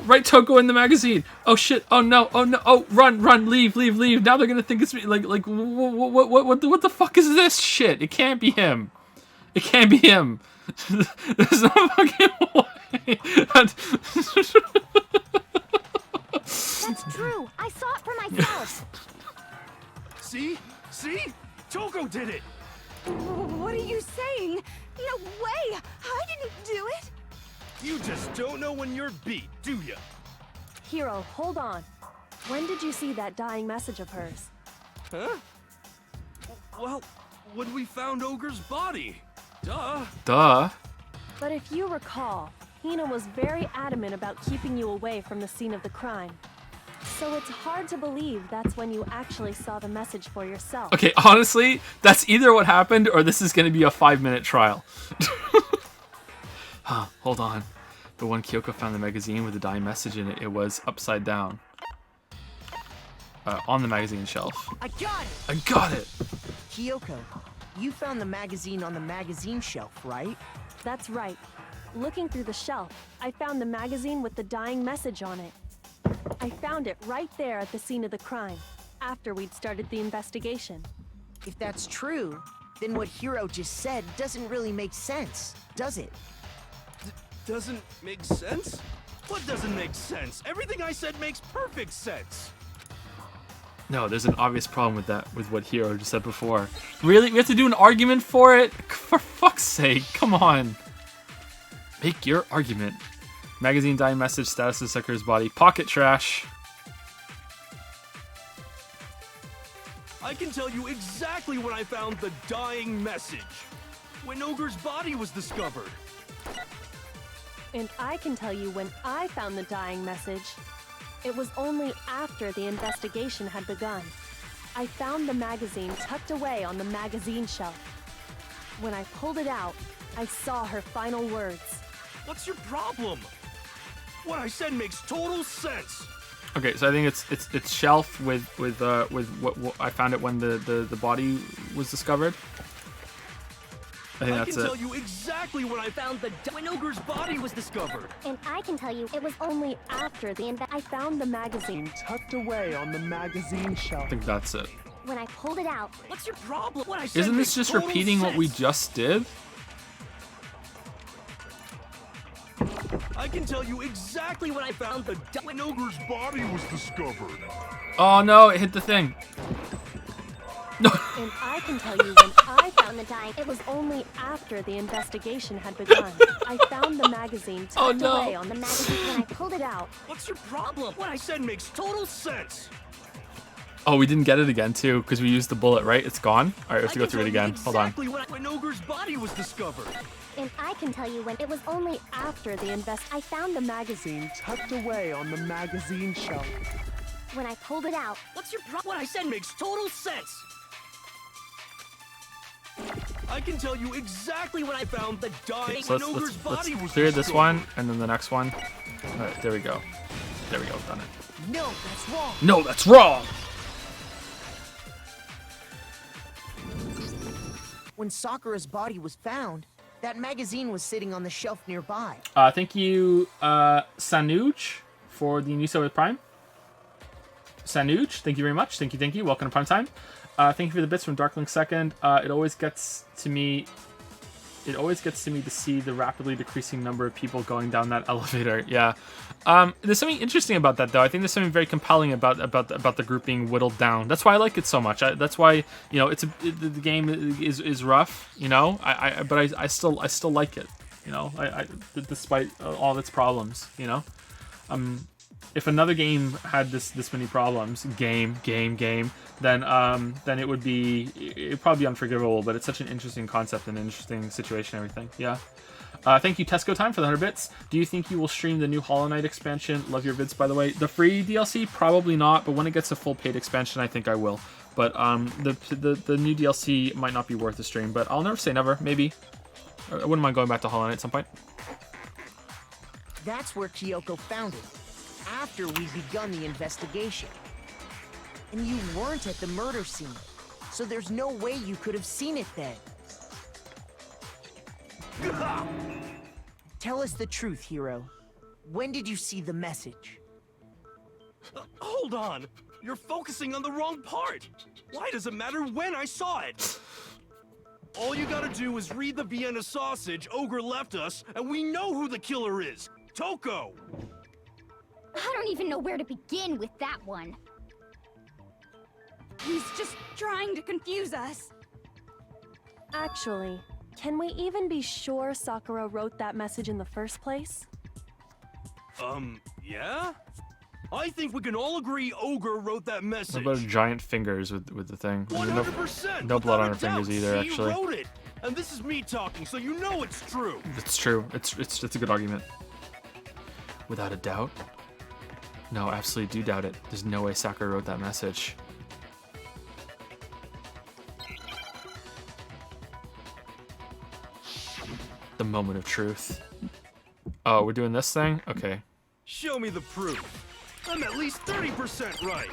write Toko in the magazine. Oh shit, oh no, oh run, leave. Now they're gonna think it's me. Like, what the fuck is this shit? It can't be him. There's no fucking way. That's true. I saw it for myself. See? Toko did it! What are you saying? No way! I didn't do it! You just don't know when you're beat, do ya? Hiro, hold on. When did you see that dying message of hers? Huh? Well, when we found Ogre's body. Duh. Duh. But if you recall, Hina was very adamant about keeping you away from the scene of the crime. So it's hard to believe that's when you actually saw the message for yourself. Okay, honestly, that's either what happened or this is going to be a 5-minute trial. Huh, hold on. But when Kyoko found the magazine with the dying message in it, it was upside down. On the magazine shelf. I got it! I got it! Kyoko, you found the magazine on the magazine shelf, right? That's right. Looking through the shelf, I found the magazine with the dying message on it. I found it right there at the scene of the crime, after we'd started the investigation. If that's true, then what Hiro just said doesn't really make sense, does it? Doesn't make sense? What doesn't make sense? Everything I said makes perfect sense. No, there's an obvious problem with that, with what Hiro just said before. Really? We have to do an argument for it? For fuck's sake, come on. Make your argument. Magazine dying message, status of Sakura's body, pocket trash. I can tell you exactly when I found the dying message. When Ogre's body was discovered. And I can tell you when I found the dying message. It was only after the investigation had begun. I found the magazine tucked away on the magazine shelf. When I pulled it out, I saw her final words. What's your problem? What I said makes total sense. Okay, so I think it's shelf with what I found it when the body was discovered. I think that's it. I can tell you exactly when I found when Ogre's body was discovered. And I can tell you it was only after I found the magazine tucked away on the magazine shelf. I think that's it. When I pulled it out. What's your problem? What I said Isn't this just repeating what we just did? I can tell you exactly when I found when Ogre's body was discovered. Oh no, it hit the thing. No. And I can tell you when I found the dying. It was only after the investigation had begun. I found the magazine tucked away on the magazine. When I pulled it out. What's your problem? What I said makes total sense. Oh, we didn't get it again too because we used the bullet, right? It's gone. All right, we have to go through it again. Hold on. When Ogre's body was discovered. And I can tell you when it was only after the I found the magazine tucked away on the magazine shelf. When I pulled it out. What's your problem? What I said makes total sense. I can tell you exactly when I found the dying So let's clear this one and then the next one. All right, there we go. There we go, done it. No, that's wrong. No, that's wrong. When Sakura's body was found, that magazine was sitting on the shelf nearby. Thank you, Sanuj, for the new sub with Prime. Sanuj, thank you very much. Thank you. Welcome to Prime Time. Thank you for the bits from Darklink Second. It always gets to me to see the rapidly decreasing number of people going down that elevator. Yeah. There's something interesting about that, though. I think there's something very compelling about the group being whittled down. That's why I like it so much. That's why, you know, the game is rough, you know. But I still like it, you know. Despite all its problems, you know. If another game had this many problems, then it would probably be unforgivable. But it's such an interesting concept and an interesting situation and everything. Yeah. Thank you, Tesco Time, for the 100 bits. Do you think you will stream the new Hollow Knight expansion? Love your vids, by the way. The free DLC, probably not. But when it gets a full paid expansion, I think I will. But the new DLC might not be worth the stream. But I'll never say never. Maybe. I wouldn't mind going back to Hollow Knight at some point. That's where Kyoko found it. After we'd begun the investigation. And you weren't at the murder scene, so there's no way you could have seen it then. Tell us the truth, Hiro. When did you see the message? Hold on! You're focusing on the wrong part! Why does it matter when I saw it? All you gotta do is read the Vienna sausage Ogre left us, and we know who the killer is! Toko! I don't even know where to begin with that one. He's just trying to confuse us. Actually, can we even be sure Sakura wrote that message in the first place? Yeah? I think we can all agree Ogre wrote that message. What about giant fingers with the thing? There's 100%. No blood on her Without a fingers either, doubt, actually. She wrote it. And this is me talking, so you know it's true. It's true. It's a good argument. Without a doubt? No, absolutely do doubt it. There's no way Sakura wrote that message. The moment of truth. Oh, we're doing this thing? Okay. Show me the proof. I'm at least 30% right.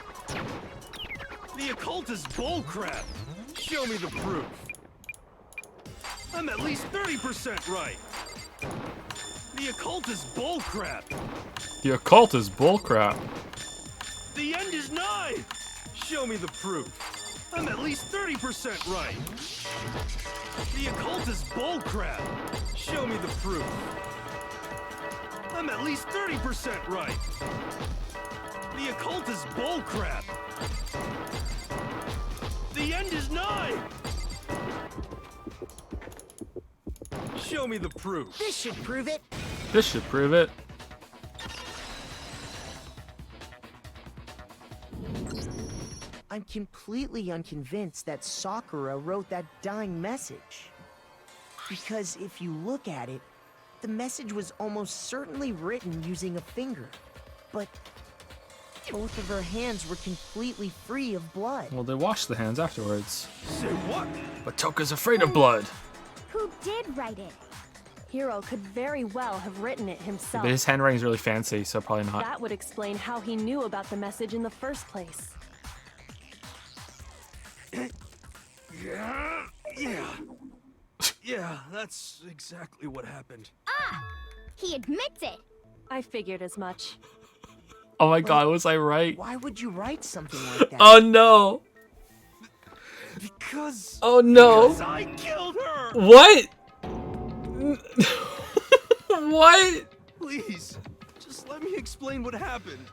The occult is bullcrap. Show me the proof. I'm at least 30% right. The occult is bullcrap. The occult is bullcrap. The end is nigh. Show me the proof. I'm at least 30% right. The occult is bullcrap. Show me the proof. I'm at least 30% right. The occult is bullcrap. The end is nigh. Show me the proof. This should prove it. This should prove it. I'm completely unconvinced that Sakura wrote that dying message. Because if you look at it, the message was almost certainly written using a finger. But both of her hands were completely free of blood. Well, they washed the hands afterwards. Say what? But Toka's afraid of blood. Who did write it? Hiro could very well have written it himself. But his handwriting's really fancy, so probably not. That would explain how he knew about the message in the first place. Yeah, that's exactly what happened. Ah! He admits it! I figured as much. Oh my god, was I right? Why would you write something like that? Oh no! Because... Oh no! Because I killed her! What? What? Please, just let me explain what happened.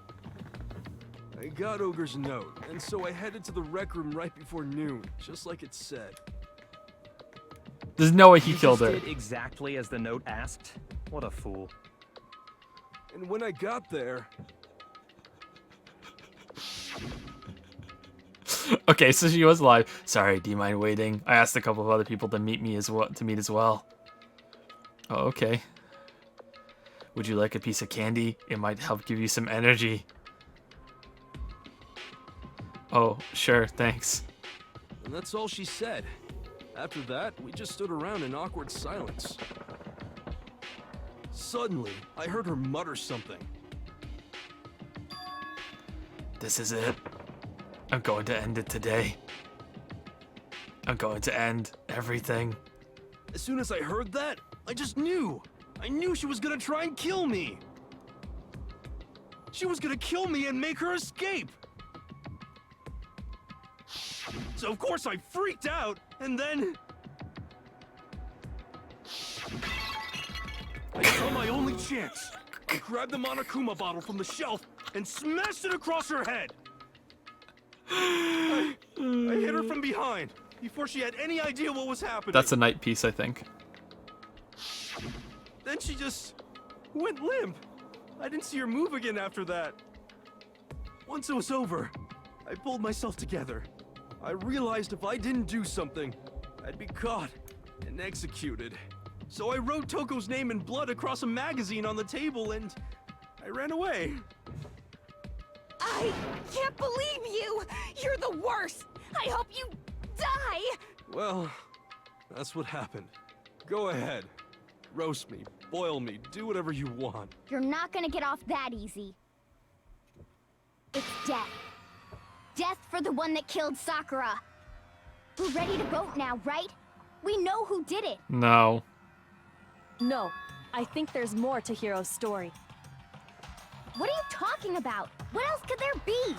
I got Ogre's note, and so I headed to the rec room right before noon, just like it said. There's no way he killed her. You did exactly as the note asked? What a fool. And when I got there... Okay, so she was alive. Sorry, do you mind waiting? I asked a couple of other people to meet me as well. Oh, okay. Would you like a piece of candy? It might help give you some energy. Oh, sure, thanks. And that's all she said. After that, we just stood around in awkward silence. Suddenly, I heard her mutter something. This is it. I'm going to end it today. I'm going to end everything. As soon as I heard that, I just knew. I knew she was gonna try and kill me. She was gonna kill me and make her escape. So of course I freaked out, and then... I saw my only chance. I grabbed the Monokuma bottle from the shelf and smashed it across her head. I hit her from behind, before she had any idea what was happening. That's a night piece, I think. Then she just went limp. I didn't see her move again after that. Once it was over, I pulled myself together. I realized if I didn't do something, I'd be caught and executed. So I wrote Toko's name in blood across a magazine on the table and I ran away. I can't believe you! You're the worst! I hope you die! Well, that's what happened. Go ahead. Roast me, boil me, do whatever you want. You're not gonna get off that easy. It's death. Death for the one that killed Sakura. We're ready to vote now, right? We know who did it. No. No, I think there's more to Hiro's story. What are you talking about? What else could there be?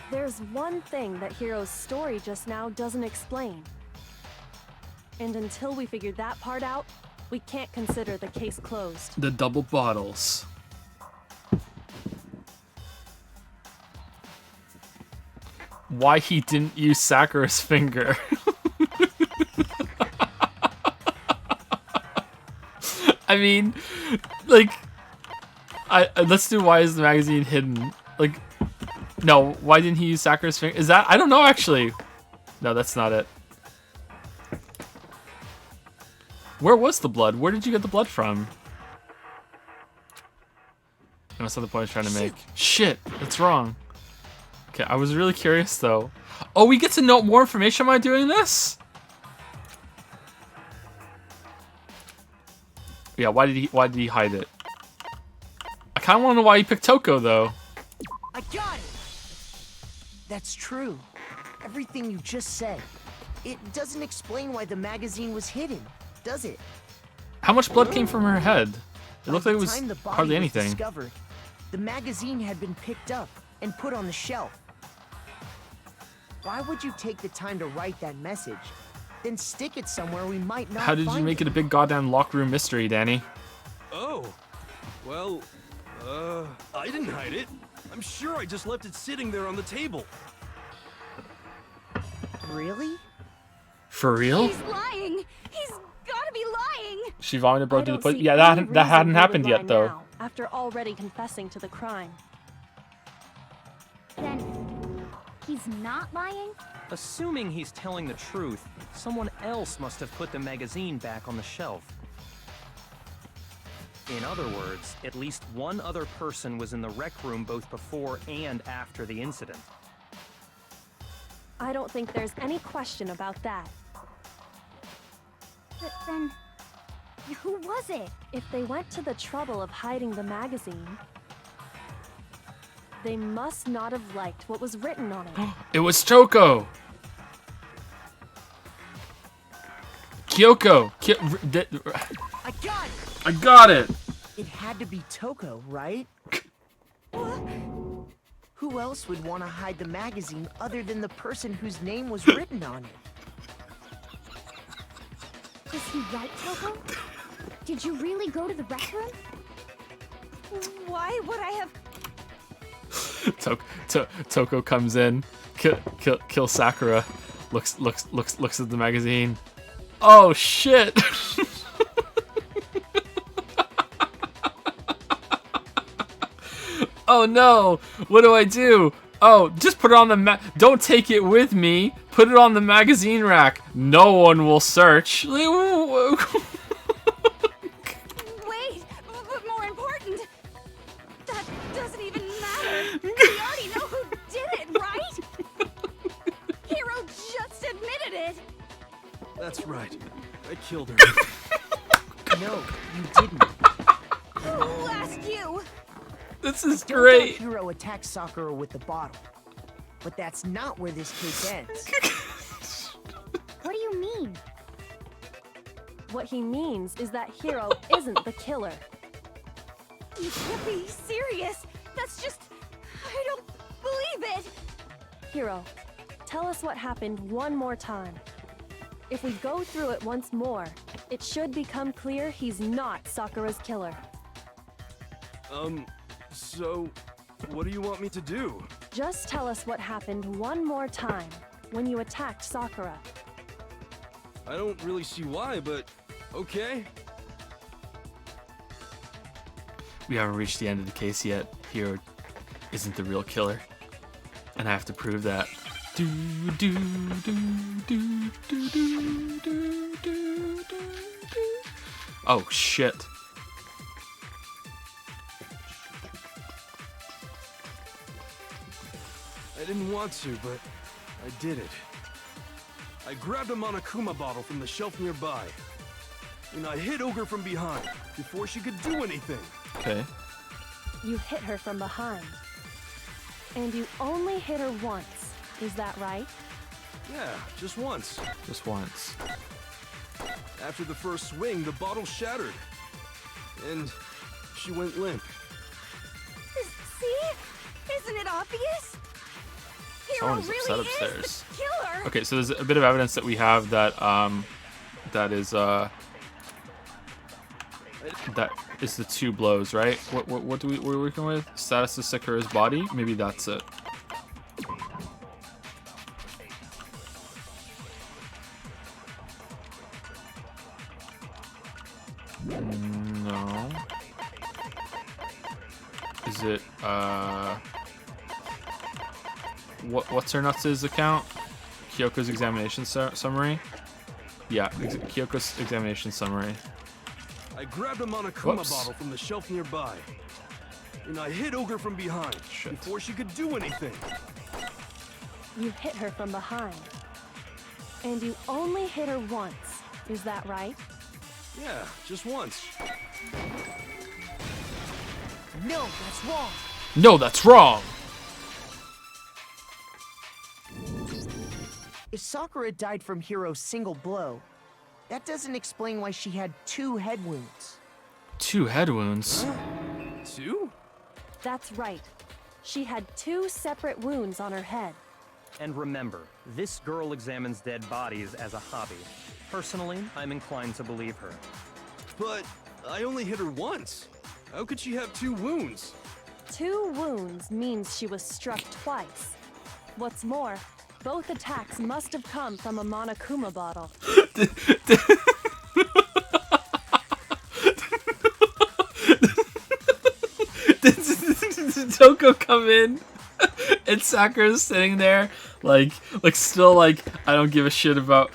There's one thing that Hiro's story just now doesn't explain. And until we figure that part out, we can't consider the case closed. The double bottles. Why he didn't use Sakura's finger. I mean, like, Let's do why is the magazine hidden? Like, no, why didn't he use Sakura's finger? Is that? I don't know actually. No, that's not it. Where was the blood? Where did you get the blood from? That's not the point I was trying to make. Shit, that's wrong. Okay, I was really curious though. Oh, we get to know more information by doing this? Yeah, why did he hide it? I kind of want to know why he picked Toko though. I got it! That's true. Everything you just said. It doesn't explain why the magazine was hidden, does it? How much blood came from her head? It looked like it was By the time the body hardly was anything. discovered, the magazine had been picked up and put on the shelf. Why would you take the time to write that message, then stick it somewhere we might not How did you make it a big goddamn locker room mystery, Danny? Oh, well, I didn't hide it. I'm sure I just left it sitting there on the table. Really? For real? He's lying. He's gotta be lying. She vomited blood I to the don't plate. see Yeah, any that hadn't reason he happened would yet lie though. now, after already confessing to the crime. Then he's not lying? Assuming he's telling the truth, someone else must have put the magazine back on the shelf. In other words, at least one other person was in the rec room both before and after the incident. I don't think there's any question about that. But then, who was it? If they went to the trouble of hiding the magazine, they must not have liked what was written on it. It was Toko! Kyoko! I got it! I got it! It had to be Toko, right? Who else would want to hide the magazine other than the person whose name was written on it? Was he right, Toko? Did you really go to the rec room? Why would I have... Toko comes in, kill Sakura, looks at the magazine. Oh shit! Oh no! What do I do? Oh, just put it on the don't take it with me. Put it on the magazine rack. No one will search. Wait, but more important, that doesn't even matter. We already know who did it, right? Hero just admitted it. That's right. I killed her. No, you didn't. Who asked you? This is Don't great. doubt Hiro attacked Sakura with the bottle. But that's not where this case ends. What do you mean? What he means is that Hiro isn't the killer. You can't be serious. That's just... I don't believe it. Hiro, tell us what happened one more time. If we go through it once more, it should become clear he's not Sakura's killer. So, what do you want me to do? Just tell us what happened one more time when you attacked Sakura. I don't really see why, but okay. We haven't reached the end of the case yet. Hiro isn't the real killer, and I have to prove that. Oh shit. I didn't want to, but I did it. I grabbed a Monokuma bottle from the shelf nearby, and I hit Ogre from behind before she could do anything. Okay. You hit her from behind. And you only hit her once, is that right? Yeah, just once. Just once. After the first swing, the bottle shattered, and she went limp. See? Isn't it obvious? Hero Someone's really upset is upstairs. the killer. Okay, so there's a bit of evidence that we have that that is the two blows, right? What we're working with? Status of Sakura's body? Maybe that's it. No. Is it what's her nuts' account? Kyoko's examination summary? Yeah, Kyoko's examination summary. I grabbed a Monokuma bottle from the shelf nearby, and I hit Ogre from behind before she could do anything. You hit her from behind. And you only hit her once. Is that right? Yeah, just once. No, that's wrong. No, that's wrong. If Sakura died from Hiro's single blow, that doesn't explain why she had 2 head wounds. 2 head wounds? 2? That's right. She had 2 separate wounds on her head. And remember, this girl examines dead bodies as a hobby. Personally, I'm inclined to believe her. But I only hit her once. How could she have 2 wounds? 2 wounds means she was struck twice. What's more, both attacks must have come from a Monokuma bottle. Did Toko come in? And Sakura's sitting there, like still like, I don't give a shit about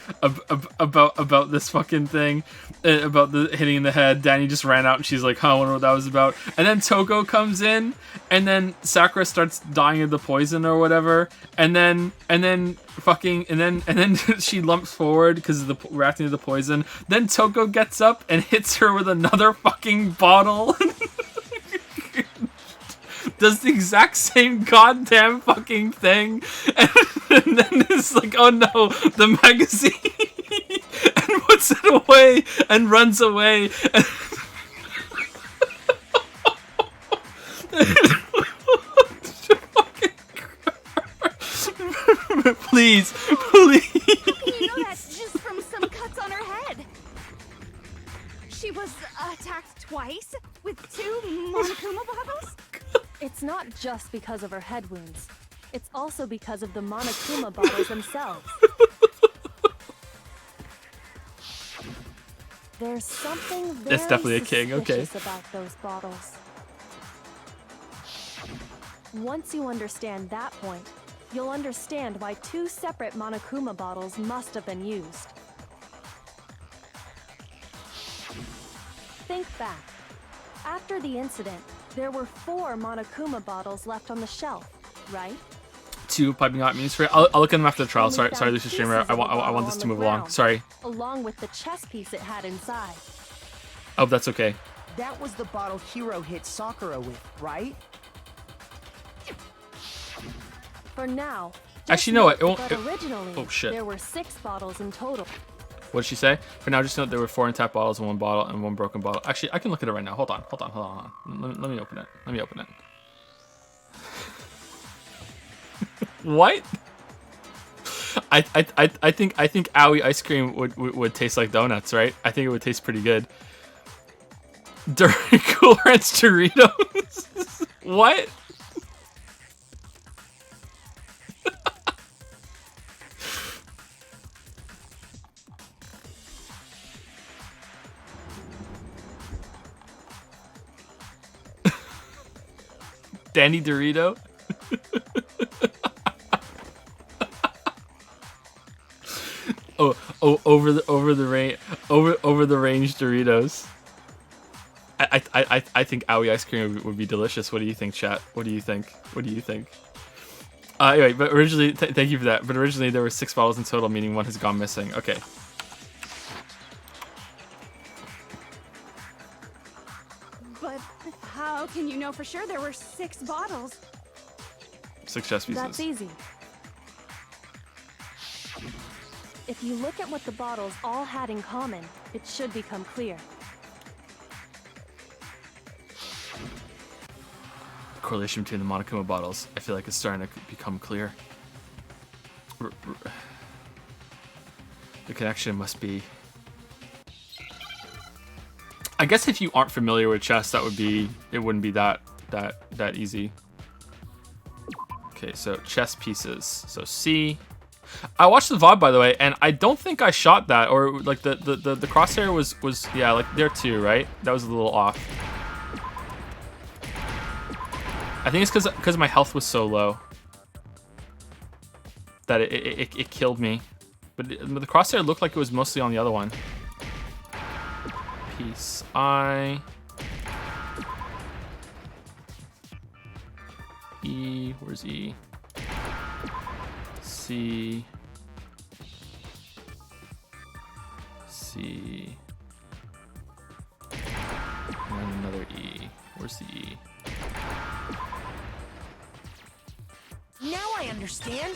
this fucking thing, about the hitting in the head. Danny just ran out and she's like, huh, I wonder what that was about. And then Toko comes in, and then Sakura starts dying of the poison or whatever, and then she lumps forward because of the reacting to the poison. Then Toko gets up and hits her with another fucking bottle. Does the exact same goddamn fucking thing, and then it's like, oh no, the magazine, and puts it away and runs away. Please. How can you know that just from some cuts on her head? She was attacked twice with 2 Monokuma bottles? It's not just because of her head wounds. It's also because of the Monokuma bottles themselves. There's something very It's definitely a king, okay. suspicious about those bottles. Once you understand that point, you'll understand why 2 separate Monokuma bottles must have been used. Think back. After the incident, there were 4 Monokuma bottles left on the shelf, right? 2 piping hot means for. I'll look at them after the trial. Sorry, Lucius Streamer. I want this to move along. Sorry. Along with the chess piece it had inside. Oh, that's okay. That was the bottle Hiro hit Sakura with, right? For now. Actually, no. It won't. But originally, oh shit. there were 6 bottles in total. What did she say? For now, just note there were 4 intact bottles and 1 bottle and 1 broken bottle. Actually, I can look at it right now. Hold on. Let me open it. What? I think Aoi ice cream would taste like donuts, right? I think it would taste pretty good. Cool Ranch Doritos. What? Danny Dorito. over the range Doritos. I think Aoi ice cream would be delicious. What do you think, chat? What do you think? Anyway, but originally, thank you for that. But originally there were 6 bottles in total, meaning 1 has gone missing. Okay. But how can you know for sure there were 6 bottles? 6 chess pieces. That's easy. If you look at what the bottles all had in common, it should become clear. The correlation between the Monokuma bottles, I feel like it's starting to become clear. The connection must be... I guess if you aren't familiar with chess, it wouldn't be that easy. Okay, so chess pieces. So C. I watched the VOD, by the way, and I don't think I shot that, or like the crosshair was yeah, like there too, right? That was a little off. I think it's because my health was so low that it killed me. But the crosshair looked like it was mostly on the other one. Piece I. E. Where's E? C. C. And then another E. Where's the E? Now I understand.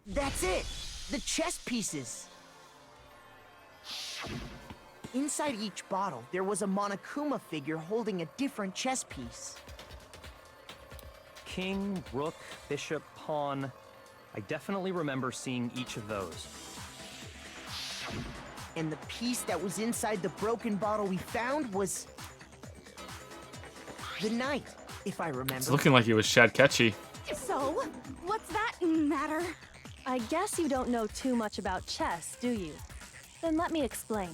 That's it. The chess pieces. Inside each bottle, there was a Monokuma figure holding a different chess piece. King, rook, bishop, pawn. I definitely remember seeing each of those. And the piece that was inside the broken bottle we found was the knight, if I remember. It's looking like it was Shad Ketchy. So, what's that matter? I guess you don't know too much about chess, do you? Then let me explain.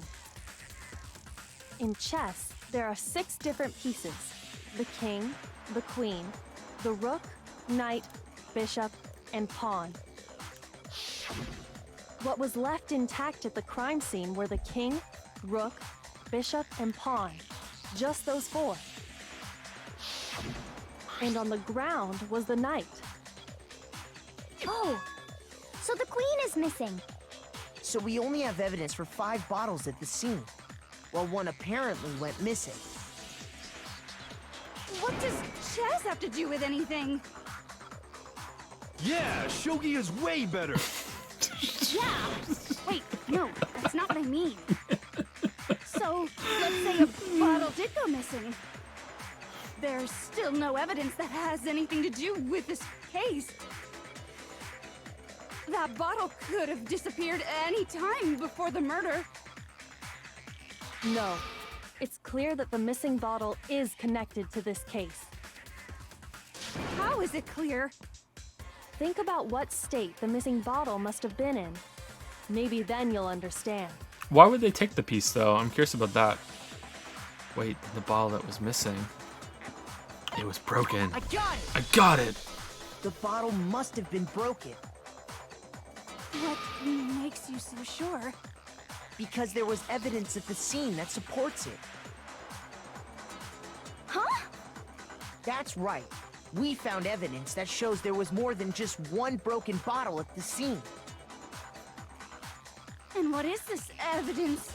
In chess, there are 6 different pieces. The king, the queen, the rook, knight, bishop, and pawn. What was left intact at the crime scene were the king, rook, bishop, and pawn. Just those 4. And on the ground was the knight. Oh, so the queen is missing. So we only have evidence for 5 bottles at the scene, while one apparently went missing. What does chess have to do with anything? Yeah, shogi is way better. Yeah. Wait, no, that's not what I mean. So, let's say a bottle did go missing. There's still no evidence that has anything to do with this case. That bottle could have disappeared any time before the murder. No. It's clear that the missing bottle is connected to this case. How is it clear? Think about what state the missing bottle must have been in. Maybe then you'll understand. Why would they take the piece, though? I'm curious about that. Wait, the bottle that was missing. It was broken. I got it! I got it! The bottle must have been broken. What makes you so sure? Because there was evidence at the scene that supports it. Huh? That's right. We found evidence that shows there was more than just one broken bottle at the scene. And what is this evidence?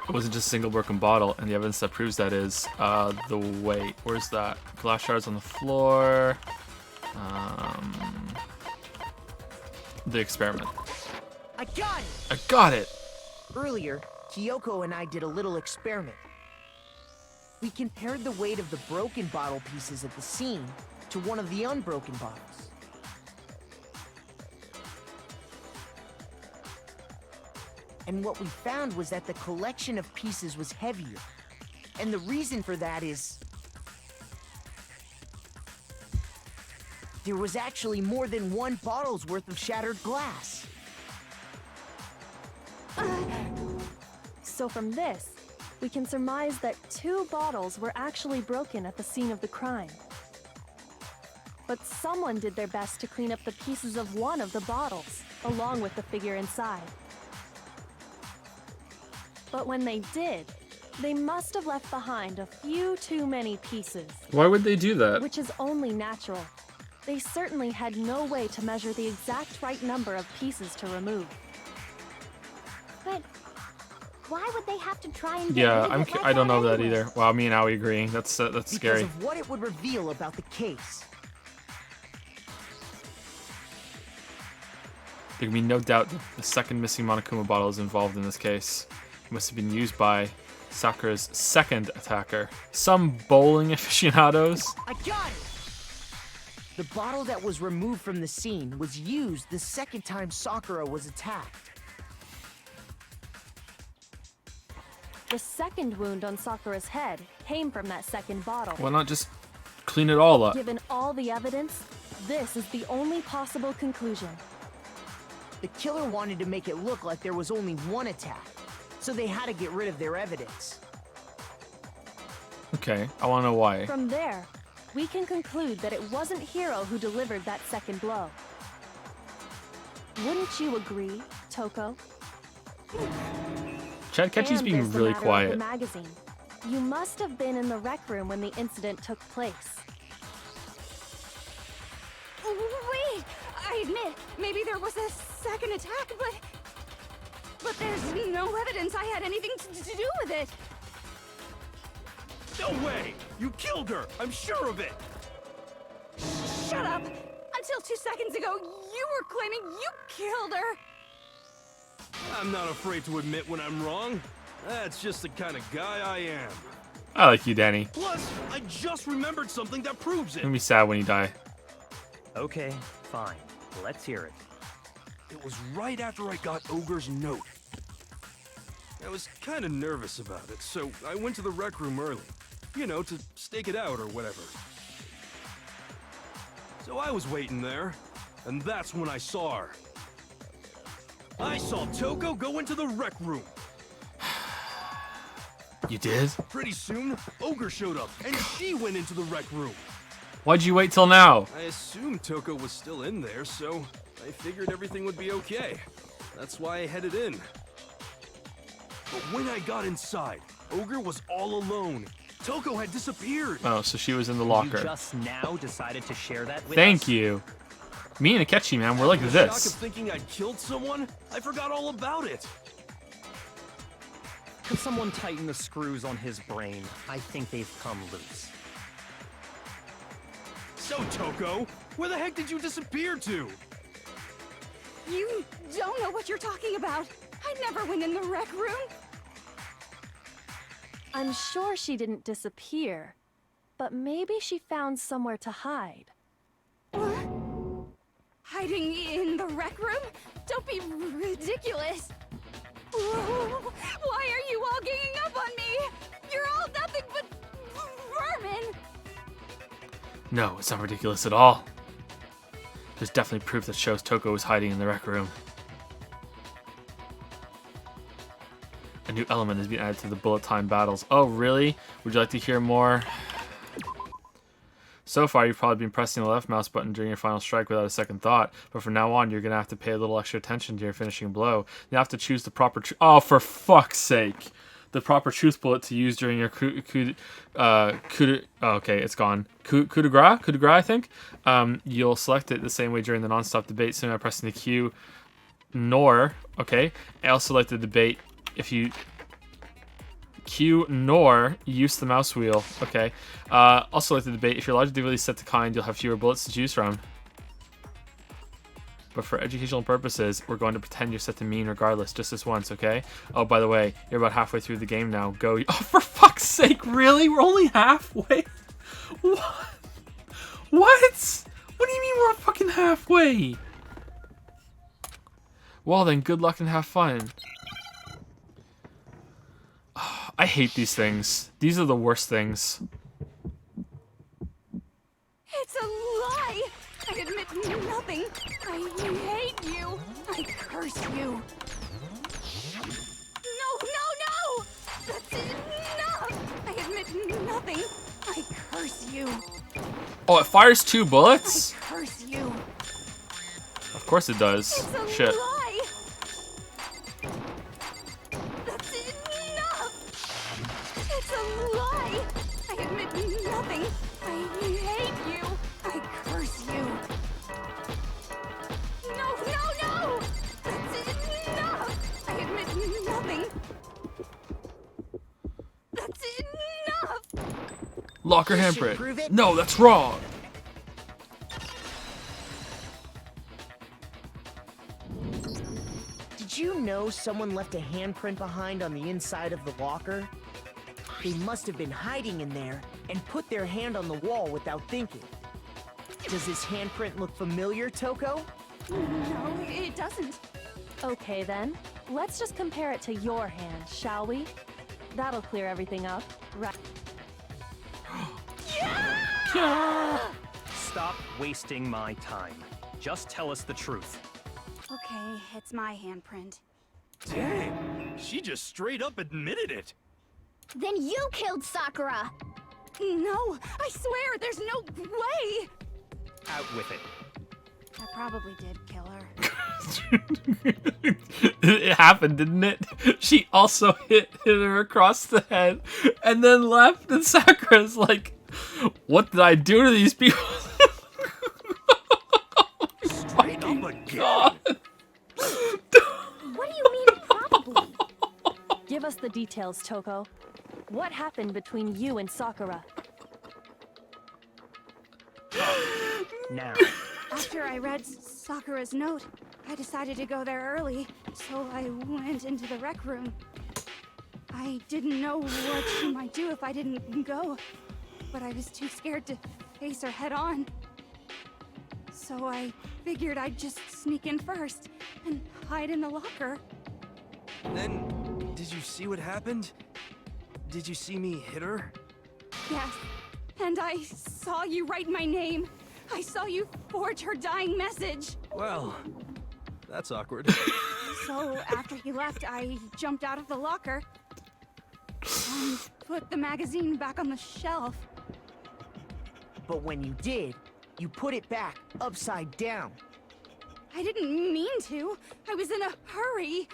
It wasn't just a single broken bottle, and the evidence that proves that is the weight. Where's that? Glass shards on the floor. The experiment. I got it! I got it! Earlier, Kyoko and I did a little experiment. We compared the weight of the broken bottle pieces at the scene to one of the unbroken bottles. And what we found was that the collection of pieces was heavier. And the reason for that is there was actually more than one bottle's worth of shattered glass. So from this, we can surmise that 2 bottles were actually broken at the scene of the crime. But someone did their best to clean up the pieces of one of the bottles, along with the figure inside. But when they did, they must have left behind a few too many pieces. Why would they do that? Which is only natural. They certainly had no way to measure the exact right number of pieces to remove. But why would they have to try and Yeah, get rid of it like I don't know that anyway? either. Wow, me and Aoi agreeing. That's scary. Because of what it would reveal about the case. There can be no doubt that the second missing Monokuma bottle is involved in this case. It must have been used by Sakura's second attacker. Some bowling aficionados. I got it! The bottle that was removed from the scene was used the second time Sakura was attacked. The second wound on Sakura's head came from that second bottle. Why not just clean it all up? Given all the evidence, this is the only possible conclusion. The killer wanted to make it look like there was only one attack. so they had to get rid of their evidence. Okay, I want to know why. From there, we can conclude that it wasn't Hiro who delivered that second blow. Wouldn't you agree, Toko? Chad Ketchy's And being there's the really matter of quiet. The magazine. You must have been in the rec room when the incident took place. Wait! I admit, maybe there was a second attack, but there's no evidence I had anything to do with it. No way! You killed her! I'm sure of it! Shut up! Until 2 seconds ago, you were claiming you killed her! I'm not afraid to admit when I'm wrong. That's just the kind of guy I am. I like you, Danny. Plus, I just remembered something that proves It's it. gonna be sad when you die. Okay, fine. Let's hear it. It was right after I got Ogre's note. I was kind of nervous about it, so I went to the rec room early. You know, to stake it out or whatever. So I was waiting there, and that's when I saw her. I saw Toko go into the rec room. You did? Pretty soon, Ogre showed up, and she went into the rec room. Why'd you wait till now? I assumed Toko was still in there, so I figured everything would be okay. That's why I headed in. But when I got inside, Ogre was all alone. Toko had disappeared. Oh, so she was in the You locker. just now decided to share that with Thank us? you. Me and Akechi, man, we're like In the shock of this. thinking I'd killed someone, I forgot all about it. Could someone tighten the screws on his brain? I think they've come loose. So, Toko, where the heck did you disappear to? You don't know what you're talking about. I never went in the rec room. I'm sure she didn't disappear, but maybe she found somewhere to hide. What? Hiding in the rec room? Don't be ridiculous. Whoa, why are you all ganging up on me? You're all nothing but vermin. No, it's not ridiculous at all. There's definitely proof that shows Toko was hiding in the rec room. A new element has been added to the bullet time battles. Oh, really? Would you like to hear more? So far, you've probably been pressing the left mouse button during your final strike without a second thought, but from now on, you're going to have to pay a little extra attention to your finishing blow. You have to choose the proper... Oh, for fuck's sake! The proper truth bullet to use during your okay, it's gone. Coup de grace, I think. You'll select it the same way during the non-stop debate, so by pressing the Q, nor, okay. I'll select the debate if you Q nor use the mouse wheel, okay. Also like the debate, if you're logically set to kind, you'll have fewer bullets to choose from. But for educational purposes, we're going to pretend you're set to mean regardless, just this once, okay? Oh, by the way, you're about halfway through the game now. Go. Oh, for fuck's sake, really? We're only halfway? What? What? What do you mean we're fucking halfway? Well then, good luck and have fun. I hate these things. These are the worst things. It's a lie. I admit nothing. I hate you. I curse you. No. That's enough. I admit nothing. I curse you. Oh, it fires 2 bullets? I curse you. Of course it does. It's a Shit. lie. That's enough. It's a lie. I admit nothing. I hate you. I curse you. No. That's enough. I admit nothing. That's enough. Locker This should handprint. prove it. No, that's wrong. Did you know someone left a handprint behind on the inside of the locker? They must have been hiding in there and put their hand on the wall without thinking. Does this handprint look familiar, Toko? No, it doesn't. Okay then, let's just compare it to your hand, shall we? That'll clear everything up, right? Stop wasting my time. Just tell us the truth. Okay, it's my handprint. Dang, She just straight up admitted it. Then you killed Sakura! No, I swear, there's no way! Out with it. I probably did kill her. It happened, didn't it? She also hit her across the head and then left, and Sakura's like, what did I do to these people? Straight up again. God. What do you mean, probably? Give us the details, Toko. What happened between you and Sakura? Now. After I read Sakura's note, I decided to go there early, so I went into the rec room. I didn't know what she might do if I didn't go, but I was too scared to face her head on. So I figured I'd just sneak in first and hide in the locker. Then, did you see what happened? Did you see me hit her? Yes, and I saw you write my name. I saw you forge her dying message. Well, that's awkward. So after he left, I jumped out of the locker and put the magazine back on the shelf. But when you did, you put it back upside down. I didn't mean to. I was in a hurry.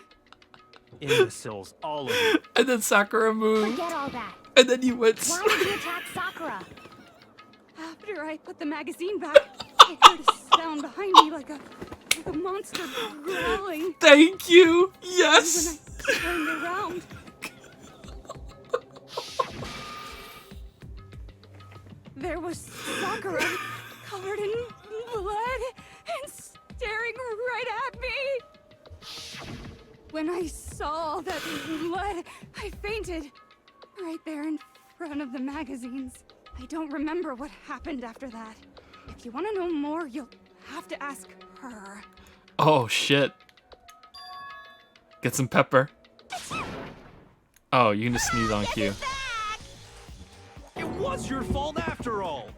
Imbeciles, all of you. And then Sakura moved. Forget all that. And then you went. Why did you attack Sakura? After I put the magazine back, I heard a sound behind me like a monster growling. Thank you. Yes. When I turned around, there was Sakura covered in blood and staring right at me. When I saw all that blood, I fainted right there in front of the magazines. I don't remember what happened after that. If you want to know more, you'll have to ask her. Oh shit. Get some pepper. Oh, you can just sneeze on cue. It was your fault after all.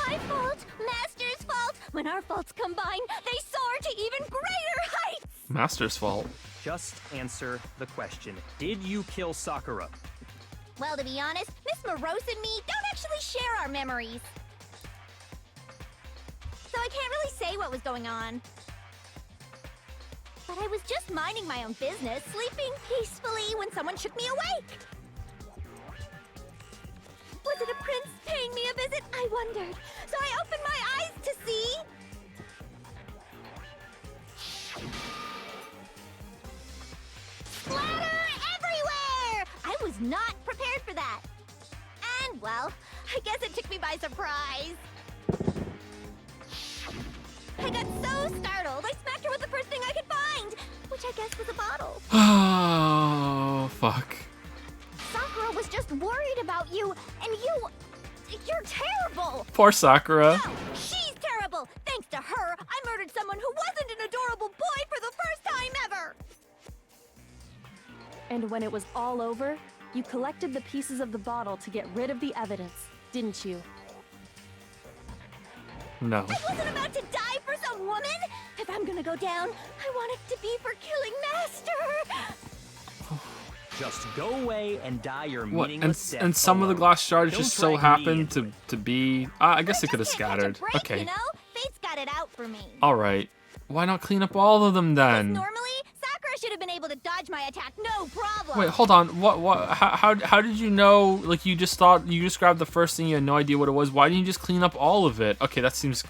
My fault, Master's fault. When our faults combine, they soar to even greater heights. Master's fault. Just answer the question. Did you kill Sakura? Well, to be honest, Miss Morose and me don't actually share our memories. So I can't really say what was going on. But I was just minding my own business, sleeping peacefully when someone shook me awake. Was it a prince paying me a visit? I wondered. So I opened my eyes to see... splatter everywhere! I was not prepared for that. And, well, I guess it took me by surprise. I got so startled, I smacked her with the first thing I could find, which I guess was a bottle. Oh, fuck. Sakura was just worried about you, and you're terrible. Poor Sakura. No, she's terrible. Thanks to her, I murdered someone who wasn't an adorable boy for the first time ever. And when it was all over, you collected the pieces of the bottle to get rid of the evidence, didn't you? No. I wasn't about to die for some woman. If I'm gonna go down, I want it to be for killing Master. Just go away and die your What? meaningless death And some of the alone. glass shards Don't just so drag me happened into to be. I guess they could have scattered. Break, Okay. You know, fate's got it out for me. All right. Why not clean up all of them then? Normally, Sakura should have been able to dodge my attack, no problem. Wait, hold on. What? How did you know? Like you just thought you just grabbed the first thing. You had no idea what it was. Why didn't you just clean up all of it? Okay, this seems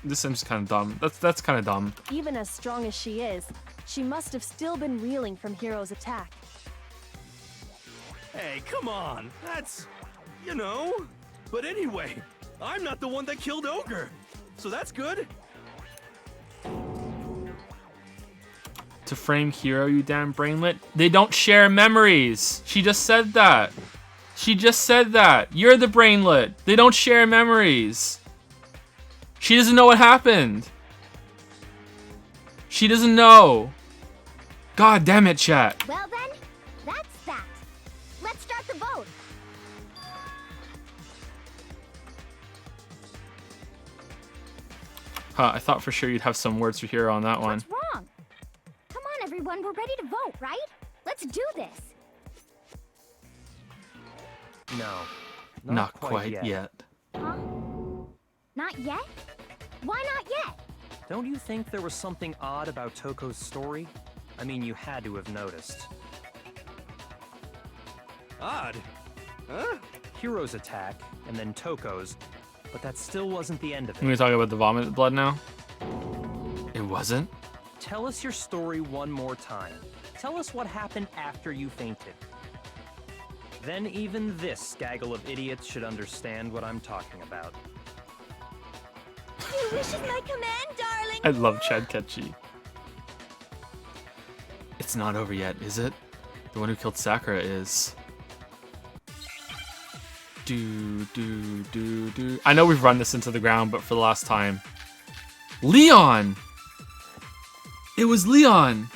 kind of dumb. That's kind of dumb. Even as strong as she is, she must have still been reeling from Hiro's attack. Hey, come on. That's, you know. But anyway, I'm not the one that killed Ogre. So that's good. To frame Hiro, you damn brainlet. They don't share memories. She just said that. She just said that. You're the brainlet. They don't share memories. She doesn't know what happened. She doesn't know. God damn it, chat. Well then, that's that. Let's start the vote. Huh, I thought for sure you'd have some words for Hiro on that one. What's wrong? Come on, everyone. We're ready to vote, right? Let's Let's do this. No. Not quite yet. Huh? Not yet? Why not yet? Don't you think there was something odd about Toko's story? I mean, you had to have noticed. Odd? Huh? Hiro's attack, and then Toko's, but that still wasn't the end of We're gonna it. talk about the vomit blood now? It wasn't? Tell us your story one more time. Tell us what happened after you fainted. Then even this gaggle of idiots should understand what I'm talking about. Your wish is my command, darling. I love Chad Ketchy. It's not over yet, is it? The one who killed Sakura is. I know we've run this into the ground, but for the last time. Leon! It was Leon!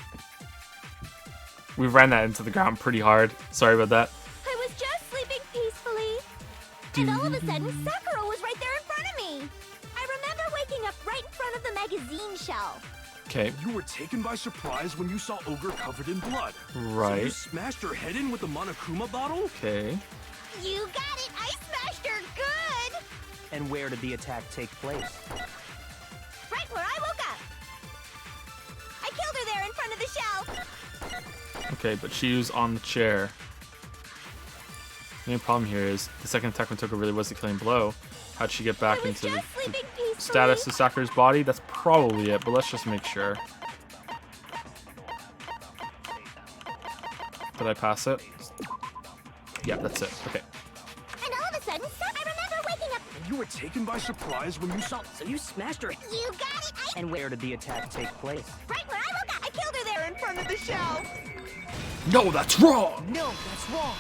We ran that into the ground pretty hard. Sorry about that. I was just sleeping peacefully. And all of a sudden, Sakura was right there in front of me. I remember waking up right in front of the magazine shelf. Okay. You were taken by surprise when you saw Ogre covered in blood. Right. So you smashed her head in with the Monokuma bottle? Okay. You got it! I smashed her good! And where did the attack take place? Right where I woke up! I killed her there in front of the shelf! Okay, but she was on the chair. The main problem here is the second attack when Toko really was the killing blow. How'd she get back into the status of Sakura's body? That's probably it, but let's just make sure. Did I pass it? Yeah, that's it. Okay. And all of a sudden, I remember waking up. You were taken by surprise when you saw. So you smashed her. You got it! And where did the attack take place? Right where I woke up! I killed her there in front of the shelf! No, that's wrong! No, that's wrong.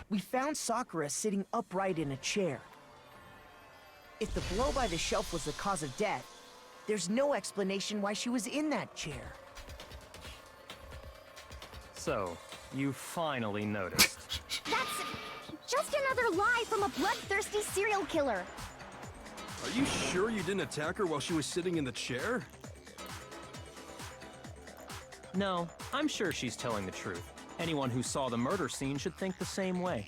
We found Sakura sitting upright in a chair. If the blow by the shelf was the cause of death, there's no explanation why she was in that chair. So, you finally noticed. That's just another lie from a bloodthirsty serial killer. Are you sure you didn't attack her while she was sitting in the chair? No, I'm sure she's telling the truth. Anyone who saw the murder scene should think the same way.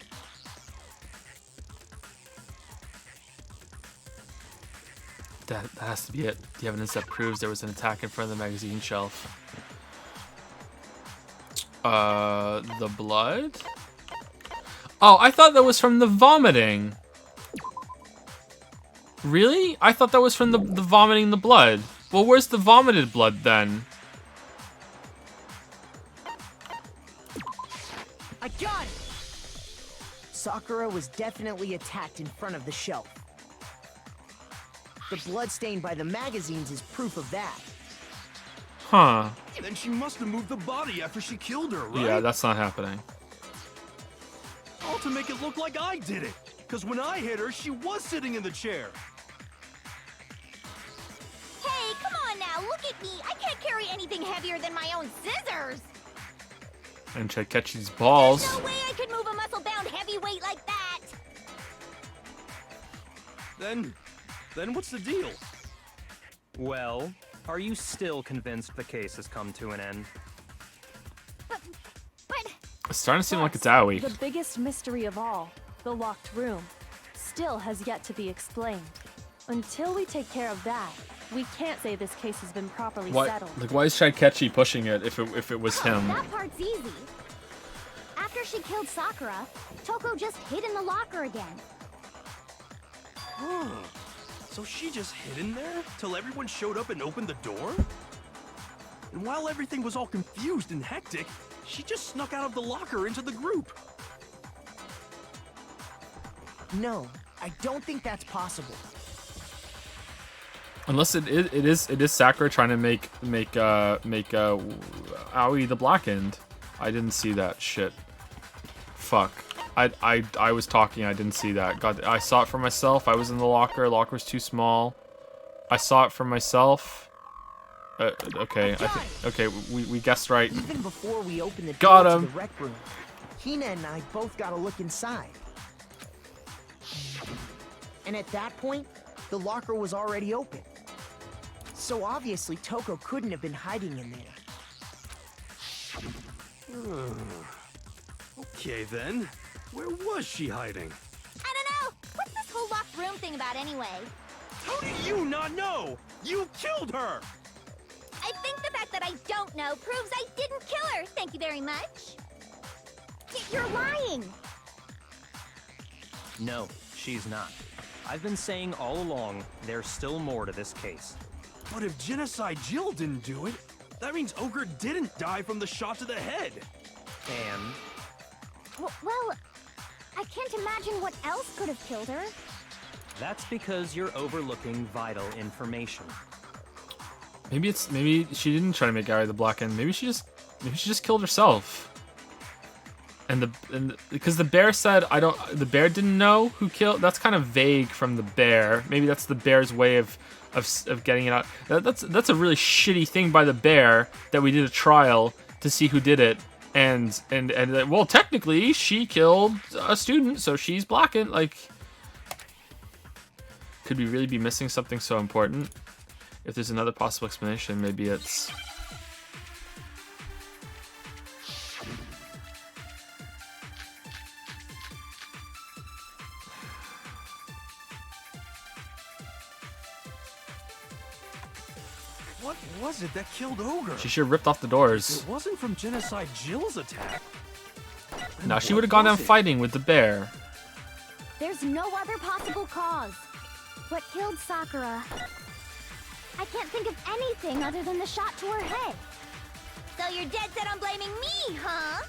That has to be it. The evidence that proves there was an attack in front of the magazine shelf. The blood? Oh, I thought that was from the vomiting. Really? I thought that was from the vomiting the blood. Well, where's the vomited blood then? I got it! Sakura was definitely attacked in front of the shelf. The blood stain by the magazines is proof of that. Huh. Then she must have moved the body after she killed her, right? Yeah, that's not happening. All to make it look like I did it. Because when I hit her, she was sitting in the chair. Hey, come on now, look at me. I can't carry anything heavier than my own scissors. And check Ketchy's balls. There's no way I could move a muscle-bound heavyweight like that. Then what's the deal? Well, are you still convinced the case has come to an end? But It's starting to seem like it's owie. The biggest mystery of all, the locked room, still has yet to be explained. Until we take care of that, we can't say this case has been properly settled. Like, why is Chad Ketchy pushing it if it was him? That part's easy. After she killed Sakura, Toko just hid in the locker again. Huh. So she just hid in there till everyone showed up and opened the door? And while everything was all confused and hectic, she just snuck out of the locker into the group. No, I don't think that's possible. Unless it is Sakura trying to make Aoi the Blackened. I didn't see that shit. Fuck. I was talking. I didn't see that. God, I saw it for myself. I was in the locker. The locker was too small. I saw it for myself. Okay. Okay. We guessed right. Even before we opened the Got door him. to the rec room, Hina and I both got a look inside. And at that point, the locker was already open. So obviously Toko couldn't have been hiding in there. Okay then. Where was she hiding? I don't know. What's this whole locked room thing about anyway? How do you not know? You killed her! I think the fact that I don't know proves I didn't kill her. Thank you very much. You're lying. No, she's not. I've been saying all along, there's still more to this case. But if Genocide Jill didn't do it, that means Ogre didn't die from the shot to the head. And? Well, I can't imagine what else could have killed her. That's because you're overlooking vital information. Maybe she didn't try to make Gary the Black End. Maybe she just killed herself. And because the bear said the bear didn't know who killed. That's kind of vague from the bear. Maybe that's the bear's way of getting it out. That's a really shitty thing by the bear that we did a trial to see who did it. And well, technically she killed a student, so she's blackened. Like, could we really be missing something so important? If there's another possible explanation, maybe it's... What was it that killed Ogre? She should have ripped off the doors. It wasn't from Genocide Jill's attack. No, she would have gone down fighting with the bear. There's no other possible cause. What killed Sakura? I can't think of anything other than the shot to her head. So you're dead set on blaming me, huh?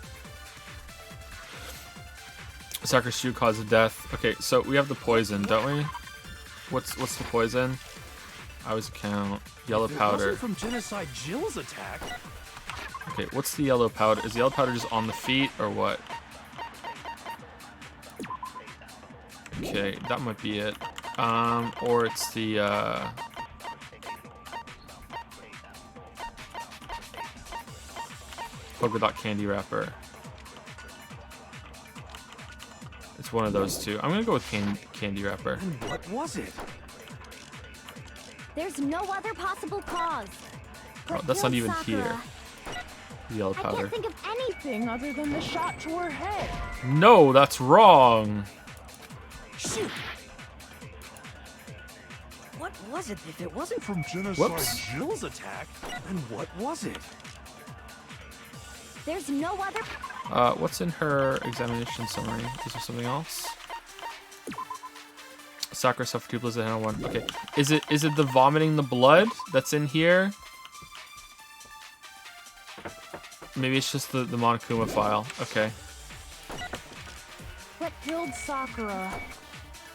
Sakura's true cause of death. Okay, so we have the poison, don't we? What's the poison? I always count. Yellow powder. It wasn't from Genocide Jill's attack. Okay, what's the yellow powder? Is the yellow powder just on the feet or what? Okay, that might be it. Or it's the polka dot candy wrapper. It's one of those two. I'm gonna go with candy wrapper. And what was it? There's no other possible cause. Oh, that's not even here. The yellow I powder. can't think of anything other than the shot to her head. No, that's wrong. Shoot! What was it if it wasn't from Genocide Jill's attack? Then what was it? There's no other... What's in her examination summary? Is there something else? Sakura suffered 2 blizzard and 1. Okay, is it the vomiting the blood that's in here? Maybe it's just the Monokuma file. Okay. What killed Sakura?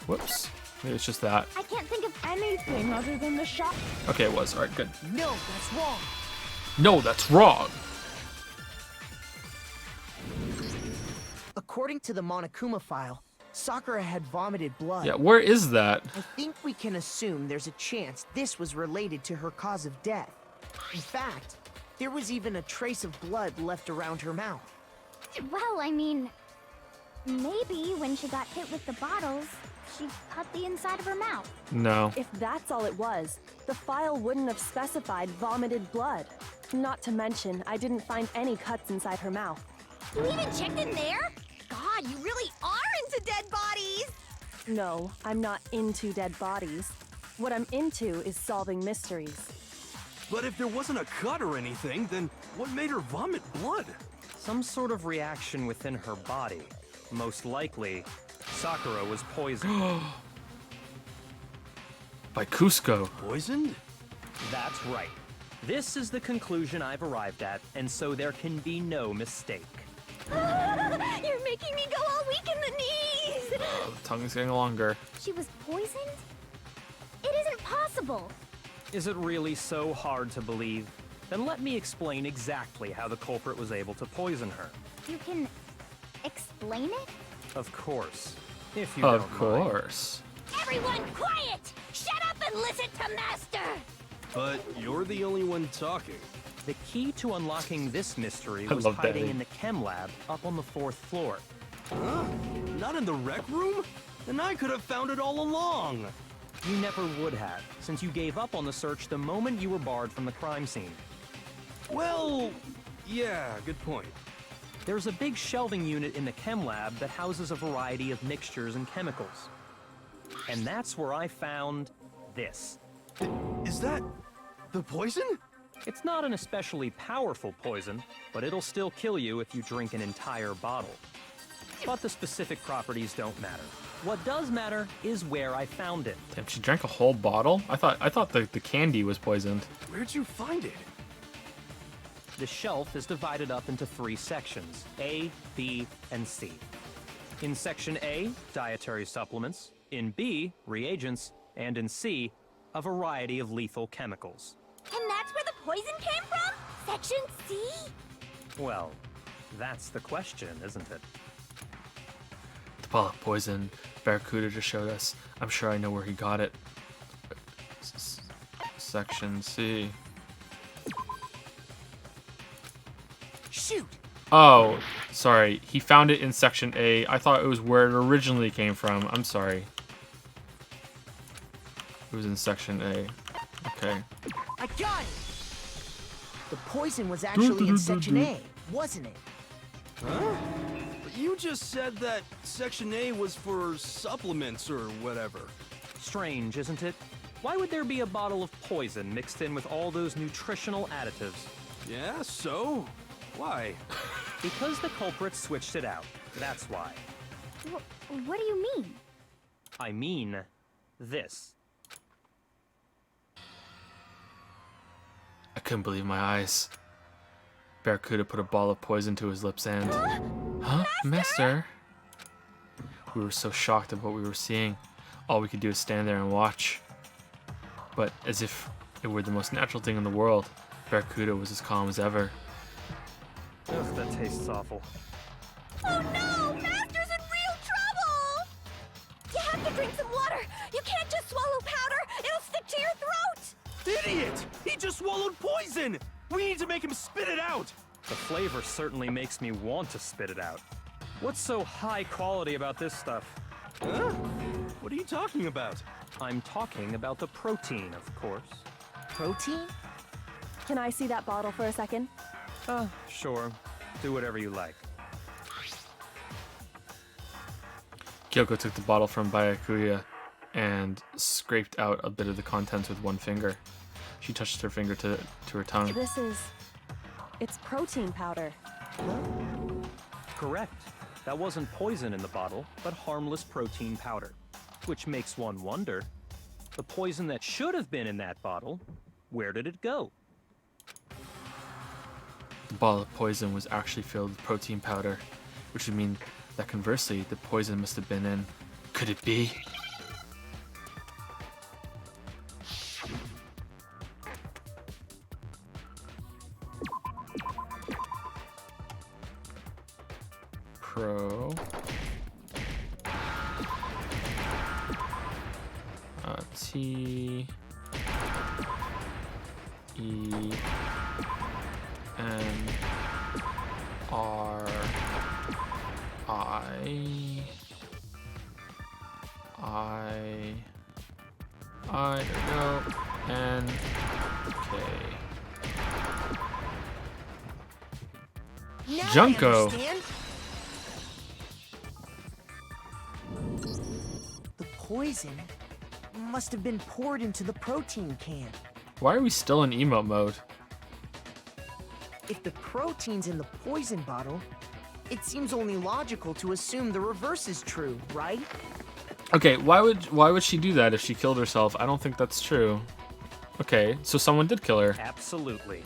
Whoops. Maybe it's just that. I can't think of anything other than the shot. Okay, it was. Alright, good. No, that's wrong. No, that's wrong. According to the Monokuma file, Sakura had vomited blood. Yeah, where is that? I think we can assume there's a chance this was related to her cause of death. In fact, there was even a trace of blood left around her mouth. Well, I mean... maybe when she got hit with the bottles, she cut the inside of her mouth. No. If that's all it was, the file wouldn't have specified vomited blood. Not to mention, I didn't find any cuts inside her mouth. You even checked in there? God, you really are into dead bodies! No, I'm not into dead bodies. What I'm into is solving mysteries. But if there wasn't a cut or anything, then what made her vomit blood? Some sort of reaction within her body. Most likely, Sakura was poisoned. By Cusco. Poisoned? That's right. This is the conclusion I've arrived at, and so there can be no mistake. You're making me go all weak in the knees! The tongue is getting longer. She was poisoned? It isn't possible. Is it really so hard to believe? Then let me explain exactly how the culprit was able to poison her. You can explain it? Of course. If you don't Of course. Everyone quiet! Shut up and listen to Master! But you're the only one talking. The key to unlocking this mystery I was love hiding Daddy. in the chem lab up on the 4th floor. Huh? Not in the rec room? Then I could have found it all along. You never would have, since you gave up on the search the moment you were barred from the crime scene. Well, yeah, good point. There's a big shelving unit in the chem lab that houses a variety of mixtures and chemicals. And that's where I found this. Is that the poison? It's not an especially powerful poison, but it'll still kill you if you drink an entire bottle. But the specific properties don't matter. What does matter is where I found it. Damn, she drank a whole bottle? I thought the candy was poisoned. Where'd you find it? The shelf is divided up into 3 sections, A, B, and C. In Section A, dietary supplements. In B, reagents. And in C, a variety of lethal chemicals. And that's where the poison came from? Section C? Well, that's the question, isn't it? The ball of poison Barracuda just showed us. I'm sure I know where he got it. Section C. Shoot! Oh, sorry. He found it in Section A. I thought it was where it originally came from. I'm sorry. It was in Section A. Okay. I got it! The poison was actually in Section A, wasn't it? Huh? But you just said that Section A was for supplements or whatever. Strange, isn't it? Why would there be a bottle of poison mixed in with all those nutritional additives? Yeah, so? Why? Because the culprits switched it out. That's why. What do you mean? I mean this. I couldn't believe my eyes. Barracuda put a ball of poison to his lips and... Huh? Master? We were so shocked at what we were seeing. All we could do is stand there and watch. But as if it were the most natural thing in the world, Barracuda was as calm as ever. Ugh, that tastes awful. Oh no! Master's in real trouble! You have to drink some water! You can't just swallow powder! It'll stick to your throat! Idiot! He just swallowed poison! We need to make him spit it out! The flavor certainly makes me want to spit it out. What's so high quality about this stuff? Huh? What are you talking about? I'm talking about the protein, of course. Protein? Can I see that bottle for a second? Sure. Do whatever you like. Kyoko took the bottle from Barracuda and scraped out a bit of the contents with one finger. She touched her finger to her tongue. It's protein powder. Correct. That wasn't poison in the bottle, but harmless protein powder. Which makes one wonder, the poison that should have been in that bottle, where did it go? The bottle of poison was actually filled with protein powder, which would mean that conversely, the poison must have been in... Could it be? T E N R I don't know, N K. Now Junko. I understand. The poison must have been poured into the protein can. Why are we still in emote mode? If the protein's in the poison bottle, it seems only logical to assume the reverse is true, right? Okay, why would she do that if she killed herself? I don't think that's true. Okay, so someone did kill her. Absolutely.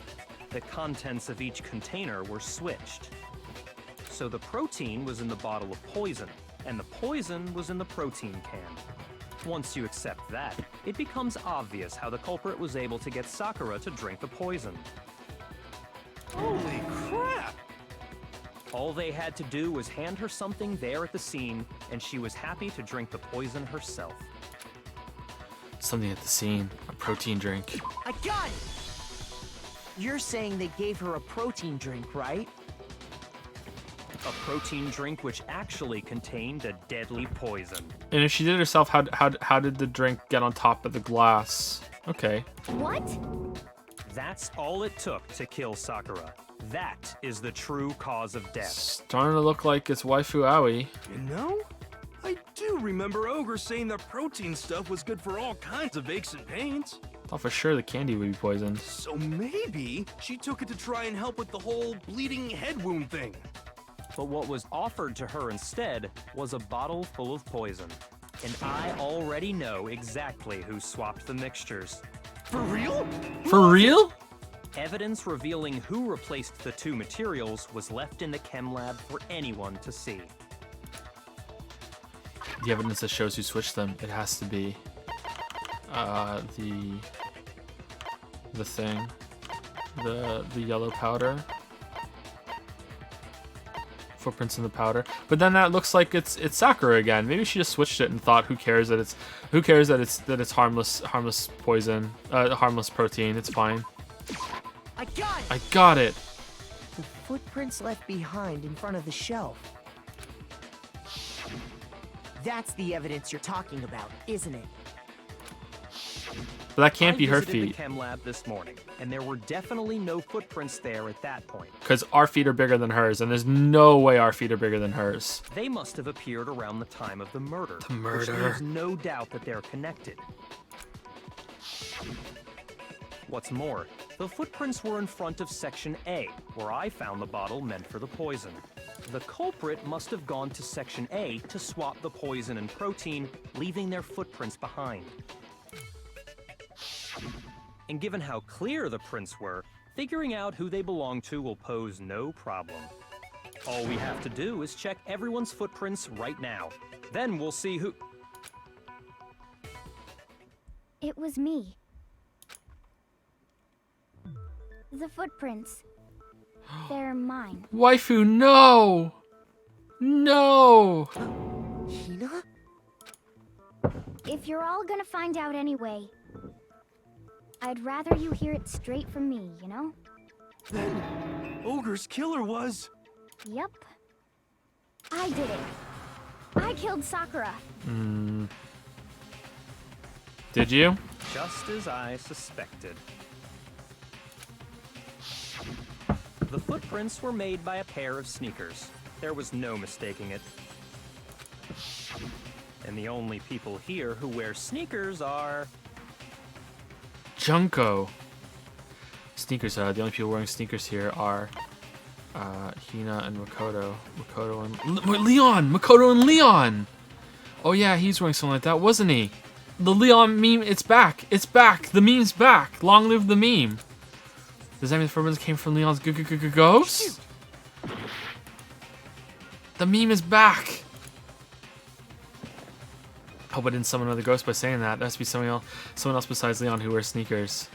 The contents of each container were switched. So the protein was in the bottle of poison, and the poison was in the protein can. Once you accept that, it becomes obvious how the culprit was able to get Sakura to drink the poison. Holy crap! All they had to do was hand her something there at the scene, and she was happy to drink the poison herself. Something at the scene. A protein drink. I got it! You're saying they gave her a protein drink, right? A protein drink which actually contained a deadly poison. And if she did it herself, how did the drink get on top of the glass? Okay. What? That's all it took to kill Sakura. That is the true cause of death. Starting to look like it's waifu Aoi. You know, I do remember Ogre saying that protein stuff was good for all kinds of aches and pains. Thought for sure the candy would be poisoned. So maybe she took it to try and help with the whole bleeding head wound thing. But what was offered to her instead was a bottle full of poison. And I already know exactly who swapped the mixtures. For real? For real? Evidence revealing who replaced the two materials was left in the chem lab for anyone to see. The evidence that shows who switched them, it has to be the thing, the yellow powder, footprints in the powder. But then that looks like it's Sakura again. Maybe she just switched it and thought, who cares that it's harmless poison, harmless protein. It's fine. I got it! I got it! The footprints left behind in front of the shelf. That's the evidence you're talking about, isn't it? But that can't be her I visited feet. the chem lab this morning, and there were definitely no footprints there at that point. Because our feet are bigger than hers, and there's no way our feet are bigger than hers. They must have appeared around the time of the murder. The murder. Which leaves no doubt that they're connected. What's more, the footprints were in front of Section A, where I found the bottle meant for the poison. The culprit must have gone to Section A to swap the poison and protein, leaving their footprints behind. And given how clear the prints were, figuring out who they belong to will pose no problem. All we have to do is check everyone's footprints right now. Then we'll see who... It was me. The footprints. They're mine. Waifu, no! No! Hina? If you're all gonna find out anyway, I'd rather you hear it straight from me, you know? Then Ogre's killer was... Yep. I did it. I killed Sakura. Did you? Just as I suspected. The footprints were made by a pair of sneakers. There was no mistaking it. And the only people here who wear sneakers are... Junko. Sneakers, the only people wearing sneakers here are Hina and Makoto. Makoto and... Leon! Makoto and Leon! Oh yeah, he's wearing something like that, wasn't he? The Leon meme, it's back! It's back! The meme's back! Long live the meme! Does that mean the footprints came from Leon's ghost? The meme is back! Hope I didn't summon another ghost by saying that. There has to be someone else besides Leon who wears sneakers.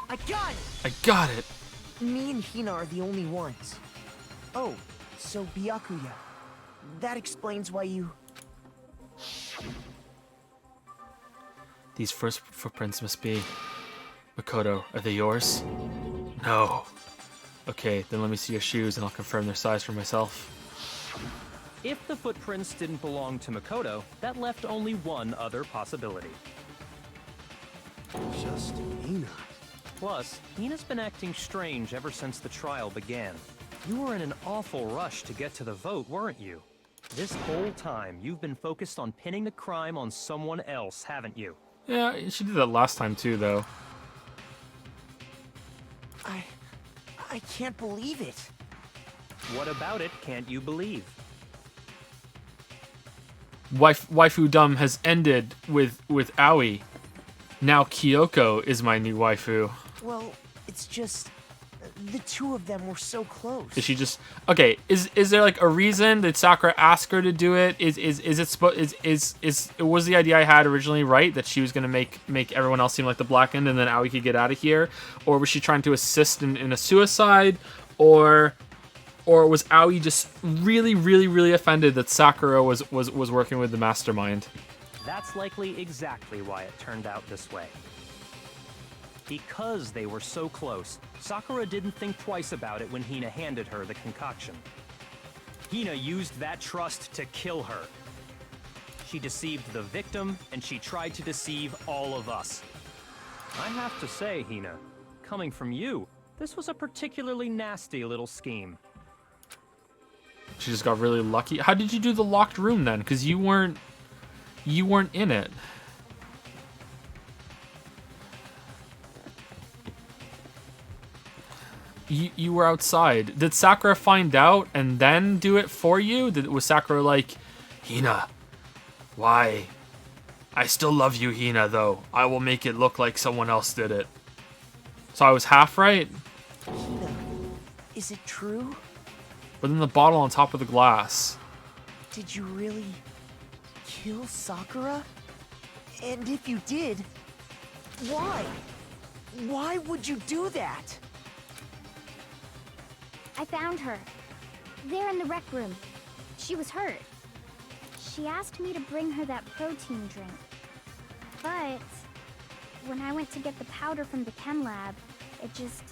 I got it! I got it! Me and Hina are the only ones. Oh, so Byakuya. That explains why you... These first footprints must be... Makoto, are they yours? No. Okay, then let me see your shoes and I'll confirm their size for myself. If the footprints didn't belong to Makoto, that left only one other possibility. Just Hina. Plus, Hina's been acting strange ever since the trial began. You were in an awful rush to get to the vote, weren't you? This whole time, you've been focused on pinning the crime on someone else, haven't you? Yeah, she did that last time too, though. I can't believe it. What about it can't you believe? Waifu Dumb has ended with Aoi. Now Kyoko is my new waifu. Well, it's just... the two of them were so close. Is she just... Okay, is there like a reason? Did Sakura ask her to do it? Was the idea I had originally right? That she was gonna make everyone else seem like the black end and then Aoi could get out of here? Or was she trying to assist in a suicide? Or was Aoi just really offended that Sakura was working with the mastermind? That's likely exactly why it turned out this way. Because they were so close, Sakura didn't think twice about it when Hina handed her the concoction. Hina used that trust to kill her. She deceived the victim, and she tried to deceive all of us. I have to say, Hina, coming from you, this was a particularly nasty little scheme. She just got really lucky. How did you do the locked room then? Because you weren't in it. You were outside. Did Sakura find out and then do it for you? Was Sakura like, Hina, why? I still love you, Hina, though. I will make it look like someone else did it. So I was half right? Hina, is it true? But then the bottle on top of the glass. Did you really kill Sakura? And if you did, why? Why would you do that? I found her. There in the rec room. She was hurt. She asked me to bring her that protein drink. But when I went to get the powder from the chem lab, it just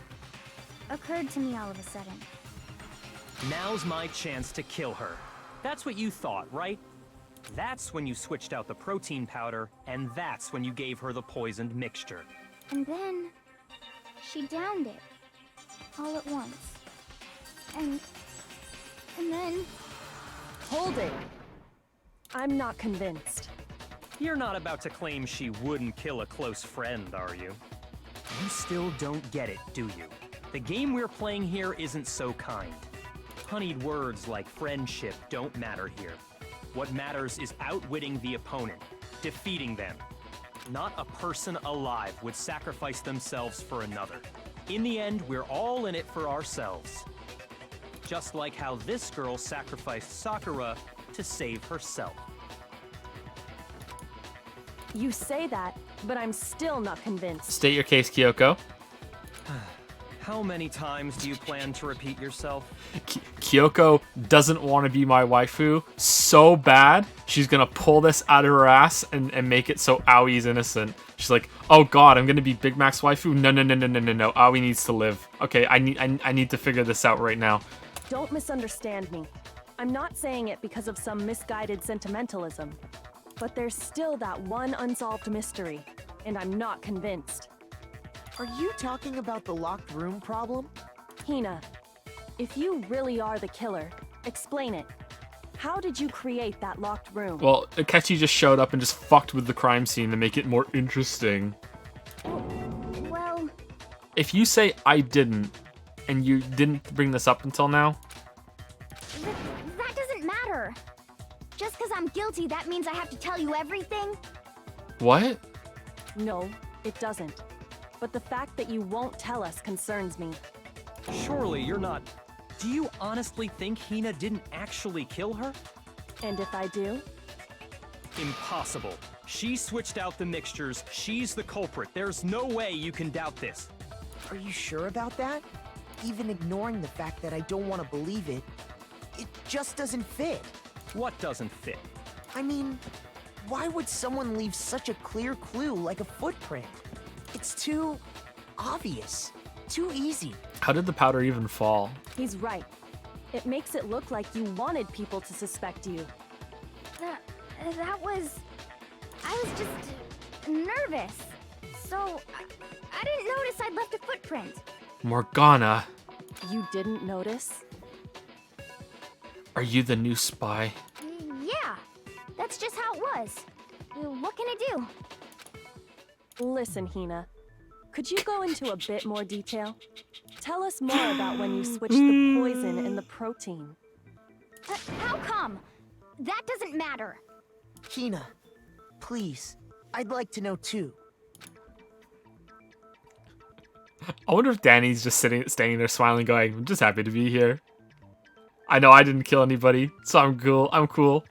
occurred to me all of a sudden. Now's my chance to kill her. That's what you thought, right? That's when you switched out the protein powder, and that's when you gave her the poisoned mixture. And then she downed it all at once. And then... Hold it. I'm not convinced. You're not about to claim she wouldn't kill a close friend, are you? You still don't get it, do you? The game we're playing here isn't so kind. Honeyed words like friendship don't matter here. What matters is outwitting the opponent, defeating them. Not a person alive would sacrifice themselves for another. In the end, we're all in it for ourselves. Just like how this girl sacrificed Sakura to save herself. You say that, but I'm still not convinced. State your case, Kyoko. How many times do you plan to repeat yourself? Kyoko doesn't want to be my waifu so bad, she's going to pull this out of her ass and make it so Aoi's innocent. She's like, oh god, I'm going to be Big Mac's waifu? No. Aoi needs to live. Okay, I need to figure this out right now. Don't misunderstand me. I'm not saying it because of some misguided sentimentalism. But there's still that one unsolved mystery, and I'm not convinced. Are you talking about the locked room problem? Hina, if you really are the killer, explain it. How did you create that locked room? Well, Akechi just showed up and just fucked with the crime scene to make it more interesting. Well... If you say I didn't, and you didn't bring this up until now... That doesn't matter. Just because I'm guilty, that means I have to tell you everything? What? No, it doesn't. But the fact that you won't tell us concerns me. Surely you're not... Do you honestly think Hina didn't actually kill her? And if I do? Impossible. She switched out the mixtures. She's the culprit. There's no way you can doubt this. Are you sure about that? Even ignoring the fact that I don't want to believe it, it just doesn't fit. What doesn't fit? I mean, why would someone leave such a clear clue like a footprint? It's too obvious, too easy. How did the powder even fall? He's right. It makes it look like you wanted people to suspect you. That was... I was just nervous. So, I didn't notice I'd left a footprint. Morgana. You didn't notice? Are you the new spy? Yeah, that's just how it was. What can I do? Listen, Hina. Could you go into a bit more detail? Tell us more about when you switched the poison and the protein. How come? That doesn't matter. Hina, please. I'd like to know too. I wonder if Danny's just standing there smiling going, I'm just happy to be here. I know I didn't kill anybody, so I'm cool.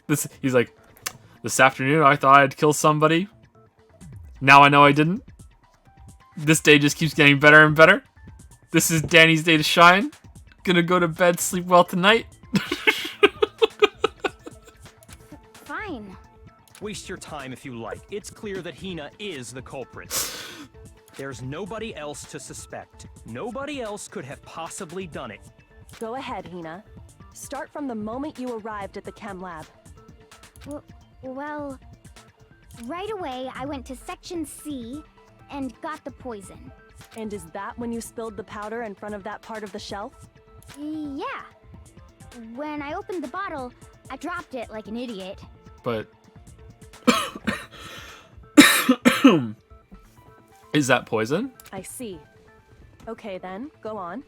He's like, this afternoon I thought I'd kill somebody. Now I know I didn't. This day just keeps getting better and better. This is Danny's day to shine. Gonna go to bed, sleep well tonight. Fine. Waste your time if you like. It's clear that Hina is the culprit. There's nobody else to suspect. Nobody else could have possibly done it. Go ahead, Hina. Start from the moment you arrived at the chem lab. Well, right away I went to Section C and got the poison. And is that when you spilled the powder in front of that part of the shelf? Yeah. When I opened the bottle, I dropped it like an idiot. But... Is that poison? I see. Okay then, go on.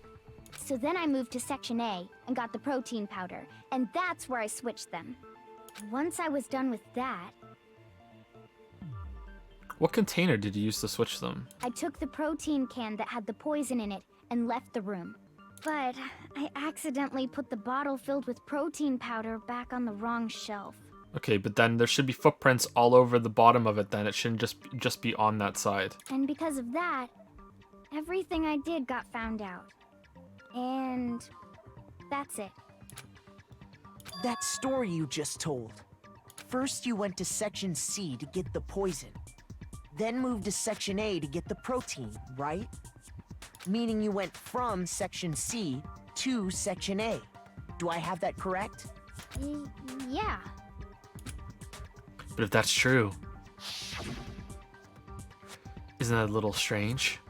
So then I moved to Section A and got the protein powder, and that's where I switched them. Once I was done with that, What container did you use to switch them? I took the protein can that had the poison in it and left the room. But I accidentally put the bottle filled with protein powder back on the wrong shelf. Okay, but then there should be footprints all over the bottom of it then. It shouldn't just be on that side. And because of that, everything I did got found out. And that's it. That story you just told. First you went to Section C to get the poison. Then moved to Section A to get the protein, right? Meaning you went from Section C to Section A. Do I have that correct? Yeah. But if that's true, isn't that a little strange?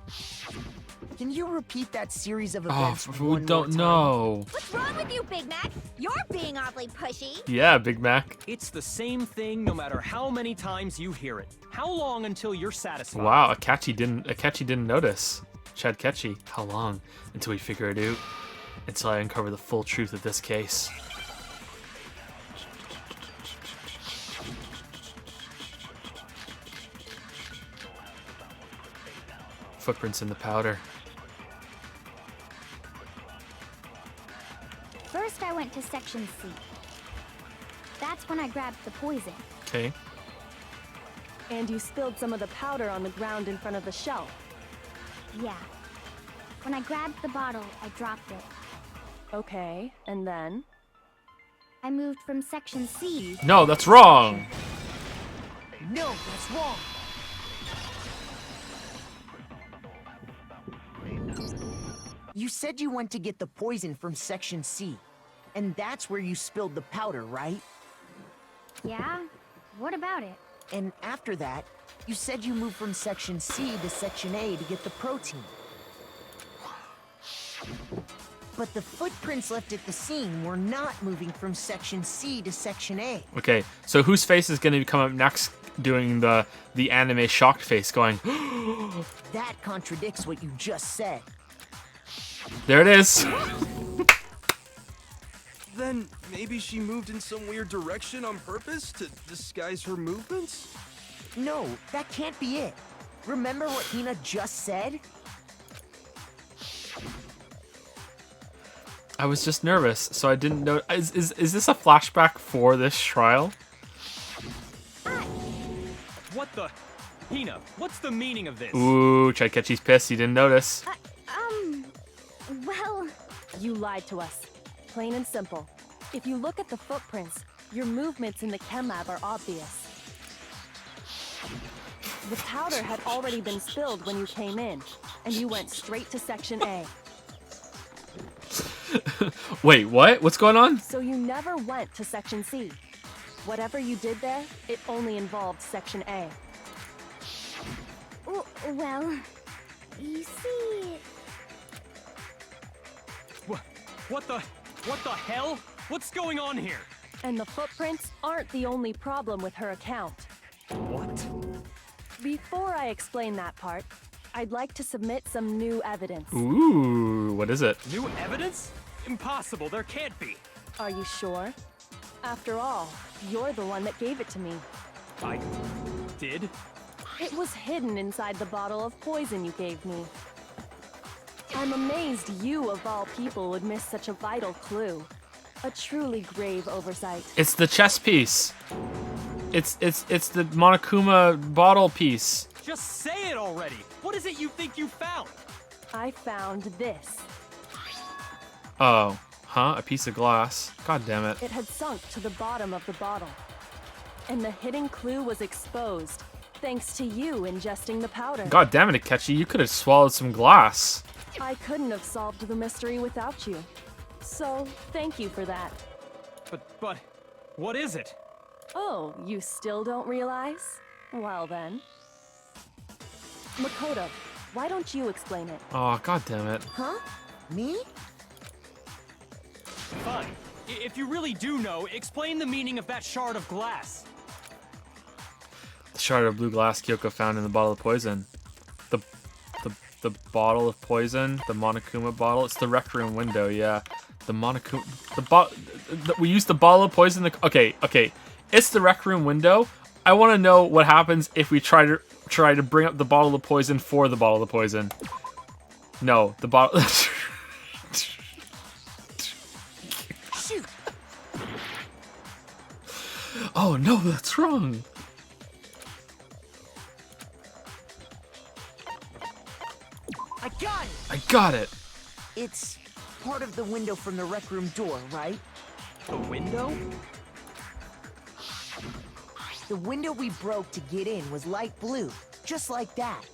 Can you repeat that series of Oh, events we one don't more time? know. What's wrong with you, Big Mac? You're being awfully pushy. Yeah, Big Mac. It's the same thing no matter how many times you hear it. How long until you're satisfied? Wow, Akachi didn't notice. Chad Ketchy, how long until we figure it out? Until I uncover the full truth of this case. Footprints in the powder. First I went to Section C. That's when I grabbed the poison. Okay. And you spilled some of the powder on the ground in front of the shelf. Yeah. When I grabbed the bottle, I dropped it. Okay, and then? I moved from Section C. No, that's wrong! No, that's wrong. You said you went to get the poison from Section C, and that's where you spilled the powder, right? Yeah? What about it? And after that, you said you moved from Section C to Section A to get the protein. But the footprints left at the scene were not moving from Section C to Section A. Okay, so whose face is gonna come up next doing the anime shocked face going, That contradicts what you just said. there it is! Then maybe she moved in some weird direction on purpose to disguise her movements? No, that can't be it. Remember what Hina just said? I was just nervous, so I didn't know. Is this a flashback for this trial? What the? Hina, what's the meaning of this? Ooh, Chad Ketchy's pissed, he didn't notice. Well... You lied to us. Plain and simple. If you look at the footprints, your movements in the chem lab are obvious. The powder had already been spilled when you came in, and you went straight to Section A. Wait, what? What's going on? So you never went to Section C. Whatever you did there, it only involved Section A. Well, you see... What the hell? What's going on here? And the footprints aren't the only problem with her account. What? Before I explain that part, I'd like to submit some new evidence. Ooh, what is it? New evidence? Impossible, there can't be. Are you sure? After all, you're the one that gave it to me. I did? It was hidden inside the bottle of poison you gave me. I'm amazed you, of all people, would miss such a vital clue. A truly grave oversight. It's the chess piece. It's the Monokuma bottle piece. Just say it already! What is it you think you found? I found this. Oh, huh? A piece of glass. God damn it. It had sunk to the bottom of the bottle. And the hidden clue was exposed, Thanks to you ingesting the powder. God damn it, Akechi, you could have swallowed some glass. I couldn't have solved the mystery without you. So, thank you for that. But, what is it? Oh, you still don't realize? Well then. Makoto, why don't you explain it? Oh, god damn it. Huh? Me? Fine. If you really do know, explain the meaning of that shard of glass. The shard of blue glass Kyoko found in the bottle of poison. The bottle of poison, the Monokuma bottle. It's the rec room window, yeah. The Monokuma, we used the bottle of poison. Okay. It's the rec room window. I want to know what happens if we try to bring up the bottle of poison for the bottle of poison. No, the bottle. Shoot. Oh no, that's wrong. I got it. I got it. It's part of the window from the rec room door, right? The window? The window we broke to get in was light blue, just like that.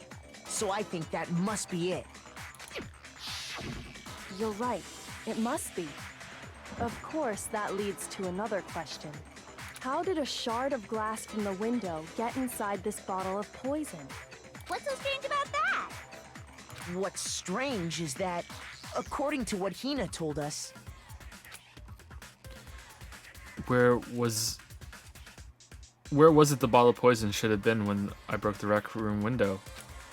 So I think that must be it. You're right. It must be. Of course, that leads to another question. How did a shard of glass from the window get inside this bottle of poison? What's so strange about that? What's strange is that, according to what Hina told us... Where was it the bottle of poison should have been when I broke the rec room window?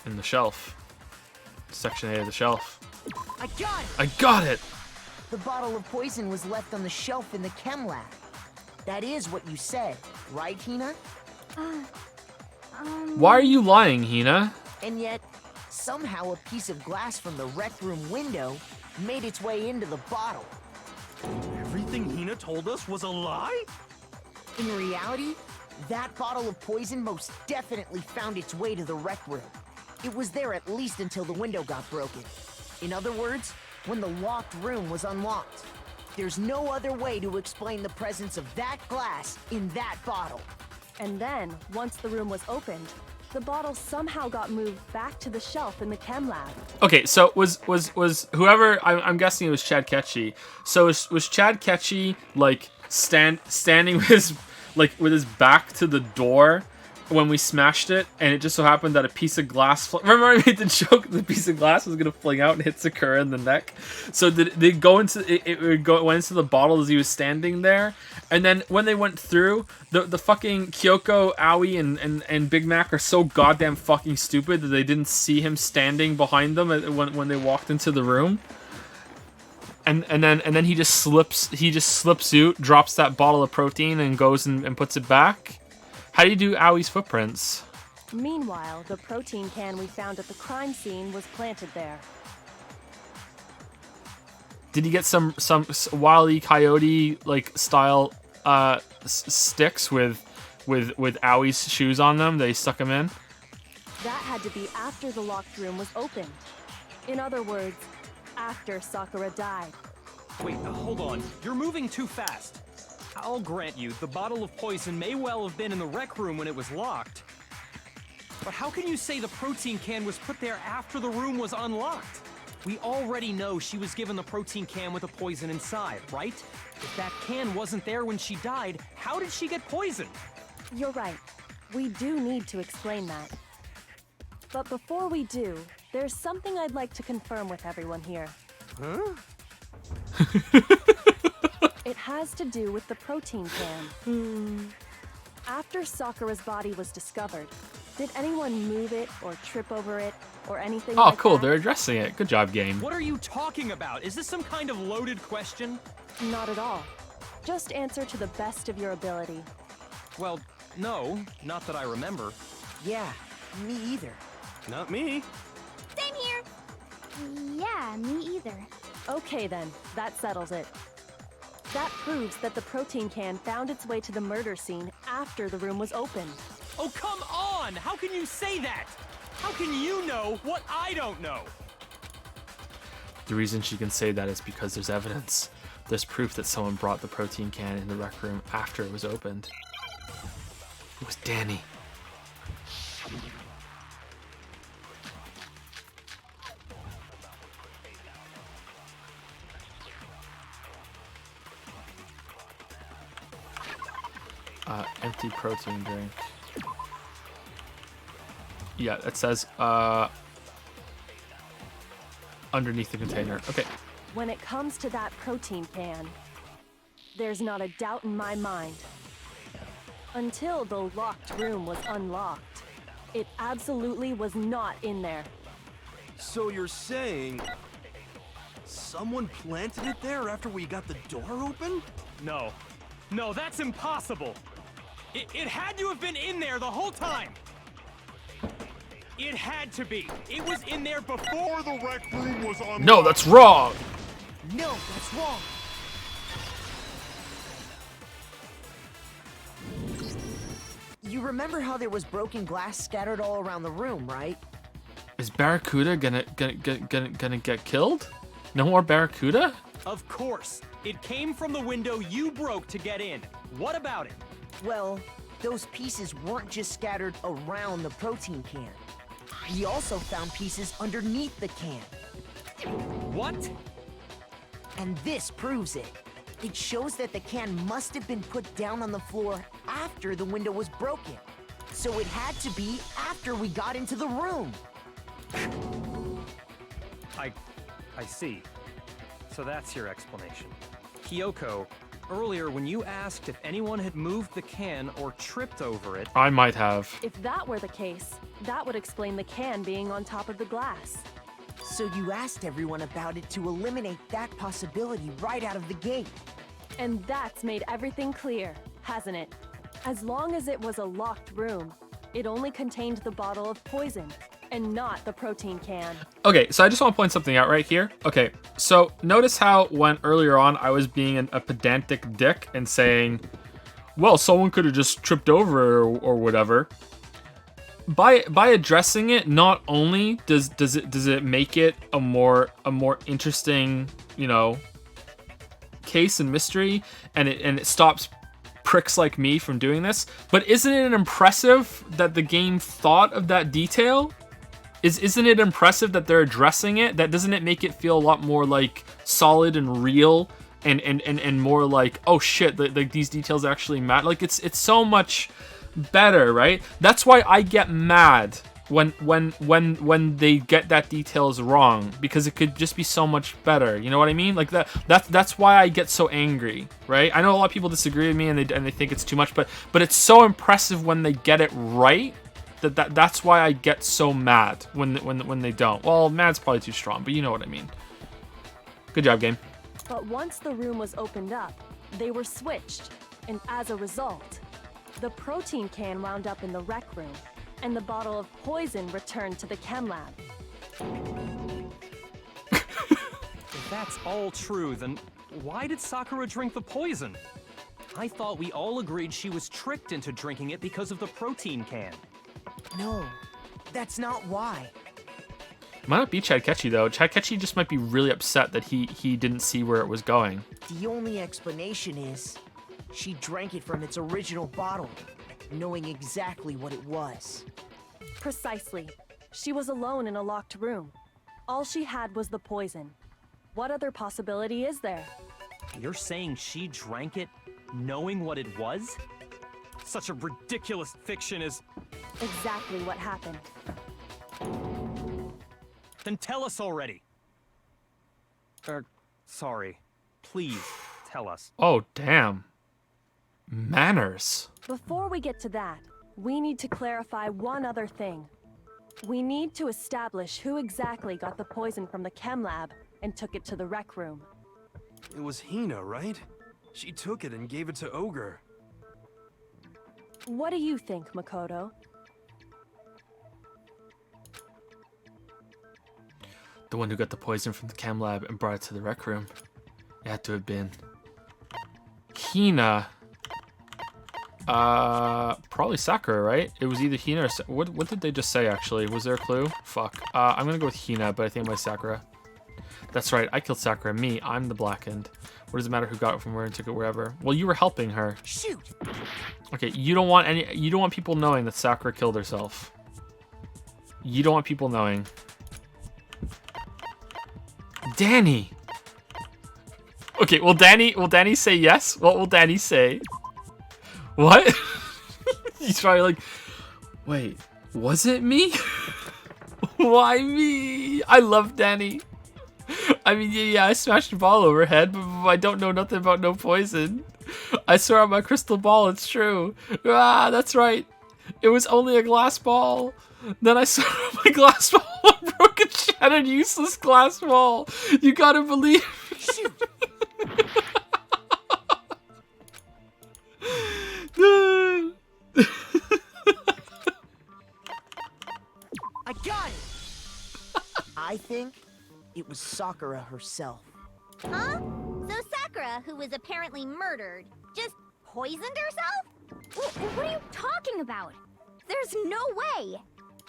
In the shelf. Section A of the shelf. I got it! I got it! The bottle of poison was left on the shelf in the chem lab. That is what you said, right, Hina? Why are you lying, Hina? And yet, somehow a piece of glass from the rec room window made its way into the bottle. Everything Hina told us was a lie? In reality, that bottle of poison most definitely found its way to the rec room. It was there at least until the window got broken. In other words, when the locked room was unlocked. There's no other way to explain the presence of that glass in that bottle. And then, once the room was opened, the bottle somehow got moved back to the shelf in the chem lab. Okay, so was whoever, I'm guessing it was Chad Ketchy. So was Chad Ketchy like standing with his back to the door when we smashed it, and it just so happened that a piece of glass... Remember I made the joke the piece of glass was going to fling out and hit Sakura in the neck? So did they go into... It went into the bottle as he was standing there, and then when they went through, the fucking Kyoko, Aoi, and Big Mac are so goddamn fucking stupid that they didn't see him standing behind them when they walked into the room. And then he just slips out, drops that bottle of protein, and goes and puts it back. How do you do Aoi's footprints? Meanwhile, the protein can we found at the crime scene was planted there. Did he get some Wile E. Coyote like style sticks with Aoi's shoes on them? They stuck them in. That had to be after the locked room was opened. In other words, after Sakura died. Wait, hold on. You're moving too fast. I'll grant you, the bottle of poison may well have been in the rec room when it was locked. But how can you say the protein can was put there after the room was unlocked? We already know she was given the protein can with the poison inside, right? If that can wasn't there when she died, how did she get poisoned? You're right. We do need to explain that. But before we do, there's something I'd like to confirm with everyone here. Huh? It has to do with the protein can. After Sakura's body was discovered, did anyone move it or trip over it or anything Oh, like cool. that? They're addressing it. Good job, game. What are you talking about? Is this some kind of loaded question? Not at all. Just answer to the best of your ability. Well, no, not that I remember. Yeah, me either. Not me. Same here. Yeah, me either. Okay then, that settles it. That proves that the protein can found its way to the murder scene after the room was opened. Oh, come on! How can you say that? How can you know what I don't know? The reason she can say that is because there's evidence. There's proof that someone brought the protein can in the rec room after it was opened. It was Danny. Empty protein drink. Yeah, it says underneath the container. Okay. When it comes to that protein can, there's not a doubt in my mind. Until the locked room was unlocked, it absolutely was not in there. So you're saying someone planted it there after we got the door open? No. No, that's impossible. It had to have been in there the whole time. It had to be. It was in there before the rec room was unlocked. No, that's wrong. No, that's wrong. You remember how there was broken glass scattered all around the room, right? Is Barracuda gonna get killed? No more Barracuda? Of course. It came from the window you broke to get in. What about it? Well, those pieces weren't just scattered around the protein can. We also found pieces underneath the can. What? And this proves it. It shows that the can must have been put down on the floor after the window was broken. So it had to be after we got into the room. I see. So that's your explanation. Kyoko, earlier when you asked if anyone had moved the can or tripped over it... I might have. If that were the case, that would explain the can being on top of the glass. So you asked everyone about it to eliminate that possibility right out of the gate. And that's made everything clear, hasn't it? As long as it was a locked room, it only contained the bottle of poison, and not the protein can. Okay, so I just want to point something out right here. Okay, so notice how when earlier on I was being a pedantic dick and saying, well, someone could have just tripped over it or whatever. By addressing it, not only does it make it a more interesting, you know, case and mystery, and it stops pricks like me from doing this, but isn't it impressive that the game thought of that detail? Isn't it impressive that they're addressing it? That doesn't it make it feel a lot more like solid and real and more like, oh shit, like these details actually matter. Like it's so much better, right? That's why I get mad when they get that details wrong, because it could just be so much better. You know what I mean? Like that's why I get so angry, right? I know a lot of people disagree with me and they think it's too much, but it's so impressive when they get it right. That's why I get so mad when they don't. Well, mad's probably too strong, but you know what I mean. Good job, game. But once the room was opened up, they were switched, and as a result, the protein can wound up in the rec room, and the bottle of poison returned to the chem lab. If that's all true, then why did Sakura drink the poison? I thought we all agreed she was tricked into drinking it because of the protein can. No, that's not why. Might not be Chadkechi though. Chadkechi just might be really upset that he didn't see where it was going. The only explanation is she drank it from its original bottle, knowing exactly what it was. Precisely. She was alone in a locked room. All she had was the poison. What other possibility is there? You're saying she drank it knowing what it was? Such a ridiculous fiction is... Exactly what happened. Then tell us already. Sorry. Please, tell us. Oh, damn. Manners. Before we get to that, we need to clarify one other thing. We need to establish who exactly got the poison from the chem lab and took it to the rec room. It was Hina, right? She took it and gave it to Ogre. What do you think, Makoto? The one who got the poison from the chem lab and brought it to the rec room. It had to have been Hina. Probably Sakura, right? It was either Hina or what did they just say, actually? Was there a clue? Fuck. I'm gonna go with Hina, but I think it might be Sakura. That's right, I killed Sakura. Me, I'm the blackened. What does it matter who got it from where and took it wherever? Well, you were helping her. Shoot. Okay, you don't want people knowing that Sakura killed herself. You don't want people knowing. Danny! Okay, will Danny say yes? What will Danny say? What? He's probably like, wait, was it me? Why me? I love Danny. I mean, yeah, I smashed a ball overhead, but I don't know nothing about no poison. I swear on my crystal ball, it's true. Ah, that's right. It was only a glass ball. Then I saw my glass ball, a broken, shattered, useless glass ball. You gotta believe. Shoot. I got it. I think it was Sakura herself. Huh? So Sakura, who was apparently murdered, just poisoned herself? What are you talking about? There's no way!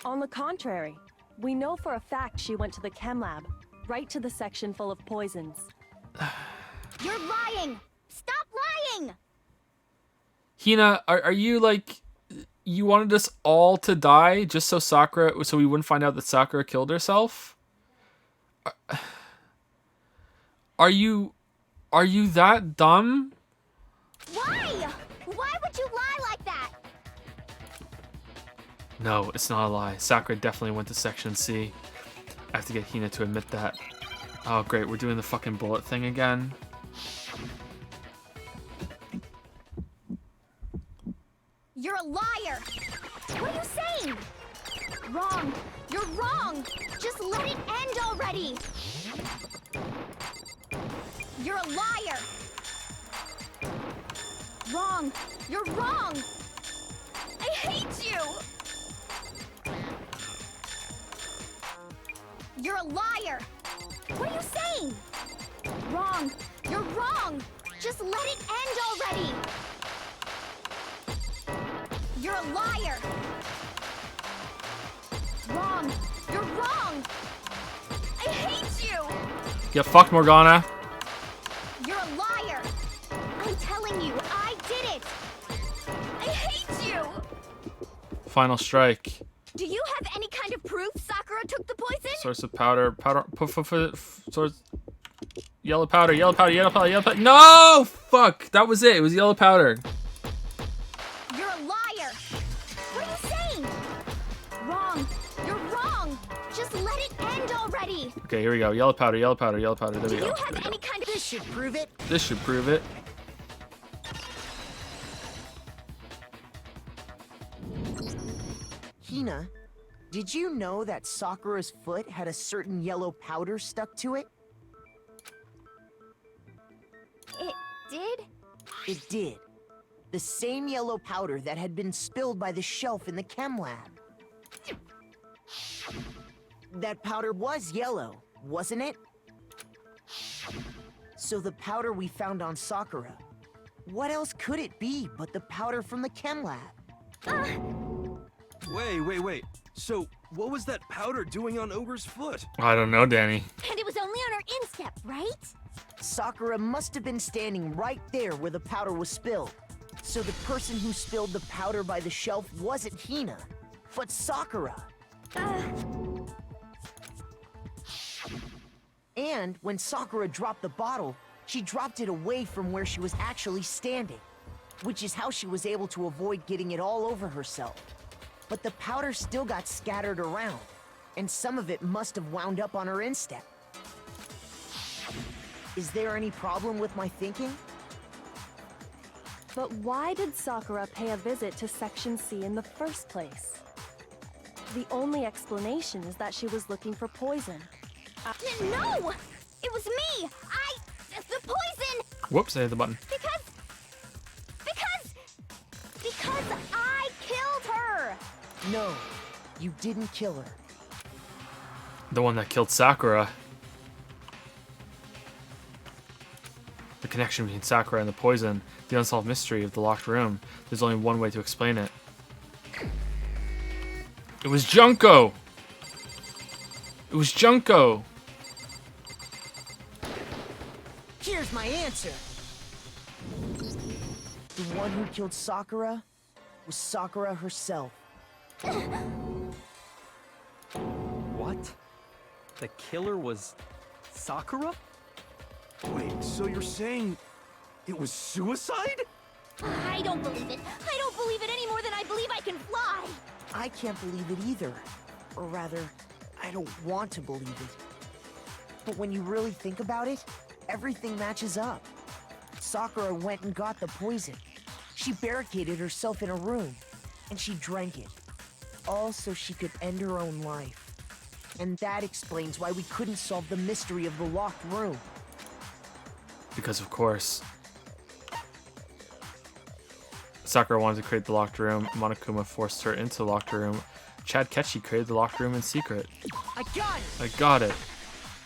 On the contrary, we know for a fact she went to the chem lab, right to the section full of poisons. You're lying! Stop lying! Hina, are you like, you wanted us all to die just so we wouldn't find out that Sakura killed herself? Are you that dumb? Why? Why would you lie like that? No, it's not a lie. Sakura definitely went to Section C. I have to get Hina to admit that. Oh, great. We're doing the fucking bullet thing again. You're a liar! What are you saying? Wrong! You're wrong! Just let it end already! You're a liar! Wrong! You're wrong! I hate you! You're a liar! What are you saying? Wrong! You're wrong! Just let it end already! You're a liar! Wrong! You're wrong! I hate you! Get fucked, Morgana. You're a liar! I'm telling you, I did it! I hate you! Final strike. Do you have any kind of proof Sakura took the poison? Source of powder. Source. Yellow powder. No! Fuck! That was it. It was yellow powder. You're a liar! What are you saying? Wrong! You're wrong! Just let it end already! Okay, here we go. Yellow powder. There we go. Do you have any kind of... This should prove it. This should prove it. Hina, did you know that Sakura's foot had a certain yellow powder stuck to it? It did? It did. The same yellow powder that had been spilled by the shelf in the chem lab. That powder was yellow, wasn't it? So the powder we found on Sakura, what else could it be but the powder from the chem lab? Wait. So, what was that powder doing on Ogre's foot? I don't know, Danny. And it was only on her instep, right? Sakura must have been standing right there where the powder was spilled. So the person who spilled the powder by the shelf wasn't Hina, but Sakura. And when Sakura dropped the bottle, she dropped it away from where she was actually standing, which is how she was able to avoid getting it all over herself. But the powder still got scattered around, and some of it must have wound up on her instep. Is there any problem with my thinking? But why did Sakura pay a visit to Section C in the first place? The only explanation is that she was looking for poison. No! It was me! The poison! Whoops, I hit the button. Because I killed her! No, you didn't kill her. The one that killed Sakura. The connection between Sakura and the poison, the unsolved mystery of the locked room. There's only one way to explain it. It was Junko! It was Junko! Here's my answer. The one who killed Sakura was Sakura herself. What? The killer was Sakura? Wait, so you're saying it was suicide? I don't believe it. I don't believe it any more than I believe I can fly. I can't believe it either. Or rather, I don't want to believe it. But when you really think about it, everything matches up. Sakura went and got the poison. She barricaded herself in a room, and she drank it. All so she could end her own life. And that explains why we couldn't solve the mystery of the locked room. Because of course, Sakura wanted to create the locked room. Monokuma forced her into the locked room. Chad Ketchy created the locked room in secret. I got it! I got it.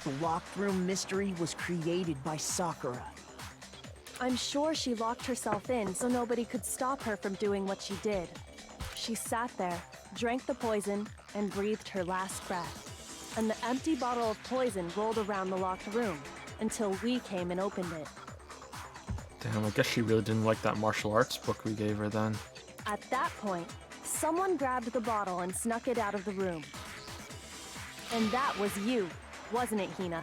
The locked room mystery was created by Sakura. I'm sure she locked herself in so nobody could stop her from doing what she did. She sat there, drank the poison, and breathed her last breath. And the empty bottle of poison rolled around the locked room until we came and opened it. Damn, I guess she really didn't like that martial arts book we gave her then. At that point, someone grabbed the bottle and snuck it out of the room. And that was you, wasn't it, Hina?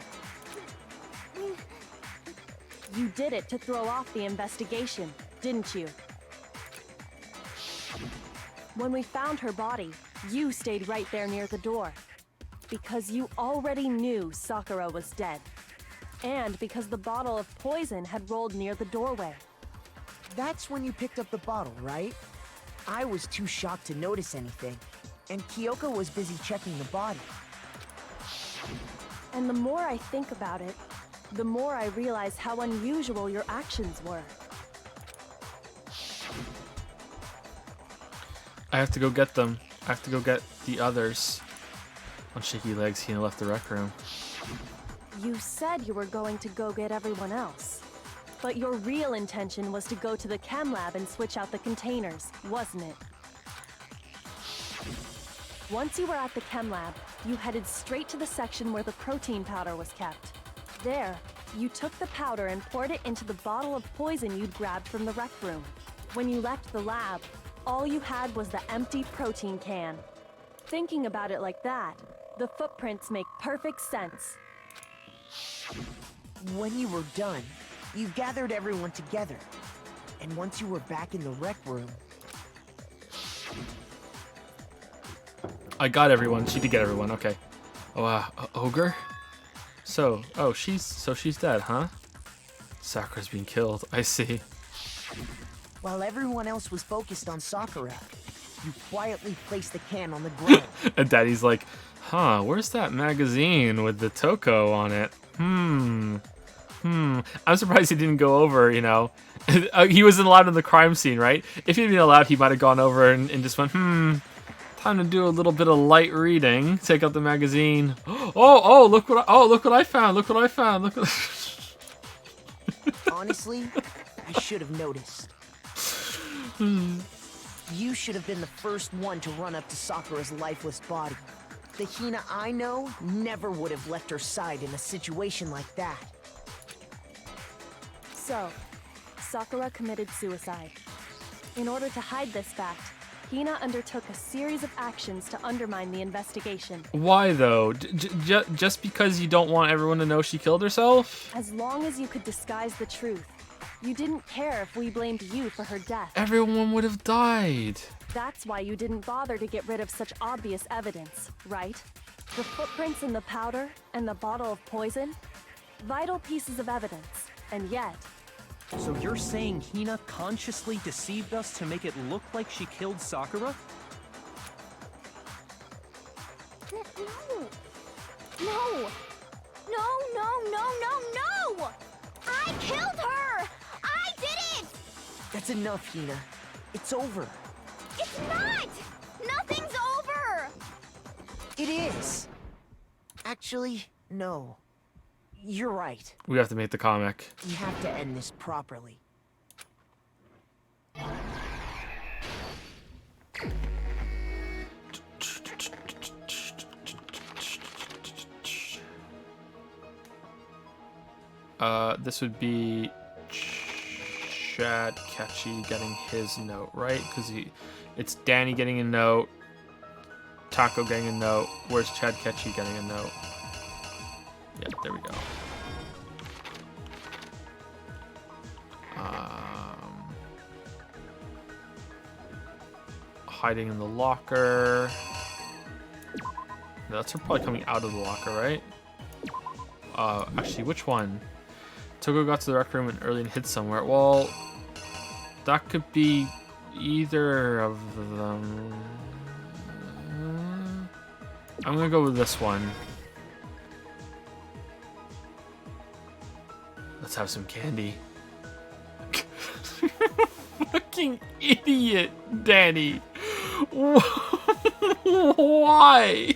You did it to throw off the investigation, didn't you? When we found her body, you stayed right there near the door. Because you already knew Sakura was dead. And because the bottle of poison had rolled near the doorway. That's when you picked up the bottle, right? I was too shocked to notice anything, and Kyoko was busy checking the body. And the more I think about it, the more I realize how unusual your actions were. I have to go get them. I have to go get the others. On shaky legs, Hina left the rec room. You said you were going to go get everyone else. But your real intention was to go to the chem lab and switch out the containers, wasn't it? Once you were at the chem lab, you headed straight to the section where the protein powder was kept. There, you took the powder and poured it into the bottle of poison you'd grabbed from the rec room. When you left the lab, all you had was the empty protein can. Thinking about it like that, the footprints make perfect sense. When you were done, you gathered everyone together. And once you were back in the rec room... I got everyone. She did get everyone. Okay. Oh, ogre? So she's dead, huh? Sakura's being killed. I see. While everyone else was focused on Sakura, you quietly placed the can on the ground. And Daddy's like, huh, where's that magazine with the Toko on it? I'm surprised he didn't go over, you know. He wasn't allowed in the crime scene, right? If he'd been allowed, he might have gone over and just went, time to do a little bit of light reading. Take out the magazine. Look what I found. Look what I found. Honestly, I should have noticed. You should have been the first one to run up to Sakura's lifeless body. The Hina I know never would have left her side in a situation like that. So, Sakura committed suicide. In order to hide this fact, Hina undertook a series of actions to undermine the investigation. Why though? Just because you don't want everyone to know she killed herself? As long as you could disguise the truth, you didn't care if we blamed you for her death. Everyone would have died. That's why you didn't bother to get rid of such obvious evidence, right? The footprints in the powder and the bottle of poison? Vital pieces of evidence, and yet... So you're saying Hina consciously deceived us to make it look like she killed Sakura? No! I killed her! I did it! That's enough, Hina. It's over. It's not! Nothing's over! It is. Actually, no. You're right. We have to make the comic. We have to end this properly. This would be Chad Ketchy getting his note, right? Because it's Danny getting a note, Taco getting a note? Where's Chad Ketchy getting a note? Yeah, there we go. Hiding in the locker. No, that's her probably coming out of the locker, right? Actually, which one? Toko got to the rec room and early and hid somewhere. Well, that could be either of them. I'm gonna go with this one. Let's have some candy. Fucking idiot, Danny. Why?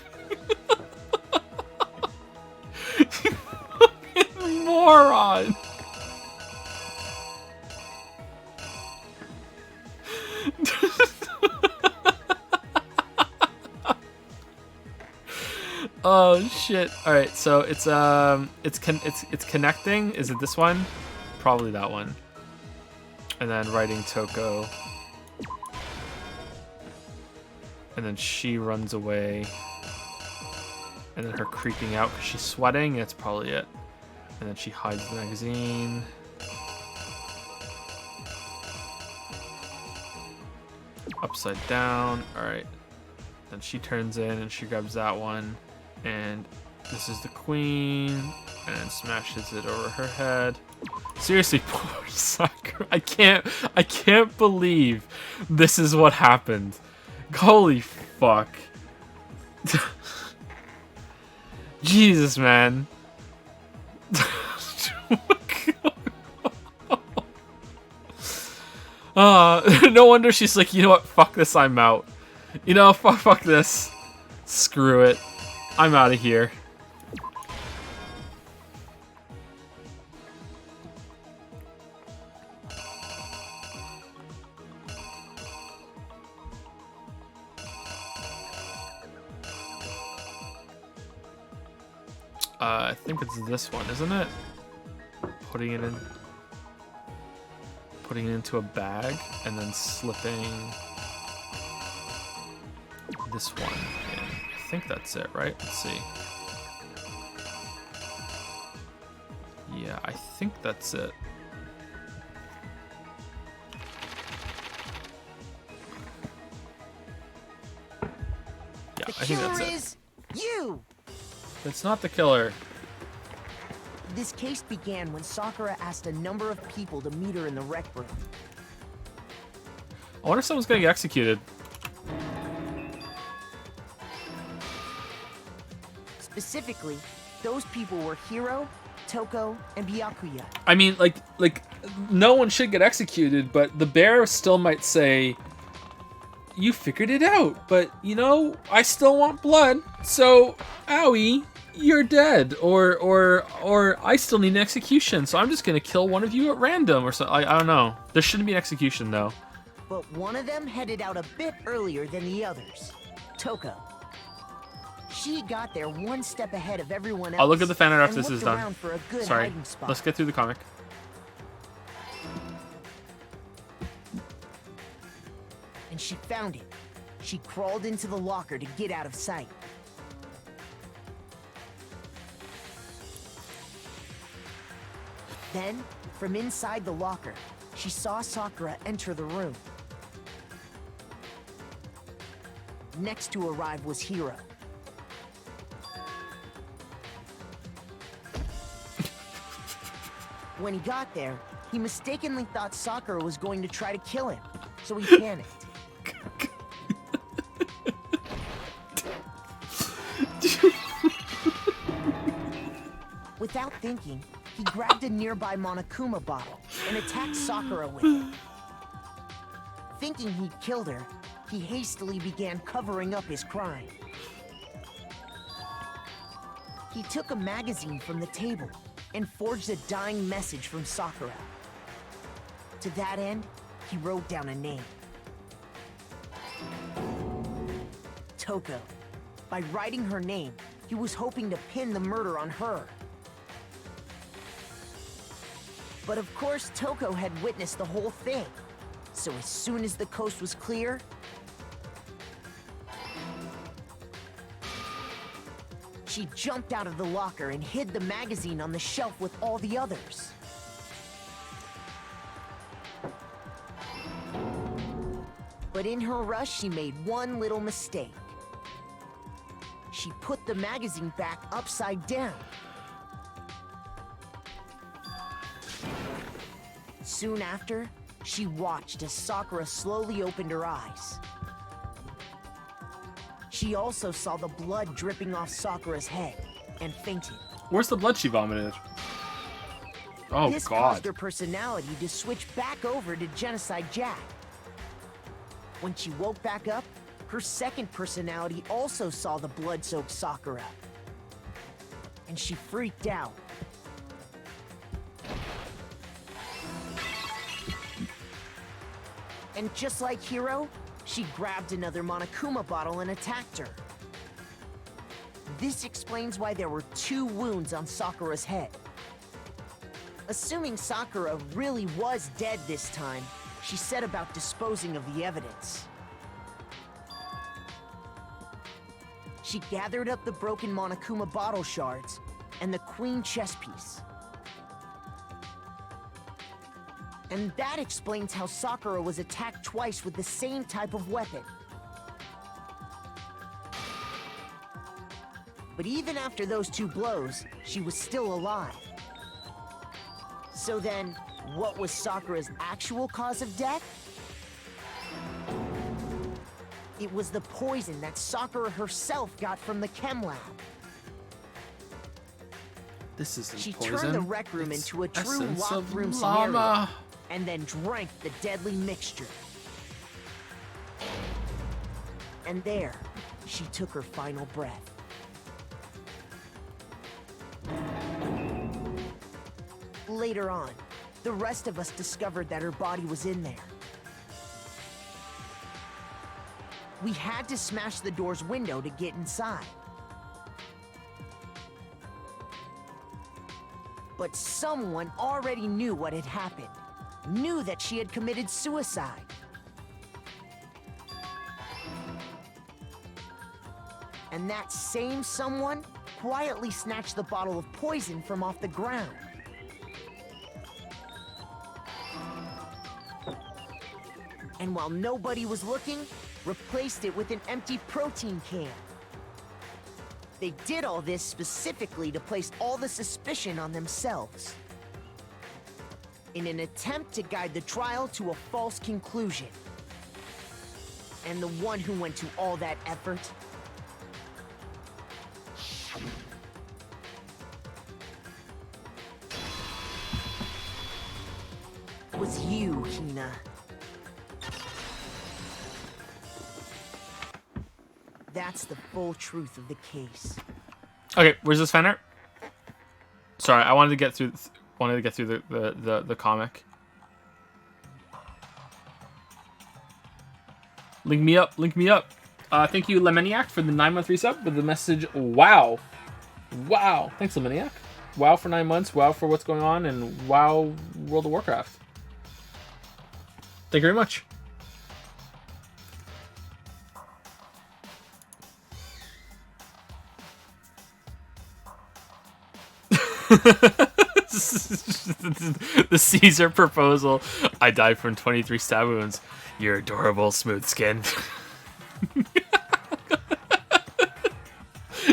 You fucking moron. Oh shit. All right, so it's connecting. Is it this one? Probably that one. And then writing Toko. And then she runs away. And then her creeping out because she's sweating. That's probably it. And then she hides the magazine. Upside down. Alright. Then she turns in and she grabs that one. And this is the queen. And smashes it over her head. Seriously, poor Sakura. I can't believe this is what happened. Holy fuck. Jesus, man. No wonder she's like, you know what, fuck this, I'm out. You know, fuck this. Screw it. I'm out of here. I think it's this one, isn't it? Putting it into a bag and then slipping this one in. I think that's it, right? Let's see. Yeah, I think that's it. Yeah, I think that's it. Is you. It's not the killer. This case began when Sakura asked a number of people to meet her in the rec room. I wonder if someone's gonna get executed. Specifically, those people were Hiro, Toko, and Byakuya. I mean, like no one should get executed, but the bear still might say, "You figured it out, but you know, I still want blood, so owie, you're dead," or I still need an execution, so I'm just gonna kill one of you at random, or so. I don't know. There shouldn't be an execution though. But one of them headed out a bit earlier than the others, Toko. She got there one step ahead of everyone else. I'll look at the fan art after and this is looked done. around for a good Sorry, hiding spot. let's get through the comic. And she found it. She crawled into the locker to get out of sight. Then, from inside the locker, she saw Sakura enter the room. Next to arrive was Hiro. When he got there, he mistakenly thought Sakura was going to try to kill him, so he panicked. Without thinking, he grabbed a nearby Monokuma bottle and attacked Sakura with it. Thinking he'd killed her, he hastily began covering up his crime. He took a magazine from the table and forged a dying message from Sakura. To that end, he wrote down a name. Toko. By writing her name, he was hoping to pin the murder on her. But of course, Toko had witnessed the whole thing. So as soon as the coast was clear, She jumped out of the locker and hid the magazine on the shelf with all the others. But in her rush, she made one little mistake. She put the magazine back upside down. Soon after, she watched as Sakura slowly opened her eyes. She also saw the blood dripping off Sakura's head and fainted. Where's the blood she vomited? Oh, this God. caused her personality to switch back over to Genocide Jack. When she woke back up, her second personality also saw the blood-soaked Sakura. And she freaked out. And just like Hiro, she grabbed another Monokuma bottle and attacked her. This explains why there were 2 wounds on Sakura's head. Assuming Sakura really was dead this time, she set about disposing of the evidence. She gathered up the broken Monokuma bottle shards and the queen chess piece. And that explains how Sakura was attacked twice with the same type of weapon. But even after those 2 blows, she was still alive. So then, what was Sakura's actual cause of death? It was the poison that Sakura herself got from the chem lab. This isn't She poison. turned the rec room It's into a true essence locked of room llama. scenario, and then drank the deadly mixture. And there, she took her final breath. Later on, the rest of us discovered that her body was in there. We had to smash the door's window to get inside. But someone already knew what had happened. Knew that she had committed suicide. And that same someone quietly snatched the bottle of poison from off the ground. And while nobody was looking, replaced it with an empty protein can. They did all this specifically to place all the suspicion on themselves, in an attempt to guide the trial to a false conclusion. And the one who went to all that effort was you, Hina. That's the full truth of the case. Okay, where's this fan art? Sorry, I wanted to get through the comic. Link me up, link me up. Thank you, Lemaniac, for the 9-month resub with the message, wow. Wow. Thanks, Lemaniac. Wow for 9 months, wow for what's going on, and wow World of Warcraft. Thank you very much. The Caesar proposal. I died from 23 stab wounds. You're adorable, smooth skin.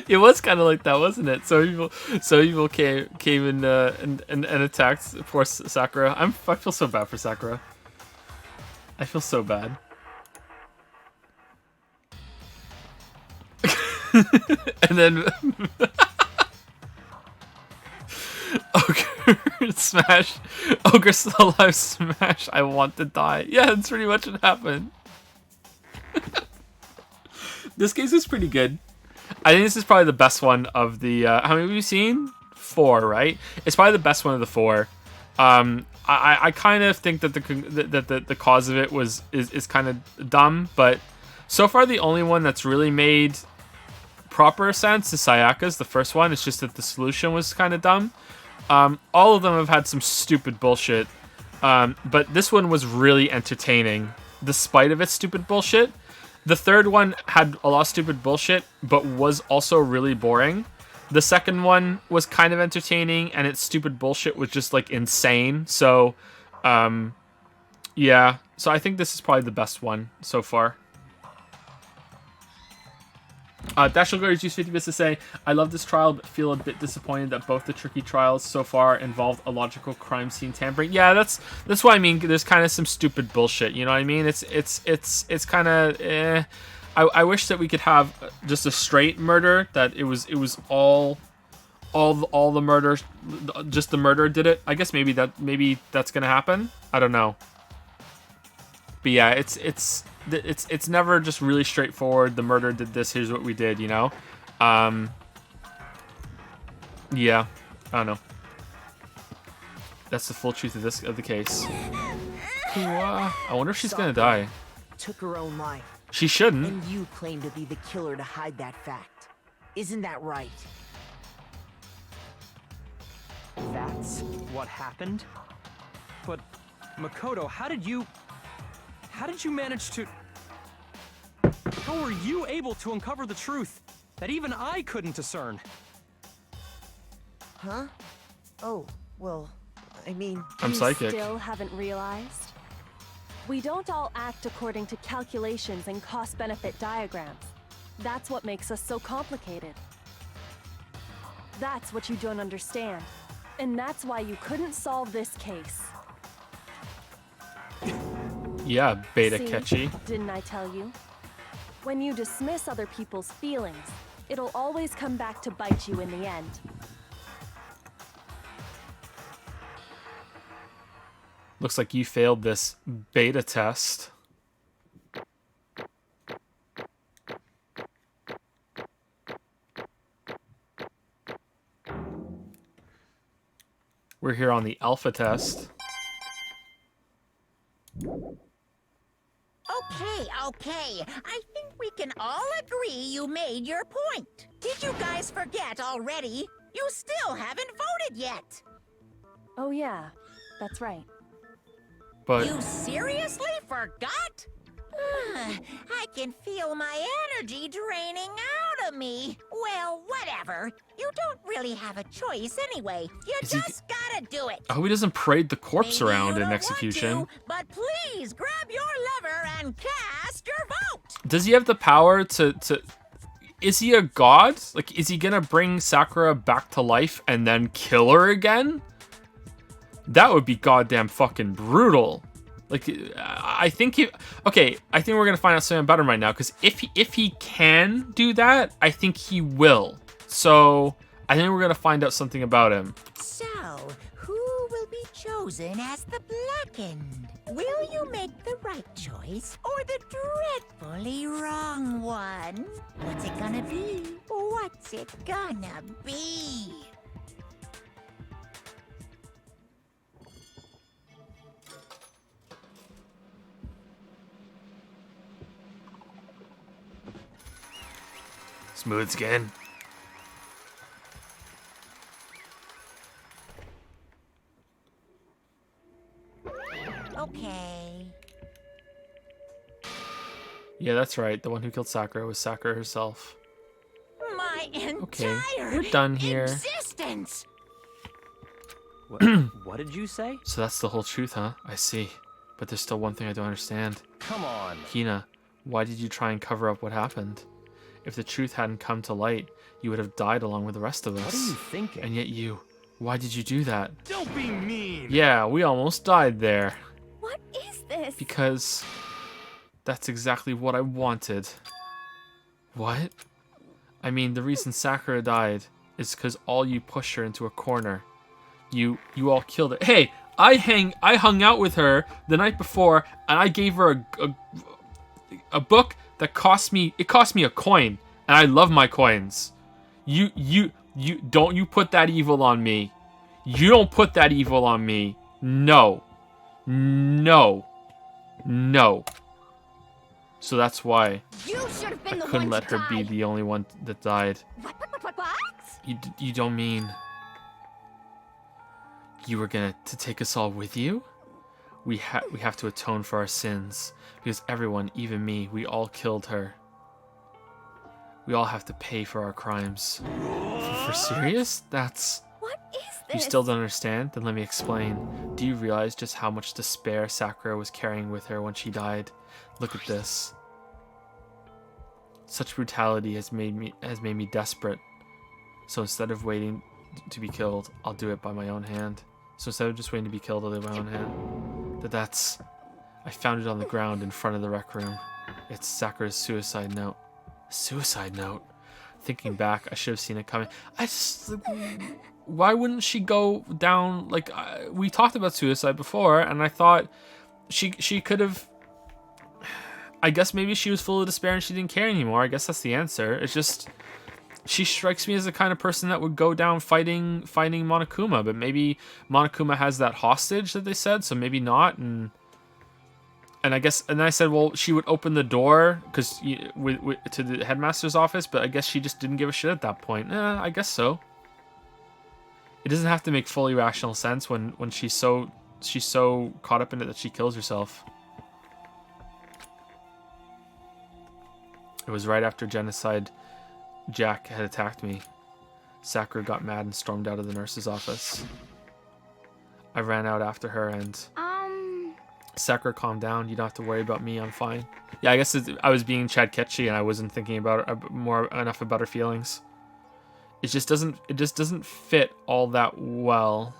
It was kind of like that, wasn't it? So people came in and attacked poor Sakura. I feel so bad for Sakura. I feel so bad. And then Ogre smash. Ogre still alive smash. I want to die. Yeah, that's pretty much what happened. This case is pretty good. I think this is probably the best one of the... how many have you seen? 4, right? It's probably the best one of the 4. I kind of think that the cause of it is kind of dumb, but so far the only one that's really made proper sense is Sayaka's, the first one. It's just that the solution was kind of dumb. All of them have had some stupid bullshit, but this one was really entertaining, despite of its stupid bullshit. The third one had a lot of stupid bullshit, but was also really boring. The second one was kind of entertaining, and its stupid bullshit was just like insane. So, yeah. So I think this is probably the best one so far. Dashel Glory's used 50 bits to say, I love this trial, but feel a bit disappointed that both the tricky trials so far involved illogical crime scene tampering. Yeah, that's what I mean. There's kind of some stupid bullshit. You know what I mean? It's kind of. I wish that we could have just a straight murder. That it was all the murders, just the murderer did it. I guess maybe that's gonna happen. I don't know. But yeah, it's never just really straightforward. The murderer did this. Here's what we did. You know. Yeah, I don't know. That's the full truth of the case. I wonder if she's gonna die. Took her own life. She shouldn't. And you claim to be the killer to hide that fact. Isn't that right? That's what happened? But, Makoto, how did you manage to... How were you able to uncover the truth that even I couldn't discern? Huh? Oh, well, I mean... I'm psychic. You still haven't realized? We don't all act according to calculations and cost-benefit diagrams. That's what makes us so complicated. That's what you don't understand. And that's why you couldn't solve this case. Yeah, Beta See, Catchy. Didn't I tell you? When you dismiss other people's feelings, it'll always come back to bite you in the end. Looks like you failed this beta test. We're here on the alpha test. Okay. I think we can all agree you made your point. Did you guys forget already? You still haven't voted yet. Oh yeah, that's right. But you seriously forgot? I can feel my energy draining out of me. Well, whatever. You don't really have a choice anyway. You just gotta do it. I hope he doesn't parade the corpse Maybe around you in don't execution. want to, but please grab your lever and cast your vote. Does he have the power to... Is he a god? Like, is he gonna bring Sakura back to life and then kill her again? That would be goddamn fucking brutal. Like, I think he... Okay, I think we're going to find out something about him right now. Because if he can do that, I think he will. So, I think we're going to find out something about him. So, who will be chosen as the Blackened? Will you make the right choice or the dreadfully wrong one? What's it gonna be? What's it gonna be? Smooth skin. Okay. Yeah, that's right. The one who killed Sakura was Sakura herself. My entire Okay, we're done here. existence. What did you say? So that's the whole truth, huh? I see. But there's still one thing I don't understand. Come on. Hina, why did you try and cover up what happened? If the truth hadn't come to light, you would have died along with the rest of us. What are you thinking? And yet why did you do that? Don't be mean! Yeah, we almost died there. What is this? Because that's exactly what I wanted. What? I mean, the reason Sakura died is because all you pushed her into a corner. You all killed her. Hey, I hung out with her the night before, and I gave her a book that cost me a coin, and I love my coins. You don't put that evil on me. You don't put that evil on me. No. So that's why You should have been I the couldn't one let to her be die. the only one that died. What? You don't mean you were gonna to take us all with you? We have to atone for our sins because everyone, even me, we all killed her. We all have to pay for our crimes. For serious? That's... What is this? You still don't understand? Then let me explain. Do you realize just how much despair Sakura was carrying with her when she died? Look at this. Such brutality has made me desperate. So instead of waiting to be killed, I'll do it by my own hand. So instead of just waiting to be killed, I'll do it by my own hand. That's... I found it on the ground in front of the rec room. It's Sakura's suicide note. Suicide note? Thinking back, I should have seen it coming. Why wouldn't she go down, like, we talked about suicide before, and I thought she could have, I guess maybe she was full of despair and she didn't care anymore. I guess that's the answer. It's just, she strikes me as the kind of person that would go down fighting Monokuma, but maybe Monokuma has that hostage that they said, so maybe not, and I guess, and I said, well, she would open the door because to the headmaster's office, but I guess she just didn't give a shit at that point. I guess so. It doesn't have to make fully rational sense when she's so caught up in it that she kills herself. It was right after Genocide Jack had attacked me. Sakura got mad and stormed out of the nurse's office. I ran out after her and... Sakura, calm down. You don't have to worry about me. I'm fine. Yeah, I guess I was being Chad Ketchy and I wasn't thinking about enough about her feelings. It just doesn't fit all that well.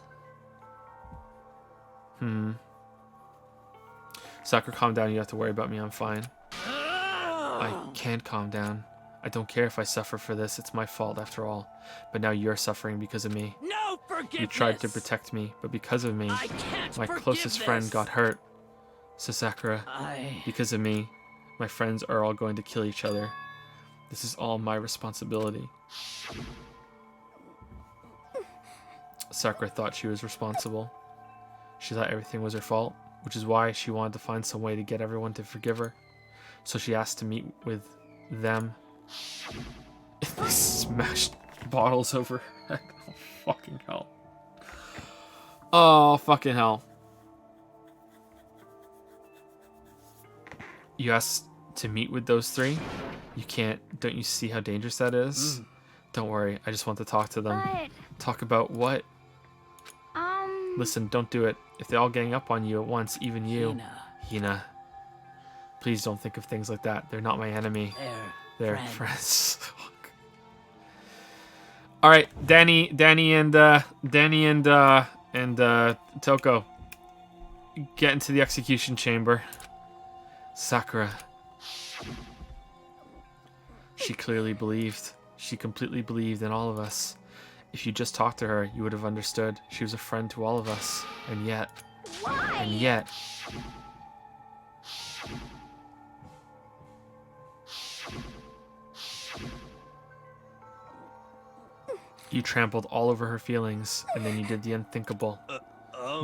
Sakura, calm down. You don't have to worry about me. I'm fine. I can't calm down. I don't care if I suffer for this. It's my fault after all. But now you're suffering because of me. No forgiveness. You tried to protect me, but because of me, my closest friend got hurt. So Sakura, because of me, my friends are all going to kill each other. This is all my responsibility. Sakura thought she was responsible. She thought everything was her fault, which is why she wanted to find some way to get everyone to forgive her. So she asked to meet with them. They smashed bottles over her head. Oh, fucking hell. Oh, fucking hell. You asked to meet with those three? You can't. Don't you see how dangerous that is? Don't worry. I just want to talk to them. But... Talk about what? Listen, don't do it. If they're all gang up on you at once, even you. Hina. Please don't think of things like that. They're not my enemy. They're friends. All right, Danny and Toko, get into the execution chamber. Sakura. She clearly believed. She completely believed in all of us. If you just talked to her, you would have understood. She was a friend to all of us. And yet... Why? And yet... You trampled all over her feelings, and then you did the unthinkable.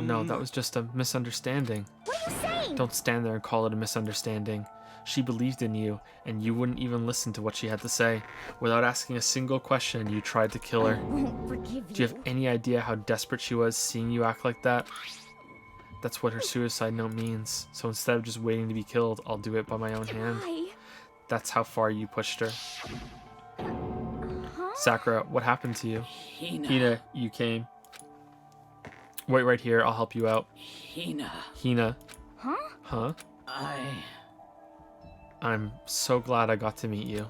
No, that was just a misunderstanding. What are you saying? Don't stand there and call it a misunderstanding. She believed in you, and you wouldn't even listen to what she had to say. Without asking a single question, you tried to kill her. I won't forgive you. Do you have any idea how desperate she was seeing you act like that? That's what her suicide note means. So instead of just waiting to be killed, I'll do it by my own hand. Why? That's how far you pushed her. Huh? Sakura, what happened to you? Hina, you came. Wait right here, I'll help you out. Hina. Huh? Huh? I'm so glad I got to meet you.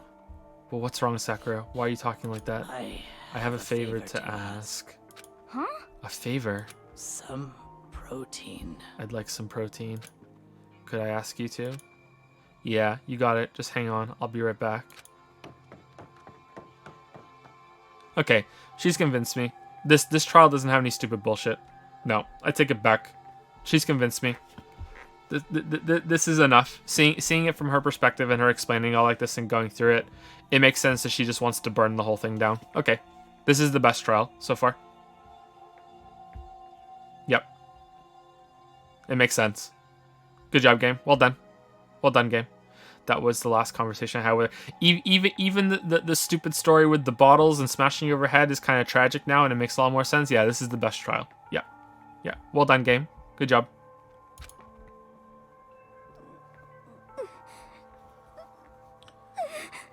But what's wrong, Sakura? Why are you talking like that? I have a favor to ask. Huh? A favor? Some protein. I'd like some protein. Could I ask you to? Yeah, you got it. Just hang on. I'll be right back. Okay, she's convinced me. This trial doesn't have any stupid bullshit. No, I take it back. She's convinced me. This is enough. Seeing it from her perspective and her explaining all like this and going through it, it makes sense that she just wants to burn the whole thing down. Okay, this is the best trial so far. Yep. It makes sense. Good job, game. Well done. Well done, game. That was the last conversation I had with her. Even the stupid story with the bottles and smashing you over head is kind of tragic now, and it makes a lot more sense. Yeah, this is the best trial. Yeah. Yeah. Well done, game. Good job.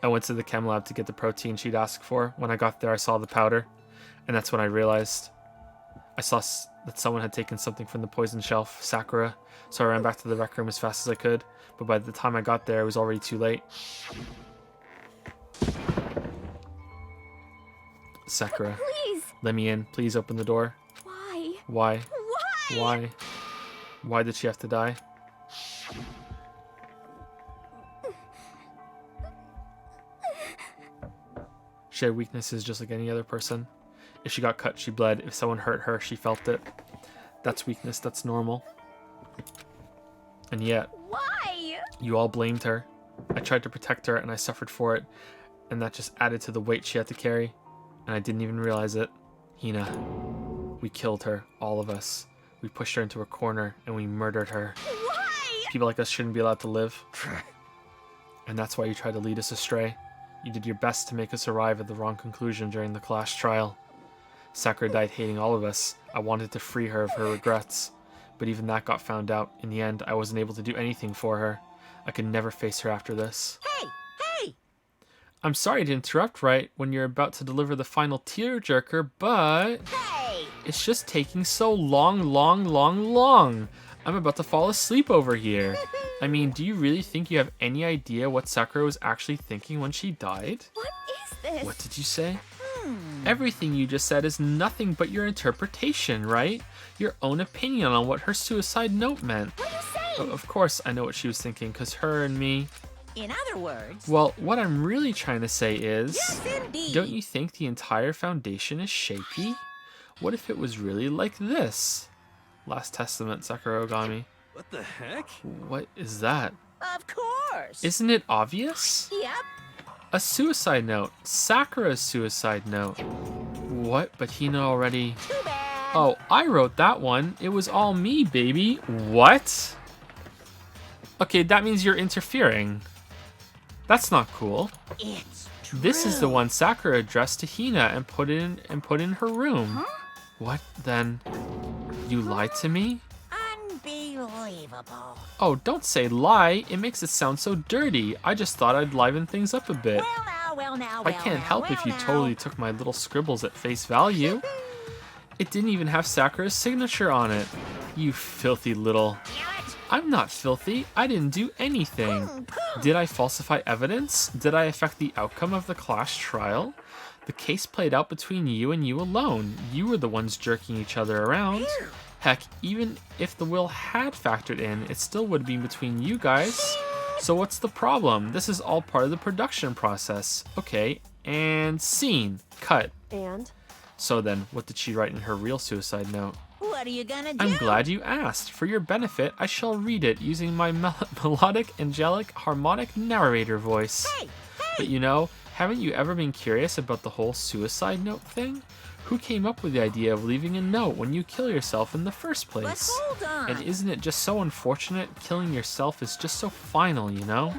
I went to the chem lab to get the protein she'd asked for. When I got there, I saw the powder, and that's when I realized. I saw that someone had taken something from the poison shelf, Sakura, so I ran back to the rec room as fast as I could, but by the time I got there, it was already too late. Sakura, Please. let me in. Please open the door. Why? Why? Why? Why? Why did she have to die? She had weaknesses just like any other person. If she got cut, she bled. If someone hurt her, she felt it. That's weakness. That's normal. And yet, Why? you all blamed her. I tried to protect her and I suffered for it. And that just added to the weight she had to carry. And I didn't even realize it. Hina. We killed her. All of us. We pushed her into a corner and we murdered her. Why? People like us shouldn't be allowed to live. And that's why you tried to lead us astray. You did your best to make us arrive at the wrong conclusion during the class trial. Sakura died hating all of us. I wanted to free her of her regrets. But even that got found out. In the end, I wasn't able to do anything for her. I could never face her after this. Hey! Hey! I'm sorry to interrupt right when you're about to deliver the final tearjerker, but... Hey! It's just taking so long. I'm about to fall asleep over here. I mean, do you really think you have any idea what Sakura was actually thinking when she died? What is this? What did you say? Everything you just said is nothing but your interpretation, right? Your own opinion on what her suicide note meant. What are you saying? Of course I know what she was thinking, because her and me... In other words... Well, what I'm really trying to say is... Yes, indeed! Don't you think the entire foundation is shaky? What if it was really like this? Last Testament, Sakura Ogami. What the heck? What is that? Of course! Isn't it obvious? Yep. A suicide note. Sakura's suicide note. What? But Hina already... Too bad! Oh, I wrote that one. It was all me, baby. What? Okay, that means you're interfering. That's not cool. It's true. This is the one Sakura addressed to Hina and put in her room. Huh? What then? You lied to me? Unbelievable. Oh, don't say lie. It makes it sound so dirty. I just thought I'd liven things up a bit. I can't help if you totally took my little scribbles at face value. It didn't even have Sakura's signature on it. You filthy little... I'm not filthy. I didn't do anything. Did I falsify evidence? Did I affect the outcome of the class trial? The case played out between you and you alone. You were the ones jerking each other around. Heck, even if the will had factored in, it still would be between you guys. So what's the problem? This is all part of the production process. Okay, and scene. Cut. And? So then, what did she write in her real suicide note? What are you gonna do? I'm glad you asked. For your benefit, I shall read it using my melodic, angelic, harmonic narrator voice. Hey! But you know, haven't you ever been curious about the whole suicide note thing? Who came up with the idea of leaving a note when you kill yourself in the first But place? hold on. And isn't it just so unfortunate? Killing yourself is just so final, you know?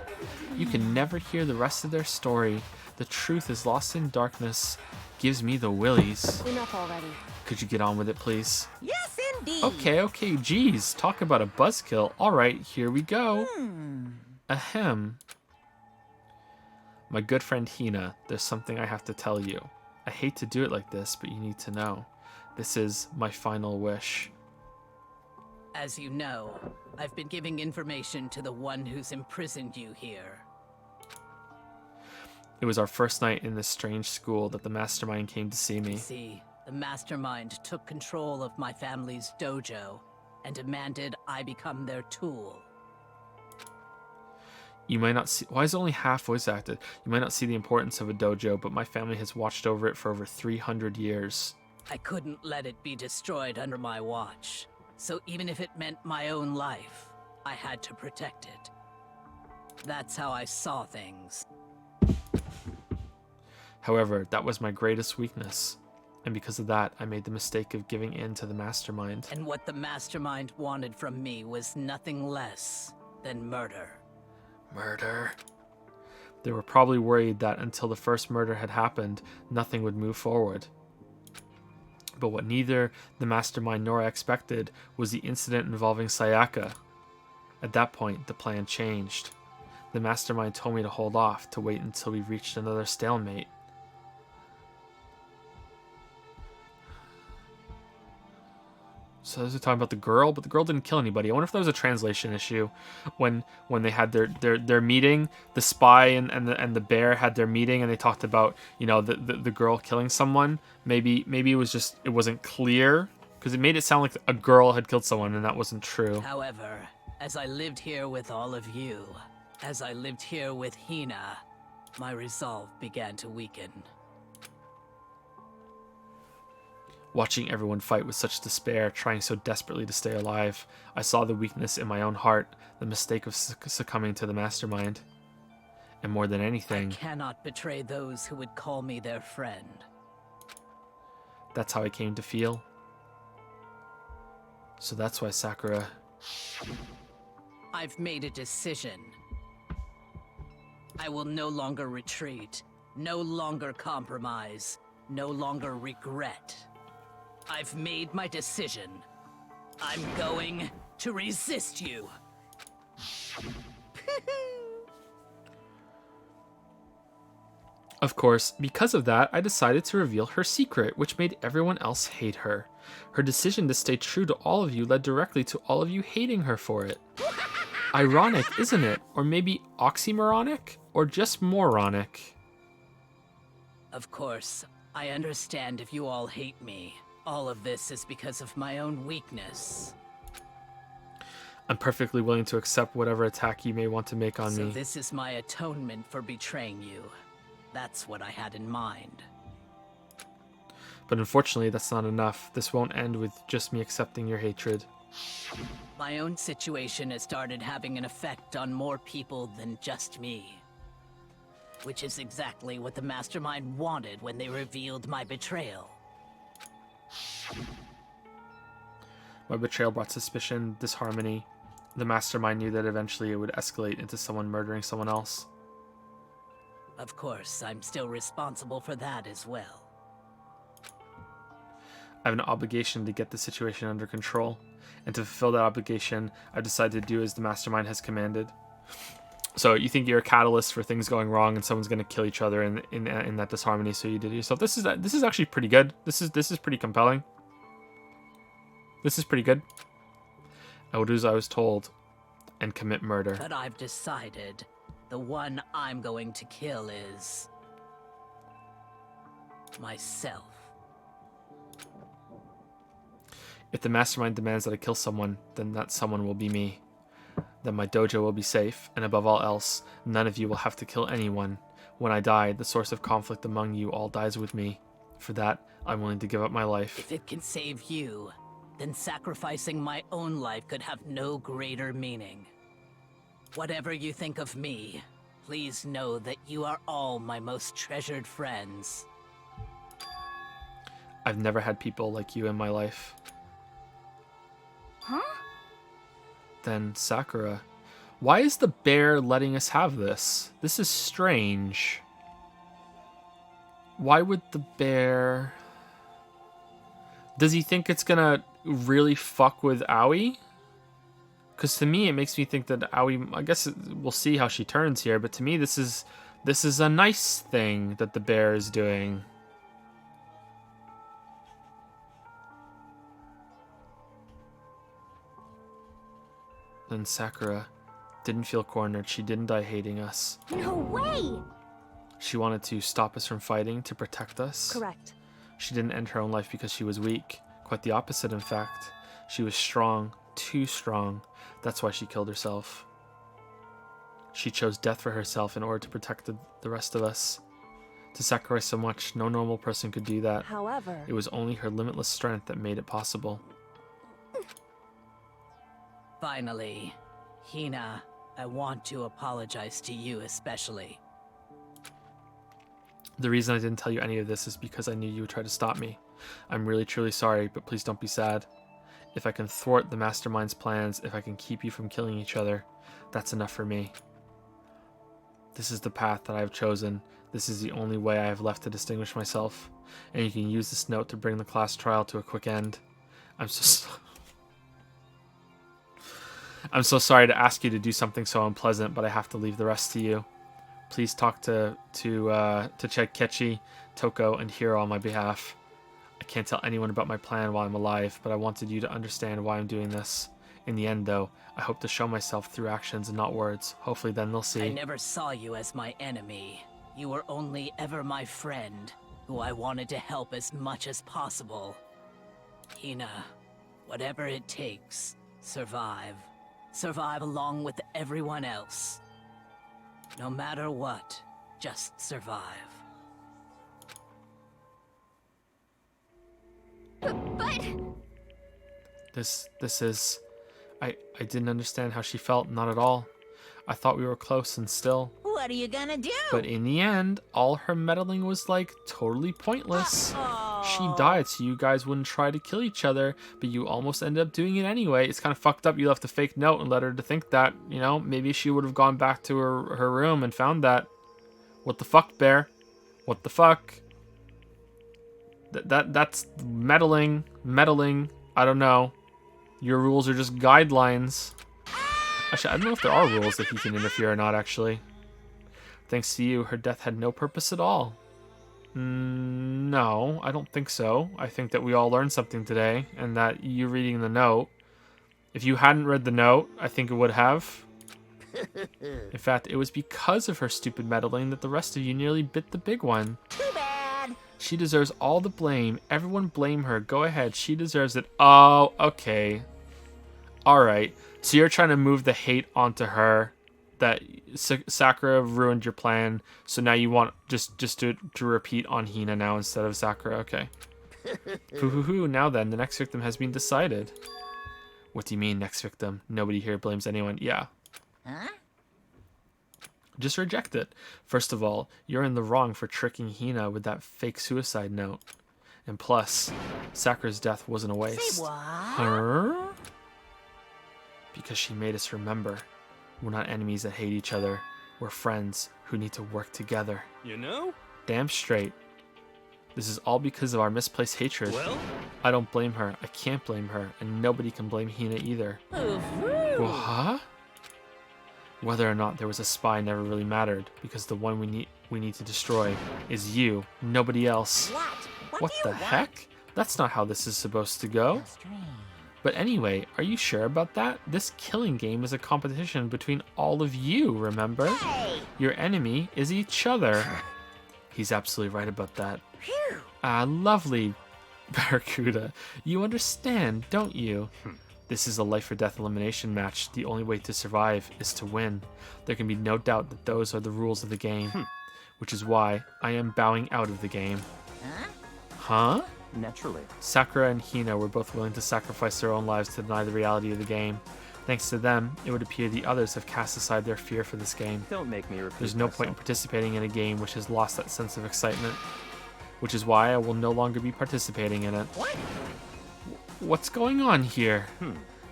You can never hear the rest of their story. The truth is lost in darkness. Gives me the willies. Enough already. Could you get on with it, please? Yes, indeed. Okay, geez. Talk about a buzzkill. Alright, here we go. Ahem. My good friend Hina, there's something I have to tell you. I hate to do it like this, but you need to know. This is my final wish. As you know, I've been giving information to the one who's imprisoned you here. It was our first night in this strange school that the mastermind came to see me. See, the mastermind took control of my family's dojo and demanded I become their tool. You might not see... Why is it only half voice acted? You might not see the importance of a dojo, but my family has watched over it for over 300 years. I couldn't let it be destroyed under my watch. So even if it meant my own life, I had to protect it. That's how I saw things. However, that was my greatest weakness. And because of that, I made the mistake of giving in to the mastermind. And what the mastermind wanted from me was nothing less than murder. Murder. They were probably worried that until the first murder had happened, nothing would move forward. But what neither the mastermind nor I expected was the incident involving Sayaka. At that point, the plan changed. The mastermind told me to hold off, to wait until we reached another stalemate. So those are talking about the girl, but the girl didn't kill anybody. I wonder if that was a translation issue. When they had their meeting, the spy and the bear had their meeting, and they talked about, you know, the girl killing someone. Maybe it was just, it wasn't clear, because it made it sound like a girl had killed someone, and that wasn't true. However, as I lived here with all of you, as I lived here with Hina, my resolve began to weaken. Watching everyone fight with such despair, trying so desperately to stay alive, I saw the weakness in my own heart, the mistake of succumbing to the mastermind. And more than anything, I cannot betray those who would call me their friend. That's how I came to feel. So that's why Sakura... I've made a decision. I will no longer retreat, no longer compromise, no longer regret. I've made my decision. I'm going to resist you. Of course, because of that, I decided to reveal her secret, which made everyone else hate her. Her decision to stay true to all of you led directly to all of you hating her for it. Ironic, isn't it? Or maybe oxymoronic? Or just moronic? Of course, I understand if you all hate me. All of this is because of my own weakness. I'm perfectly willing to accept whatever attack you may want to make on me. So this is my atonement for betraying you. That's what I had in mind. But unfortunately, that's not enough. This won't end with just me accepting your hatred. My own situation has started having an effect on more people than just me. Which is exactly what the mastermind wanted when they revealed my betrayal. My betrayal brought suspicion, disharmony. The mastermind knew that eventually it would escalate into someone murdering someone else. Of course, I'm still responsible for that as well. I have an obligation to get the situation under control, and to fulfill that obligation, I've decided to do as the mastermind has commanded. So you think you're a catalyst for things going wrong, and someone's going to kill each other in that disharmony, so you did it yourself. This is actually pretty good. This is pretty compelling. This is pretty good. I will do as I was told, and commit murder. But I've decided the one I'm going to kill is... myself. If the mastermind demands that I kill someone, then that someone will be me. Then my dojo will be safe, and above all else, none of you will have to kill anyone. When I die, the source of conflict among you all dies with me. For that, I'm willing to give up my life. If it can save you, then sacrificing my own life could have no greater meaning. Whatever you think of me, please know that you are all my most treasured friends. I've never had people like you in my life. Huh? Then Sakura, why is the bear letting us have this? This is strange. Why would the bear... Does he think it's gonna really fuck with Aoi? Because to me, it makes me think that Aoi... I guess we'll see how she turns here, but to me, this is a nice thing that the bear is doing. Then Sakura didn't feel cornered. She didn't die hating us. No way! She wanted to stop us from fighting, to protect us. Correct. She didn't end her own life because she was weak. Quite the opposite, in fact. She was strong, too strong. That's why she killed herself. She chose death for herself in order to protect the rest of us. To sacrifice so much, no normal person could do that. However, it was only her limitless strength that made it possible. Finally, Hina, I want to apologize to you especially. The reason I didn't tell you any of this is because I knew you would try to stop me. I'm really truly sorry, but please don't be sad. If I can thwart the mastermind's plans, if I can keep you from killing each other, that's enough for me. This is the path that I have chosen. This is the only way I have left to distinguish myself. And you can use this note to bring the class trial to a quick end. I'm so sorry to ask you to do something so unpleasant, but I have to leave the rest to you. Please talk to Kechi, Toko, and Hiro on my behalf. I can't tell anyone about my plan while I'm alive, but I wanted you to understand why I'm doing this. In the end, though, I hope to show myself through actions and not words. Hopefully then they'll see. I never saw you as my enemy. You were only ever my friend, who I wanted to help as much as possible. Hina, whatever it takes, survive. Survive along with everyone else. No matter what, just survive. But... This is... I didn't understand how she felt, not at all. I thought we were close and still. What are you gonna do? But in the end, all her meddling was like totally pointless. She died so you guys wouldn't try to kill each other, but you almost ended up doing it anyway. It's kind of fucked up you left a fake note and led her to think that, you know, maybe she would have gone back to her room and found that. What the fuck, Bear? What the fuck? That's meddling. I don't know. Your rules are just guidelines. Actually, I don't know if there are rules that he can interfere or not, actually. Thanks to you, her death had no purpose at all. No, I don't think so. I think that we all learned something today, and that you reading the note... If you hadn't read the note, I think it would have. In fact, it was because of her stupid meddling that the rest of you nearly bit the big one. Too bad. She deserves all the blame. Everyone blame her. Go ahead. She deserves it. Oh, okay. Alright. So you're trying to move the hate onto her. That Sakura ruined your plan. So now you want just to repeat on Hina now instead of Sakura. Okay. Hoo-hoo-hoo. Now then, the next victim has been decided. What do you mean, next victim? Nobody here blames anyone. Yeah. Huh? Just reject it. First of all, you're in the wrong for tricking Hina with that fake suicide note. And plus, Sakura's death wasn't a waste. Say what? Huh? Because she made us remember. We're not enemies that hate each other. We're friends who need to work together. You know? Damn straight. This is all because of our misplaced hatred. Well? I don't blame her. I can't blame her. And nobody can blame Hina either. What? Whether or not there was a spy never really mattered, because the one we need to destroy is you, nobody else. What the heck? That's not how this is supposed to go. But anyway, are you sure about that? This killing game is a competition between all of you, remember? Hey! Your enemy is each other. He's absolutely right about that. Ah, lovely, Barracuda. You understand, don't you? This is a life or death elimination match. The only way to survive is to win. There can be no doubt that those are the rules of the game. Which is why I am bowing out of the game. Huh? Naturally. Sakura and Hina were both willing to sacrifice their own lives to deny the reality of the game. Thanks to them, it would appear the others have cast aside their fear for this game. Don't make me repeat There's no point in participating in a game which has lost that sense of excitement. Which is why I will no longer be participating in it. What? What's going on here?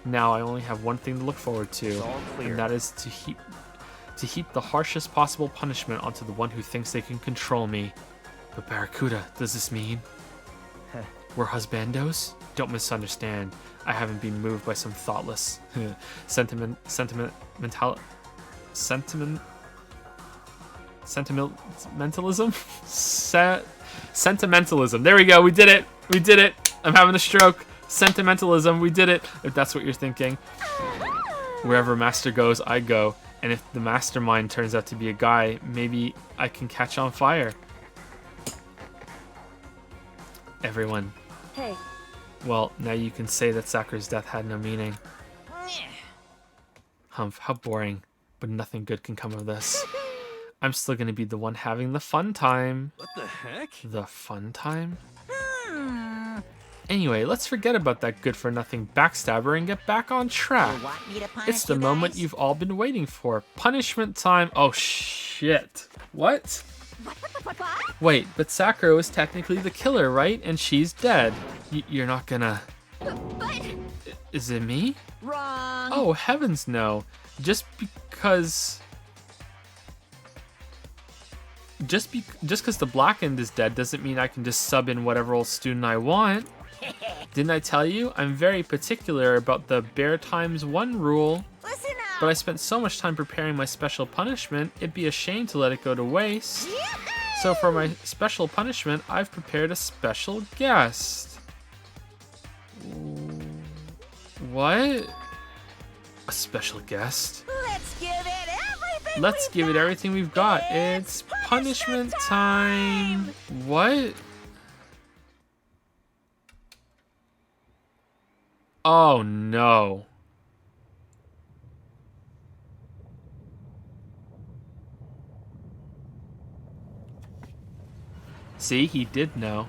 Now I only have one thing to look forward to, It's all clear. and that is to heap the harshest possible punishment onto the one who thinks they can control me. But Barracuda, does this mean we're husbandos? Don't misunderstand. I haven't been moved by some thoughtless sentimentalism. Sentimentalism. There we go. We did it. We did it. I'm having a stroke. Sentimentalism. We did it. If that's what you're thinking. Wherever master goes, I go. And if the mastermind turns out to be a guy, maybe I can catch on fire. Everyone. Hey. Well, now you can say that Sakura's death had no meaning. Humph, how boring. But nothing good can come of this. I'm still gonna be the one having the fun time. What the heck? The fun time? Anyway, let's forget about that good-for-nothing backstabber and get back on track. You want me to punish It's the you moment guys? you've all been waiting for. Punishment time. Oh, shit. What? Wait, but Sakura was technically the killer, right? And she's dead. You're not gonna... Is it me? Wrong. Oh, heavens no. Just because the blackened is dead doesn't mean I can just sub in whatever old student I want. Didn't I tell you? I'm very particular about the bear times one rule. but I spent so much time preparing my special punishment, it'd be a shame to let it go to waste. So for my special punishment, I've prepared a special guest. What? A special guest? Let's give it everything we've got. It's punishment time. What? Oh no. See, he did know.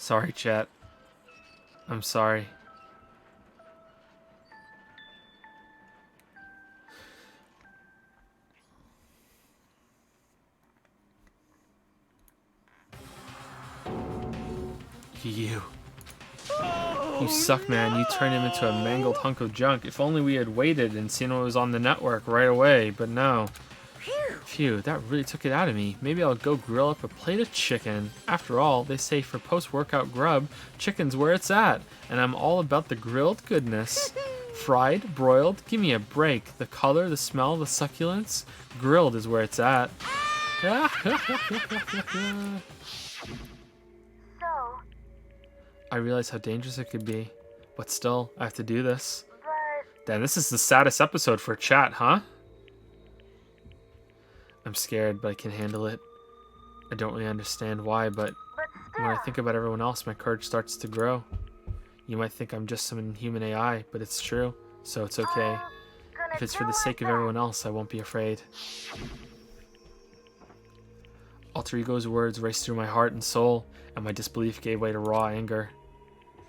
Sorry, chat. I'm sorry. You. You suck, man. You turned him into a mangled hunk of junk. If only we had waited and seen what was on the network right away, but no. Phew, that really took it out of me. Maybe I'll go grill up a plate of chicken. After all, they say for post-workout grub, chicken's where it's at, and I'm all about the grilled goodness. Fried, broiled, give me a break. The color, the smell, the succulence, grilled is where it's at. So, I realize how dangerous it could be, but still, I have to do this. but Damn, this is the saddest episode for chat, huh? I'm scared, but I can handle it. I don't really understand why, but when I think about everyone else, my courage starts to grow. You might think I'm just some inhuman AI, but it's true, so it's okay. If it's for the sake of everyone else, I won't be afraid. Alter Ego's words raced through my heart and soul, and my disbelief gave way to raw anger.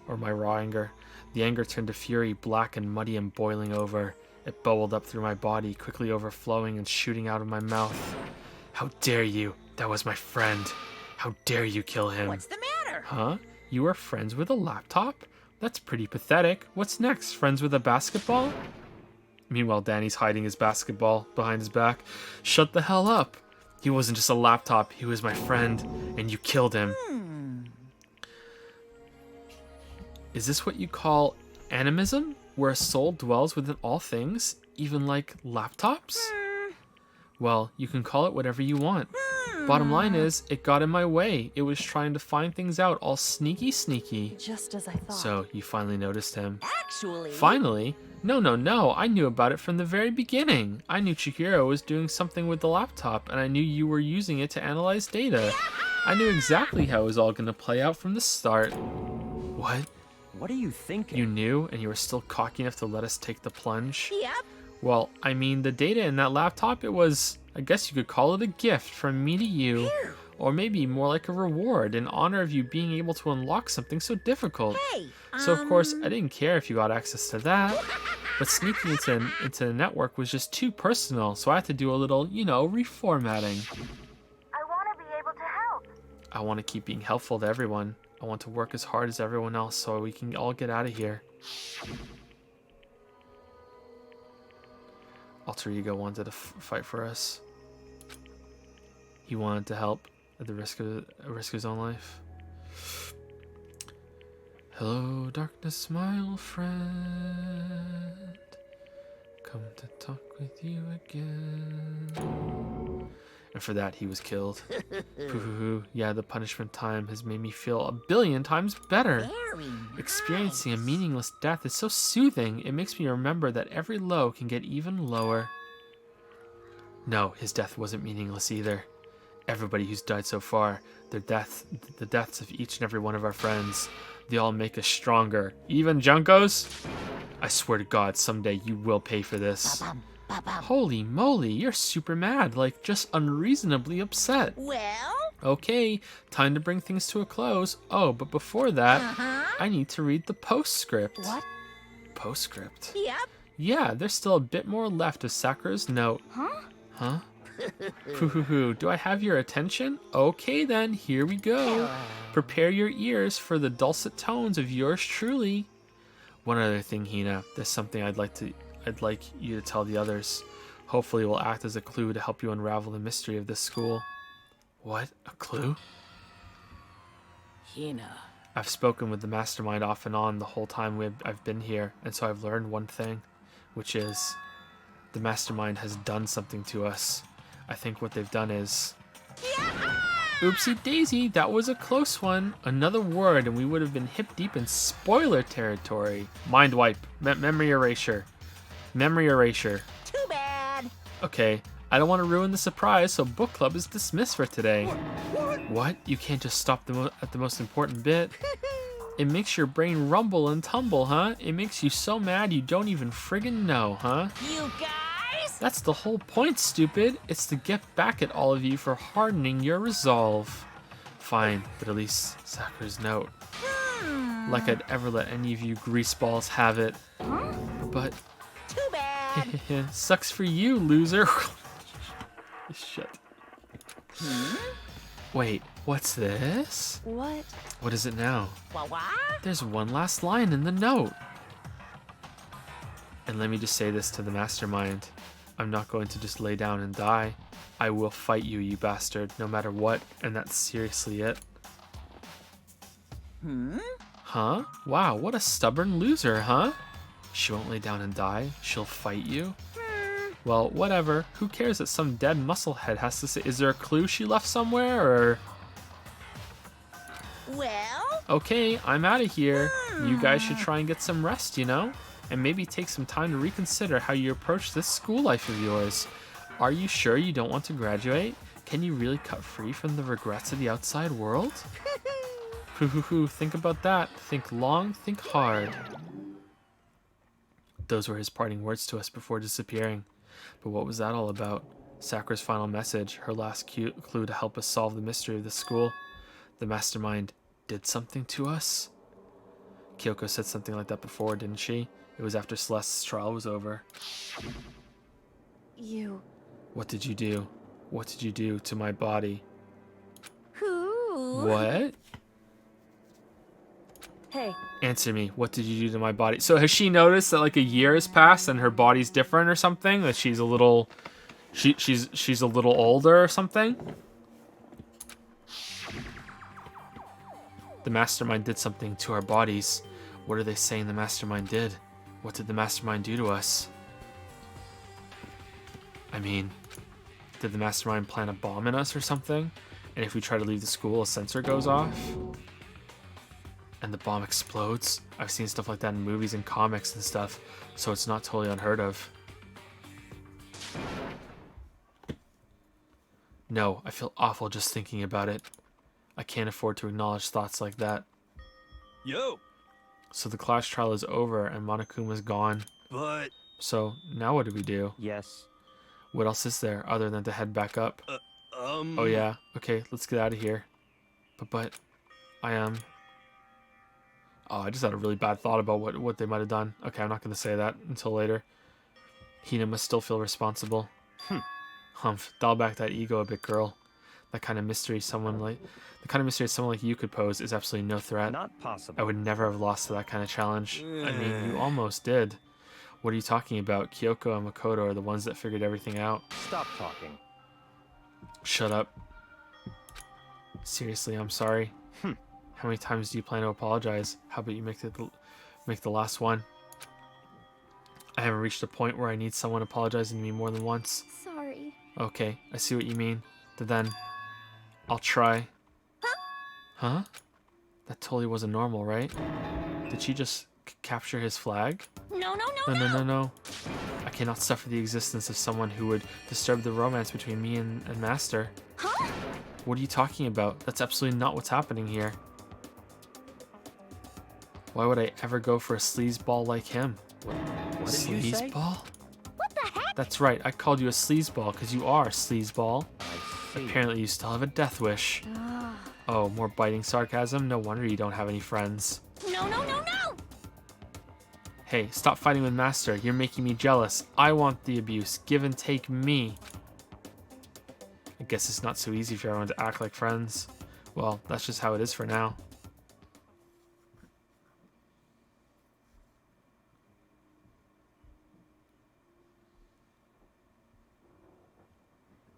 Or my raw anger. The anger turned to fury, black and muddy and boiling over. It bubbled up through my body, quickly overflowing and shooting out of my mouth. How dare you? That was my friend. How dare you kill him? What's the matter? Huh? You are friends with a laptop? That's pretty pathetic. What's next? Friends with a basketball? Meanwhile, Danny's hiding his basketball behind his back. Shut the hell up. He wasn't just a laptop. He was my friend, and you killed him. Is this what you call animism? Where a soul dwells within all things, even like laptops? Well, you can call it whatever you want. Bottom line is, it got in my way. It was trying to find things out, all sneaky. Just as I thought. So, you finally noticed him. Actually... Finally? No. I knew about it from the very beginning. I knew Chihiro was doing something with the laptop, and I knew you were using it to analyze data. I knew exactly how it was all going to play out from the start. What? What are you thinking? You knew, and you were still cocky enough to let us take the plunge? Yep. Well, I mean, the data in that laptop, it was, I guess you could call it a gift from me to you. Or maybe more like a reward in honor of you being able to unlock something so difficult. Hey, So of course, I didn't care if you got access to that. But sneaking into the network was just too personal, so I had to do a little, reformatting. I want to be able to help. I want to keep being helpful to everyone. I want to work as hard as everyone else so we can all get out of here. Alter Ego wanted to fight for us. He wanted to help at the risk of his own life. Hello, darkness, my old friend. Come to talk with you again. And for that, he was killed. Pooh, yeah, the punishment time has made me feel 1,000,000,000 times better. Very Experiencing a nice. meaningless death is so soothing. It makes me remember that every low can get even lower. No, his death wasn't meaningless either. Everybody who's died so far, the deaths of each and every one of our friends, they all make us stronger. Even Junkos? I swear to God, someday you will pay for this. Holy moly, you're super mad, like just unreasonably upset. Well, Okay, time to bring things to a close. Oh, but before that, I need to read the postscript. What? Postscript? Yep. Yeah, there's still a bit more left of Sakura's note. Huh? Huh? Hoo. Do I have your attention? Okay then, here we go. Prepare your ears for the dulcet tones of yours truly. One other thing, Hina, there's something I'd like you to tell the others. Hopefully it will act as a clue to help you unravel the mystery of this school. What? A clue? Hina. I've spoken with the mastermind off and on the whole time I've been here, and so I've learned one thing, which is the mastermind has done something to us. I think what they've done is... Oopsie daisy, that was a close one. Another word and we would have been hip deep in spoiler territory. Mind wipe. Memory erasure. Memory erasure. Too bad. Okay, I don't want to ruin the surprise, so book club is dismissed for today. What? You can't just stop at the most important bit? It makes your brain rumble and tumble, huh? It makes you so mad you don't even friggin' know, huh? You guys? That's the whole point, stupid. It's to get back at all of you for hardening your resolve. Fine, but at least Sakura's note. Like I'd ever let any of you greaseballs have it. Huh? But... Too bad. Sucks for you, loser. Shit. Wait, what's this? What? What is it now? What? There's one last line in the note. And let me just say this to the mastermind. I'm not going to just lay down and die. I will fight you, you bastard, no matter what, and that's seriously it. Huh? Wow, what a stubborn loser, huh? She won't lay down and die. She'll fight you? Well, whatever. Who cares that some dead musclehead has to say... Is there a clue she left somewhere, or... Well? Okay, I'm out of here. You guys should try and get some rest, you know? And maybe take some time to reconsider how you approach this school life of yours. Are you sure you don't want to graduate? Can you really cut free from the regrets of the outside world? Think about that. Think long, think hard. Those were his parting words to us before disappearing. But what was that all about? Sakura's final message, her last clue to help us solve the mystery of the school. The mastermind did something to us? Kyoko said something like that before, didn't she? It was after Celeste's trial was over. You... What did you do? What did you do to my body? Who? What? Hey. Answer me. What did you do to my body? So has she noticed that like a year has passed and her body's different or something? That she's a little... She's a little older or something? The mastermind did something to our bodies. What are they saying the mastermind did? What did the mastermind do to us? I mean, did the mastermind plant a bomb in us or something? And if we try to leave the school, a sensor goes off? And the bomb explodes? I've seen stuff like that in movies and comics and stuff, so it's not totally unheard of. No, I feel awful just thinking about it. I can't afford to acknowledge thoughts like that. Yo! So the class trial is over and Monokuma's gone. But... So, now what do we do? Yes. What else is there other than to head back up? Oh yeah, okay, let's get out of here. But, I am... Oh, I just had a really bad thought about what they might have done. Okay, I'm not going to say that until later. Hina must still feel responsible. Humph, dial back that ego a bit, girl. The kind of mystery someone like you could pose is absolutely no threat. Not possible. I would never have lost to that kind of challenge. I mean, you almost did. What are you talking about? Kyoko and Makoto are the ones that figured everything out. Stop talking. Shut up. Seriously, I'm sorry. How many times do you plan to apologize? How about you make the last one? I haven't reached a point where I need someone apologizing to me more than once. Sorry. Okay, I see what you mean. But then, I'll try. Huh? That totally wasn't normal, right? Did she just capture his flag? No. I cannot suffer the existence of someone who would disturb the romance between me and Master. Huh? What are you talking about? That's absolutely not what's happening here. Why would I ever go for a sleazeball like him? What did you say? Sleazeball? What the heck? That's right, I called you a sleazeball because you are a sleazeball. I A Apparently you still have a death wish. Oh, more biting sarcasm? No wonder you don't have any friends. No, no, no, no! Hey, stop fighting with Master. You're making me jealous. I want the abuse. Give and take me. I guess it's not so easy for everyone to act like friends. Well, that's just how it is for now.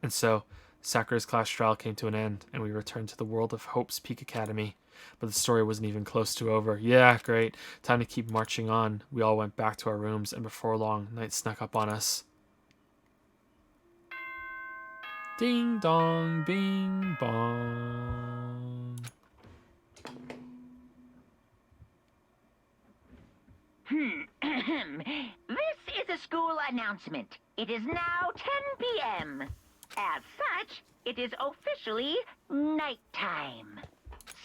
And so, Sakura's class trial came to an end, and we returned to the world of Hope's Peak Academy. But the story wasn't even close to over. Yeah, great. Time to keep marching on. We all went back to our rooms, and before long, night snuck up on us. Ding dong, bing bong. This is a school announcement. It is now 10 p.m. As such, it is officially nighttime.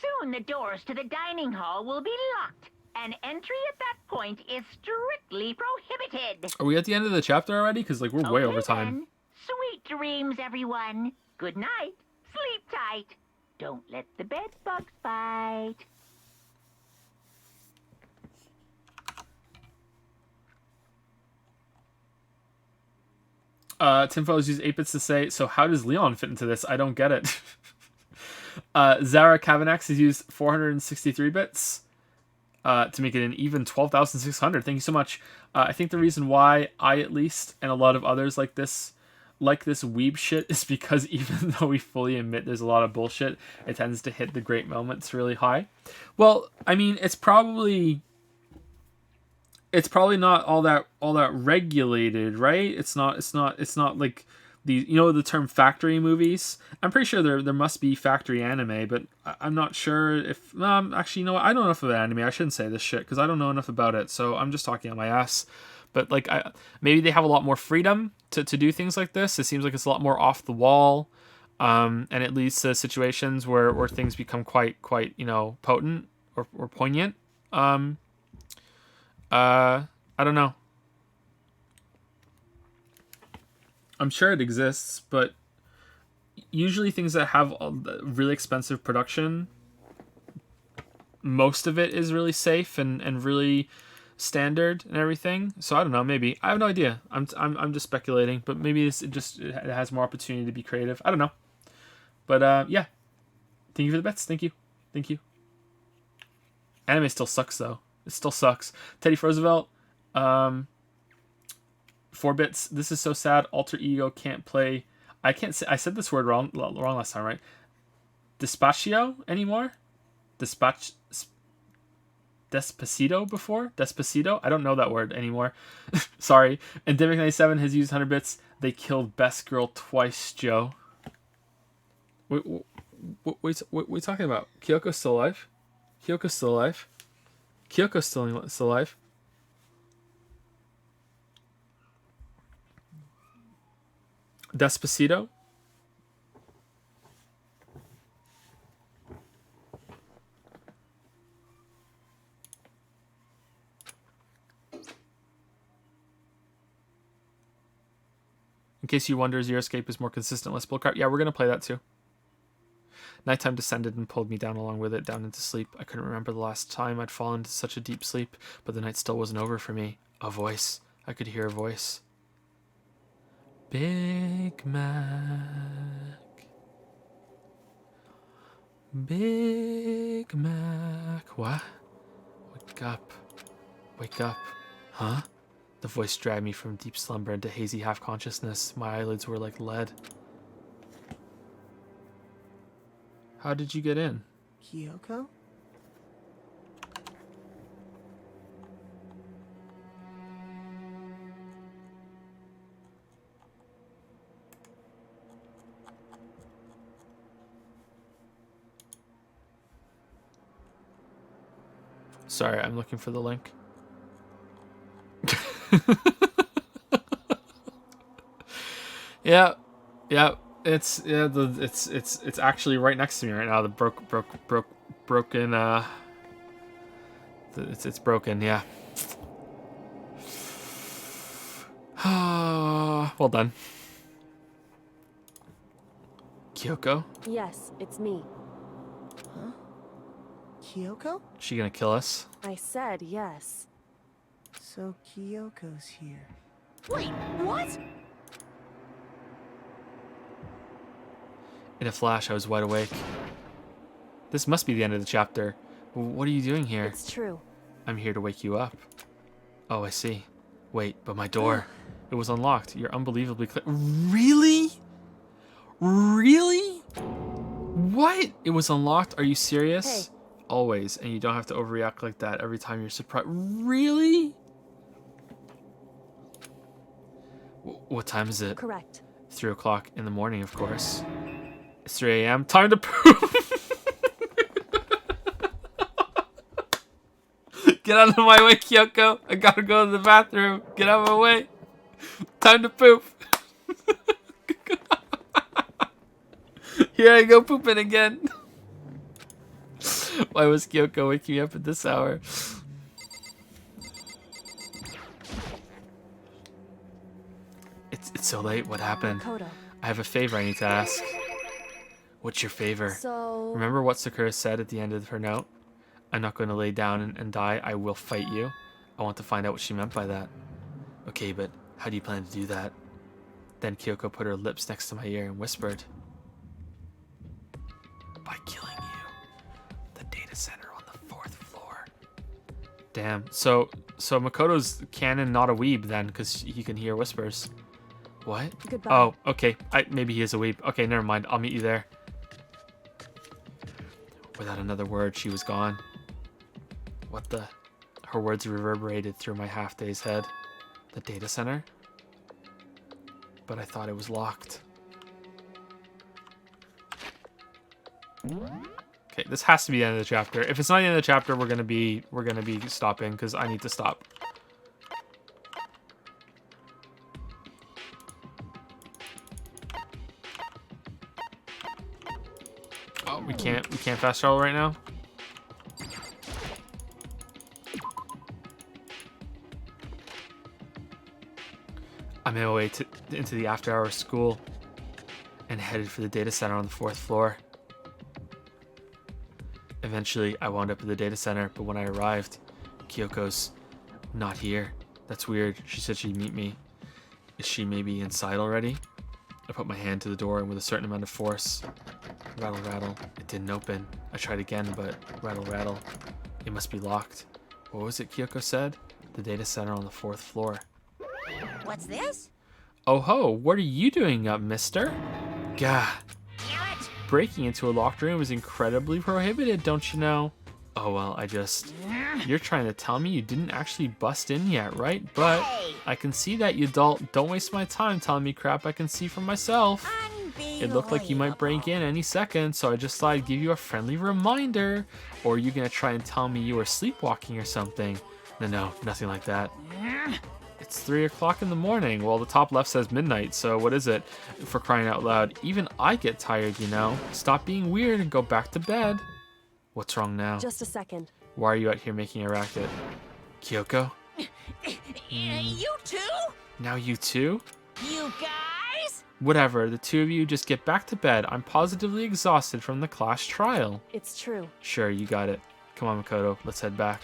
Soon the doors to the dining hall will be locked, and entry at that point is strictly prohibited. Are we at the end of the chapter already? Because, like, we're way over time. Then. Sweet dreams, everyone. Good night. Sleep tight. Don't let the bed bugs bite. Tinfoil's used 8-bits to say, so how does Leon fit into this? I don't get it. Zara Cavanax has used 463 bits to make it an even 12,600. Thank you so much. I think the reason why I, at least, and a lot of others like this weeb shit is because even though we fully admit there's a lot of bullshit, it tends to hit the great moments really high. Well, I mean, it's probably not all that regulated, right? It's not like the, you know, the term factory movies. I'm pretty sure there must be factory anime, but I'm not sure if actually, you know what? I don't know enough about anime. I shouldn't say this shit because I don't know enough about it. So I'm just talking on my ass. But like, maybe they have a lot more freedom to do things like this. It seems like it's a lot more off the wall, and it leads to situations where things become quite you know, potent or poignant. I don't know. I'm sure it exists, but usually things that have really expensive production, most of it is really safe and really standard and everything. So I don't know, maybe. I have no idea. I'm just speculating, but maybe it has more opportunity to be creative. I don't know. But yeah. Thank you for the bets. Thank you. Anime still sucks though. It still sucks. Teddy Roosevelt, 4 bits. This is so sad. Alter ego can't play. I can't say. I said this word wrong last time, right? Despacio anymore? Despacito before? Despacito? I don't know that word anymore. Sorry. And Divic97 has used 100 bits. They killed Best Girl twice, Joe. What are you talking about? Kyoko's still alive? Kyoko's still alive? Kyoko's still alive. Despacito? In case you wonder, Zero Escape is more consistent, less bullcrap. Yeah, we're going to play that too. Nighttime descended and pulled me down along with it, down into sleep. I couldn't remember the last time I'd fallen into such a deep sleep, but the night still wasn't over for me. A voice. I could hear a voice. Big Mac. Big Mac. What? Wake up. Wake up. Huh? The voice dragged me from deep slumber into hazy half-consciousness. My eyelids were like lead. How did you get in? Kyoko? Sorry, I'm looking for the link. Yeah. It's actually right next to me right now. The broken. It's broken. Yeah. Well done. Kyoko? Yes, it's me. Huh? Kyoko? She gonna kill us? I said yes. So Kyoko's here. Wait, what? In a flash, I was wide awake. This must be the end of the chapter. What are you doing here? It's true. I'm here to wake you up. Oh, I see. Wait, but my door. It was unlocked. You're unbelievably clear. Really? Really? What? It was unlocked? Are you serious? Hey. Always. And you don't have to overreact like that every time you're surprised. Really? What time is it? Correct. 3 o'clock in the morning, of course. It's 3 a.m. Time to poop. Get out of my way, Kyoko. I gotta go to the bathroom. Get out of my way. Time to poop. Here I go pooping again. Why was Kyoko waking me up at this hour? It's so late. What happened? Makoto. I have a favor I need to ask. What's your favor? So... Remember what Sakura said at the end of her note? I'm not going to lay down and die. I will fight you. I want to find out what she meant by that. Okay, but how do you plan to do that? Then Kyoko put her lips next to my ear and whispered, by killing you. The data center on the 4th floor. Damn. So Makoto's canon not a weeb then, because he can hear whispers. What? Goodbye. Oh, okay. Maybe he is a weeb. Okay, never mind. I'll meet you there. Without another word, she was gone. What the? Her words reverberated through my half-dazed head. The data center? But I thought it was locked. Okay, this has to be the end of the chapter. If it's not the end of the chapter, we're gonna be stopping because I need to stop. Oh, we can't fast travel right now. I made my way into the after-hours school and headed for the data center on the 4th floor. Eventually, I wound up at the data center, but when I arrived, Kyoko's not here. That's weird. She said she'd meet me. Is she maybe inside already? I put my hand to the door and with a certain amount of force, rattle, rattle, it didn't open. I tried again, but rattle, rattle, it must be locked. What was it Kyoko said? The data center on the 4th floor. What's this? Oh ho, what are you doing up, mister? Gah. Damn it! Breaking into a locked room is incredibly prohibited, don't you know? Oh well, You're trying to tell me you didn't actually bust in yet, right? But Hey! I can see that, you dolt. Don't waste my time telling me crap I can see for myself. It looked like you might break in any second, so I just thought I'd give you a friendly reminder. Or are you gonna try and tell me you were sleepwalking or something? No, nothing like that. It's 3 o'clock in the morning. Well, the top left says midnight, so what is it? For crying out loud. Even I get tired, you know. Stop being weird and go back to bed. What's wrong now? Just a second. Why are you out here making a racket? Kyoko? You too? Now you too? You guys? Whatever, the two of you just get back to bed. I'm positively exhausted from the class trial. It's true. Sure, you got it. Come on, Makoto, let's head back.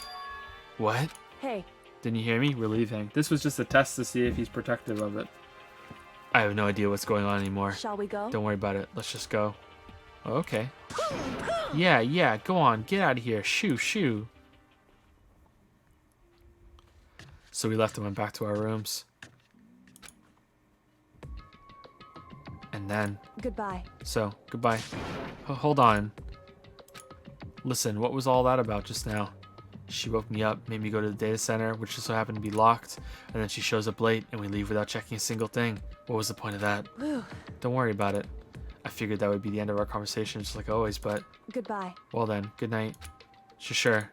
What? Hey. Didn't you hear me? We're leaving. This was just a test to see if he's protective of it. I have no idea what's going on anymore. Shall we go? Don't worry about it. Let's just go. Oh, okay. Yeah, go on. Get out of here. Shoo. So we left and went back to our rooms. And then... Goodbye. So, goodbye. Hold on. Listen, what was all that about just now? She woke me up, made me go to the data center, which just so happened to be locked, and then she shows up late and we leave without checking a single thing. What was the point of that? Whew. Don't worry about it. I figured that would be the end of our conversation, just like always, but... Goodbye. Well then, good night. Sure.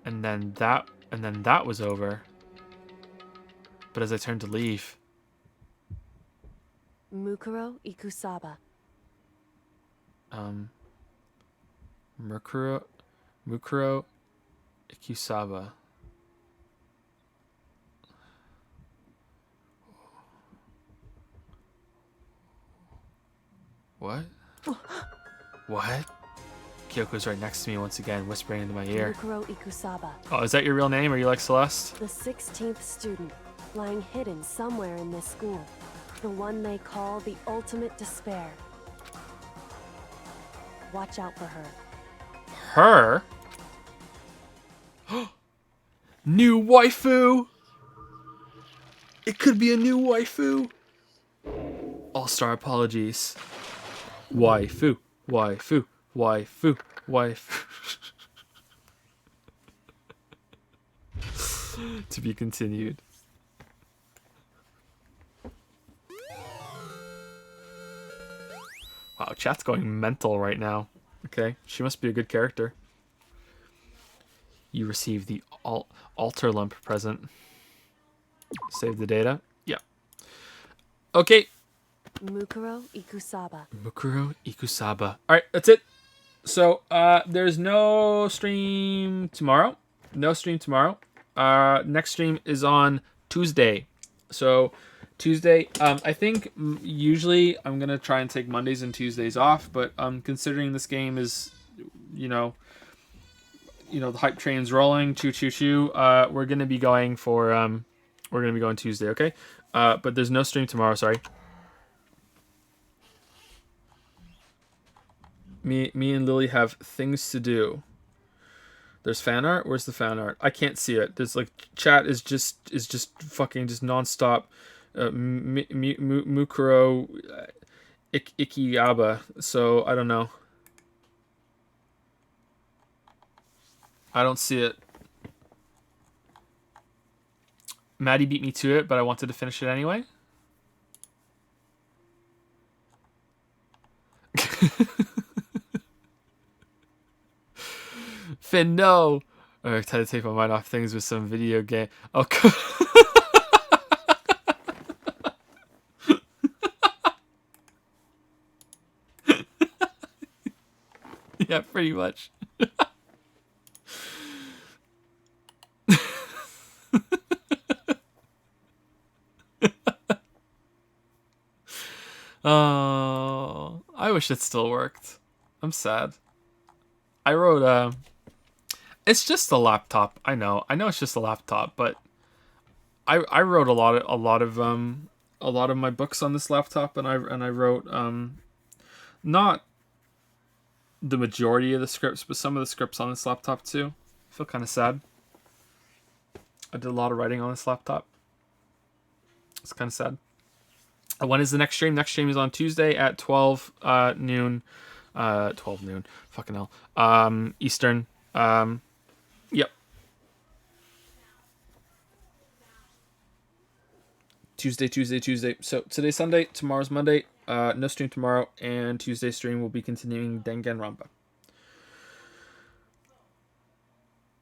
And then that was over. But as I turned to leave... Mukuro Ikusaba. Mukuro Ikusaba. What? What? Kyoko's right next to me once again, whispering into my ear. Mukuro Ikusaba. Oh, is that your real name? Are you like Celeste? The 16th student, lying hidden somewhere in this school. The one they call the ultimate despair. Watch out for her. Her? New waifu! It could be a new waifu! All-star apologies. Waifu, waifu, waifu, waifu. To be continued. Wow, chat's going mental right now. Okay, she must be a good character. You receive the altar lump present. Save the data. Yeah. Okay. Mukuro Ikusaba. Mukuro Ikusaba. Alright, that's it. So, there's no stream tomorrow. No stream tomorrow. Next stream is on Tuesday. So, Tuesday, I think usually I'm going to try and take Mondays and Tuesdays off, but considering this game is, the hype train's rolling, choo choo choo, we're going to be going Tuesday, okay? But there's no stream tomorrow, sorry. Me and Lily have things to do. There's fan art? Where's the fan art? I can't see it. There's like chat is just fucking just nonstop. Mukuro Ikiyaba. So I don't know. I don't see it. Maddie beat me to it, but I wanted to finish it anyway. Finn, no! I tried to take my mind off things with some video game. Oh, yeah, pretty much. Oh, I wish it still worked. I'm sad. I wrote it's just a laptop. I know it's just a laptop, but I wrote a lot of my books on this laptop, and I wrote not the majority of the scripts, but some of the scripts on this laptop too. I feel kind of sad. I did a lot of writing on this laptop. It's kind of sad. When is the next stream? Next stream is on Tuesday at 12 noon. 12 noon. Fucking hell. Eastern. Yep. Tuesday. So today's Sunday, tomorrow's Monday. No stream tomorrow, and Tuesday's stream will be continuing Danganronpa.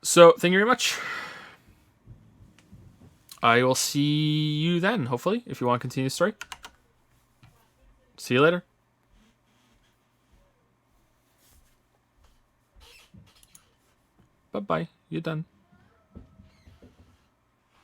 So thank you very much. I will see you then, hopefully, if you want to continue the story. See you later. Bye-bye. You're done.